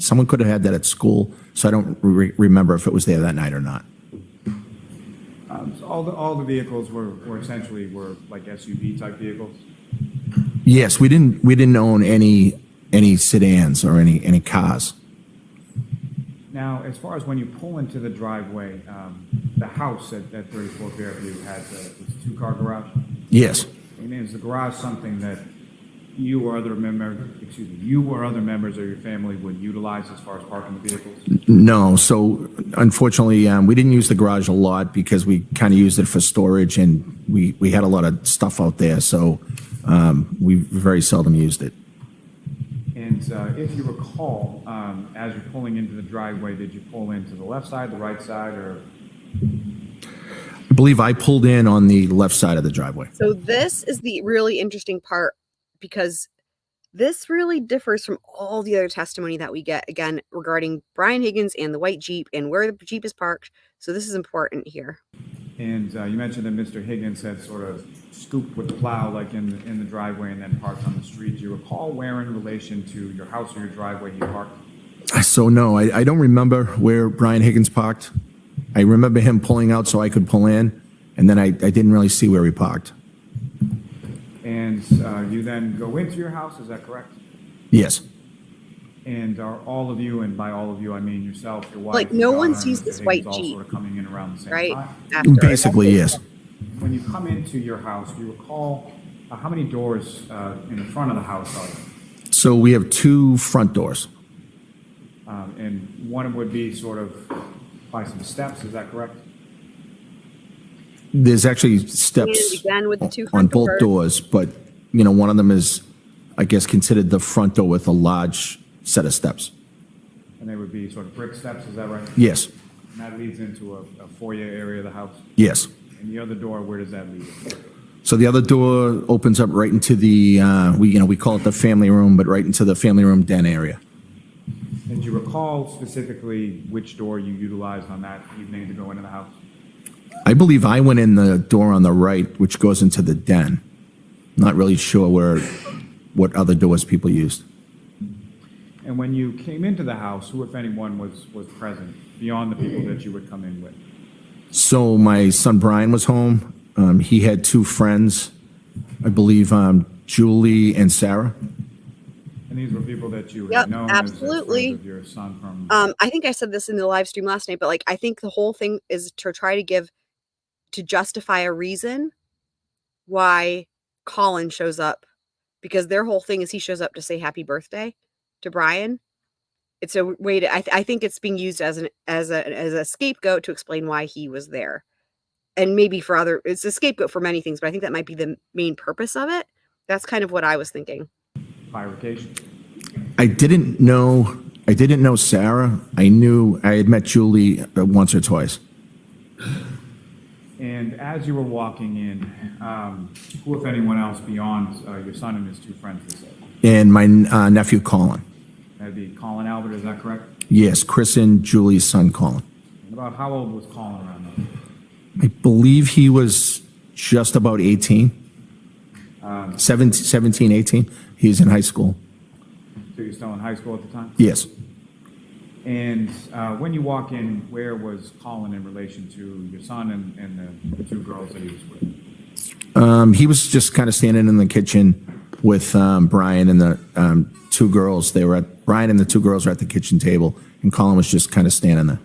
Someone could have had that at school. So I don't remember if it was there that night or not. So all the vehicles were essentially like SUV type vehicles. Yes, we didn't own any sedans or any cars. Now, as far as when you pull into the driveway, the house at 34 Fairview had the 2-car garage. Yes. And is the garage something that you or other members of your family would utilize as far as parking the vehicles? No. So unfortunately, we didn't use the garage a lot because we kind of used it for storage, and we had a lot of stuff out there. So we very seldom used it. And if you recall, as you're pulling into the driveway, did you pull into the left side, the right side, or? I believe I pulled in on the left side of the driveway. So this is the really interesting part because this really differs from all the other testimony that we get, again, regarding Brian Higgins and the white Jeep and where the Jeep is parked. So this is important here. And you mentioned that Mr. Higgins had sort of scooped with the plow like in the driveway and then parked on the street. Do you recall where in relation to your house or your driveway he parked? So no, I don't remember where Brian Higgins parked. I remember him pulling out so I could pull in, and then I didn't really see where he parked. And you then go into your house, is that correct? Yes. And are all of you, and by all of you I mean yourself, your wife, like no one daughter, sees and this Mr. white Higgins all Jeep, sort of coming in around the same right? time? After. Basically, yes. When you come into your house, do you recall how many doors in the front of the house are there? So we have 2 front doors. And one would be sort of by some steps, is that correct? There's actually steps And again with the 2 on front both doors, but one of them is, I guess, considered the front door with a large set of steps. And they would be sort of brick steps, is that right? Yes. And that leads into a foyer area of the house? Yes. And the other door, where does that lead? So the other door opens up right into the we call it the family room, but right into the family room den area. And do you recall specifically which door you utilized on that evening to go into the house? I believe I went in the door on the right, which goes into the den. Not really sure what other doors people used. And when you came into the house, who, if anyone, was present beyond the people that you would come in with? So my son Brian was home. He had two friends, I believe, Julie and Sarah. And these were people that you Yep, had known absolutely. as friends of your son from. I think I said this in the live stream last night, but like, I think the whole thing is to try to justify a reason why Colin shows up, because their whole thing is he shows up to say happy birthday to Brian. It's a way to, I think it's being used as a scapegoat to explain why he was there. And maybe it's a scapegoat for many things, but I think that might be the main purpose of it. That's kind of what I was thinking. Bifurcation. I didn't know Sarah. I had met Julie once or twice. And as you were walking in, who, if anyone else, beyond your son and his two friends was there? And my nephew Colin. That'd be Colin Albert, is that correct? Yes, Chris and Julie's son Colin. And about how old was Colin around then? I believe he was just about 18. 17, 18. He's in high school. So you're still in high school at the time? Yes. And when you walk in, where was Colin in relation to your son and the two girls that he was with? He was just kind of standing in the kitchen with Brian and the two girls. Brian and the two girls were at the kitchen table, and Colin was just kind of standing there.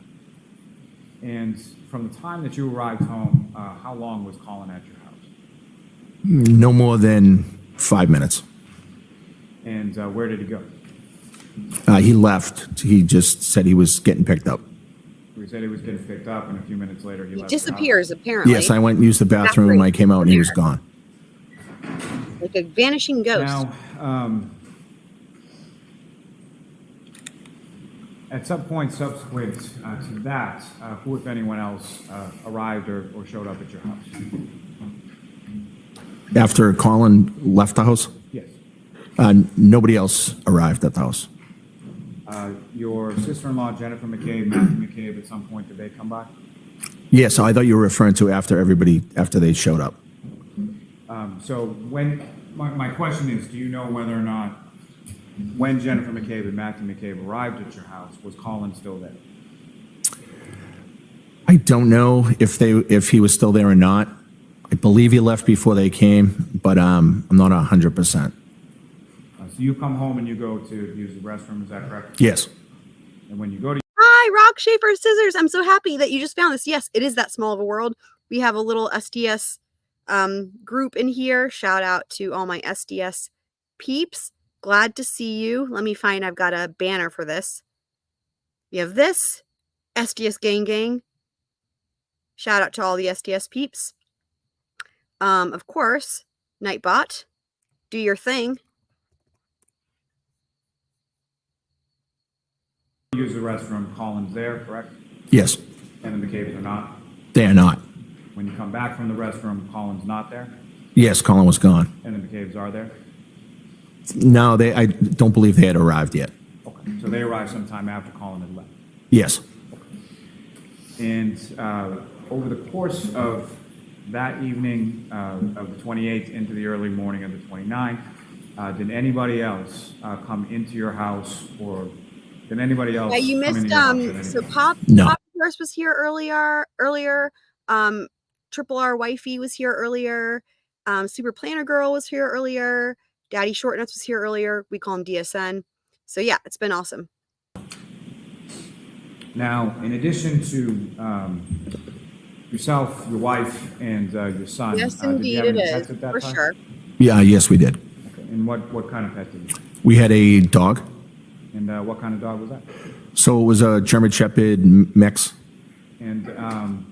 And from the time that you arrived home, how long was Colin at your house? No more than 5 minutes. And where did he go? He left. He just said he was getting picked up. We said he was getting picked up, and a few minutes later he He left the house. disappears, apparently. Yes, I went and used the bathroom. I came out and he was gone. Like a vanishing ghost. Now, at some point subsequent to that, who, if anyone else, arrived or showed up at your house? After Colin left the house, Yes. nobody else arrived at the house. Your sister-in-law, Jennifer McCabe, Matthew McCabe, at some point, did they come by? Yes, I thought you were referring to after they showed up. So my question is, do you know whether or not when Jennifer McCabe and Matthew McCabe arrived at your house, was Colin still there? I don't know if he was still there or not. I believe he left before they came, but I'm not 100%. So you come home and you go to use the restroom, is that correct? Yes. And when you go to Hi, Rock Shaper Scissors. I'm so happy that you just found this. Yes, it is that small of a world. We have a little SDS group in here. Shout out to all my SDS peeps. Glad to see you. Let me find, I've got a banner for this. We have this, SDS Gang Gang. Shout out to all the SDS peeps. Of course, Nightbot. Do your thing. use the restroom, Colin's there, correct? Yes. And the McCabe's are not? They are not. When you come back from the restroom, Colin's not there, Yes, Colin was gone. and the McCabe's are there? No, I don't believe they had arrived yet. Okay, so they arrived sometime after Colin had left. Yes. And over the course of that evening of the 28th into the early morning of the 29th, did anybody else come into your house, or did anybody else? Yeah, you come missed into your house at any so point? No. Pop Horse was here earlier. Triple R Wifey was here earlier. Super Planner Girl was here earlier. Daddy Short Nuts was here earlier. We call him DSN. So yeah, it's been awesome. Now, in addition to yourself, your wife, and your son, Yes, did you indeed have it any pets is, at that for time? sure. Yeah, yes, we did. Okay. And what kind of pet did you have? We had a dog. And what kind of dog was that? So it was a German Shepherd mix, And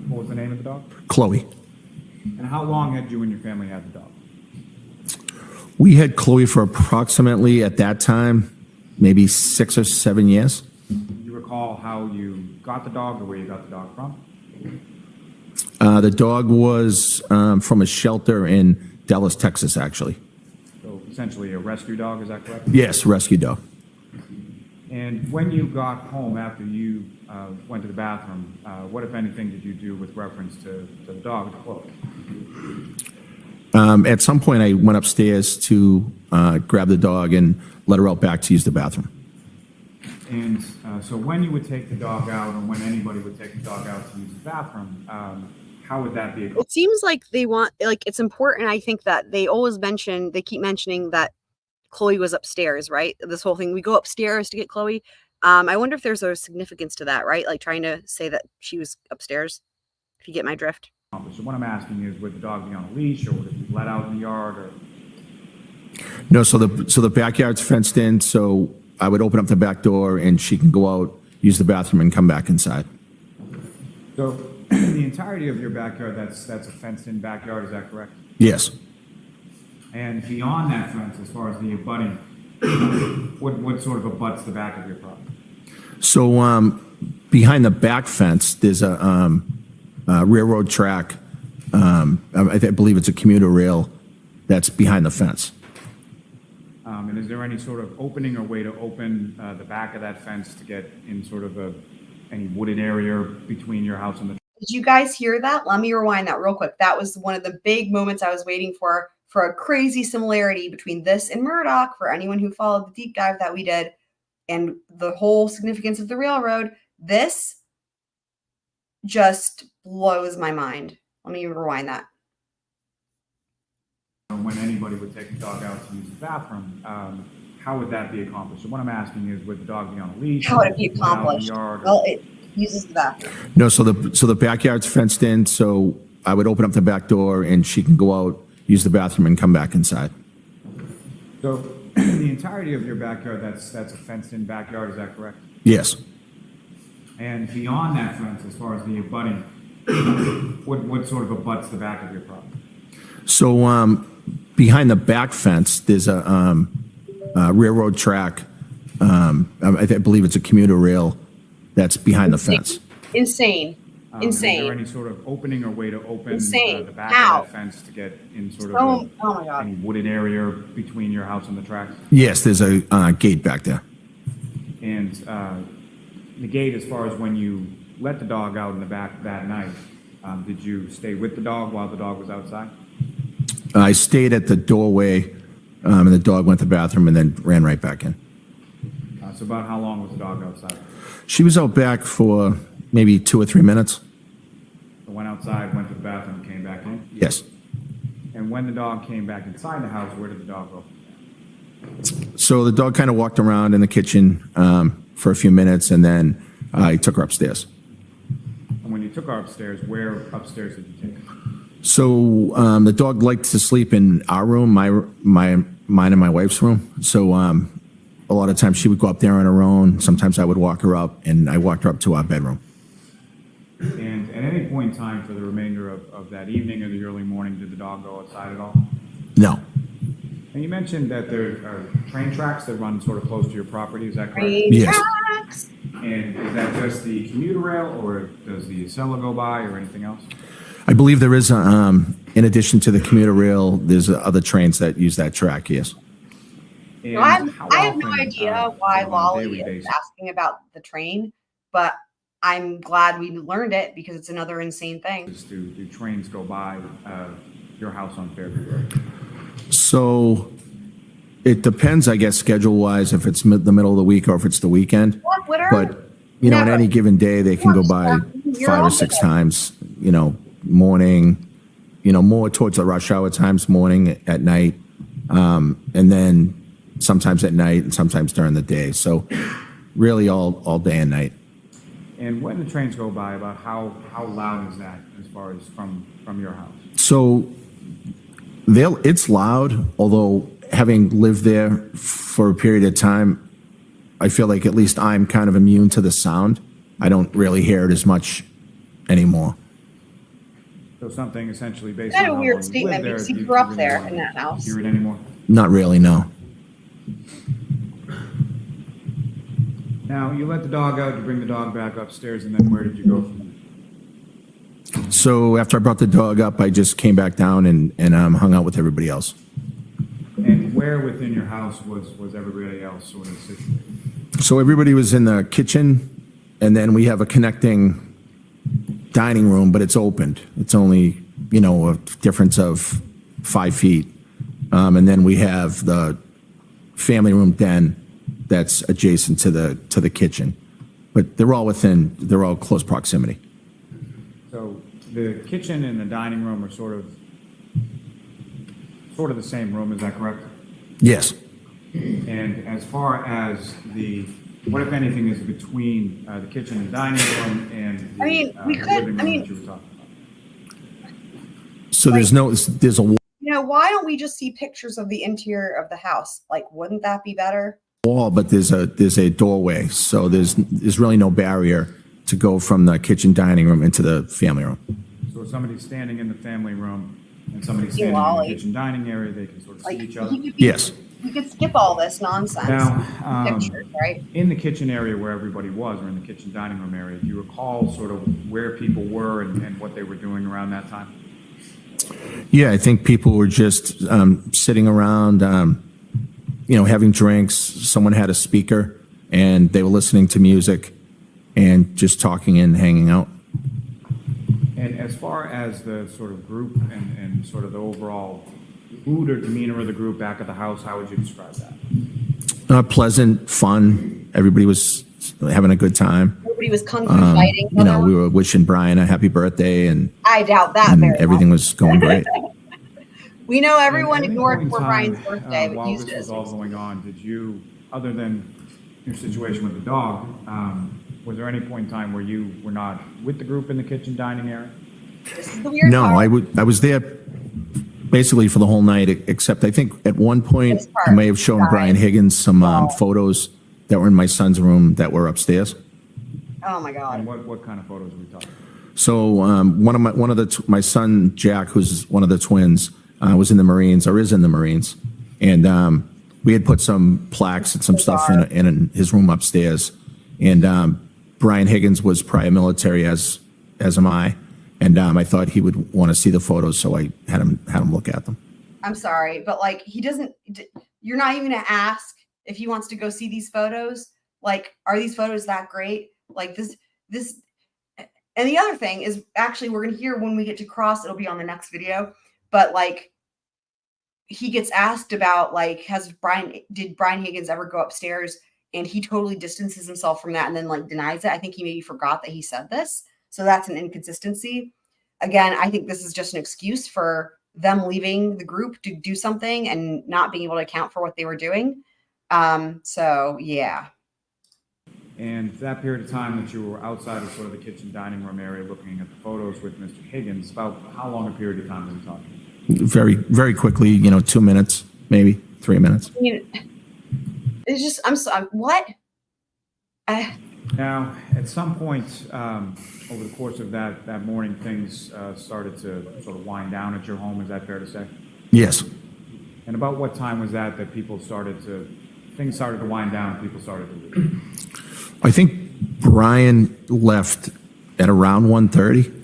what was the name of the dog? Chloe. And how long had you and your family had the dog? We had Chloe for approximately, at that time, maybe 6 or 7 years. Do you recall how you got the dog or where you got the dog from? The dog was from a shelter in Dallas, Texas, actually. So essentially a rescue dog, is that correct? Yes, rescue dog. And when you got home after you went to the bathroom, what, if anything, did you do with reference to the dog, Chloe? At some point, I went upstairs to grab the dog and let her out back to use the bathroom. And so when you would take the dog out, or when anybody would take the dog out to use the bathroom, how would that be? It seems like they want, like, it's important. I think that they keep mentioning that Chloe was upstairs, right? This whole thing, we go upstairs to get Chloe. I wonder if there's a significance to that, right? Like trying to say that she was upstairs, if you get my drift. So what I'm asking is, would the dog be on a leash, or would it be let out in the yard, or? No, so the backyard's fenced in, so I would open up the back door and she can go out, use the bathroom, and come back inside. So the entirety of your backyard, that's a fenced-in backyard, is that correct? Yes. And beyond that fence, as far as the abutting, what sort of abuts the back of your property? So behind the back fence, there's a railroad track. I believe it's a commuter rail that's behind the fence. And is there any sort of opening or way to open the back of that fence to get in sort of any wooded area between your house and the? Did you guys hear that? Let me rewind that real quick. That was one of the big moments I was waiting for a crazy similarity between this and Murdoch, for anyone who followed the deep dive that we did, and the whole significance of the railroad. This just blows my mind. Let me rewind that. When anybody would take a dog out to use the bathroom, how would that be accomplished? So what I'm asking is, would the dog be on a leash? How would it be let out in the accomplished? yard, or? Well, it uses the bathroom. No, so the backyard's fenced in, so I would open up the back door and she can go out, use the bathroom, and come back inside. So the entirety of your backyard, that's a fenced-in backyard, is that correct? Yes. And beyond that fence, as far as the abutting, what sort of abuts the back of your property? So behind the back fence, there's a railroad track. I believe it's a commuter rail that's behind the fence. Insane. Is there any sort of opening or way to open the back How? of that fence to get in sort Oh of my God. any wooded area between your house and the tracks? Yes, there's a gate back there. And the gate, as far as when you let the dog out in the back that night, did you stay with the dog while the dog was outside? I stayed at the doorway, and the dog went to the bathroom and then ran right back in. So about how long was the dog outside? She was out back for maybe 2 or 3 minutes. So went outside, went to the bathroom, came back in? Yes. And when the dog came back inside the house, where did the dog go? So the dog kind of walked around in the kitchen for a few minutes, and then I took her upstairs. And when you took her upstairs, where upstairs did you take her? So the dog liked to sleep in our room, mine and my wife's room. So a lot of times she would go up there on her own. Sometimes I would walk her up, and I walked her up to our bedroom. And at any point in time for the remainder of that evening or the early morning, did the dog go outside at all? No. And you mentioned that there are train tracks that run sort of close to your property, is that correct? Train Yes. tracks. And is that just the commuter rail, or does the Acela go by, or anything else? I believe there is, in addition to the commuter rail, there's other trains that use that track, yes. And I have no often, idea why on a Lolly daily is basis? asking about the train, but I'm glad we learned it because it's another insane thing. Do trains go by your house on Fairview Road? So it depends, I guess, schedule-wise, if it's the middle of the week or if it's the weekend. What, Twitter? But, you know, on Never. any given day, they can go by You're 5 or on 6 it. times, morning, more towards the rush hour times, morning, at night, and then sometimes at night and sometimes during the day. So really all day and night. And when the trains go by, about how loud is that as far as from your house? So it's loud, although having lived there for a period of time, I feel like at least I'm kind of immune to the sound. I don't really hear it as much anymore. So something essentially based Kind on of how weird long you statement lived there, because do he you grew up really there want in that house. to hear it anymore? Not really, no. Now, you let the dog out, you bring the dog back upstairs, and then where did you go from there? So after I brought the dog up, I just came back down and hung out with everybody else. And where within your house was everybody else sort of situated? So everybody was in the kitchen, and then we have a connecting dining room, but it's opened. It's only, a difference of 5 feet. And then we have the family room den that's adjacent to the kitchen. But they're all close proximity. So the kitchen and the dining room are sort of the same room, is that correct? Yes. And as far as what if anything is between the kitchen and dining room and the living room that you were talking about? So there's a Why don't we just see pictures of the interior of the house? Like, wouldn't that be better? wall, but there's a doorway. So there's really no barrier to go from the kitchen dining room into the family room. So if somebody's standing in the family room and somebody's standing in the kitchen dining area, they can sort of see each other? Yes. You could skip all this nonsense. Now, Pictures, right? in the kitchen area where everybody was, or in the kitchen dining room area, do you recall sort of where people were and what they were doing around that time? Yeah, I think people were just sitting around, having drinks. Someone had a speaker, and they were listening to music and just talking and hanging out. And as far as the sort of group and sort of the overall mood or demeanor of the group back at the house, how would you describe that? Pleasant, fun. Everybody was having a good time. Nobody was kung fu fighting. We were wishing Brian a happy birthday, and I doubt that very everything much. was going great. We know everyone At any ignored point in poor time, Brian's birthday, but while used this it was as all going on, did you, other than your situation with the dog, was there any point in time where you were not with the group in the kitchen dining area? this is the weird No, part. I was there basically for the whole night, except I think at one point This part, I may have shown right. Brian Higgins some photos that were in my son's room that were upstairs. Oh my And God. what kind of photos are we talking? So my son Jack, who's one of the twins, was in the Marines or is in the Marines, and we had put some plaques and some stuff in his room upstairs. And Brian Higgins was prior military, as am I, and I thought he would want to see the photos, so I had him look at them. I'm sorry, but like he doesn't. You're not even gonna ask if he wants to go see these photos. Like, are these photos that great? Like this. And the other thing is, actually, we're gonna hear when we get to Cross. It'll be on the next video. But like, he gets asked about like, did Brian Higgins ever go upstairs? And he totally distances himself from that and then like denies it. I think he maybe forgot that he said this. So that's an inconsistency. Again, I think this is just an excuse for them leaving the group to do something and not being able to account for what they were doing. So yeah. And that period of time that you were outside of sort of the kitchen dining room area looking at the photos with Mr. Higgins, about how long a period of time are we talking? Very, very quickly, 2 minutes, maybe 3 minutes. I mean, it's just, I'm sorry, what? Now, at some point over the course of that morning, things started to sort of wind down at your home. Is that fair to say? Yes. And about what time was that things started to wind down and people started to leave? I think Brian left at around 1:30.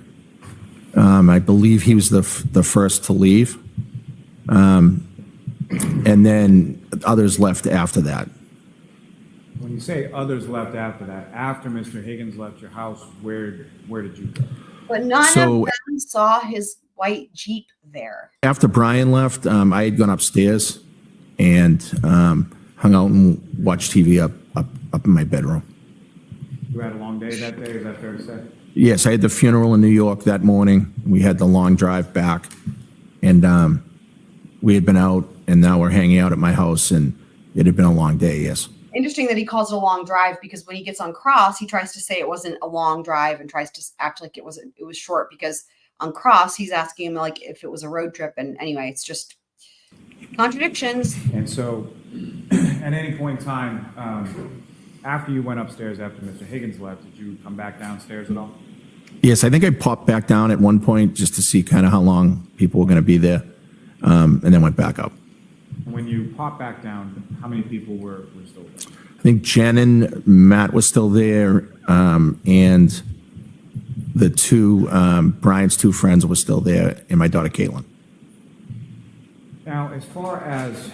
I believe he was the first to leave. And then others left after that. When you say others left after that, after Mr. Higgins left your house, where did you go? But none So- of them saw his white Jeep there. After Brian left, I had gone upstairs and hung out and watched TV up in my bedroom. You had a long day that day, is that fair to say? Yes, I had the funeral in New York that morning. We had the long drive back, and we had been out, and now we're hanging out at my house, and it had been a long day, yes. Interesting that he calls it a long drive, because when he gets on Cross, he tries to say it wasn't a long drive and tries to act like it was short, because on Cross, he's asking him like if it was a road trip. And anyway, it's just contradictions. And so, at any point in time, after you went upstairs, after Mr. Higgins left, did you come back downstairs at all? Yes, I think I popped back down at one point just to see kind of how long people were going to be there, and then went back up. And when you popped back down, how many people were still there? I think Jen and Matt was still there, and the Brian's two friends were still there, and my daughter Caitlin. Now, as far as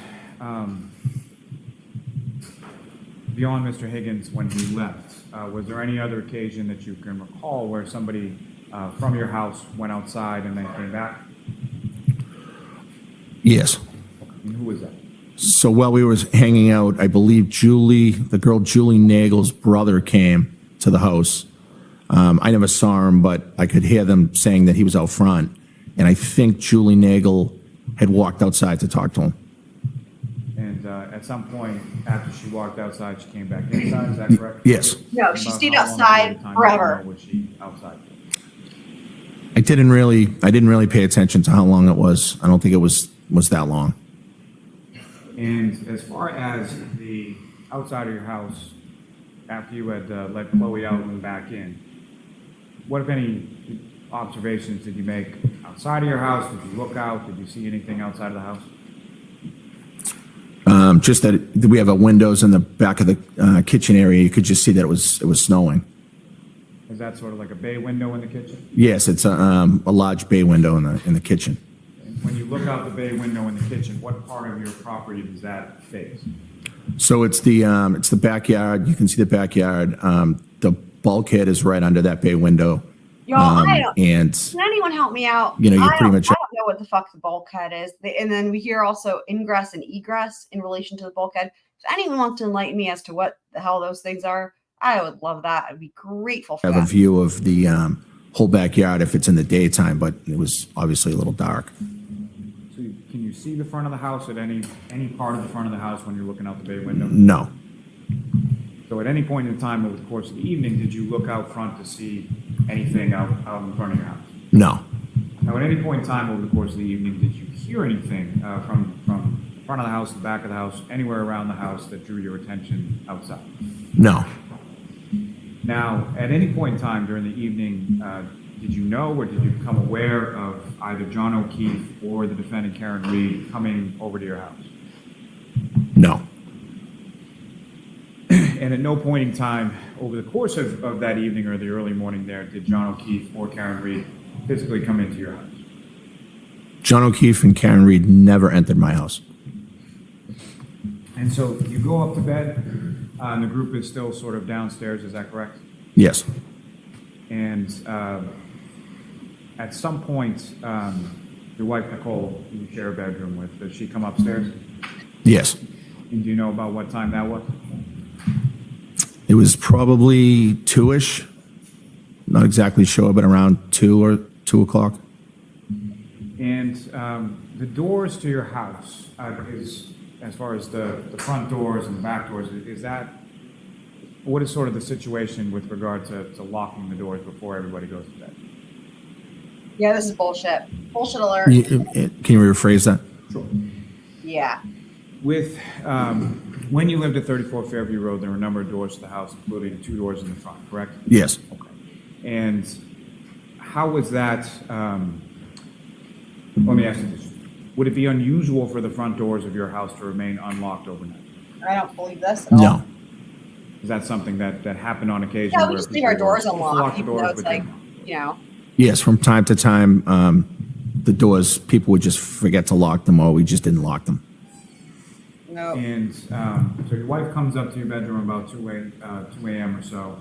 beyond Mr. Higgins when he left, was there any other occasion that you can recall where somebody from your house went outside and then came back? Yes. And who was that? So while we were hanging out, I believe the girl Julie Nagle's brother came to the house. I never saw him, but I could hear them saying that he was out front. And I think Julie Nagle had walked outside to talk to him. And at some point after she walked outside, she came back inside, is that correct? Yes. No, she About stayed how long outside period of time forever. Was she outside? I didn't really pay attention to how long it was. I don't think it was that long. And as far as the outside of your house, after you had let Chloe out and back in, what, if any, observations did you make outside of your house? Did you look out? Did you see anything outside of the house? Just that we have windows in the back of the kitchen area. You could just see that it was snowing. Is that sort of like a bay window in the kitchen? Yes, it's a large bay window in the kitchen. And when you look out the bay window in the kitchen, what part of your property does that face? So it's the backyard. You can see the backyard. The bulkhead is right under that bay window. Y'all, I don't, And can anyone help me out? You know, you're I pretty don't- much- I don't know what the fuck the bulkhead is. And then we hear also ingress and egress in relation to the bulkhead. If anyone wants to enlighten me as to what the hell those things are, I would love that. I'd be grateful for have a that. view of the whole backyard if it's in the daytime, but it was obviously a little dark. So can you see the front of the house at any part of the front of the house when you're looking out the bay window? No, So at any point in time over the course of the evening, did you look out front to see anything out in front of your house? no, Now, at any point in time over the course of the evening, did you hear anything from the front of the house, the back of the house, anywhere around the house that drew your attention outside? no. Now, at any point in time during the evening, did you know or did you become aware of either John O'Keefe or the defendant Karen Reed coming over to your house? No. And at no point in time over the course of that evening or the early morning there, did John O'Keefe or Karen Reed physically come into your house? John O'Keefe and Karen Reed never entered my house. And so you go up to bed, and the group is still sort of downstairs, is that correct? Yes. And at some point, your wife Nicole, you share a bedroom with, does she come upstairs? Yes. And do you know about what time that was? It was probably 2-ish. Not exactly sure, but around 2 or 2 o'clock. And the doors to your house, as far as the front doors and the back doors, what is sort of the situation with regard to locking the doors before everybody goes to bed? Yeah, this is bullshit. Bullshit alert. Can you rephrase that? Sure. Yeah. With, when you lived at 34 Fairview Road, there were a number of doors to the house, including 2 doors in the front, correct? Yes. Okay. And how was that, let me ask you this. Would it be unusual for the front doors of your house to remain unlocked overnight? I don't believe this at all. No. Is that something that happened on occasion? Yeah, we where just leave people our doors would unlocked, lock the even though doors, it's but like, didn't? you know. Yes, from time to time, the doors, people would just forget to lock them, or we just didn't lock them. No. And so your wife comes up to your bedroom about 2 a.m. or so.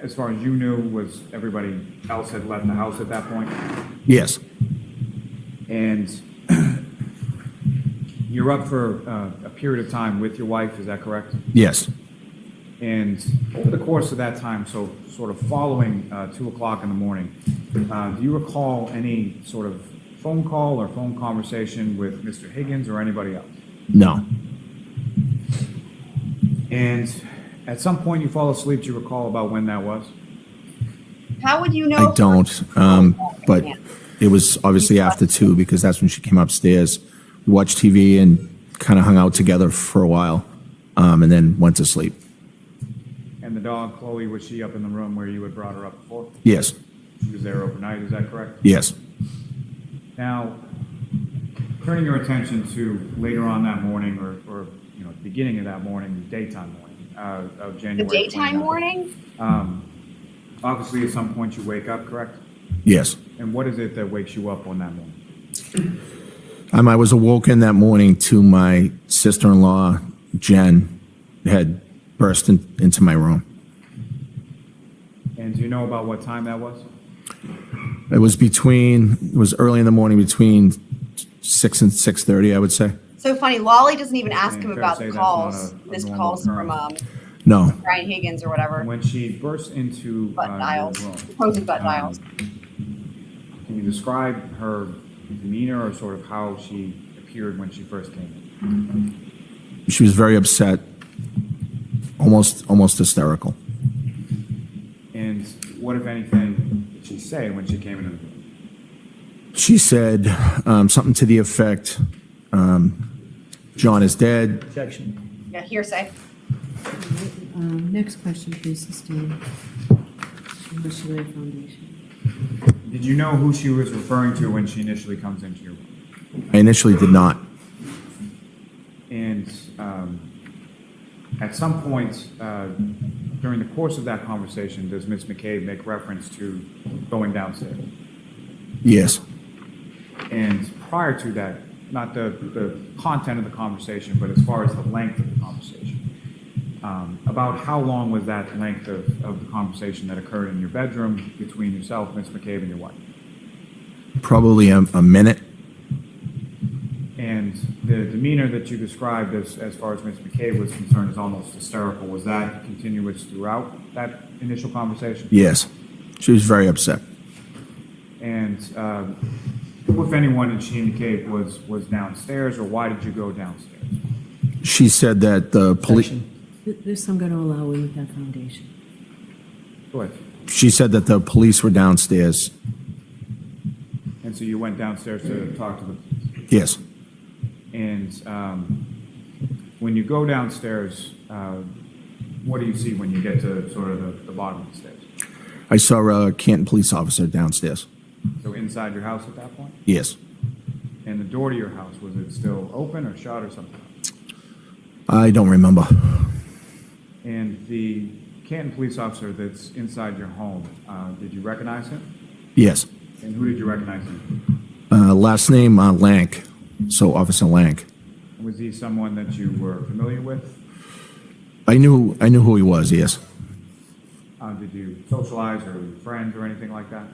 As far as you knew, was everybody else had left the house at that point? Yes. And you're up for a period of time with your wife, is that correct? Yes. And over the course of that time, so sort of following 2 o'clock in the morning, do you recall any sort of phone call or phone conversation with Mr. Higgins or anybody else? No. And at some point you fall asleep, do you recall about when that was? How would you know? I don't. But it was obviously after 2 because that's when she came upstairs. We watched TV and kind of hung out together for a while, and then went to sleep. And the dog, Chloe, was she up in the room where you had brought her up before? Yes. She was there overnight, is that correct? Yes. Now, turning your attention to later on that morning or you know, the beginning of that morning, daytime morning of The January. daytime 29th. morning? Obviously, at some point you wake up, correct? Yes. And what is it that wakes you up on that morning? I was awoken that morning to my sister-in-law, Jen, had burst into my room. And do you know about what time that was? It was early in the morning, between 6 and 6:30, I would say. So funny, Lolly doesn't even ask And him fair to about say the that's not calls, a missed normal calls from occurrence. No. Brian Higgins or whatever, When she burst into butt your dials, room, supposed butt dials. can you describe her demeanor or sort of how she appeared when she first came in? She was very upset, almost hysterical. And what, if anything, did she say when she came into the room? She said something to the effect, John is dead. Objection. Yeah, hearsay. Next question, please, Christine. Unless you lay a foundation. Did you know who she was referring to when she initially comes into your room? I initially did not. And at some point during the course of that conversation, does Ms. McCabe make reference to going downstairs? Yes. And prior to that, not the content of the conversation, but as far as the length of the conversation, about how long was that length of the conversation that occurred in your bedroom between yourself, Ms. McCabe, and your wife? Probably a minute. And the demeanor that you described as far as Ms. McCabe was concerned is almost hysterical. Was that continuous throughout that initial conversation? Yes. She was very upset. And who, if anyone, did she indicate was downstairs, or why did you go downstairs? She said that the police. This I'm going to allow in with that foundation. Go ahead. She said that the police were downstairs. And so you went downstairs to talk to the police. Yes. And when you go downstairs, what do you see when you get to sort of the bottom of the stairs? I saw a Canton police officer downstairs. So inside your house at that point? Yes. And the door to your house, was it still open or shut or something? I don't remember. And the Canton police officer that's inside your home, did you recognize him? Yes. And who did you recognize him? Last name Lank. So Officer Lank. Was he someone that you were familiar with? I knew who he was. Yes. Did you socialize or friends or anything like that?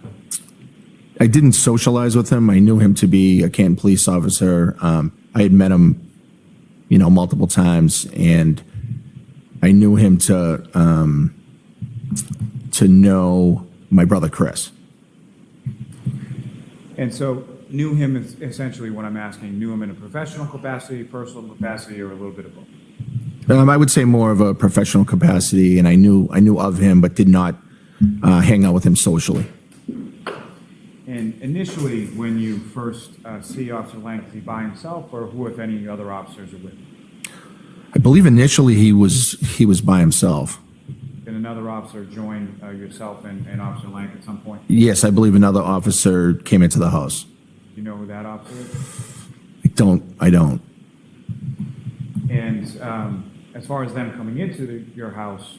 I didn't socialize with him. I knew him to be a Canton police officer. I had met him, multiple times, and I knew him to know my brother Chris. And so knew him is essentially what I'm asking, knew him in a professional capacity, personal capacity, or a little bit of both? I would say more of a professional capacity, and I knew of him, but did not hang out with him socially. And initially, when you first see Officer Lang, is he by himself, or who, if any, other officers are with him? I believe initially he was by himself. Did another officer join yourself and Officer Lang at some point? Yes, I believe another officer came into the house. Do you know who that officer is? I don't. And as far as them coming into your house,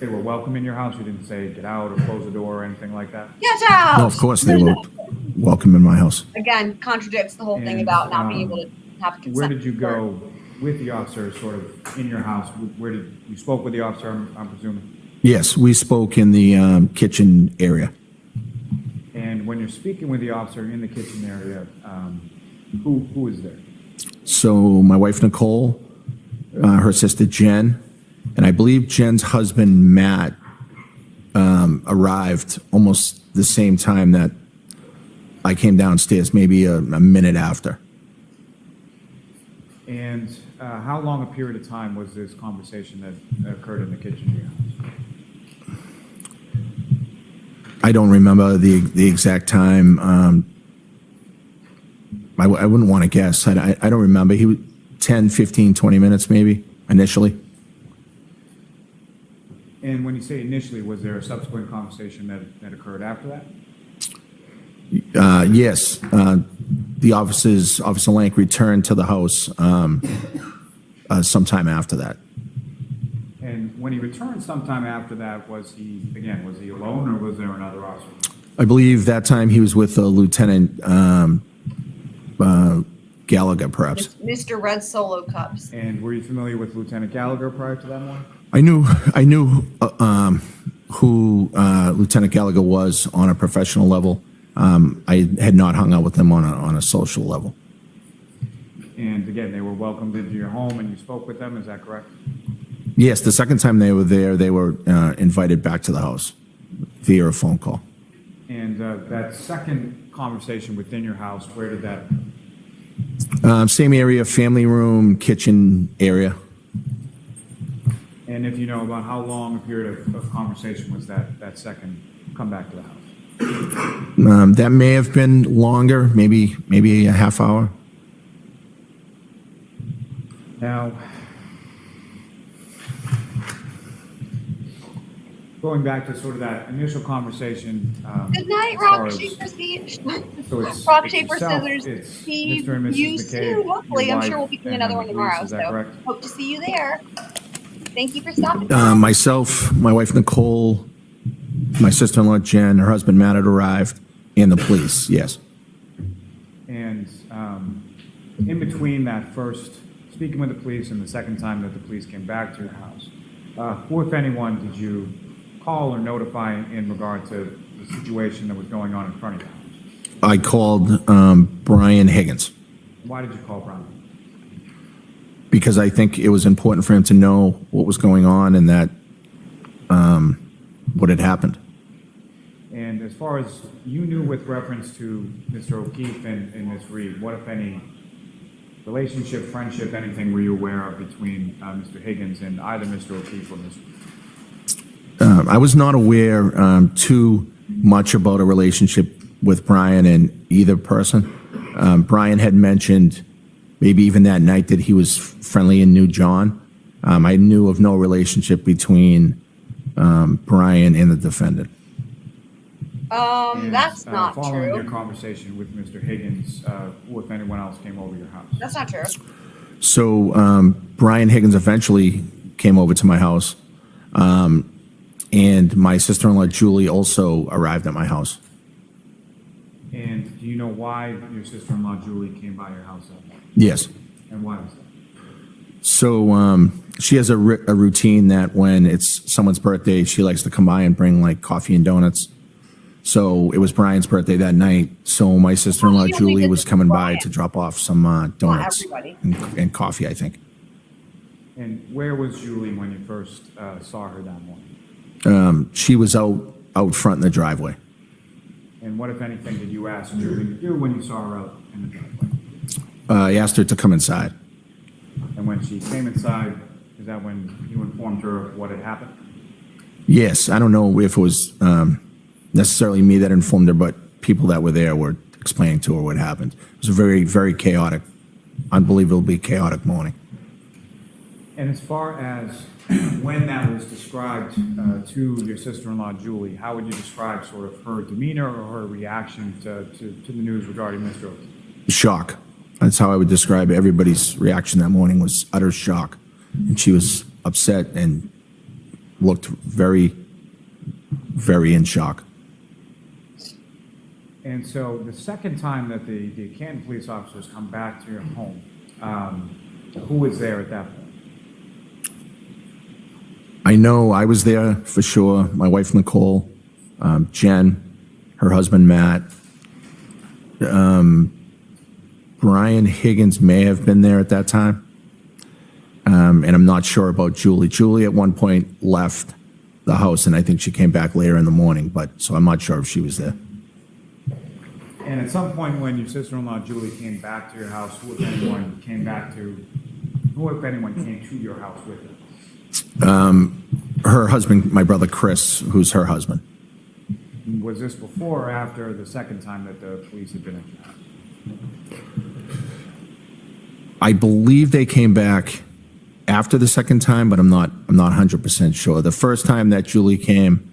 they were welcome in your house? You didn't say get out or close the door or anything like that? Get out! No, of course they were welcome in my house. Again, contradicts the whole thing And, about not being able to have consent. Where did you go with the officer sort of in your house? Where did you spoke with the officer, I'm presuming? Yes, we spoke in the kitchen area. And when you're speaking with the officer in the kitchen area, who is there? So my wife Nicole, her sister Jen, and I believe Jen's husband Matt arrived almost the same time that I came downstairs, maybe a minute after. And how long a period of time was this conversation that occurred in the kitchen of your house? I don't remember the exact time. I wouldn't want to guess. I don't remember. He was 10, 15, 20 minutes maybe initially. And when you say initially, was there a subsequent conversation that occurred after that? Yes. The Officer Lank returned to the house sometime after that. And when he returned sometime after that, was he alone or was there another officer? I believe that time he was with Lieutenant Gallagher, perhaps. Mr. Red Solo Cups. And were you familiar with Lieutenant Gallagher prior to that morning? I knew who Lieutenant Gallagher was on a professional level. I had not hung out with him on a social level. And again, they were welcomed into your home and you spoke with them, is that correct? Yes, the second time they were there, they were invited back to the house via a phone call. And that second conversation within your house, where did that? Same area, family room, kitchen area. And if you know about how long a period of conversation was that second come back to the house? That may have been longer, maybe a half hour. Now, going back to sort of that initial conversation. Good night, as far rock, as- paper, scissors. So it's Rock, it's paper, yourself, scissors. it's See Mr. and Mrs. you McCabe, soon. Hopefully, your I'm sure wife, we'll be doing and another then one tomorrow. Louise, is that So correct? hope to see you there. Thank you for stopping by. Myself, my wife Nicole, my sister-in-law Jen, her husband Matt had arrived, and the police. Yes. And in between that first speaking with the police and the second time that the police came back to your house, who, if anyone, did you call or notify in regard to the situation that was going on in front of your house? I called Brian Higgins Why did you call Brown? because I think it was important for him to know what was going on and that what had happened. And as far as you knew with reference to Mr. O'Keefe and Ms. Reed, what, if any, relationship, friendship, anything were you aware of between Mr. Higgins and either Mr. O'Keefe or Ms. Reed? I was not aware too much about a relationship with Brian and either person. Brian had mentioned maybe even that night that he was friendly and knew John. I knew of no relationship between Brian and the defendant. And, That's not following your true. conversation with Mr. Higgins, who, if anyone else, came over your house? That's not true. So Brian Higgins eventually came over to my house, and my sister-in-law Julie also arrived at my house. And do you know why your sister-in-law Julie came by your house that morning? Yes. And why was that? So she has a routine that when it's someone's birthday, she likes to come by and bring like coffee and donuts. So it was Brian's birthday that night. So my sister-in-law Well, she only Julie did was this coming for by Brian. to drop off some donuts everybody. and coffee, I think. And where was Julie when you first saw her that morning? She was out front in the driveway. And what, if anything, did you ask Julie to do when you saw her out in the driveway? I asked her to come inside. And when she came inside, is that when you informed her of what had happened? Yes, I don't know if it was necessarily me that informed her, but people that were there were explaining to her what happened. It was a very, very chaotic, unbelievably chaotic morning. And as far as when that was described to your sister-in-law Julie, how would you describe sort of her demeanor or her reaction to the news regarding Mr. O'Keefe? Shock. That's how I would describe it. Everybody's reaction that morning was utter shock. And she was upset and looked very, very in shock. And so the second time that the Canton police officers come back to your home, who was there at that point? I know I was there for sure. My wife, Nicole, Jen, her husband, Matt. Brian Higgins may have been there at that time. And I'm not sure about Julie. Julie at one point left the house, and I think she came back later in the morning, but so I'm not sure if she was there. And at some point when your sister-in-law Julie came back to your house, who, if anyone, came to your house with her? Her husband, my brother Chris, who's her husband. Was this before or after the second time that the police had been at your house? I believe they came back after the second time, but I'm not 100% sure. The first time that Julie came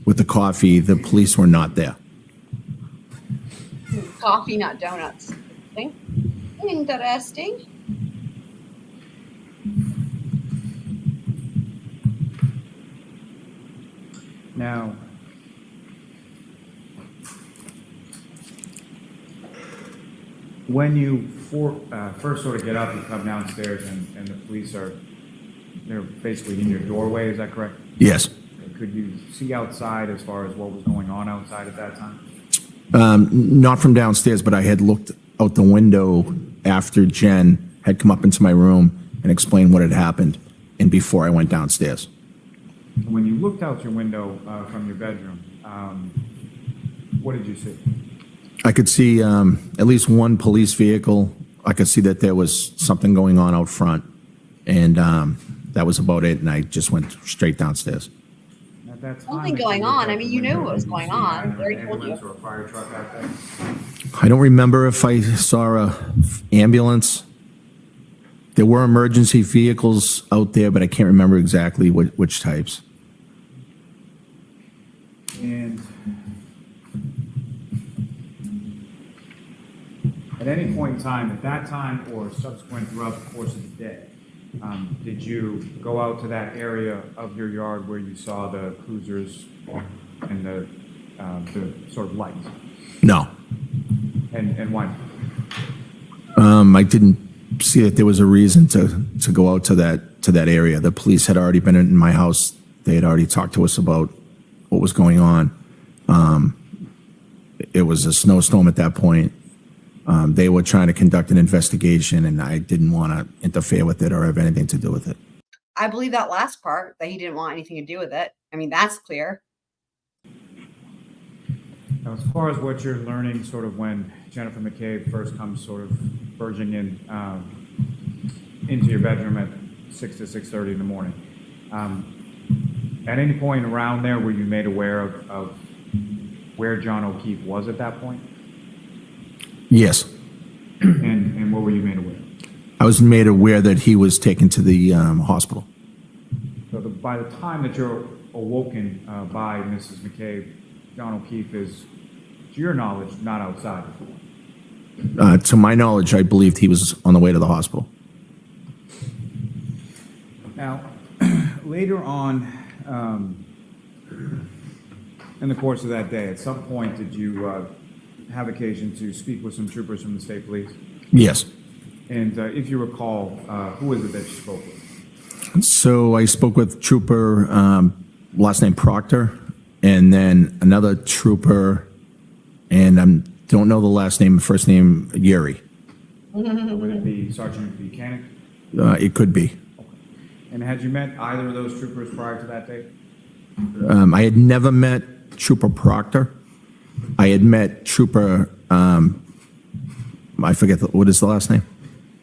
with the coffee, the police were not there. Coffee, not donuts. Interesting. Now, when you first sort of get up, you come downstairs, and the police they're basically in your doorway, is that correct? Yes. Could you see outside as far as what was going on outside at that time? Not from downstairs, but I had looked out the window after Jen had come up into my room and explained what had happened, and before I went downstairs. When you looked out your window from your bedroom, what did you see? I could see at least one police vehicle. I could see that there was something going on out front, and that was about it, and I just went straight downstairs. At that time, Something if you going looked on. out I the mean, you knew window, what was did you going see on. either They already an told you. ambulance or a fire truck out there? I don't remember if I saw a ambulance. There were emergency vehicles out there, but I can't remember exactly which types. And at any point in time, at that time or subsequent throughout the course of the day, did you go out to that area of your yard where you saw the cruisers and the sort of lights? No. And why? I didn't see that there was a reason to go out to that area. The police had already been in my house. They had already talked to us about what was going on. It was a snowstorm at that point. They were trying to conduct an investigation, and I didn't want to interfere with it or have anything to do with it. I believe that last part, that he didn't want anything to do with it. I mean, that's clear. Now, as far as what you're learning, sort of when Jennifer McCabe first comes sort of verging in into your bedroom at 6 to 6:30 in the morning, at any point around there were you made aware of where John O'Keefe was at that point? Yes. And what were you made aware of? I was made aware that he was taken to the hospital. So by the time that you're awoken by Mrs. McCabe, John O'Keefe is, to your knowledge, not outside. To my knowledge, I believed he was on the way to the hospital. Now, later on in the course of that day, at some point, did you have occasion to speak with some troopers from the state police? Yes. And if you recall, who is it that you spoke with? So I spoke with Trooper, last name Proctor, and then another trooper, and I don't know the last name, first name Yuri. Would it be Sergeant Buchanan? It could be. And had you met either of those troopers prior to that date? I had never met Trooper Proctor. I had met Trooper, I forget, what is the last name?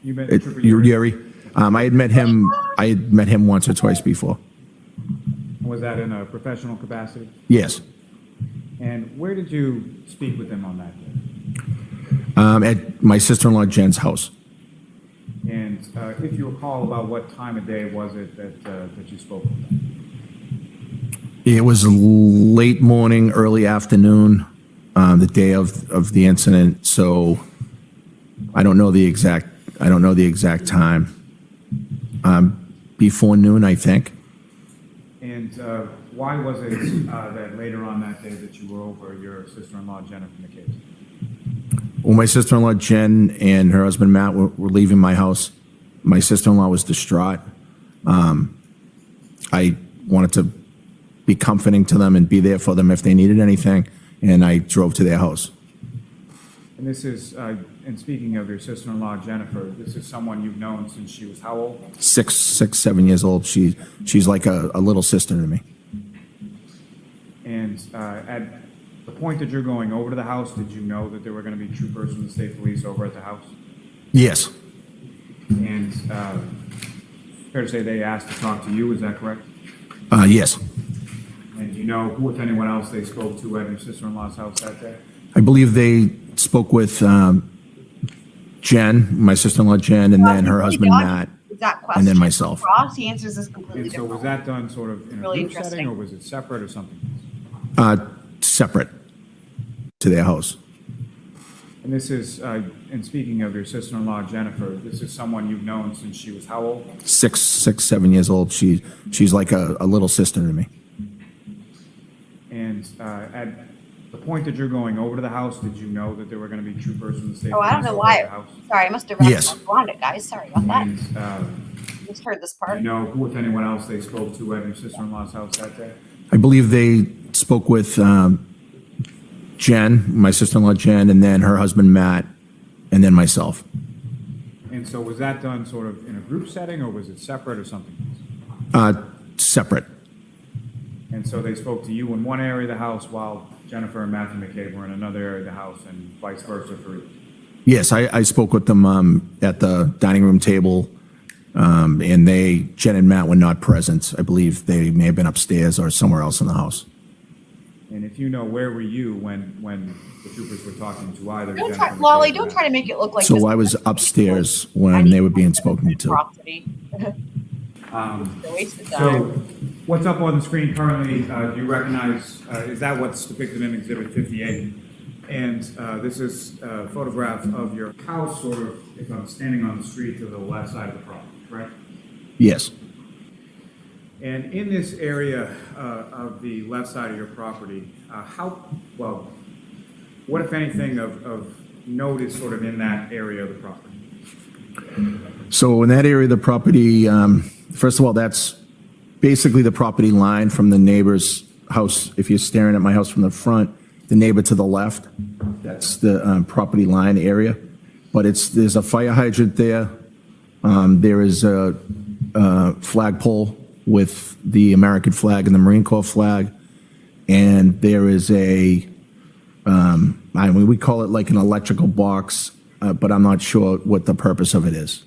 You met Trooper Yuri? Yuri. I had met him once or twice before. Was that in a professional capacity? Yes. And where did you speak with him on that day? At my sister-in-law Jen's house. And if you recall, about what time of day was it that you spoke with him? It was late morning, early afternoon, the day of the incident. So I don't know the exact time. Before noon, I think. And why was it that later on that day that you were over your sister-in-law Jennifer McCabe? Well, my sister-in-law Jen and her husband Matt were leaving my house. My sister-in-law was distraught. I wanted to be comforting to them and be there for them if they needed anything, and I drove to their house. And this is, and speaking of your sister-in-law Jennifer, this is someone you've known since she was how old? 7 years old. She's like a little sister to me. And at the point that you're going over to the house, did you know that there were going to be troopers from the state police over at the house? Yes. And fair to say they asked to talk to you, is that correct? Yes. And do you know who, if anyone else, they spoke to at your sister-in-law's house that day? I believe they spoke with Jen, my sister-in-law Jen, and then her husband Matt, That question, and then myself. Ross, he answers this completely And so different. was that done sort of in a Really group setting, interesting. or was it separate or something? Separate to their house. And this is, and speaking of your sister-in-law Jennifer, this is someone you've known since she was how old? 7 years old. She's like a little sister to me. And at the point that you're going over to the house, did you know that there were going to be troopers from the state? Oh, I don't police know over why. at the house? Sorry, I must have Yes. around it, guys. Sorry about that. And, Just heard this do part. you know who, if anyone else, they spoke to at your sister-in-law's house that day? I believe they spoke with Jen, my sister-in-law Jen, and then her husband Matt, and then myself. And so was that done sort of in a group setting, or was it separate or something else? Separate. And so they spoke to you in one area of the house while Jennifer and Matthew McCabe were in another area of the house, and vice versa for you? Yes, I spoke with them at the dining room table, and Jen and Matt were not present. I believe they may have been upstairs or somewhere else in the house. And if you know, where were you when the troopers were talking to either Don't Jennifer try, Lolly, McCabe or don't Matt? try to make it look like. So this I was is upstairs when they were being spoken to. Atrocity. A waste of So, time. what's up on the screen currently, do you recognize, is that what's depicted in Exhibit 58? And this is a photograph of your house, sort of, if I'm standing on the street to the left side of the property, correct? Yes. And in this area of the left side of your property, what if anything of note is sort of in that area of the property? So in that area of the property, first of all, that's basically the property line from the neighbor's house. If you're staring at my house from the front, the neighbor to the left, that's the property line area. But there's a fire hydrant there. There is a flagpole with the American flag and the Marine Corps flag. And there is we call it like an electrical box, but I'm not sure what the purpose of it is.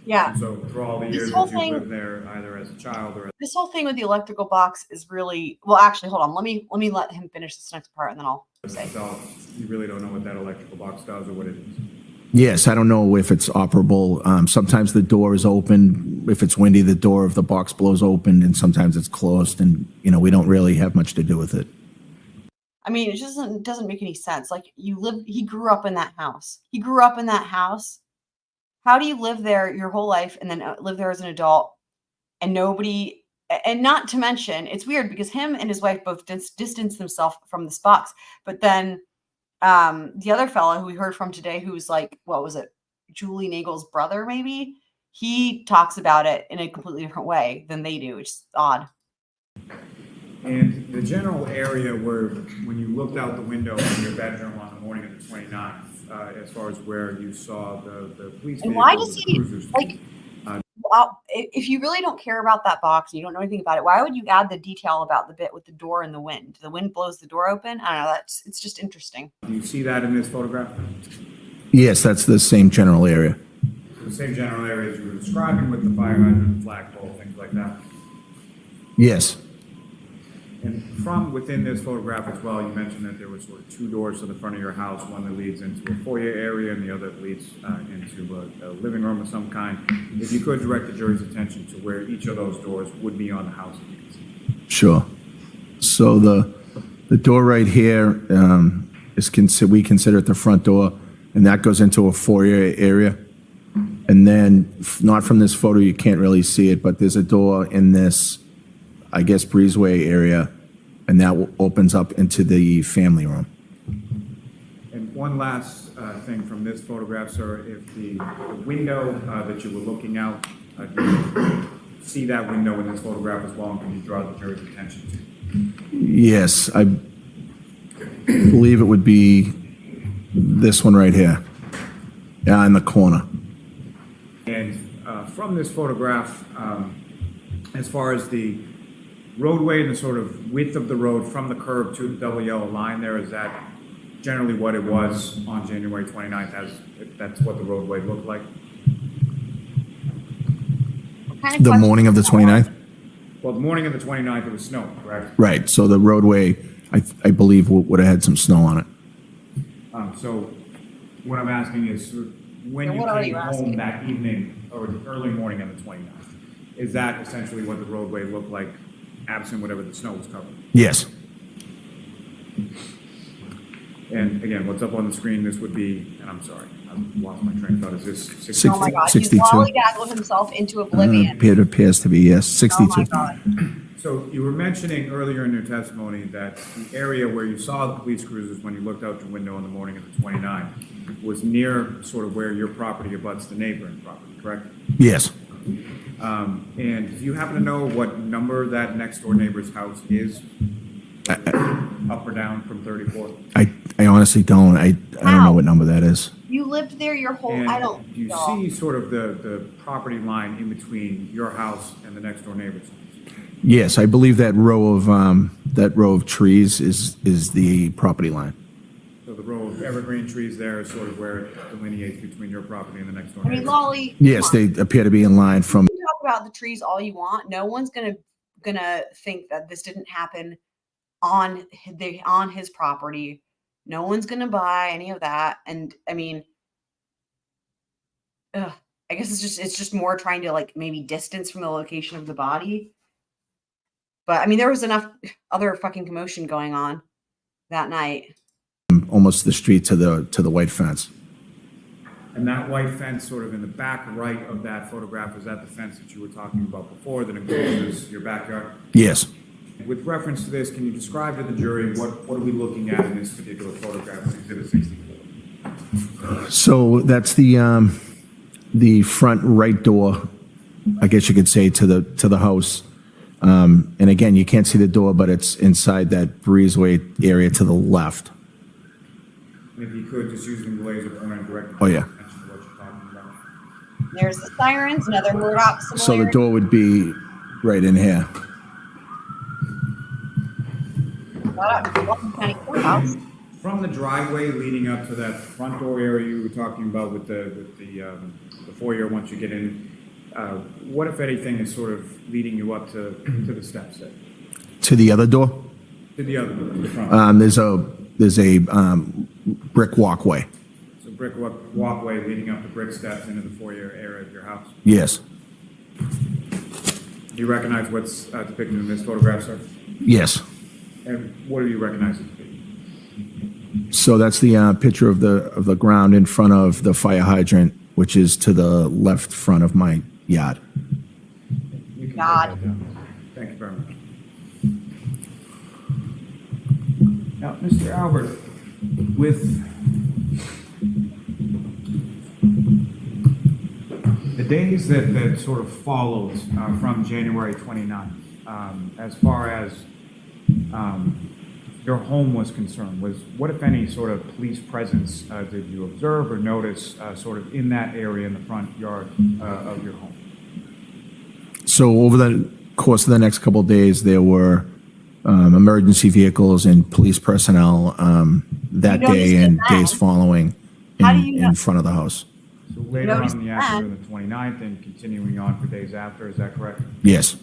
Yeah. So for all the This years whole that you thing- lived there, either as a child or This whole thing with the electrical box is really, well, actually, hold on. Let me let him finish this next part and then I'll as say. an adult, you really don't know what that electrical box does or what it is. Yes, I don't know if it's operable. Sometimes the door is open. If it's windy, the door of the box blows open, and sometimes it's closed, and, we don't really have much to do with it. I mean, it doesn't make any sense. Like he grew up in that house. He grew up in that house. How do you live there your whole life and then live there as an adult and nobody, and not to mention, it's weird because him and his wife both distanced themselves from this box. But then the other fellow who we heard from today, who's like, what was it? Julie Nagle's brother, maybe? He talks about it in a completely different way than they do, which is odd. And the general area where, when you looked out the window in your bedroom on the morning of the 29th, as far as where you saw the police And vehicles, why does the he, cruisers, like, well, if you really don't care about that box and you don't know anything about it, why would you add the detail about the bit with the door and the wind? The wind blows the door open. I don't know. It's just interesting. do you see that in this photograph? Yes, that's the same general area. The same general area as you were describing with the fire hydrant, the flagpole, things like that. Yes. And from within this photograph as well, you mentioned that there were sort of two doors to the front of your house, one that leads into a foyer area and the other that leads into a living room of some kind. If you could direct the jury's attention to where each of those doors would be on the house, if you can see. Sure. So the door right here we consider it the front door, and that goes into a foyer area. And then, not from this photo, you can't really see it, but there's a door in this, I guess, breezeway area, and that opens up into the family room. And one last thing from this photograph, sir, if the window that you were looking out, do you see that window in this photograph as well, and can you draw the jury's attention to? Yes, I believe it would be this one right here. Yeah, in the corner. And from this photograph, as far as the roadway and the sort of width of the road from the curb to the double yellow line there, is that generally what it was on January 29th, as that's what the roadway looked like? The morning of the 29th? Well, the morning of the 29th, it was snowing, correct? Right, so the roadway, I believe, would have had some snow on it. So what I'm asking is, when Yeah, you what are came you home asking? that evening or the early morning of the 29th, is that essentially what the roadway looked like, absent whatever the snow was covering? Yes. And again, what's up on the screen, this would be, and I'm sorry, I've lost my train of thought, is this 60? Oh my God, 62. he's lollygaggled himself into oblivion. It appears to be, yes, Oh my 62. God. So you were mentioning earlier in your testimony that the area where you saw the police cruisers when you looked out your window in the morning of the 29th was near sort of where your property abuts the neighboring property, correct? Yes. And do you happen to know what number that next door neighbor's house is? Up or down from 34? I honestly don't. I don't know what number that is. You lived there your whole, And I don't do you know. see sort of the property line in between your house and the next door neighbor's house? Yes, I believe that row of trees is the property line. So the row of evergreen trees there is sort of where it delineates between your property and the next door I mean, neighbor's. Lolly. Yes, come on. they appear to be in line from. You can talk about the trees all you want. No one's gonna think that this didn't happen on his property. No one's gonna buy any of that. And I mean, I guess it's just more trying to like maybe distance from the location of the body. But I mean, there was enough other fucking commotion going on that night. Almost the street to the white fence. And that white fence sort of in the back right of that photograph, is that the fence that you were talking about before that encloses your backyard? Yes. With reference to this, can you describe to the jury what are we looking at in this particular photograph, Exhibit 64? So that's the front right door, I guess you could say, to the house. And again, you can't see the door, but it's inside that breezeway area to the left. And if you could, just using the laser pointer directly. Oh, yeah. Attention to what you're talking about. There's the sirens, another Murdoch So the similarity. door would be right in here. Welcome County Courthouse. From the driveway leading up to that front door area you were talking about with the foyer once you get in, what if anything is sort of leading you up to the steps there? To the other door, To the other door, to the front. there's a brick walkway. So brick walkway leading up the brick steps into the foyer area of your house. Yes. Do you recognize what's depicted in this photograph, sir? Yes. And what do you recognize it to be? So that's the picture of the ground in front of the fire hydrant, which is to the left front of my yard. You can God. write that down. Thank you very much. Now, Mr. Albert, with the days that sort of followed from January 29th, as far as your home was concerned, what, if any, sort of police presence did you observe or notice sort of in that area in the front yard of your home? So over the course of the next couple of days, there were emergency vehicles and police personnel that You noticed day it and then? days following How do you know- in front of the house. So later on Noticed in the that. afternoon, the 29th, and continuing on for days after, is that correct? Yes.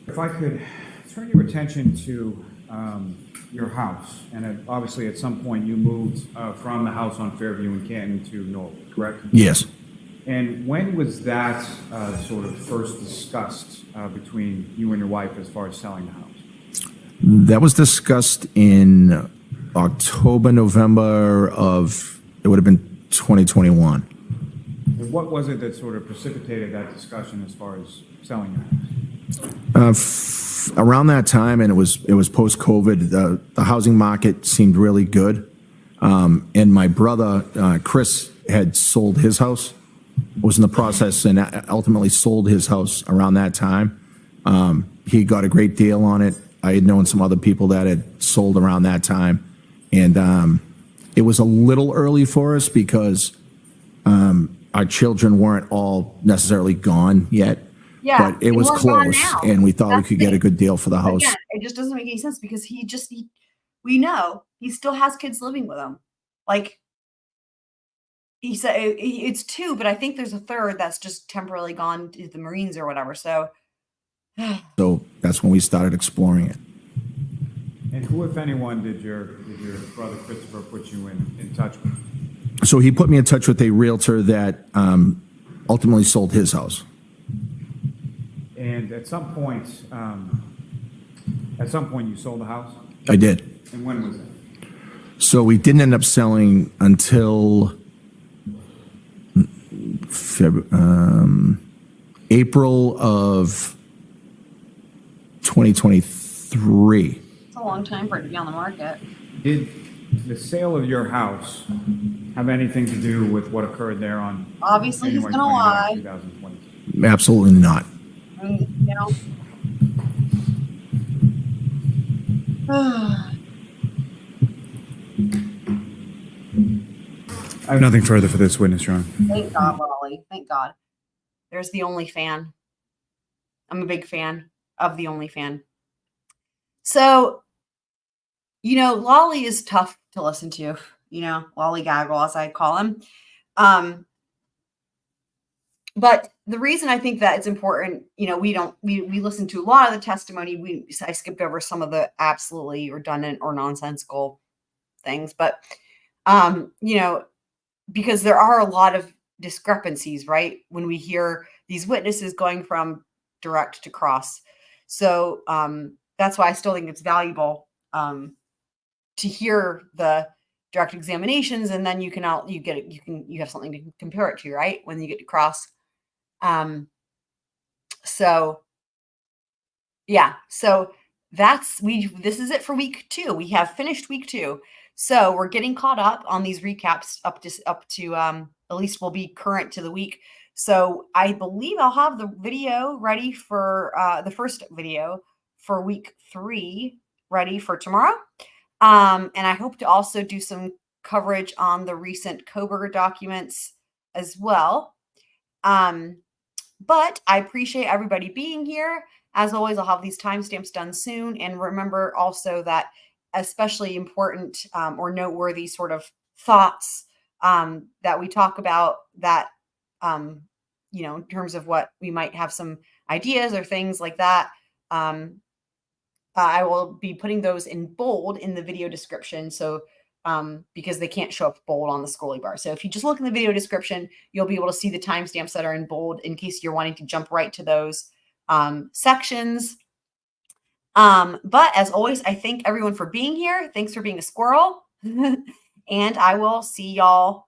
If I could turn your attention to your house, and obviously at some point you moved from the house on Fairview in Canton to Nagle, correct? Yes. And when was that sort of first discussed between you and your wife as far as selling the house? That was discussed in October, November of, it would have been 2021. And what was it that sort of precipitated that discussion as far as selling your house? Around that time, and it was post-COVID, the housing market seemed really good. And my brother, Chris, had sold his house, was in the process, and ultimately sold his house around that time. He got a great deal on it. I had known some other people that had sold around that time. And it was a little early for us because our children weren't all necessarily gone yet. Yeah, But it was we're gone close, now. and we thought we That's could the get a thing. good deal for the house. Again, it just doesn't make any sense because we know he still has kids living with him. Like he said, it's two, but I think there's a third that's just temporarily gone to the Marines or whatever. So So that's when we started exploring it. And who, if anyone, did your brother Christopher put you in touch with? So he put me in touch with a realtor that ultimately sold his house. And at some point you sold the house? I did. And when was that? So we didn't end up selling until April of 2023. It's a long time for it to be on the market. Did the sale of your house have anything to do with what occurred there on Obviously, he's January gonna 29, lie. 2020? Absolutely not. I mean, I have nothing further for this witness, Your Honor. Thank God, Lolly. Thank God. There's the only fan. I'm a big fan of the only fan. So, Lolly is tough to listen to, Lolly Gaggle, as I call him. But the reason I think that it's important, we listen to a lot of the testimony. I skipped over some of the absolutely redundant or nonsensical things, but, because there are a lot of discrepancies, right? When we hear these witnesses going from direct to cross. So that's why I still think it's valuable to hear the direct examinations, and then you have something to compare it to, right? When you get to cross. So this is it for week 2. We have finished week 2. So we're getting caught up on these recaps up to at least we'll be current to the week. So I believe I'll have the video ready for the first video for week 3 ready for tomorrow. And I hope to also do some coverage on the recent Koberger documents as well. But I appreciate everybody being here. As always, I'll have these timestamps done soon. And remember also that especially important or noteworthy sort of thoughts that we talk about that, in terms of what we might have some ideas or things like that. I will be putting those in bold in the video description. So because they can't show up bold on the scrolly bar. So if you just look in the video description, you'll be able to see the timestamps that are in bold in case you're wanting to jump right to those sections. But as always, I thank everyone for being here. Thanks for being a squirrel. And I will see y'all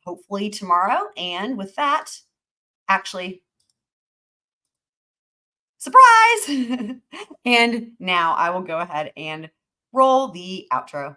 hopefully tomorrow. And with that, actually, surprise! And now I will go ahead and roll the outro.